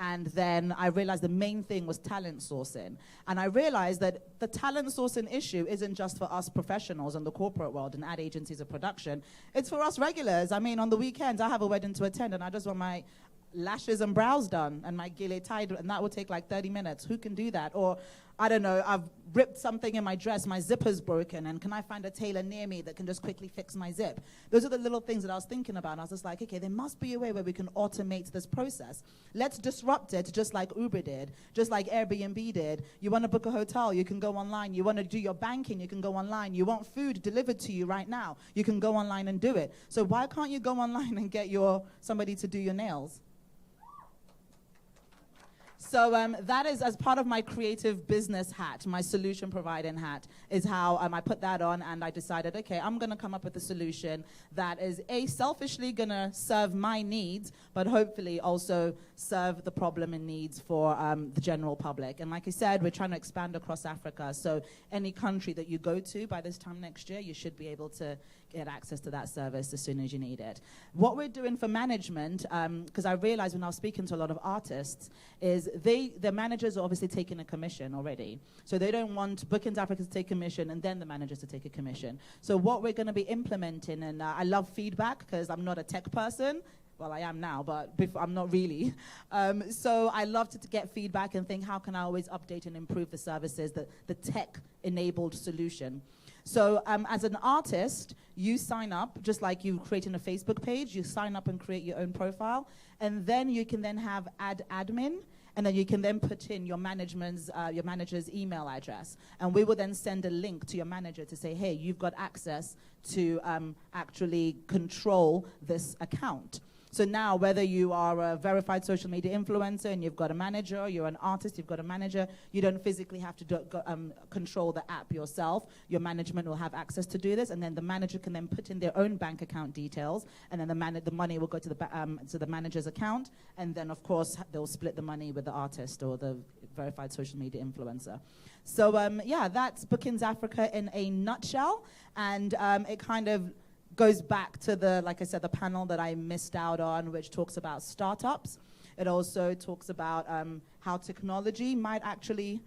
And then I realized the main thing was talent sourcing. And I realized that the talent sourcing issue isn't just for us professionals in the corporate world and ad agencies of production. It's for us regulars. I mean, on the weekends, I have a wedding to attend, and I just want my lashes and brows done and my gilet tied, and that will take like 30 minutes. Who can do that? Or, I don't know, I've ripped something in my dress, my zipper's broken, and can I find a tailor near me that can just quickly fix my zip? Those are the little things that I was thinking about. And I was just like, okay, there must be a way where we can automate this process. Let's disrupt it just like Uber did, just like Airbnb did. You want to book a hotel, you can go online. You want to do your banking, you can go online. You want food delivered to you right now, you can go online and do it. So why can't you go online and get somebody to do your nails? So that is, as part of my creative business hat, my solution providing hat, is how I put that on, and I decided, okay, I'm going to come up with a solution that is, selfishly going to serve my needs, but hopefully also serve the problem and needs for the general public. And like I said, we're trying to expand across Africa, so any country that you go to by this time next year, you should be able to get access to that service as soon as you need it. What we're doing for management, because I realized when I was speaking to a lot of artists, is the managers are obviously taking a commission already. So they don't want Bookings Africa to take commission and then the managers to take a commission. So what we're going to be implementing, and I love feedback because I'm not a tech person. Well, I am now, but before, I'm not really. So I love to get feedback and think, how can I always update and improve the services, the tech-enabled solution. So as an artist, you sign up, just like you creating a Facebook page, you sign up and create your own profile, and then you can then have ad admin, and then you can then put in your manager's email address. And we will then send a link to your manager to say, hey, you've got access to actually control this account. So now, whether you are a verified social media influencer and you've got a manager, you're an artist, you've got a manager, you don't physically have to control the app yourself. Your management will have access to do this, and then the manager can then put in their own bank account details, and then the money will go to the manager's account, and then, of course, they'll split the money with the artist or the verified social media influencer. So, yeah, that's Bookings Africa in a nutshell, and it kind of goes back to like I said, the panel that I missed out on, which talks about startups. It also talks about how technology might actually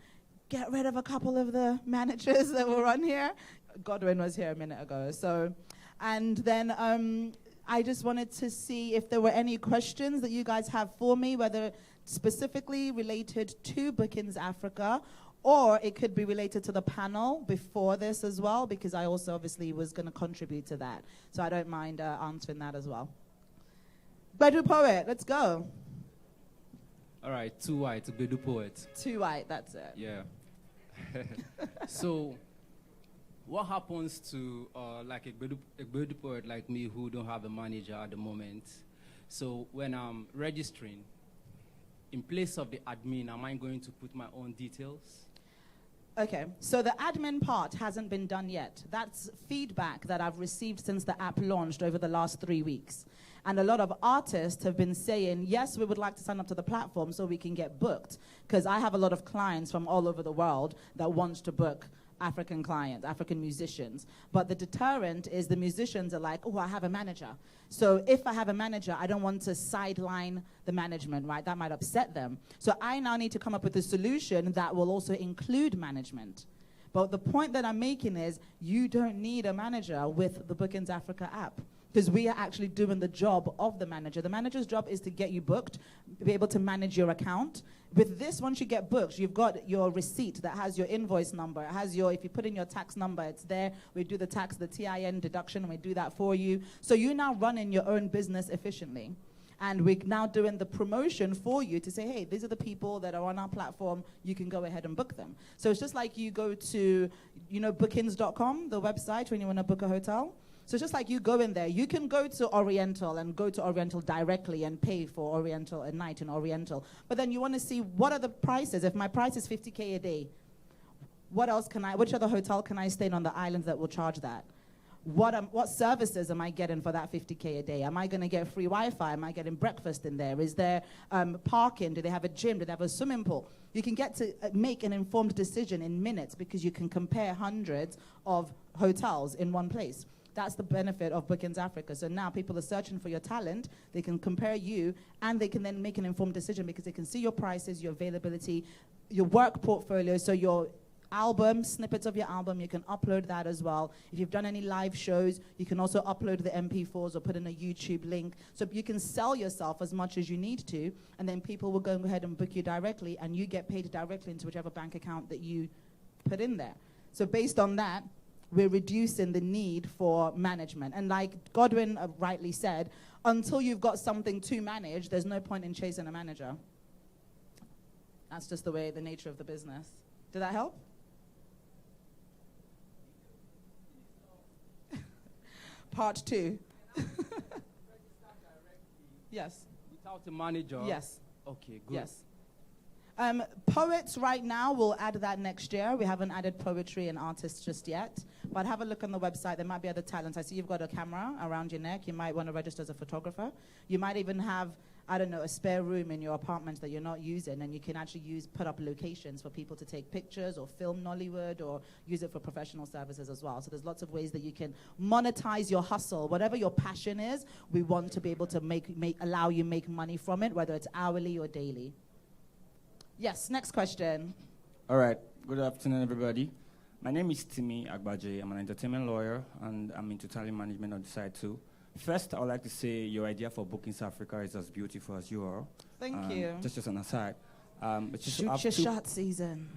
get rid of a couple of the managers that were on here. Godwin was here a minute ago. So, and then I just wanted to see if there were any questions that you guys have for me, whether specifically related to Bookings Africa, or it could be related to the panel before this as well, because I also obviously was going to contribute to that. So I don't mind answering that as well. Gbedu Poet, let's go. All right, too white, Gbedu Poet. Too white, that's it. Yeah. So what happens to like a Gbedu Poet like me who don't have a manager at the moment? So when I'm registering, in place of the admin, am I going to put my own details? Okay, so the admin part hasn't been done yet. That's feedback that I've received since the app launched over the last 3 weeks. And a lot of artists have been saying, yes, we would like to sign up to the platform so we can get booked. Because I have a lot of clients from all over the world that want to book African clients, African musicians. But the deterrent is the musicians are like, oh, I have a manager. So if I have a manager, I don't want to sideline the management, right? That might upset them. So I now need to come up with a solution that will also include management. But the point that I'm making is you don't need a manager with the Bookings Africa app, because we are actually doing the job of the manager. The manager's job is to get you booked, be able to manage your account. With this, once you get booked, you've got your receipt that has your invoice number. It has if you put in your tax number, it's there. We do the tax, the TIN deduction, and we do that for you. So you're now running your own business efficiently. And we're now doing the promotion for you to say, hey, these are the people that are on our platform. You can go ahead and book them. So it's just like you go to, bookings.com, the website, when you want to book a hotel. So it's just like you go in there. You can go to Oriental and go to Oriental directly and pay for Oriental a night in Oriental. But then you want to see what are the prices. If my price is $50K a day, which other hotel can I stay in on the islands that will charge that? What services am I getting for that $50K a day? Am I going to get free Wi-Fi? Am I getting breakfast in there? Is there parking? Do they have a gym? Do they have a swimming pool? You can get to make an informed decision in minutes because you can compare hundreds of hotels in one place. That's the benefit of Bookings Africa. So now people are searching for your talent. They can compare you, and they can then make an informed decision because they can see your prices, your availability, your work portfolio. So your album, snippets of your album, you can upload that as well. If you've done any live shows, you can also upload the MP4s or put in a YouTube link. So you can sell yourself as much as you need to, and then people will go ahead and book you directly, and you get paid directly into whichever bank account that you put in there. So based on that, we're reducing the need for management. And like Godwin rightly said, until you've got something to manage, there's no point in chasing a manager. That's just the way, the nature of the business. Did that help? Part 2. Yes. Without a manager? Yes. Okay, good. Yes. Poets right now, we'll add that next year. We haven't added poetry and artists just yet. But have a look on the website. There might be other talents. I see you've got a camera around your neck. You might want to register as a photographer. You might even have, I don't know, a spare room in your apartment that you're not using, and you can actually put up locations for people to take pictures or film Nollywood or use it for professional services as well. So there's lots of ways that you can monetize your hustle. Whatever your passion is, we want to be able to allow you make money from it, whether it's hourly or daily. Yes, next question. All right. Good afternoon, everybody. My name is Timi Agbaje. I'm an entertainment lawyer, and I'm into talent management on the side too. First, I would like to say your idea for Bookings Africa is as beautiful as you are. Thank you. Just an aside. Shoot your shot, season.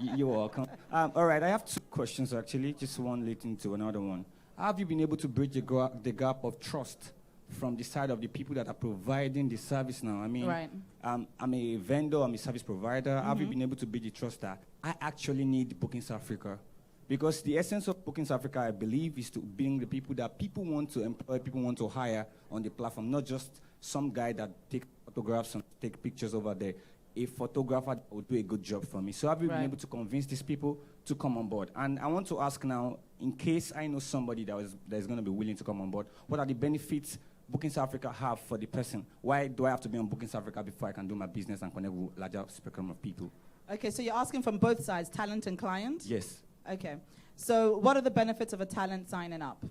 You're welcome. All right, I have 2 questions, actually, just one leading to another one. Have you been able to bridge the gap of trust from the side of the people that are providing the service now? I mean, right. I'm a vendor, I'm a service provider. Have you been able to build the trust that I actually need Bookings Africa? Because the essence of Bookings Africa, I believe, is to bring the people that people want to employ, people want to hire on the platform, not just some guy that takes photographs and take pictures over there. A photographer would do a good job for me. So have you been able to convince these people to come on board? And I want to ask now, in case I know somebody that is going to be willing to come on board, what are the benefits Bookings Africa have for the person? Why do I have to be on Bookings Africa before I can do my business and connect with a larger spectrum of people? Okay, so you're asking from both sides, talent and client? Yes. Okay. So what are the benefits of a talent signing up?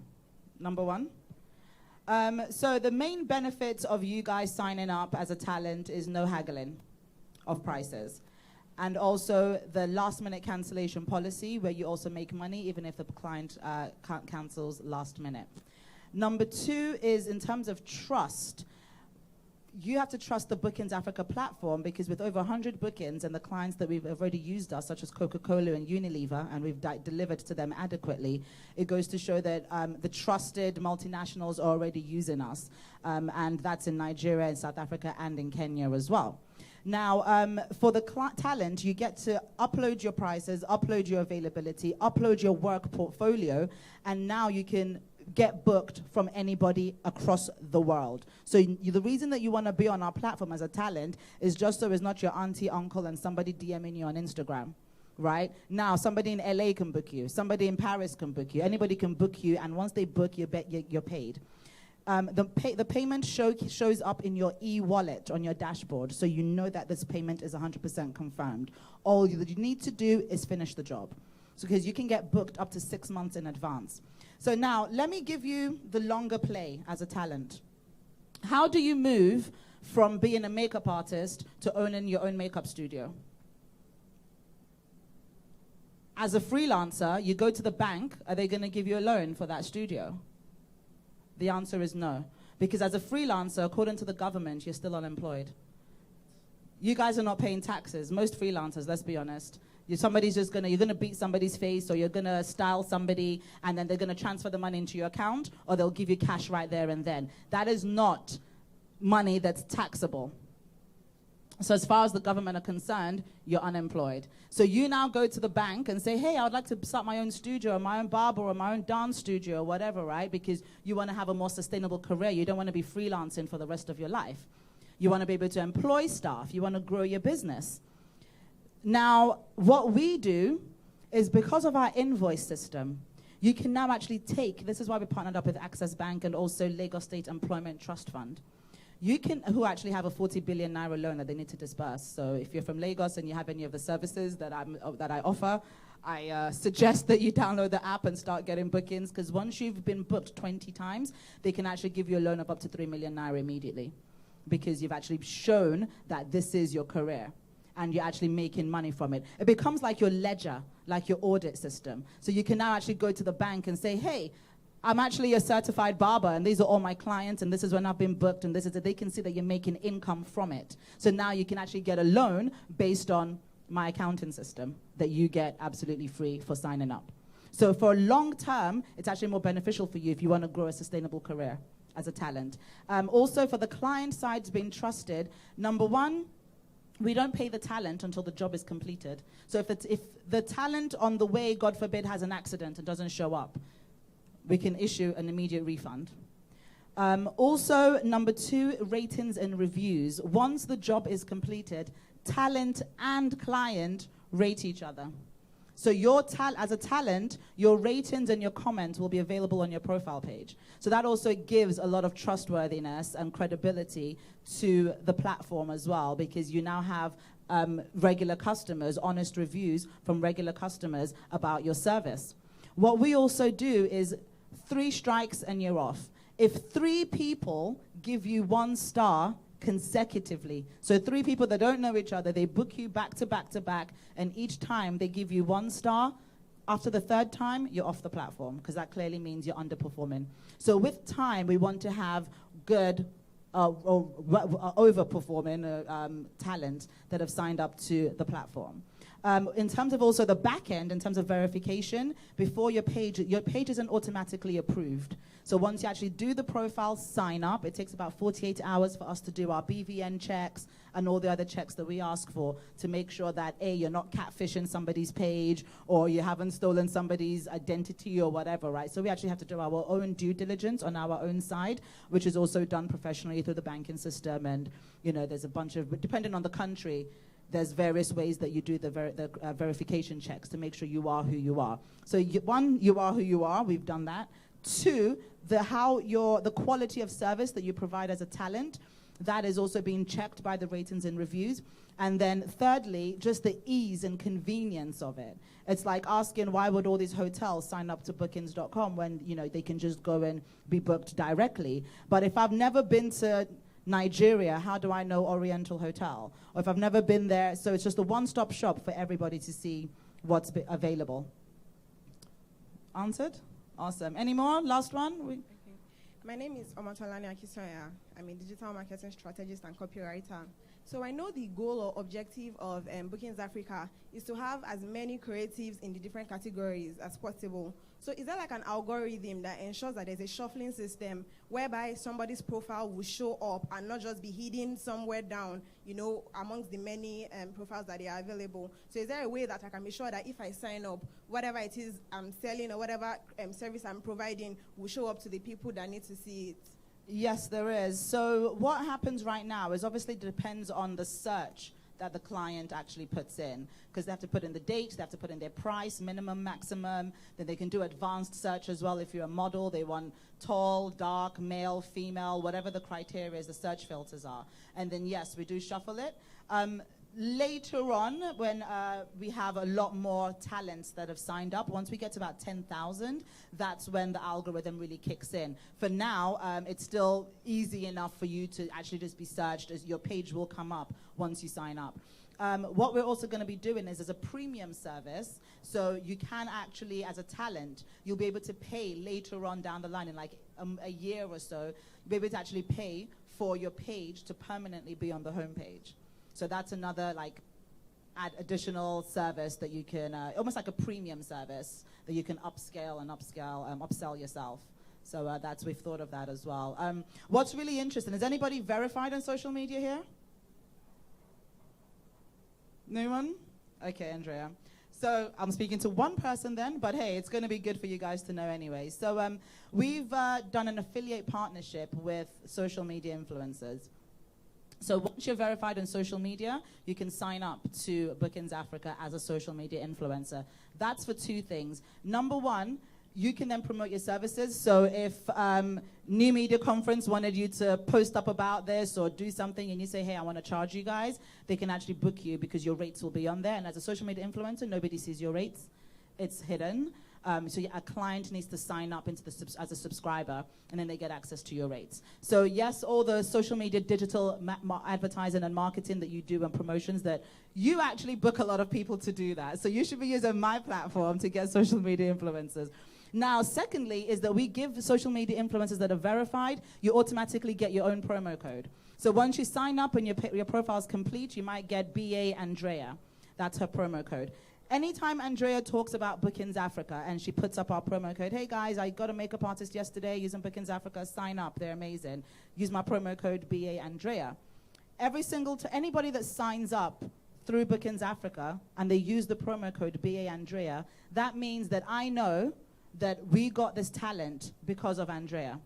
Number 1. So the main benefits of you guys signing up as a talent is no haggling of prices. And also the last-minute cancellation policy, where you also make money even if the client cancels last minute. Number 2 is in terms of trust. You have to trust the Bookings Africa platform, because with over 100 bookings and the clients that we've already used us, such as Coca-Cola and Unilever, and we've delivered to them adequately, it goes to show that the trusted multinationals are already using us. And that's in Nigeria, in South Africa, and in Kenya as well. Now, for the talent, you get to upload your prices, upload your availability, upload your work portfolio, and now you can get booked from anybody across the world. So the reason that you want to be on our platform as a talent is just so it's not your auntie, uncle, and somebody DMing you on Instagram, right? Now, somebody in LA can book you. Somebody in Paris can book you. Anybody can book you, and once they book you, you're paid. The payment shows up in your e-wallet on your dashboard, so you know that this payment is 100% confirmed. All that you need to do is finish the job, because you can get booked up to 6 months in advance. So now, let me give you the longer play as a talent. How do you move from being a makeup artist to owning your own makeup studio? As a freelancer, you go to the bank. Are they going to give you a loan for that studio? The answer is no. Because as a freelancer, according to the government, you're still unemployed. You guys are not paying taxes. Most freelancers, let's be honest. You're going to beat somebody's face, or you're going to style somebody, and then they're going to transfer the money into your account, or they'll give you cash right there and then. That is not money that's taxable. So as far as the government are concerned, you're unemployed. So you now go to the bank and say, hey, I would like to start my own studio, or my own barber, or my own dance studio, or whatever, right? Because you want to have a more sustainable career. You don't want to be freelancing for the rest of your life. You want to be able to employ staff. You want to grow your business. Now, what we do is, because of our invoice system, you can now actually take, this is why we partnered up with Access Bank and also Lagos State Employment Trust Fund. You can, who actually have a 40 billion naira loan that they need to disperse. So if you're from Lagos and you have any of the services that I offer, I suggest that you download the app and start getting bookings, because once you've been booked 20 times, they can actually give you a loan of up to 3 million naira immediately, because you've actually shown that this is your career and you're actually making money from it. It becomes like your ledger, like your audit system. So you can now actually go to the bank and say, hey, I'm actually a certified barber, and these are all my clients, and this is when I've been booked, and this is that they can see that you're making income from it. So now you can actually get a loan based on my accounting system that you get absolutely free for signing up. So for long term, it's actually more beneficial for you if you want to grow a sustainable career as a talent. Also, for the client side's being trusted, number one, we don't pay the talent until the job is completed. So if the talent on the way, God forbid, has an accident and doesn't show up, we can issue an immediate refund. Also, number two, ratings and reviews. Once the job is completed, talent and client rate each other. So as a talent, your ratings and your comments will be available on your profile page. So that also gives a lot of trustworthiness and credibility to the platform as well, because you now have regular customers, honest reviews from regular customers about your service. What we also do is 3 strikes and you're off. If 3 people give you 1 star consecutively, so 3 people that don't know each other, they book you back to back to back, and each time they give you 1 star, after the 3rd time, you're off the platform, because that clearly means you're underperforming. So with time, we want to have good or overperforming talent that have signed up to the platform. In terms of also the back end, in terms of verification, before your page isn't automatically approved. So once you actually do the profile sign up, it takes about 48 hours for us to do our BVN checks and all the other checks that we ask for to make sure that A, you're not catfishing somebody's page, or you haven't stolen somebody's identity or whatever, right? So we actually have to do our own due diligence on our own side, which is also done professionally through the banking system. And, you know, there's a bunch of, depending on the country, there's various ways that you do the verification checks to make sure you are who you are. So one, you are who you are. We've done that. 2, the quality of service that you provide as a talent, that is also being checked by the ratings and reviews. And then thirdly, just the ease and convenience of it. It's like asking, why would all these hotels sign up to bookings.com when, you know, they can just go and be booked directly? But if I've never been to Nigeria, how do I know Oriental Hotel? Or if I've never been there, so it's just a one-stop shop for everybody to see what's available. Answered? Awesome. Any more? Last one? My name is Omatolani Akisoya. I'm a digital marketing strategist and copywriter. So I know the goal or objective of Bookings Africa is to have as many creatives in the different categories as possible. So is there like an algorithm that ensures that there's a shuffling system whereby somebody's profile will show up and not just be hidden somewhere down, you know, amongst the many profiles that are available? So is there a way that I can be sure that if I sign up, whatever it is I'm selling or whatever service I'm providing will show up to the people that need to see it? Yes, there is. So what happens right now is obviously depends on the search that the client actually puts in, because they have to put in the dates, they have to put in their price, minimum, maximum. Then they can do advanced search as well. If you're a model, they want tall, dark, male, female, whatever the criteria is, the search filters are. And then yes, we do shuffle it. Later on, when we have a lot more talents that have signed up, once we get to about 10,000, that's when the algorithm really kicks in. For now, it's still easy enough for you to actually just be searched, as your page will come up once you sign up. What we're also going to be doing is as a premium service, so you can actually, as a talent, you'll be able to pay later on down the line in like a year or so, you'll be able to actually pay for your page to permanently be on the homepage. So that's another like additional service that you can, almost like a premium service that you can upsell yourself. So we've thought of that as well. What's really interesting, is anybody verified on social media here? No one? Okay, Andrea. So I'm speaking to one person then, but hey, it's going to be good for you guys to know anyway. So we've done an affiliate partnership with social media influencers. So once you're verified on social media, you can sign up to Bookings Africa as a social media influencer. That's for two things. Number one, you can then promote your services. So if New Media Conference wanted you to post up about this or do something and you say, hey, I want to charge you guys, they can actually book you because your rates will be on there. And as a social media influencer, nobody sees your rates. It's hidden. So a client needs to sign up into as a subscriber, and then they get access to your rates. So yes, all the social media, digital advertising and marketing that you do and promotions, that you actually book a lot of people to do that. So you should be using my platform to get social media influencers. Now, secondly, is that we give social media influencers that are verified, you automatically get your own promo code. So once you sign up and your profile is complete, you might get BA Andrea. That's her promo code. Anytime Andrea talks about Bookings Africa and she puts up our promo code, hey guys, I got a makeup artist yesterday using Bookings Africa, sign up, they're amazing. Use my promo code BA Andrea. Anybody that signs up through Bookings Africa and they use the promo code BA Andrea, that means that I know that we got this talent because of Andrea.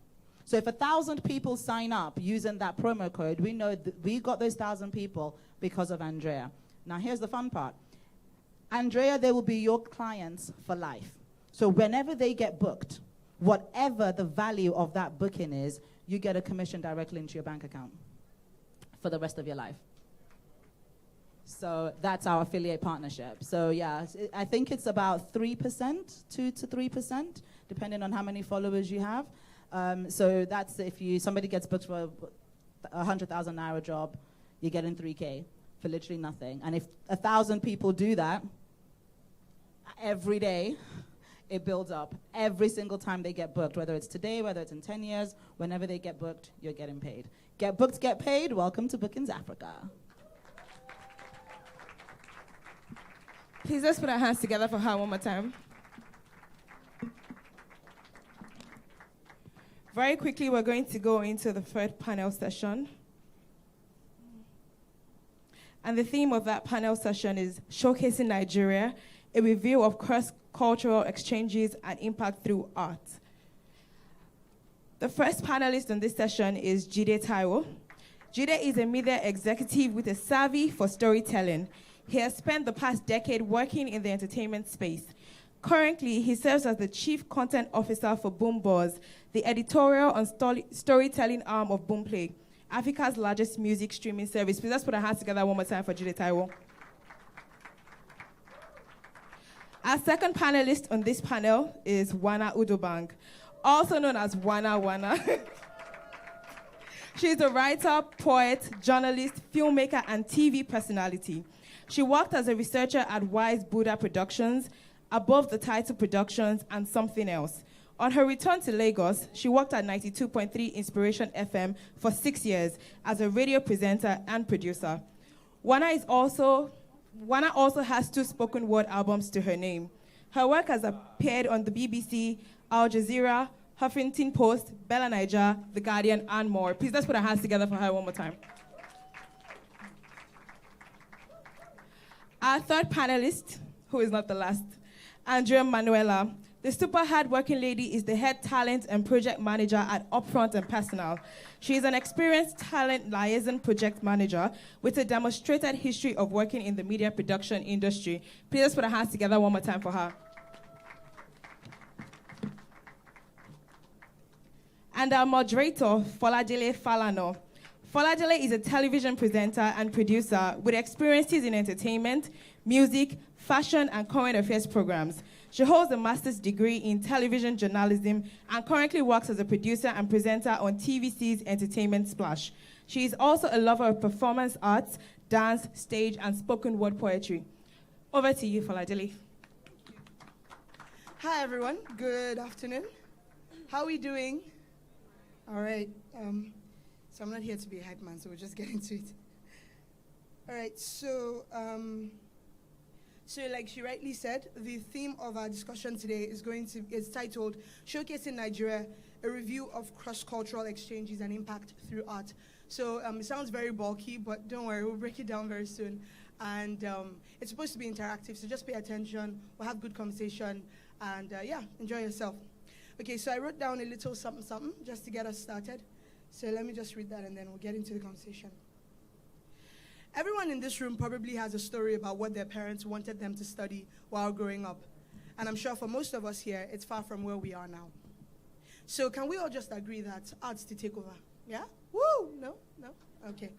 So if 1,000 people sign up using that promo code, we know that we got those 1,000 people because of Andrea. Now here's the fun part. Andrea, they will be your clients for life. So whenever they get booked, whatever the value of that booking is, you get a commission directly into your bank account for the rest of your life. So that's our affiliate partnership. So yeah, I think it's about 3%, 2 to 3%, depending on how many followers you have. So that's if somebody gets booked for a 100,000 naira job, you're getting 3K for literally nothing. And if 1,000 people do that every day, it builds up. Every single time they get booked, whether it's today, whether it's in 10 years, whenever they get booked, you're getting paid. Get booked, get paid. Welcome to Bookings Africa. Please let's put our hands together for her one more time. Very quickly, we're going to go into the third panel session. And the theme of that panel session is Showcasing Nigeria, a review of cross-cultural exchanges and impact through art. The first panelist on this session is Jide Taiwo. Jide is a media executive with a savvy for storytelling. He has spent the past decade working in the entertainment space. Currently, he serves as the Chief Content Officer for Boomboz, the editorial and storytelling arm of Boomplay, Africa's largest music streaming service. Please let's put our hands together one more time for Jide Taiwo. Our second panelist on this panel is Wana Udobang, also known as Wana. She's a writer, poet, journalist, filmmaker, and TV personality. She worked as a researcher at Wise Buddha Productions, Above the Title Productions, and Something Else. On her return to Lagos, she worked at 92.3 Inspiration FM for 6 years as a radio presenter and producer. Wana also has 2 spoken word albums to her name. Her work has appeared on the BBC, Al Jazeera, Huffington Post, Bella Niger, The Guardian, and more. Please let's put our hands together for her one more time. Our third panelist, who is not the last, Andrea Manuela. The super hard-working lady is the head talent and project manager at Upfront and Personal. She is an experienced talent liaison project manager with a demonstrated history of working in the media production industry. Please let's put our hands together one more time for her. And our moderator, Foladele Falano. Foladele is a television presenter and producer with experiences in entertainment, music, fashion, and current affairs programs. She holds a master's degree in television journalism and currently works as a producer and presenter on TVC's Entertainment Splash. She is also a lover of performance arts, dance, stage, and spoken word poetry. Over to you, Foladele. Hi, everyone. Good afternoon. How are we doing? All right. So I'm not here to be a hype man, so we'll just get into it. All right. So like she rightly said, the theme of our discussion today is titled Showcasing Nigeria, a review of cross-cultural exchanges and impact through art. So it sounds very bulky, but don't worry, we'll break it down very soon. And it's supposed to be interactive, so just pay attention. We'll have good conversation, and yeah, enjoy yourself. Okay, so I wrote down a little something just to get us started. So let me just read that, and then we'll get into the conversation. Everyone in this room probably has a story about what their parents wanted them to study while growing up. And I'm sure for most of us here, it's far from where we are now. So can we all just agree that art's to take over? Yeah? Woo! No? No? Okay.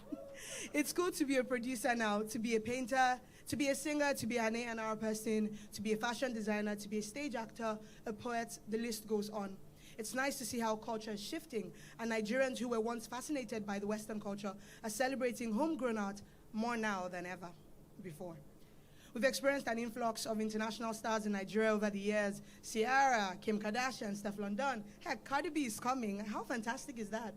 It's cool to be a producer now, to be a painter, to be a singer, to be an A&R person, to be a fashion designer, to be a stage actor, a poet, the list goes on. It's nice to see how culture is shifting, and Nigerians who were once fascinated by the Western culture are celebrating homegrown art more now than ever before. We've experienced an influx of international stars in Nigeria over the years. Ciara, Kim Kardashian, Steph London. Heck, Cardi B is coming. How fantastic is that?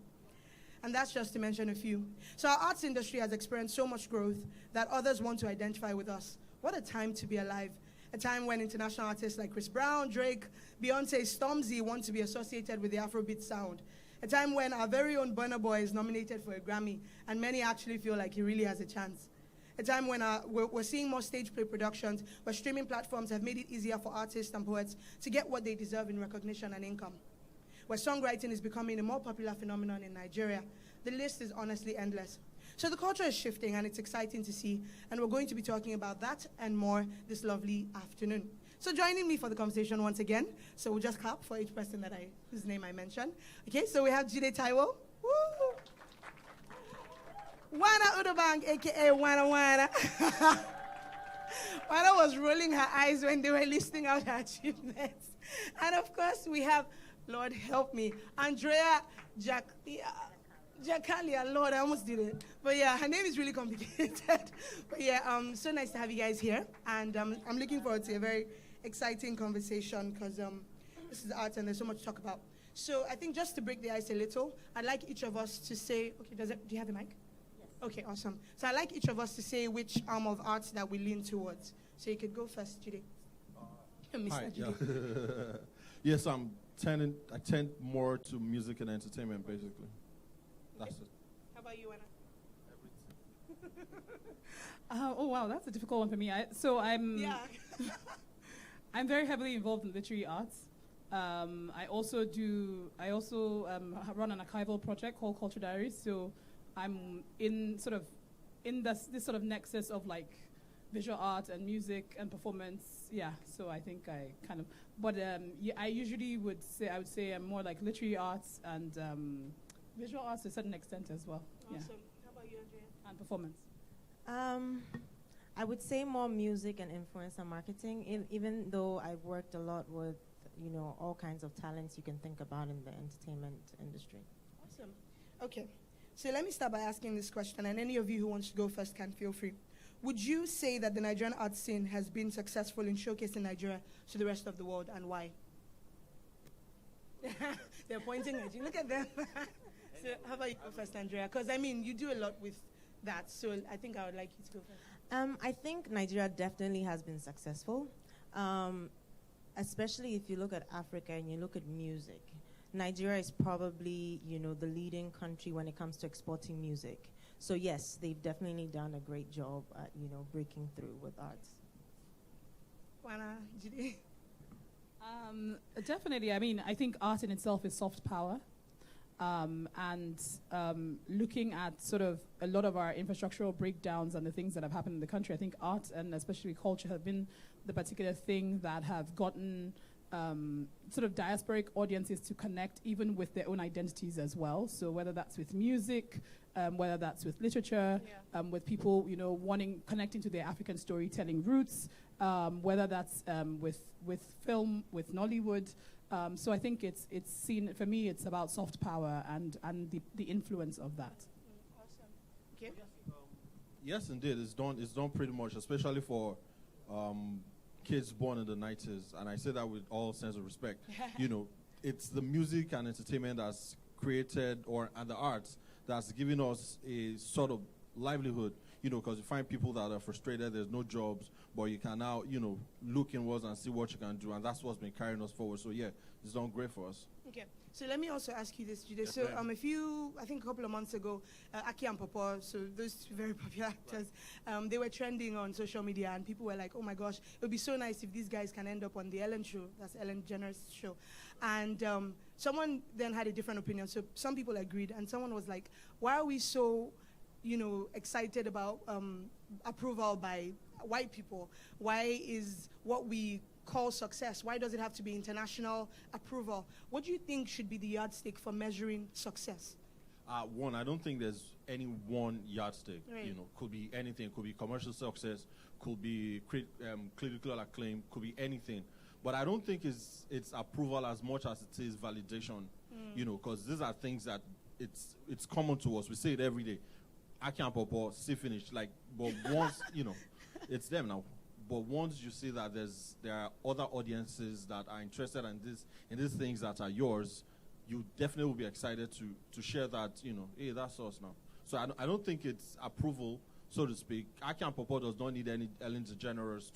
And that's just to mention a few. So our arts industry has experienced so much growth that others want to identify with us. What a time to be alive. A time when international artists like Chris Brown, Drake, Beyonce, Stormzy want to be associated with the Afrobeat sound. A time when our very own Burna Boy is nominated for a Grammy, and many actually feel like he really has a chance. A time when we're seeing more stage play productions, where streaming platforms have made it easier for artists and poets to get what they deserve in recognition and income. Where songwriting is becoming a more popular phenomenon in Nigeria. The list is honestly endless. So the culture is shifting, and it's exciting to see, and we're going to be talking about that and more this lovely afternoon. So joining me for the conversation once again, so we'll just clap for each person whose name I mentioned. Okay, so we have Jide Taiwo. Woo! Wana Udobang, aka Wana Wana. Wana was rolling her eyes when they were listing out her achievements. And of course, we have, Lord help me, Andrea Jakalia. Lord, I almost did it. But yeah, her name is really complicated. But yeah, so nice to have you guys here. And I'm looking forward to a very exciting conversation because this is art and there's so much to talk about. So I think just to break the ice a little, I'd like each of us to say, okay, do you have the mic? Okay, awesome. So I'd like each of us to say which arm of art that we lean towards. So you could go first, Judy. Mr. Hi, Judy. yeah. Yes, I tend more to music and entertainment, basically. That's it. How about you, Anna? Oh wow, that's a difficult one for me. I'm very heavily involved in literary arts. I also run an archival project called Culture Diaries. So I'm in this sort of nexus of like visual art and music and performance. Yeah. So I think I kind of, but I usually would say I'm more like literary arts and visual arts to a certain extent as well. Awesome. Yeah. How about you, Andrea? And performance. I would say more music and influencer marketing, even though I've worked a lot with, all kinds of talents you can think about in the entertainment industry. Awesome. Okay. So let me start by asking this question, and any of you who wants to go first can feel free. Would you say that the Nigerian art scene has been successful in showcasing Nigeria to the rest of the world, and why? They're pointing at you. Look at them. So how about you go first, Andrea? Because, you do a lot with that, so I think I would like you to go first. I think Nigeria definitely has been successful, especially if you look at Africa and you look at music. Nigeria is probably, the leading country when it comes to exporting music. So yes, they've definitely done a great job at, breaking through with arts. Wana, Jide? Definitely. I think art in itself is soft power. Looking at sort of a lot of our infrastructural breakdowns and the things that have happened in the country, I think art and especially culture have been the particular thing that have gotten sort of diasporic audiences to connect even with their own identities as well. So whether that's with music, whether that's with literature, with people, connecting to their African storytelling roots, whether that's with film, with Nollywood. So I think it's seen, for me, it's about soft power and the influence of that. Awesome. Okay. Yes, indeed. It's done pretty much, especially for kids born in the 90s. And I say that with all sense of respect. It's the music and entertainment that's created, and the arts that's giving us a sort of livelihood. Because you find people that are frustrated, there's no jobs, but you can now, look inwards and see what you can do, and that's what's been carrying us forward. So yeah, it's done great for us. Okay. So let me also ask you this, Jude. Yes, So ma'am. I think a couple of months ago, Aki and Popo, so those two very popular actors, they were trending on social media, and people were like, oh my gosh, it would be so nice if these guys can end up on the Ellen show. That's Ellen DeGeneres' show. And someone then had a different opinion. So some people agreed, and someone was like, why are we so, excited about approval by white people? Why is what we call success, why does it have to be international approval? What do you think should be the yardstick for measuring success? One, I don't think there's any one yardstick. Right. Could be anything. Could be commercial success. Could be critical acclaim. Could be anything. But I don't think it's approval as much as it is validation. Because these are things that it's common to us. We say it every day. I can't pop see finish. But once it's them now. But once you see that there are other audiences that are interested in these things that are yours, you definitely will be excited to share that, hey, that's us now. So I don't think it's approval, so to speak. Aki and Popo does not need any Ellen DeGeneres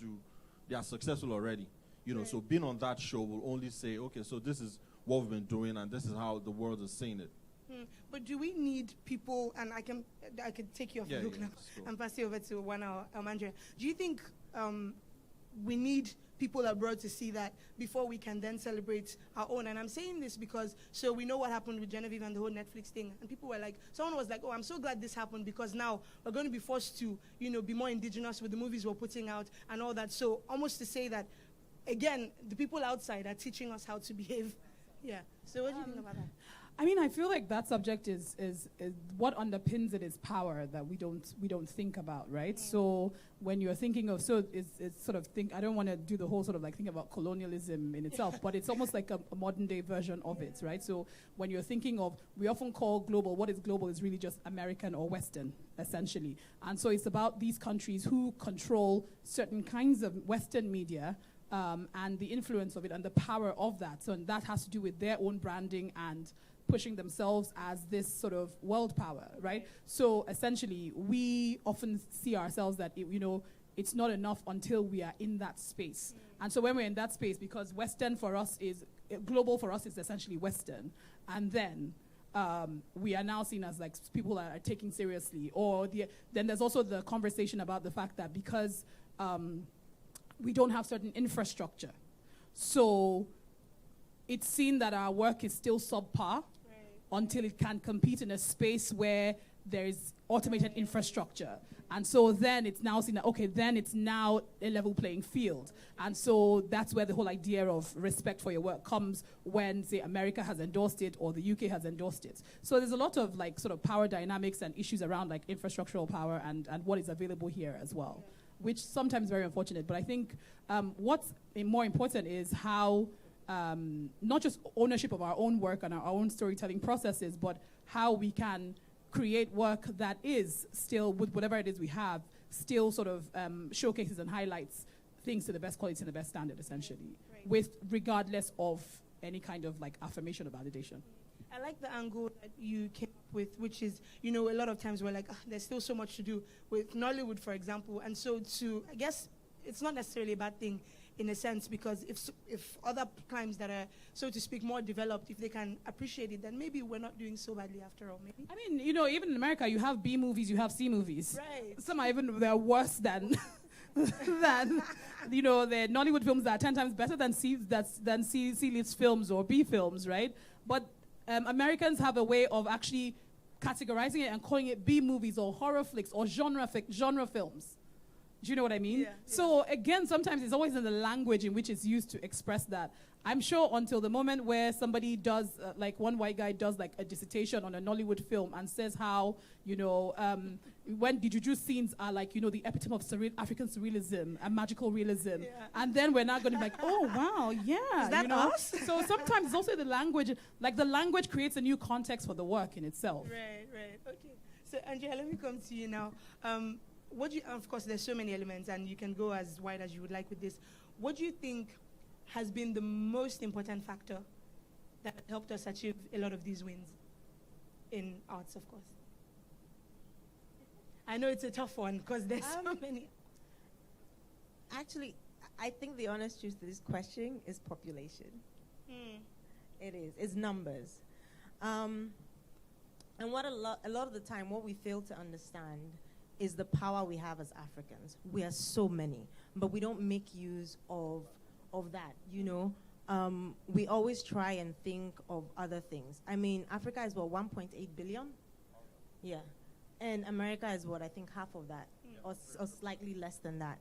they are successful already. Right. So being on that show will only say, okay, so this is what we've been doing and this is how the world is seeing it. But do we need people, and I can take you off the hook now and pass you over to 1 hour, Andrea. Do you think we need people abroad to see that before we can then celebrate our own? And I'm saying this because, so we know what happened with Genevieve and the whole Netflix thing. And people were like, someone was like, oh, I'm so glad this happened because now we're going to be forced to, be more indigenous with the movies we're putting out and all that. So almost to say that, again, the people outside are teaching us how to behave. Yeah. So what do you think about that? I mean, I feel like that subject is what underpins it is power that we don't think about, right? So when you're thinking of, it's sort of I don't want to do the whole sort of like think about colonialism in itself, but it's almost like a modern day version of it, right? So when you're thinking of, we often call global, what is global is really just American or Western, essentially. And so it's about these countries who control certain kinds of Western media, and the influence of it and the power of that. So that has to do with their own branding and pushing themselves as this sort of world power, right? So essentially, we often see ourselves that, it's not enough until we are in that space. And so when we're in that space, because Western for us is, global for us is essentially Western, and then we are now seen as like people that are taken seriously. Then there's also the conversation about the fact that because we don't have certain infrastructure, so it's seen that our work is still subpar until it can compete in a space where there's automated infrastructure. And so then it's now seen that, okay, then it's now a level playing field. And so that's where the whole idea of respect for your work comes when, say, America has endorsed it or the UK has endorsed it. So there's a lot of like sort of power dynamics and issues around like infrastructural power and what is available here as well, which sometimes is very unfortunate. But I think what's more important is how not just ownership of our own work and our own storytelling processes, but how we can create work that is still, with whatever it is we have, still sort of showcases and highlights things to the best quality and the best standard, essentially, with regardless of any kind of like affirmation or validation. I like the angle that you came up with, which is, a lot of times we're like, there's still so much to do with Nollywood, for example. And so I guess it's not necessarily a bad thing in a sense, because if other climes that are, so to speak, more developed, if they can appreciate it, then maybe we're not doing so badly after all, maybe. I mean, even in America, you have B movies, you have C movies. Right. Some are they're worse than, the Nollywood films that are 10 times better than C-list films or B films, right? But Americans have a way of actually categorizing it and calling it B movies or horror flicks or genre films. Do you know what I mean? Yeah. So again, sometimes it's always in the language in which it's used to express that. I'm sure until the moment where somebody does, like one white guy does like a dissertation on a Nollywood film and says how, when the juju scenes are like, the epitome of African surrealism and magical realism. Yeah. And then we're not going to be like, oh, wow, yeah. Is that us? So sometimes it's also the language, like the language creates a new context for the work in itself. Right. Okay. So Andrea, let me come to you now. Of course, there's so many elements, and you can go as wide as you would like with this. What do you think has been the most important factor that helped us achieve a lot of these wins in arts, of course? I know it's a tough one because there's so many. Actually, I think the honest truth to this question is population. It is. It's numbers. And what a lot of the time, what we fail to understand is the power we have as Africans. We are so many, but we don't make use of that, you know. We always try and think of other things. I mean, Africa is, what, 1.8 billion? Yeah. And America is, what, I think half of that, or slightly less than that.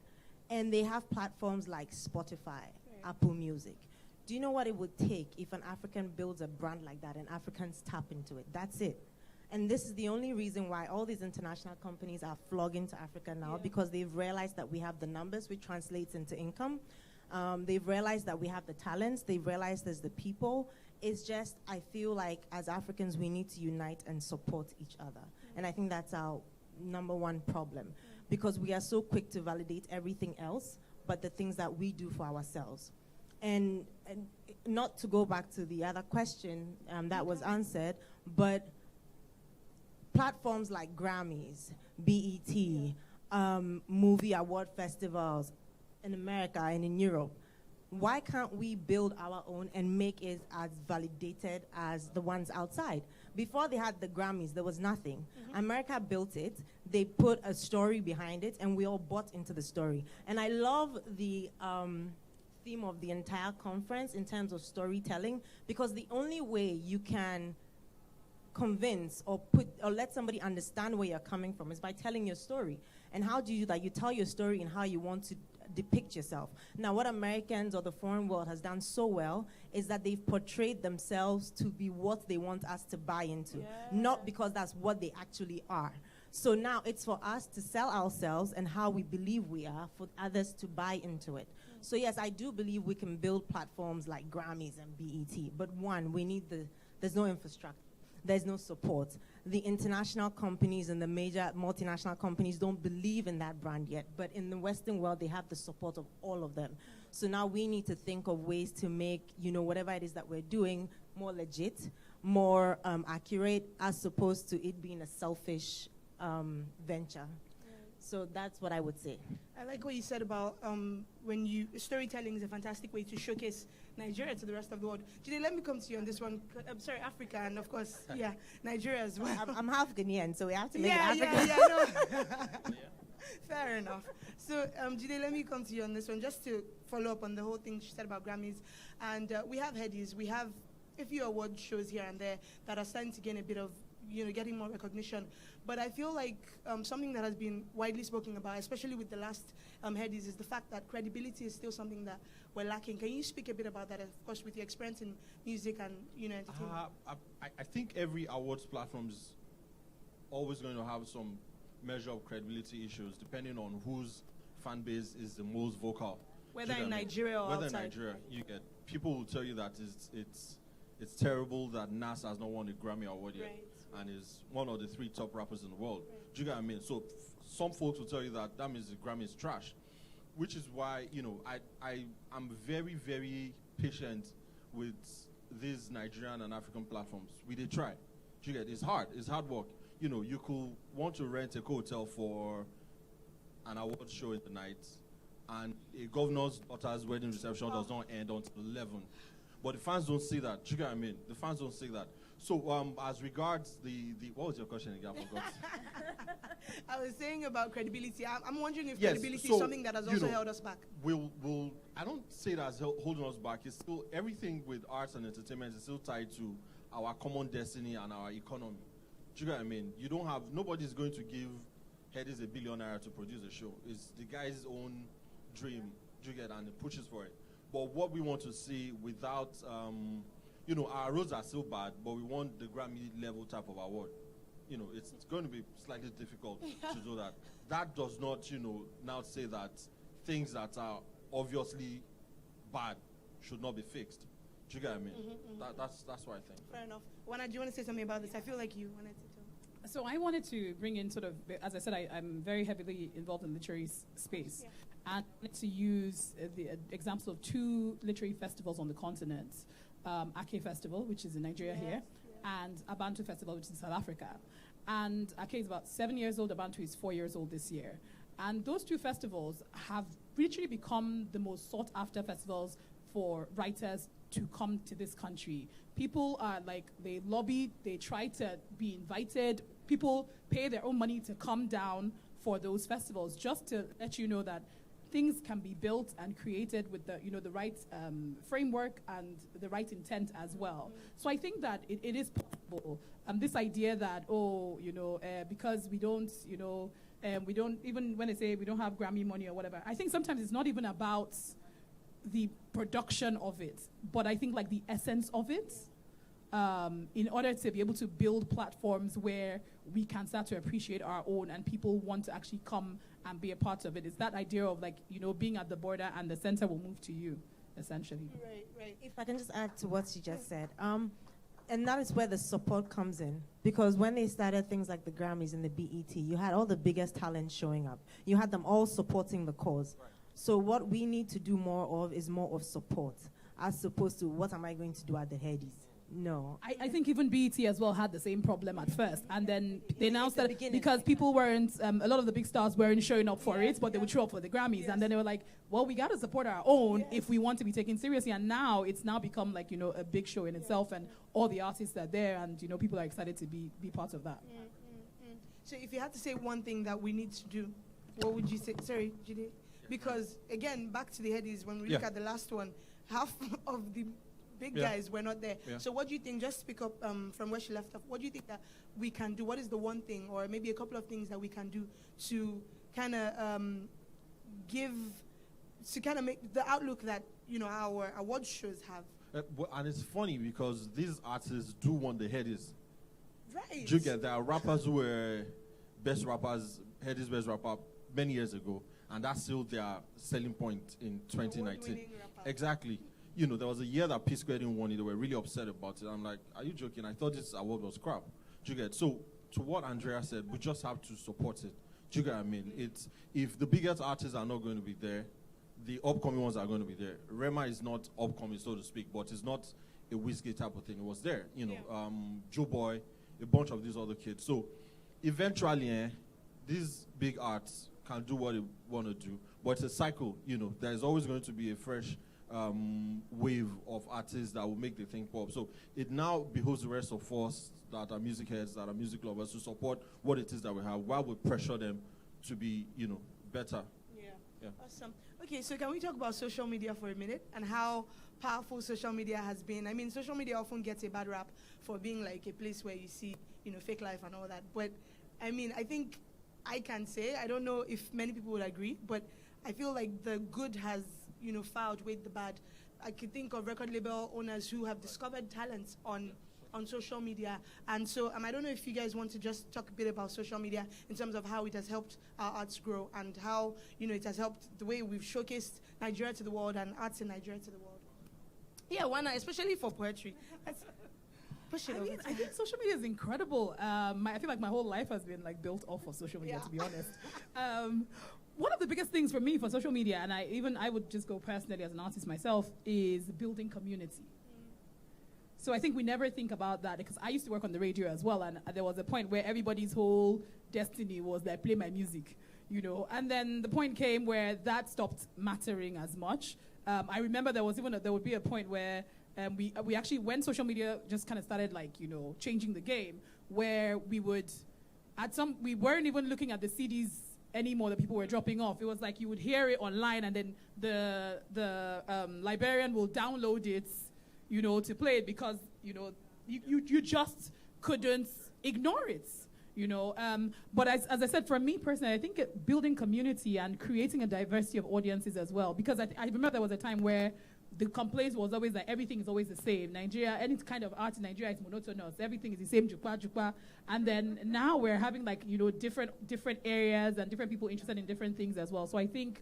And they have platforms like Spotify, Apple Music. Do you know what it would take if an African builds a brand like that and Africans tap into it? That's it. And this is the only reason why all these international companies are flogging to Africa now, because they've realized that we have the numbers, which translates into income. They've realized that we have the talents. They've realized there's the people. It's just, I feel like as Africans, we need to unite and support each other. And I think that's our number one problem, because we are so quick to validate everything else, but the things that we do for ourselves. And not to go back to the other question that was answered, but platforms like Grammys, BET, movie award festivals in America and in Europe, why can't we build our own and make it as validated as the ones outside? Before they had the Grammys, there was nothing. America built it. They put a story behind it, and we all bought into the story. And I love the theme of the entire conference in terms of storytelling, because the only way you can convince or let somebody understand where you're coming from is by telling your story. And how do you do that? You tell your story in how you want to depict yourself. Now, what Americans or the foreign world has done so well is that they've portrayed themselves to be what they want us to buy into, not because that's what they actually are. So now it's for us to sell ourselves and how we believe we are for others to buy into it. So yes, I do believe we can build platforms like Grammys and BET, but one, we need there's no infrastructure. There's no support. The international companies and the major multinational companies don't believe in that brand yet, but in the Western world, they have the support of all of them. So now we need to think of ways to make, whatever it is that we're doing more legit, more accurate, as opposed to it being a selfish venture. So that's what I would say. I like what you said about storytelling is a fantastic way to showcase Nigeria to the rest of the world. Jide, let me come to you on this one. I'm sorry, Africa, and of course, Nigeria as well. I'm half Ghanaian, so we have to make it African. No. Fair enough. So, Jide, let me come to you on this one, just to follow up on the whole thing she said about Grammys. And we have headies. We have a few award shows here and there that are starting to gain a bit of, getting more recognition. But I feel like something that has been widely spoken about, especially with the last headies, is the fact that credibility is still something that we're lacking. Can you speak a bit about that, of course, with your experience in music and entertainment? I think every awards platform is always going to have some measure of credibility issues, depending on whose fan base is the most vocal. Whether in Nigeria or Whether outside. in Nigeria, you get people will tell you that it's terrible that Nas has not won a Grammy award yet, and is one of the 3 top rappers in the world. Do you get what I mean? So some folks will tell you that means the Grammy is trash, which is why I'm very, very patient with these Nigerian and African platforms. We did try. Do you get? It's hard. It's hard work. You could want to rent a hotel for an award show in the night, and a governor's daughter's wedding reception does not end until 11. But the fans don't see that. Do you get what I mean? The fans don't see that. So as regards the what was your question again? I forgot. I was saying about credibility. I'm wondering if credibility is something that has also held us back. I don't say that's holding us back. It's still, everything with arts and entertainment is still tied to our common destiny and our economy. Do you get what I mean? Nobody's going to give Headies $1 billion to produce a show. It's the guy's own dream. Do you get? And he pushes for it. But what we want to see without, our roads are still bad, but we want the Grammy level type of award. It's going to be slightly difficult to do that. That does not, now say that things that are obviously bad should not be fixed. Do you get what I mean? That's what I think. Fair enough. Wana, do you want to say something about this? I feel like you wanted to tell. So I wanted to bring in sort of, as I said, I'm very heavily involved in the literary space. Yeah. And I wanted to use the examples of 2 literary festivals on the continent. Ake Festival, which is in Nigeria here, and Abantu Festival, which is in South Africa. And Ake is about 7 years old, Abantu is 4 years old this year. And those 2 festivals have literally become the most sought after festivals for writers to come to this country People are like, they lobby, they try to be invited. People pay their own money to come down for those festivals, just to let you know that things can be built and created with the, the right framework and the right intent as well. So I think that it is possible. This idea that, because we don't, we don't, even when they say we don't have Grammy money or whatever, I think sometimes it's not even about the production of it, but I think like the essence of it, in order to be able to build platforms where we can start to appreciate our own and people want to actually come and be a part of it. It's that idea of like, being at the border and the center will move to you, essentially. Right. If I can just add to what she just said. And that is where the support comes in. Because when they started things like the Grammys and the BET, you had all the biggest talents showing up. You had them all supporting the cause. Right. So what we need to do more of is more of support, as opposed to what am I going to do at the headies? No. I think even BET as well had the same problem at first. And then they announced that because people weren't, a lot of the big stars weren't showing up for it, but they would show up for the Grammys. Yes. And then they were like, well, we got to support our own if we want to be taken seriously. And now it's now become like, a big show in itself, and all the artists are there, and, people are excited to be part of that. So if you had to say one thing that we need to do, what would you say? Sorry, Jide. Because, again, back to the headies, when we look at the last one, half of the big guys were not there. Yeah. So what do you think, just pick up from where she left off, what do you think that we can do? What is the one thing, or maybe a couple of things that we can do to kind of make the outlook that, our award shows have? And it's funny because these artists do want the headies. Right. Do you get there are rappers who were best rappers, headies best rapper many years ago, and that's still their selling point in 2019. Exactly. There was a year that P Square didn't win it. They were really upset about it. I'm like, are you joking? I thought this award was crap. Do you get? So, to what Andrea said, we just have to support it. Do you get what I mean? It's, if the biggest artists are not going to be there, the upcoming ones are going to be there. Rema is not upcoming, so to speak, but it's not a whiskey type of thing. It was there. Joe Boy, a bunch of these other kids. So, eventually, these big arts can do what they want to do, but it's a cycle. There's always going to be a fresh wave of artists that will make the thing pop. So it now behooves the rest of us that are music heads, that are music lovers, to support what it is that we have, while we pressure them to be, better. Yeah. Awesome. Okay, so can we talk about social media for a minute and how powerful social media has been? I mean, social media often gets a bad rap for being like a place where you see, fake life and all that. But I mean, I think I can say, I don't know if many people would agree, but I feel like the good has far outweighed the bad. I could think of record label owners who have discovered talents on social media. And so I don't know if you guys want to just talk a bit about social media in terms of how it has helped our arts grow and how, it has helped the way we've showcased Nigeria to the world and arts in Nigeria to the world. Yeah, why not? Especially for poetry. I think social media is incredible. I feel like my whole life has been like built off of social media, to be honest. One of the biggest things for me for social media, and I would just go personally as an artist myself, is building community. So I think we never think about that, because I used to work on the radio as well, and there was a point where everybody's whole destiny was that play my music, and then the point came where that stopped mattering as much. I remember there would be a point where we actually, when social media just kind of started changing the game, where we weren't even looking at the CDs anymore that people were dropping off. It was like you would hear it online, and then the librarian will download it, to play it, because you just couldn't ignore it, But as I said, for me personally, I think building community and creating a diversity of audiences as well, because I remember there was a time where the complaint was always that everything is always the same. Nigeria, any kind of art in Nigeria is monotonous. Everything is the same, jukwa. And then now we're having different areas and different people interested in different things as well. So I think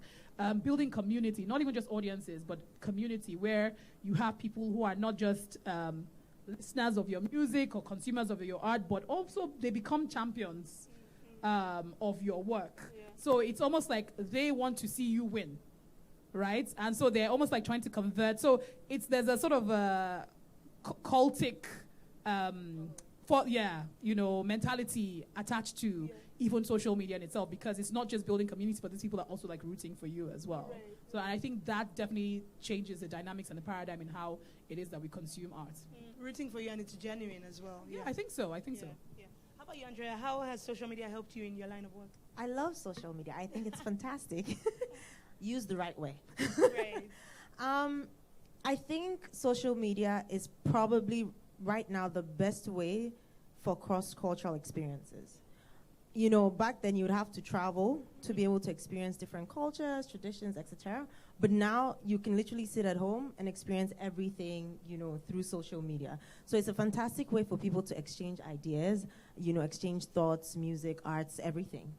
building community, not even just audiences, but community, where you have people who are not just listeners of your music or consumers of your art, but also they become champions of your work. Yeah. So it's almost like they want to see you win. Right? And so they're almost like trying to convert. So there's a sort of a cultic, mentality attached to even social media in itself, because it's not just building communities, but these people are also like rooting for you as well. Right. So I think that definitely changes the dynamics and the paradigm in how it is that we consume art. Rooting for you, and it's genuine as well. Yeah, I think so. I think so. Yeah. How about you, Andrea? How has social media helped you in your line of work? I love social media. I think it's fantastic. Used the right way. Right. I think social media is probably right now the best way for cross-cultural experiences. You know, back then you would have to travel to be able to experience different cultures, traditions, etc. But now you can literally sit at home and experience everything, you know, through social media. So it's a fantastic way for people to exchange ideas, you know, exchange thoughts, music, arts, everything.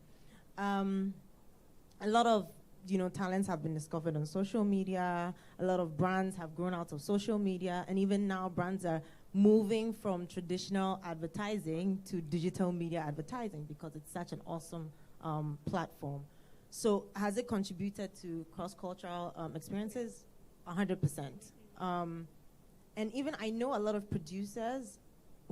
A lot of, you know, talents have been discovered on social media. A lot of brands have grown out of social media. And even now brands are moving from traditional advertising to digital media advertising because it's such an awesome platform. So has it contributed to cross-cultural experiences? 100%. And even I know a lot of producers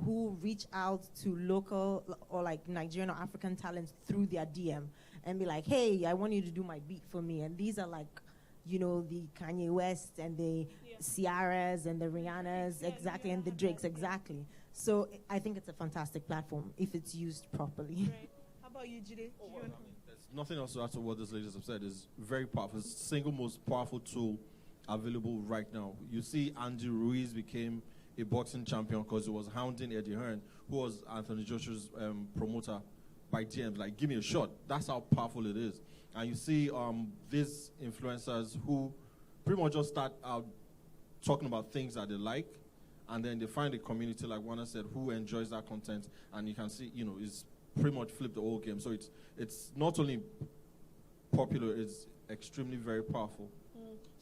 who reach out to local or like Nigerian or African talents through their DM and be like, hey, I want you to do my beat for me. And these are like, you know, the Kanye West and the Ciaras and the Rihannas, exactly, and the Drakes, exactly. So I think it's a fantastic platform if it's used properly. Right. How about you, Jide? There's nothing else to add to what these ladies have said. It's very powerful. It's the single most powerful tool available right now. You see Andy Ruiz became a boxing champion because he was hounding Eddie Hearn, who was Anthony Joshua's promoter, by DMs, like, give me a shot. That's how powerful it is. And you see these influencers who pretty much just start out talking about things that they like, and then they find a community, like Wana said, who enjoys that content, and you can see, you know, it's pretty much flipped the whole game. So it's not only popular, it's extremely very powerful.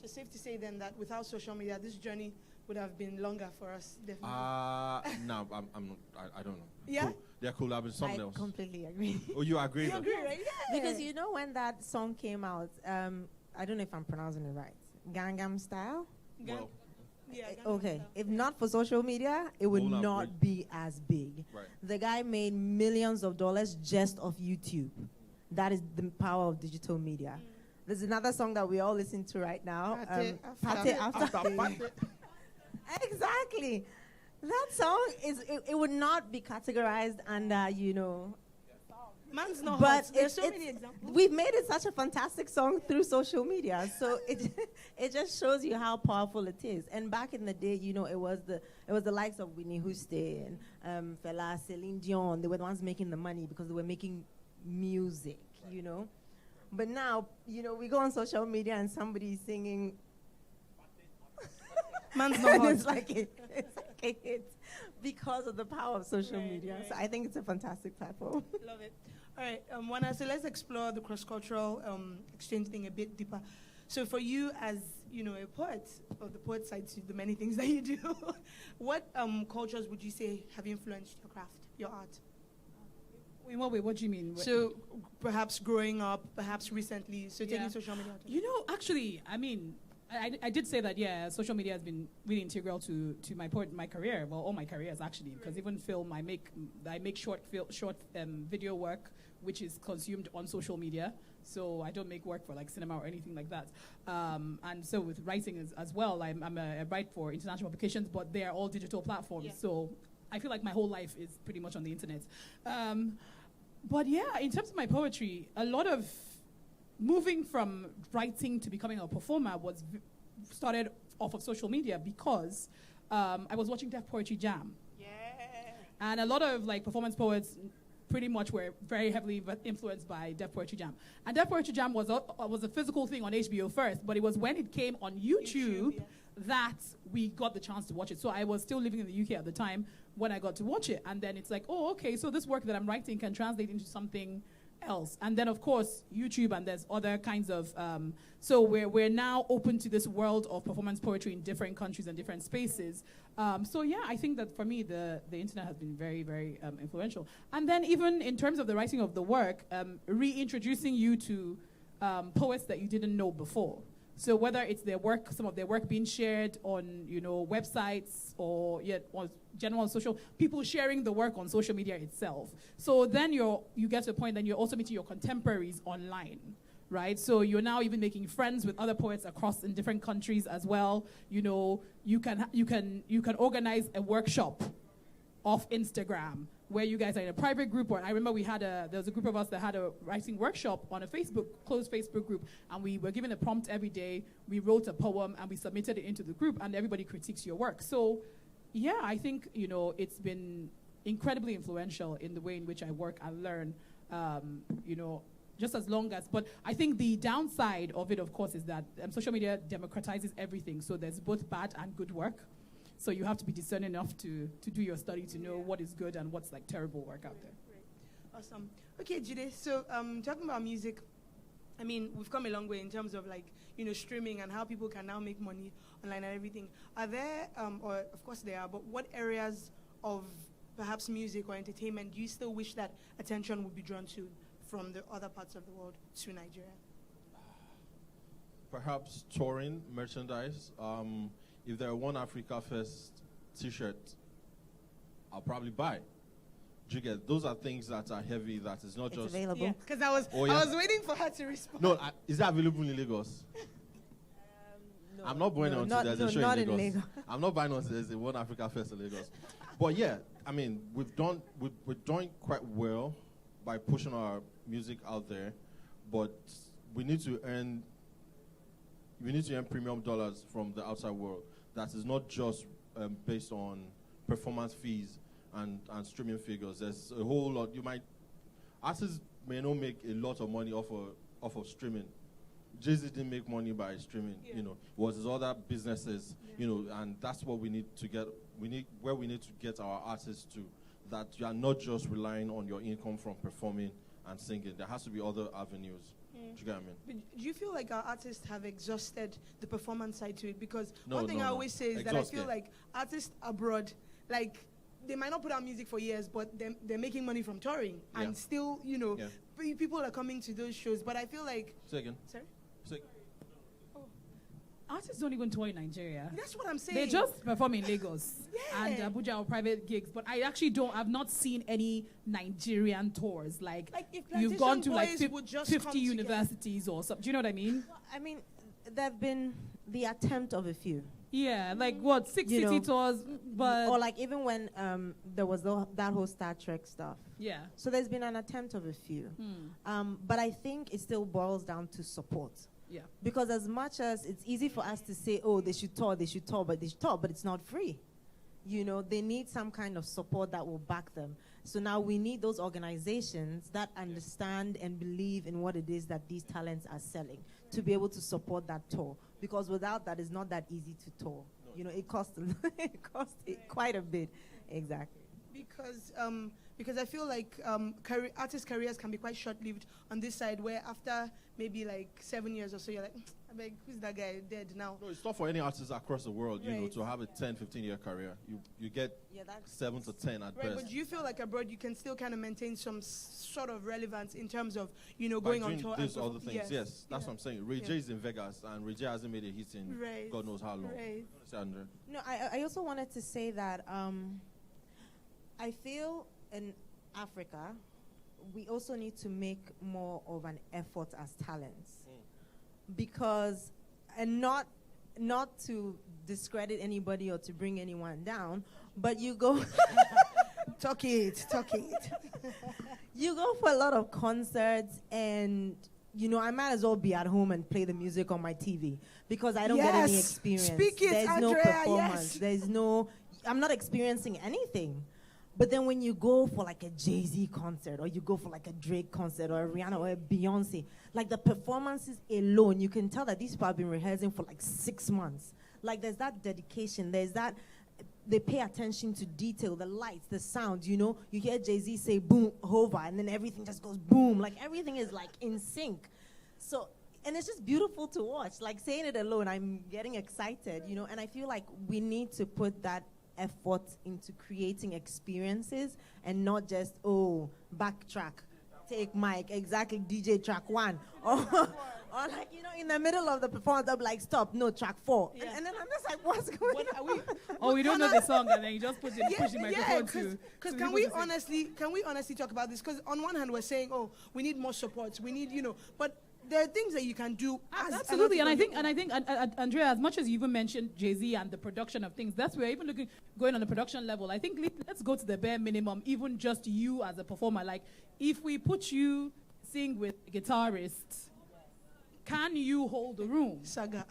So safe to say then that without social media, this journey would have been longer for us, definitely. No, I don't know. Yeah? Cool. Yeah, cool. I've been something else. I completely agree. Oh, you agree? You agree, right? Yeah. Because you know when that song came out, I don't know if I'm pronouncing it right, Gangnam Style? Well, Yeah, Okay, if not for social media, it would Won't have not be as big. Right. The guy made millions of dollars just off YouTube. That is the power of digital media. There's another song that we all listen to right now. Party After. Exactly. That song it would not be categorized under, you know. Man's not But hot. There's so many examples. we've made it such a fantastic song through social media, so it just shows you how powerful it is. And back in the day, you know, it was the likes of Whitney Houston, Fela, Celine Dion. They were the ones making the money because they were making music, you know. But now, you know, we go on social media and somebody's singing. Man's not hot. It's like a hit because of the power of social media. Right. So I think it's a fantastic platform. Love it. All right, Wana, so let's explore the cross-cultural exchange thing a bit deeper. So for you as, you know, a poet, or the poet side to the many things that you do, what cultures would you say have influenced your craft, your art? In what way? What do you mean? So perhaps growing up, perhaps recently, so taking social media out of it. You know, actually, I mean, I did say that, yeah, social media has been really integral to my career. Well, all my careers, actually, because even film, I make short video work, which is consumed on social media. So I don't make work for like cinema or anything like that. And so with writing as well, I write for international publications, but they are all digital platforms. Yeah. So I feel like my whole life is pretty much on the internet. But yeah, in terms of my poetry, a lot of moving from writing to becoming a performer started off of social media because I was watching Def Poetry Jam. Yeah. And a lot of like performance poets pretty much were very heavily influenced by Def Poetry Jam. And Def Poetry Jam was a physical thing on HBO first, but it was when it came on YouTube that we got the chance to watch it. So I was still living in the UK at the time when I got to watch it. And then it's like, oh, okay, so this work that I'm writing can translate into something else. And then, of course, YouTube, and there's other kinds of... so we're now open to this world of performance poetry in different countries and different spaces. So yeah, I think that for me, the internet has been very, very influential. And then even in terms of the writing of the work, reintroducing you to poets that you didn't know before. So whether it's their work, some of their work being shared on, websites or on general social, people sharing the work on social media itself. So then you get to a point, then you're also meeting your contemporaries online, right? So you're now even making friends with other poets across in different countries as well. You can organize a workshop off Instagram where you guys are in a private group. Or I remember there was a group of us that had a writing workshop on a closed Facebook group, and we were given a prompt every day. We wrote a poem and we submitted it into the group, and everybody critiques your work. So yeah, I think, it's been incredibly influential in the way in which I work and learn, just as long as, but I think the downside of it, of course, is that social media democratizes everything. So there's both bad and good work. So you have to be discerning enough to do your study to know what is good and what's like terrible work out there. Awesome. Okay, Jide, so talking about music, I mean, we've come a long way in terms of streaming and how people can now make money online and everything. Are there, or of course there are, but what areas of perhaps music or entertainment do you still wish that attention would be drawn to from the other parts of the world to Nigeria? Perhaps touring, merchandise. If there are One Africa Fest t-shirt, I'll probably buy. Do you get? Those are things that are heavy, that is not It's just available. Because I was waiting for her to respond. No, is that available in Lagos? No, I'm not going on to there's a show not in in Lagos. Lagos. I'm not buying on to there's a One Africa Fest in Lagos. But yeah, I mean, we're doing quite well by pushing our music out there, but we need to earn premium dollars from the outside world. That is not just based on performance fees and streaming figures. There's a whole lot. Artists may not make a lot of money off of streaming. Jay-Z didn't make money by streaming, it was his other businesses, and that's what we need to get. We need to get our artists to, that you are not just relying on your income from performing and singing. There has to be other avenues. Do you get what I mean? But do you feel like our artists have exhausted the performance side to it? Because No, one thing no, I no. always say is that I feel like artists abroad, they might not put out music for years, but they're making money from touring. Yeah. And still, people are coming to those shows. But I feel like... Say again. Sorry? Artists don't even tour in Nigeria. That's what I'm saying. They just perform in Lagos and Yeah. Abuja or private gigs. But I actually I've not seen any Nigerian tours. Like if you've gone to Plantation Boys would just 50 come together. universities or something. Do you know what I mean? Well, I mean, there have been the attempt of a few. Yeah, like what, 6 city tours, but... Or like even when there was that whole Star Trek stuff. Yeah. So there's been an attempt of a few. But I think it still boils down to support. Yeah. Because as much as it's easy for us to say, oh, they should tour, but it's not free. They need some kind of support that will back them. So now we need those organizations that understand and believe in what it is that these talents are selling to be able to support that tour. Because without that, it's not that easy to tour. It costs quite a bit. Exactly. Because I feel like artist careers can be quite short-lived on this side, where after maybe 7 years or so, you're like, I beg, who's that guy dead now? No, it's not for any artist across the world, Right. to have a 10, 15-year career. You get 7 to 10 at Right, best. but do you feel like abroad you can still kind of maintain some sort of relevance in terms of, By going on doing tour? these and other things, yes. That's what I'm saying. Ray J is in Vegas, and Ray J hasn't made a hit in Right. God knows how long. Right. Sandra? No, I also wanted to say that I feel in Africa, we also need to make more of an effort as talents. Because, and not to discredit anybody or to bring anyone down, but you go... Talk it. You go for a lot of concerts and... I might as well be at home and play the music on my TV because I don't get any Yes. experience. Speak it, There's no Andrea, performance. yes. I'm not experiencing anything. But then when you go for a Jay-Z concert or you go for a Drake concert or a Rihanna or a Beyonce, the performances alone, you can tell that these people have been rehearsing for 6 months. There's that dedication. There's that... They pay attention to detail, the lights, the sound, You hear Jay-Z say boom, hover, and then everything just goes boom. Everything is in sync. So, and it's just beautiful to watch. Saying it alone, I'm getting excited, And I feel like we need to put that effort into creating experiences and not just, backtrack, take mic, exactly, DJ track 1. Or like, in the middle of the performance, they'll be like, stop, no, track 4. Yeah. And then I'm just like, what's going on? Oh, we don't know the song, and then you just push the microphone to. Because can we honestly talk about this? Because on one hand, we're saying, oh, we need more support. We need, but there are things that you can do. Absolutely, and I think, Andrea, as much as you even mentioned Jay-Z and the production of things, that's where even going on the production level. I think let's go to the bare minimum, even just you as a performer. Like, if we put you sing with guitarists, can you hold the room? Saga.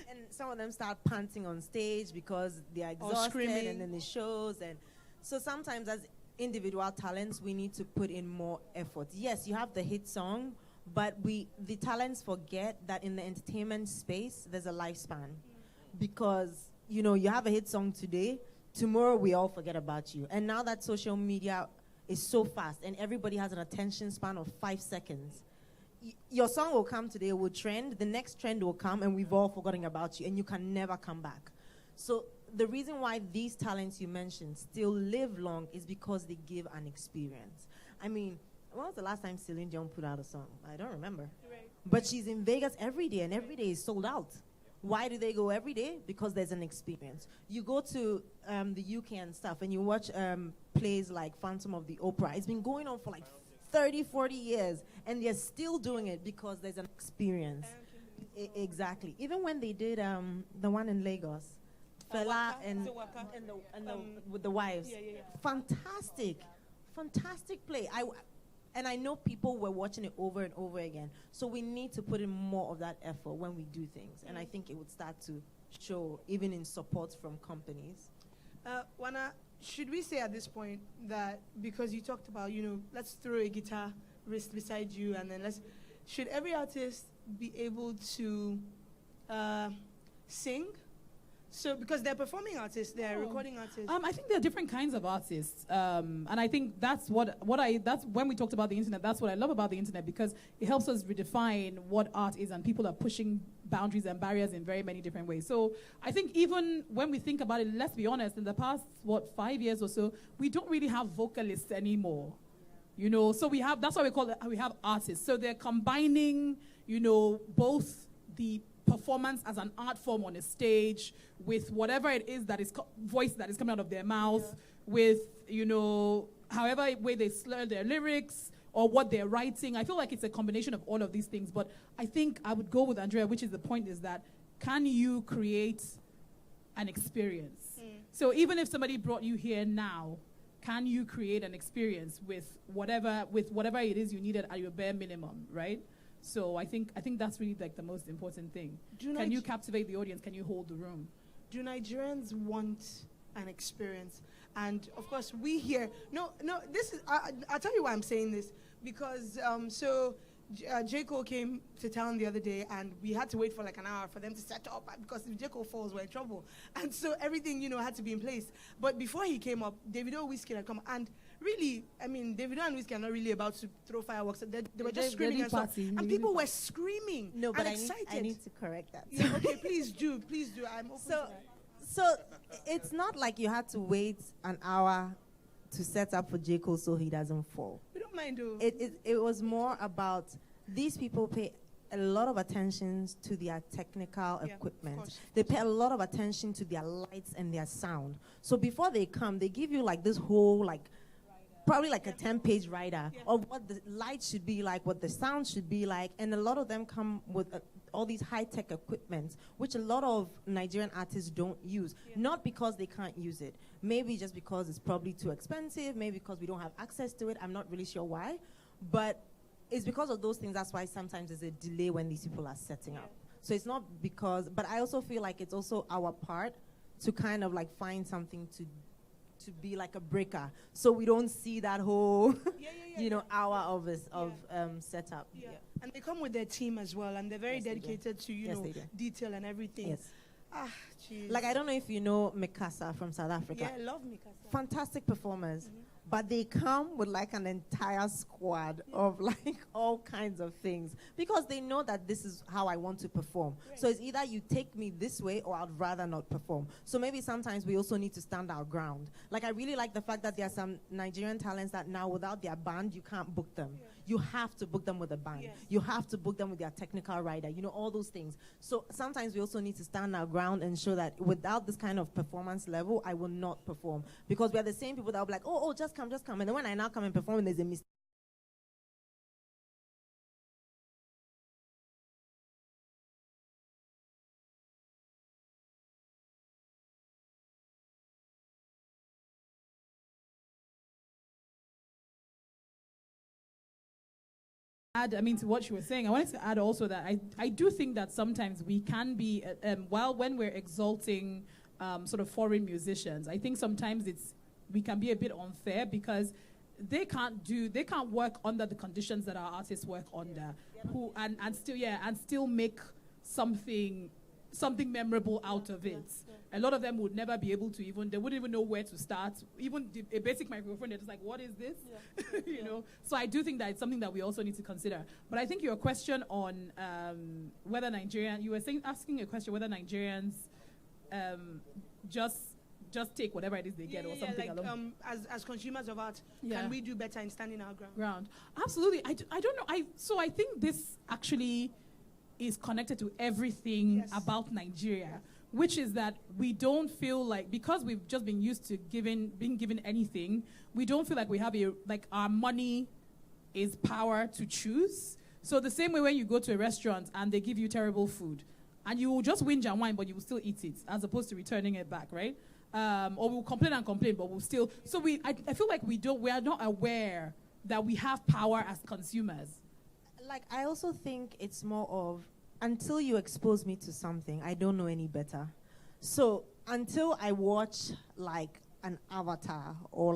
And some of them start panting on stage because they're exhausted, and then it shows. And so sometimes as individual talents, we need to put in more effort. Yes, you have the hit song, but the talents forget that in the entertainment space, there's a lifespan. Because, you have a hit song today, tomorrow we all forget about you. And now that social media is so fast and everybody has an attention span of 5 seconds, your song will come today, will trend, the next trend will come, and we've all forgotten about you, and you can never come back. So the reason why these talents you mentioned still live long is because they give an experience. I mean, when was the last time Celine Dion put out a song? I don't remember. Right. But she's in Vegas every day, and every day is sold out. Why do they go every day? Because there's an experience. You go to the UK and stuff, and you watch plays like Phantom of the Opera. It's been going on for like 30, 40 years, and they're still doing it because there's an experience. Exactly. Even when they did the one in Lagos, Fela and with the wives. Fantastic play. I know people were watching it over and over again. So we need to put in more of that effort when we do things. And I think it would start to show even in support from companies. Wana, should we say at this point that because you talked about, let's throw a guitar wrist beside you, and then should every artist be able to sing? So because they're performing artists, they're recording artists. I think there are different kinds of artists, and I think that's that's when we talked about the internet. That's what I love about the internet, because it helps us redefine what art is, and people are pushing boundaries and barriers in very many different ways. So I think even when we think about it, let's be honest, in the past 5 years or so, we don't really have vocalists anymore. So that's why we have artists. So they're combining, both the performance as an art form on a stage with whatever it is that is voice that is coming out of their mouth, with however way they slur their lyrics or what they're writing. I feel like it's a combination of all of these things. But I think I would go with Andrea, which is the point is that can you create an experience? So even if somebody brought you here now, can you create an experience with whatever it is you needed at your bare minimum, right? So I think that's really like the most important thing. Can you captivate the audience? Can you hold the room? Do Nigerians want an experience? And of course, we here. No. This is. I'll tell you why I'm saying this, because J. Cole came to town the other day, and we had to wait for like an hour for them to set up, because if J. Cole falls, we're in trouble. And so everything had to be in place. But before he came up, Davido, Wizkid had come, and really, I mean, Davido and Wizkid are not really about to throw fireworks. They were just screaming and stuff. And people were screaming and excited. I need to correct that. Yeah, okay, please do. I'm open to that. So it's not like you had to wait an hour to set up for J. Cole so he doesn't fall. We don't mind, though. It was more about these people pay a lot of attention to their technical equipment. They pay a lot of attention to their lights and their sound. So before they come, they give you like this whole probably like a 10-page writer of what the lights should be like, what the sound should be like, and a lot of them come with all these high-tech equipment, which a lot of Nigerian artists don't use. Not because they can't use it. Maybe just because it's probably too expensive, maybe because we don't have access to it. I'm not really sure why. But it's because of those things. That's why sometimes there's a delay when these people are setting up. So it's not because, but I also feel like it's also our part to kind of like find something to be like a breaker, so we don't see that whole hour of setup. And they come with their team as well, and they're very dedicated to detail and everything. Like, I don't know if you know Mikasa from South Africa. I love Mikasa. Fantastic performers. But they come with like an entire squad of like all kinds of things, because they know that this is how I want to perform. So it's either you take me this way or I'd rather not perform. So maybe sometimes we also need to stand our ground. Like, I really like the fact that there are some Nigerian talents that now without their band, you can't book them. you have to book them with a band. Yes. You have to book them with their technical rider, all those things. So sometimes we also need to stand our ground and show that without this kind of performance level, I will not perform. Because we are the same people that will be like, oh, just come. And then when I now come and perform, there's a mistake. To what she was saying, I wanted to add also that I do think that sometimes we can be, when we're exalting sort of foreign musicians, I think sometimes we can be a bit unfair because they can't work under the conditions that our artists work under, and still make something memorable out of it. A lot of them would never be able to they wouldn't even know where to start. Even a basic microphone, they're just like, what is this? Yeah. So I do think that it's something that we also need to consider. But I think your question on whether you were asking a question whether Nigerians just take whatever it is they get or something along. As consumers of art, can we do better in standing our ground? Absolutely. I don't know. So I think this actually is connected to everything about Nigeria, which is that we don't feel like, because we've just been used to being given anything, we don't feel like we have our money is power to choose. So the same way when you go to a restaurant and they give you terrible food, and you will just whinge and whine, but you will still eat it, as opposed to returning it back, right? Or we'll complain, but we'll still. So I feel like we are not aware that we have power as consumers. I also think it's more of, until you expose me to something, I don't know any better. So until I watch an Avatar or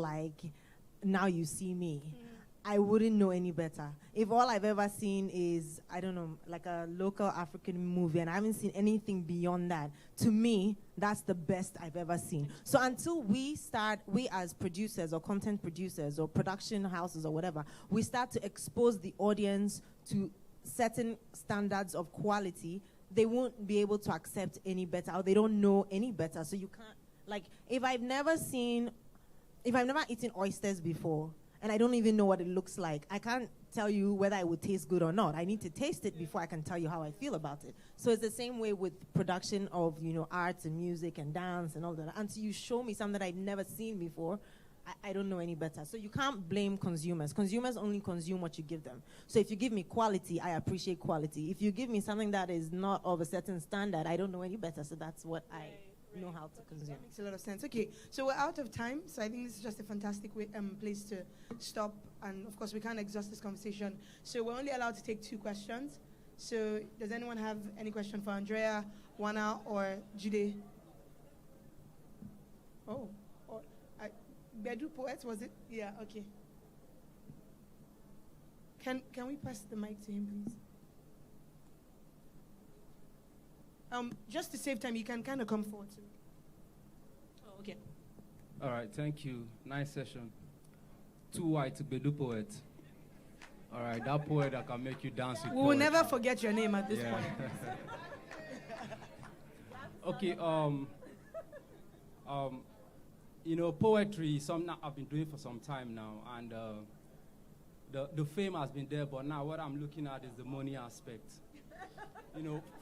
Now You See Me, I wouldn't know any better. If all I've ever seen is, I don't know, a local African movie and I haven't seen anything beyond that, to me, that's the best I've ever seen. So until we as producers or content producers or production houses or whatever, we start to expose the audience to certain standards of quality, they won't be able to accept any better, or they don't know any better. So you can't, if I've never eaten oysters before, and I don't even know what it looks like, I can't tell you whether it would taste good or not. I need to taste it before I can tell you how I feel about it. So it's the same way with production of, arts and music and dance and all that. Until you show me something that I've never seen before, I don't know any better. So you can't blame consumers. Consumers only consume what you give them. So if you give me quality, I appreciate quality. If you give me something that is not of a certain standard, I don't know any better. So that's what I know how to consume. That makes a lot of sense. Okay, so we're out of time. So I think this is just a fantastic place to stop. And of course, we can't exhaust this conversation. So we're only allowed to take 2 questions. So does anyone have any question for Andrea, Wana, or Jide? Oh. Bedu Poet, was it? Yeah, okay. Can we pass the mic to him, please? Just to save time, you can kind of come forward. Oh, okay. All right, thank you. Nice session. Too white to Bedu Poet. All right, that poet that can make you dance with We will never forget your name at this point. Okay, poetry is something I've been doing for some time now, and the fame has been there, but now what I'm looking at is the money aspect.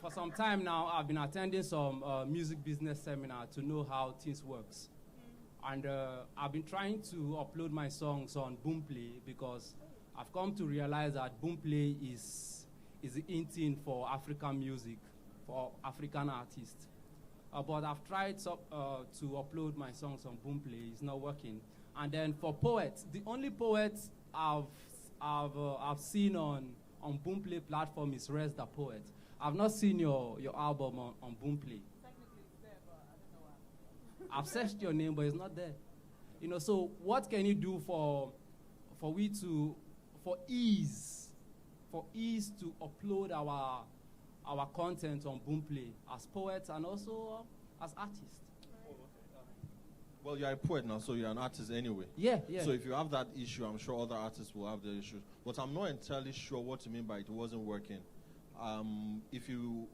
For some time now, I've been attending some music business seminar to know how things works. And I've been trying to upload my songs on Boomplay because I've come to realize that Boomplay is the in thing for African music, for African artists. But I've tried to upload my songs on Boomplay. It's not working. And then for poets, the only poets I've seen on Boomplay platform is Rest the Poet. I've not seen your album on Boomplay. Technically it's there, but I don't know why. I've searched your name, but it's not there. So what can you do for ease to upload our content on Boomplay as poets and also as artists? Well, you're a poet now, so you're an artist anyway. Yeah. So if you have that issue, I'm sure other artists will have the issues. But I'm not entirely sure what you mean by it wasn't working. If you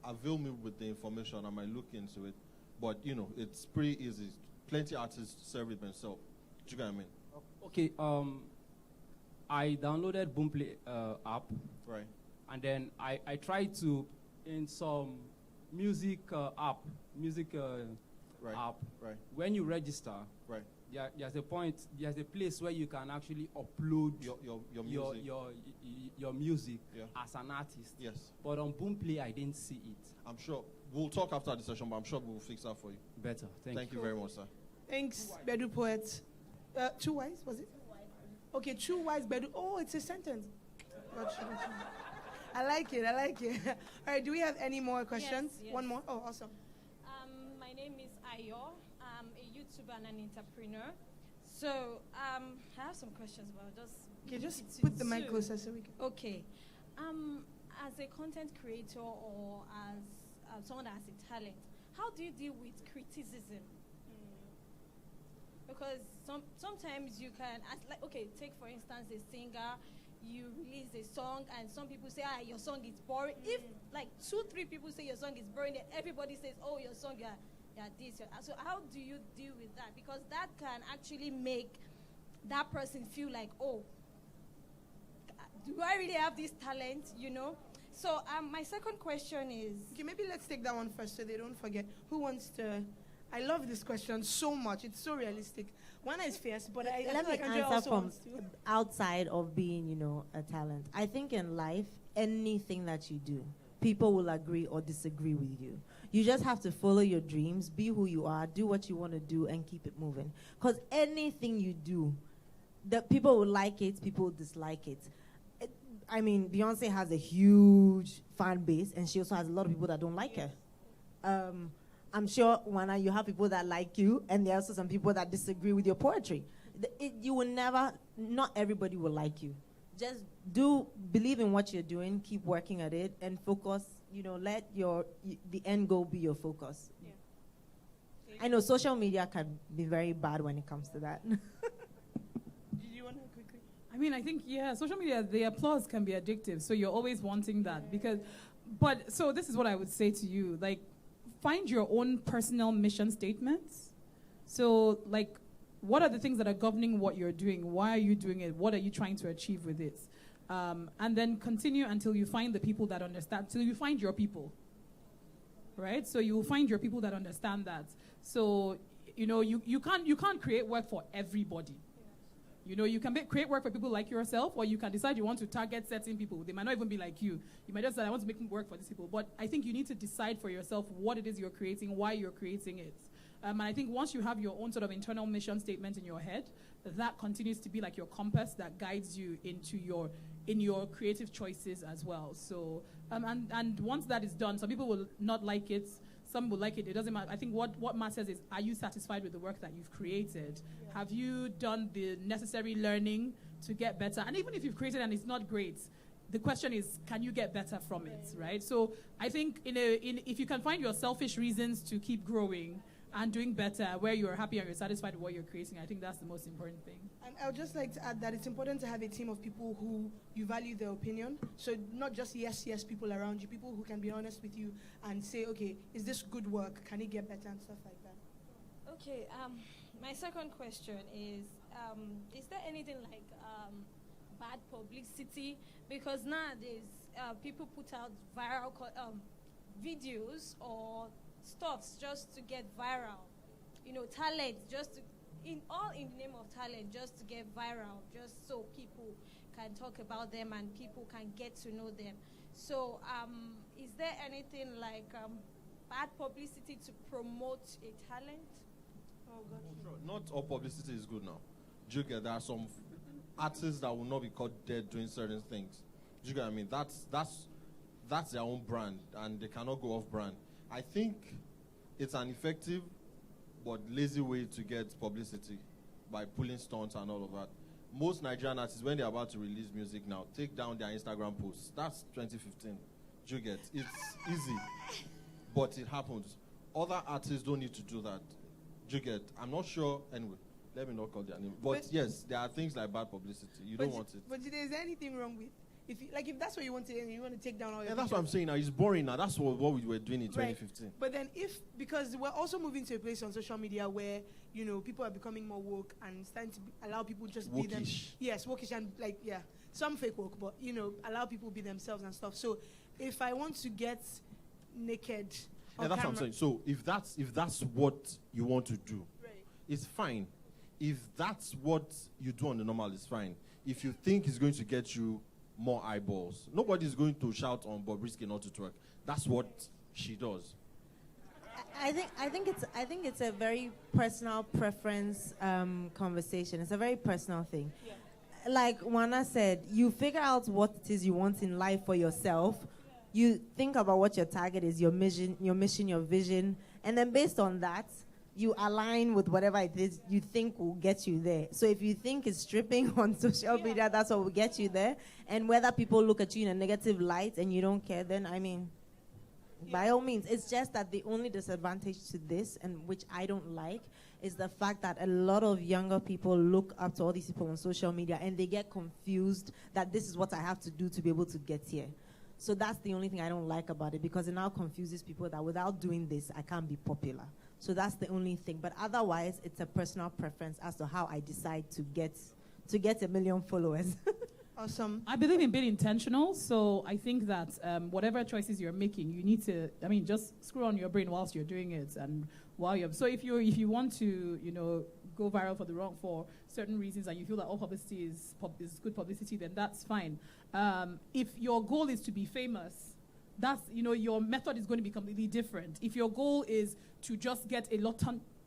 avail me with the information, I might look into it. But, it's pretty easy. Plenty of artists serve it themselves. Do you get what I mean? Okay. I downloaded Boomplay app. Right. And then I tried to, in some music app, app, Right. when you register, Right. there's a place where you can actually upload your music. your music Yeah. as an artist. Yes. But on Boomplay, I didn't see it. I'm sure. We'll talk after the session, but I'm sure we'll fix that for you. Better. Thank you very much, sir. Thanks, Bedu Poet. Two wise, was it? Okay, two wise Bedu. Oh, it's a sentence. Gotcha. I like it. All right, do we have any more questions? Yes. One more? Oh, awesome. My name is Ayo. I'm a YouTuber and an entrepreneur. So I have some questions, but I'll just... Okay, just put the mic closer so we can... Okay. As a content creator or as someone that has a talent, how do you deal with criticism? Because sometimes you can, take for instance a singer, you release a song and some people say, your song is boring. If like 2-3 people say your song is boring, then everybody says, oh, your song, you're this. So how do you deal with that? Because that can actually make that person feel like, oh, do I really have this talent, So my second question is... Okay, maybe let's take that one first so they don't forget. Who wants to... I love this question so much. It's so realistic. One is fierce, but I Let feel me like Andrea answer also from wants to. outside of being, a talent. I think in life, anything that you do, people will agree or disagree with you. You just have to follow your dreams, be who you are, do what you want to do, and keep it moving. Because anything you do, the people will like it, people will dislike it. I mean, Beyonce has a huge fan base, and she also has a lot of people that don't like her. I'm sure, Wana, you have people that like you, and there are also some people that disagree with your poetry. You will never, not everybody will like you. Just believe in what you're doing, keep working at it, and focus, let the end goal be your focus. Yeah. I know social media can be very bad when it comes to that. Did you want to quickly? I mean, I think, social media, the applause can be addictive, so you're always wanting that. So this is what I would say to you, like, find your own personal mission statements. So, like, what are the things that are governing what you're doing? Why are you doing it? What are you trying to achieve with it? And then continue until you find the people that understand, till you find your people, right? So you will find your people that understand that. So, you can't create work for everybody. You can create work for people like yourself, or you can decide you want to target certain people. They might not even be like you. You might just say, I want to make work for these people. But I think you need to decide for yourself what it is you're creating, why you're creating it. And I think once you have your own sort of internal mission statement in your head, that continues to be like your compass that guides you in your creative choices as well. So, and once that is done, some people will not like it. Some will like it. It doesn't matter. I think what matters is, are you satisfied with the work that you've created? Yeah. Have you done the necessary learning to get better? And even if you've created and it's not great, the question is, can you get better from it, right? So I think if you can find your selfish reasons to keep growing and doing better, where you're happy and you're satisfied with what you're creating, I think that's the most important thing. And I would just like to add that it's important to have a team of people who you value their opinion. So not just yes people around you, people who can be honest with you and say, okay, is this good work? Can it get better and stuff like that? Okay, my second question is there anything like bad publicity? Because nowadays people put out viral videos or stuffs just to get viral. Talent just to, in the name of talent, just to get viral, just so people can talk about them and people can get to know them. So is there anything like bad publicity to promote a talent? Oh, God. Sure. Not all publicity is good now. Do you get? There are some artists that will not be caught dead doing certain things. Do you get what I mean? That's their own brand, and they cannot go off brand. I think it's an effective but lazy way to get publicity by pulling stunts and all of that. Most Nigerian artists, when they're about to release music now, take down their Instagram posts. That's 2015. Do you get? It's easy, but it happens. Other artists don't need to do that. Do you get? I'm not sure. Anyway, let me not call their name. But yes, there are things like bad publicity. You don't want it. But is there anything wrong with If that's what you want to, and you want to take down all your. Yeah, that's what I'm saying. Now it's boring. Now that's what we were doing in 2015. Right. But then, because we're also moving to a place on social media where people are becoming more woke and starting to allow people just be them. Yes, wokish and some fake woke, but allow people be themselves and stuff. So, if I want to get naked. Yeah, that's what I'm saying. So if that's what you want to do, it's fine. If that's what you do on the normal, it's fine. If you think it's going to get you more eyeballs, nobody's going to shout on Bobrisky not to twerk. That's what she does. I think it's a very personal preference conversation. It's a very personal thing. Yeah. Like Wana said, you figure out what it is you want in life for yourself. You think about what your target is, your mission, your vision, and then based on that, you align with whatever it is you think will get you there. So if you think it's stripping on social media, that's what will get you there. And whether people look at you in a negative light and you don't care, then by all means. It's just that the only disadvantage to this, and which I don't like, is the fact that a lot of younger people look up to all these people on social media and they get confused that this is what I have to do to be able to get here. So that's the only thing I don't like about it, because it now confuses people that without doing this, I can't be popular. So that's the only thing. But otherwise, it's a personal preference as to how I decide to get 1 million followers. Awesome. I believe in being intentional, so I think that whatever choices you're making, you need to, just screw on your brain whilst you're doing it, and so if you want to, go viral for certain reasons, and you feel that all publicity is good publicity, then that's fine. If your goal is to be famous, that's your method is going to be completely different. If your goal is to just get a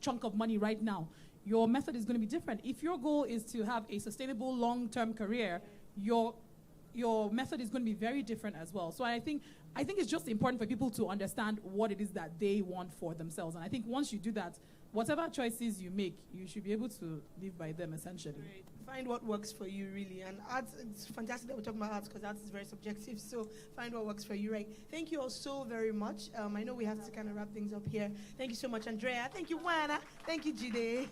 chunk of money right now, your method is going to be different. If your goal is to have a sustainable long-term career, your method is going to be very different as well. So I think it's just important for people to understand what it is that they want for themselves. And I think once you do that, whatever choices you make, you should be able to live by them, essentially. Right. Find what works for you, really. And arts, it's fantastic that we're talking about arts, because arts is very subjective. So find what works for you, right? Thank you all so very much. I know we have to kind of wrap things up here. Thank you so much, Andrea. Thank you, Wana. Thank you, Jide.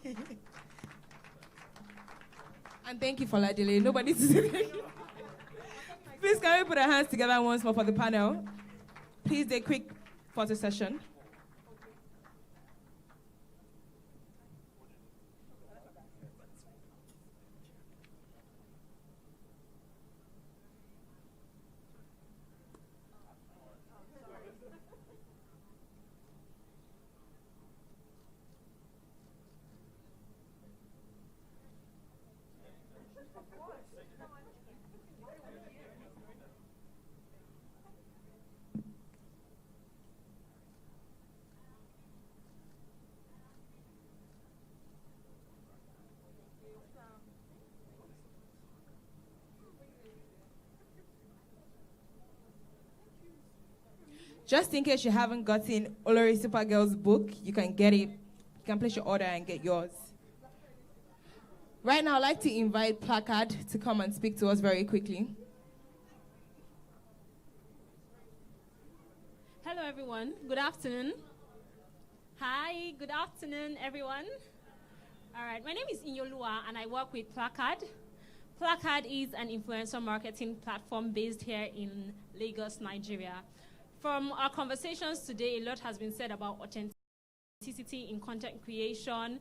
And thank you for Ladile. Nobody's Please, can we put our hands together once more for the panel? Please, a quick photo session. Just in case you haven't gotten Olori Supergirl's book, you can get it. You can place your order and get yours. Right now, I'd like to invite Placard to come and speak to us very quickly. Hello, everyone. Good afternoon. Hi, good afternoon, everyone. All right, my name is Inyolua, and I work with Placard. Placard is an influencer marketing platform based here in Lagos, Nigeria. From our conversations today, a lot has been said about authenticity in content creation,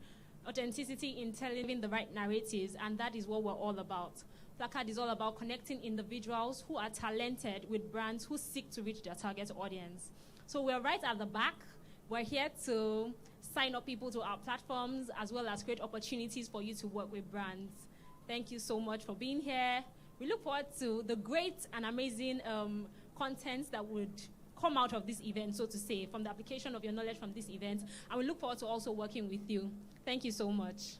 authenticity in telling the right narratives, and that is what we're all about. Placard is all about connecting individuals who are talented with brands who seek to reach their target audience. So we're right at the back. We're here to sign up people to our platforms, as well as create opportunities for you to work with brands. Thank you so much for being here. We look forward to the great and amazing content that would come out of this event, so to say, from the application of your knowledge from this event. And we look forward to also working with you. Thank you so much.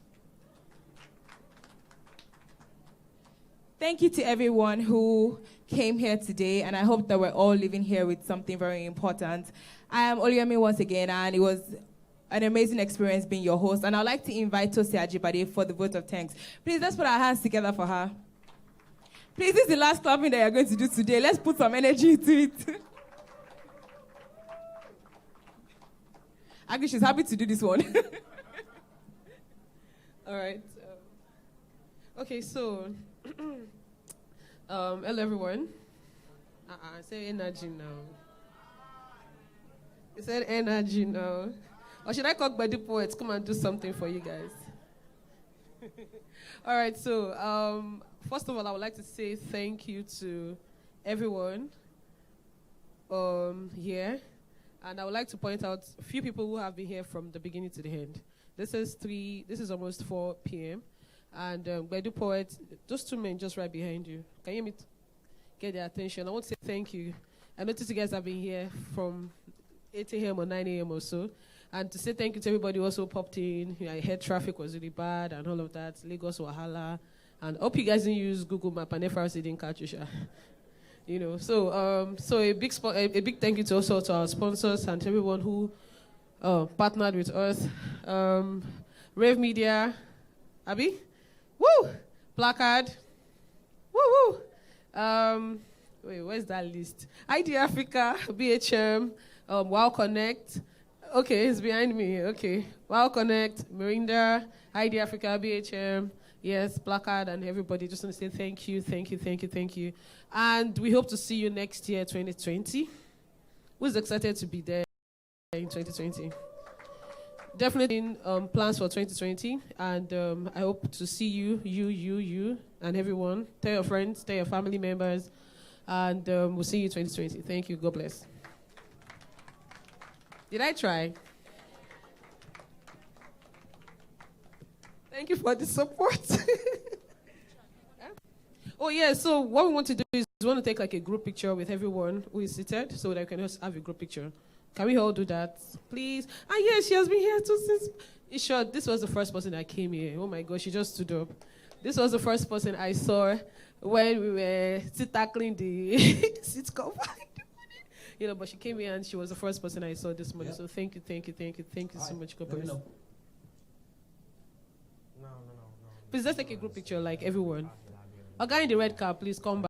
Thank you to everyone who came here today, and I hope that we're all leaving here with something very important. I am Oluyomi once again, and it was an amazing experience being your host. And I'd like to invite Tosi Ajibade for the vote of thanks. Please, let's put our hands together for her. Please, this is the last clapping that you're going to do today. Let's put some energy into it. Actually, she's happy to do this one. All right. Okay, so, hello everyone. Say energy now. You said energy now. Or should I call Badi Poets? Come and do something for you guys. All right, so first of all, I would like to say thank you to everyone here. And I would like to point out a few people who have been here from the beginning to the end. This is almost 4 p.m. And Badi Poets, those two men just right behind you. Can you get their attention? I want to say thank you. I noticed you guys have been here from 8 a.m. or 9 a.m. or so. And to say thank you to everybody who also popped in. I heard traffic was really bad and all of that. Lagos Wahala. And hope you guys didn't use Google Map and FRC didn't catch you. So a big thank you to also to our sponsors and to everyone who partnered with us. Rave Media, Abby, woo! Placard, woo! Wait, where's that list? ID Africa, BHM, Wow Connect. Okay, it's behind me. Okay, Wow Connect, Mirinda, ID Africa, BHM, yes, Placard, and everybody. Just want to say thank you. And we hope to see you next year, 2020. Who's excited to be there in 2020? Definitely plans for 2020, and I hope to see you, and everyone. Tell your friends, tell your family members, and we'll see you 2020. Thank you. God bless. Did I try? Thank you for the support. Oh, yeah, so what we want to do is we want to take like a group picture with everyone who is seated so that we can just have a group picture. Can we all do that, please? Yes, she has been here too since... In short, this was the first person that came here. Oh, my gosh, she just stood up. This was the first person I saw when we were tackling the seat cover. But she came here and she was the first person I saw this morning. Yeah. So thank you so much. God bless. No. Please, let's take a group picture, like everyone. A guy in the red car, please come back.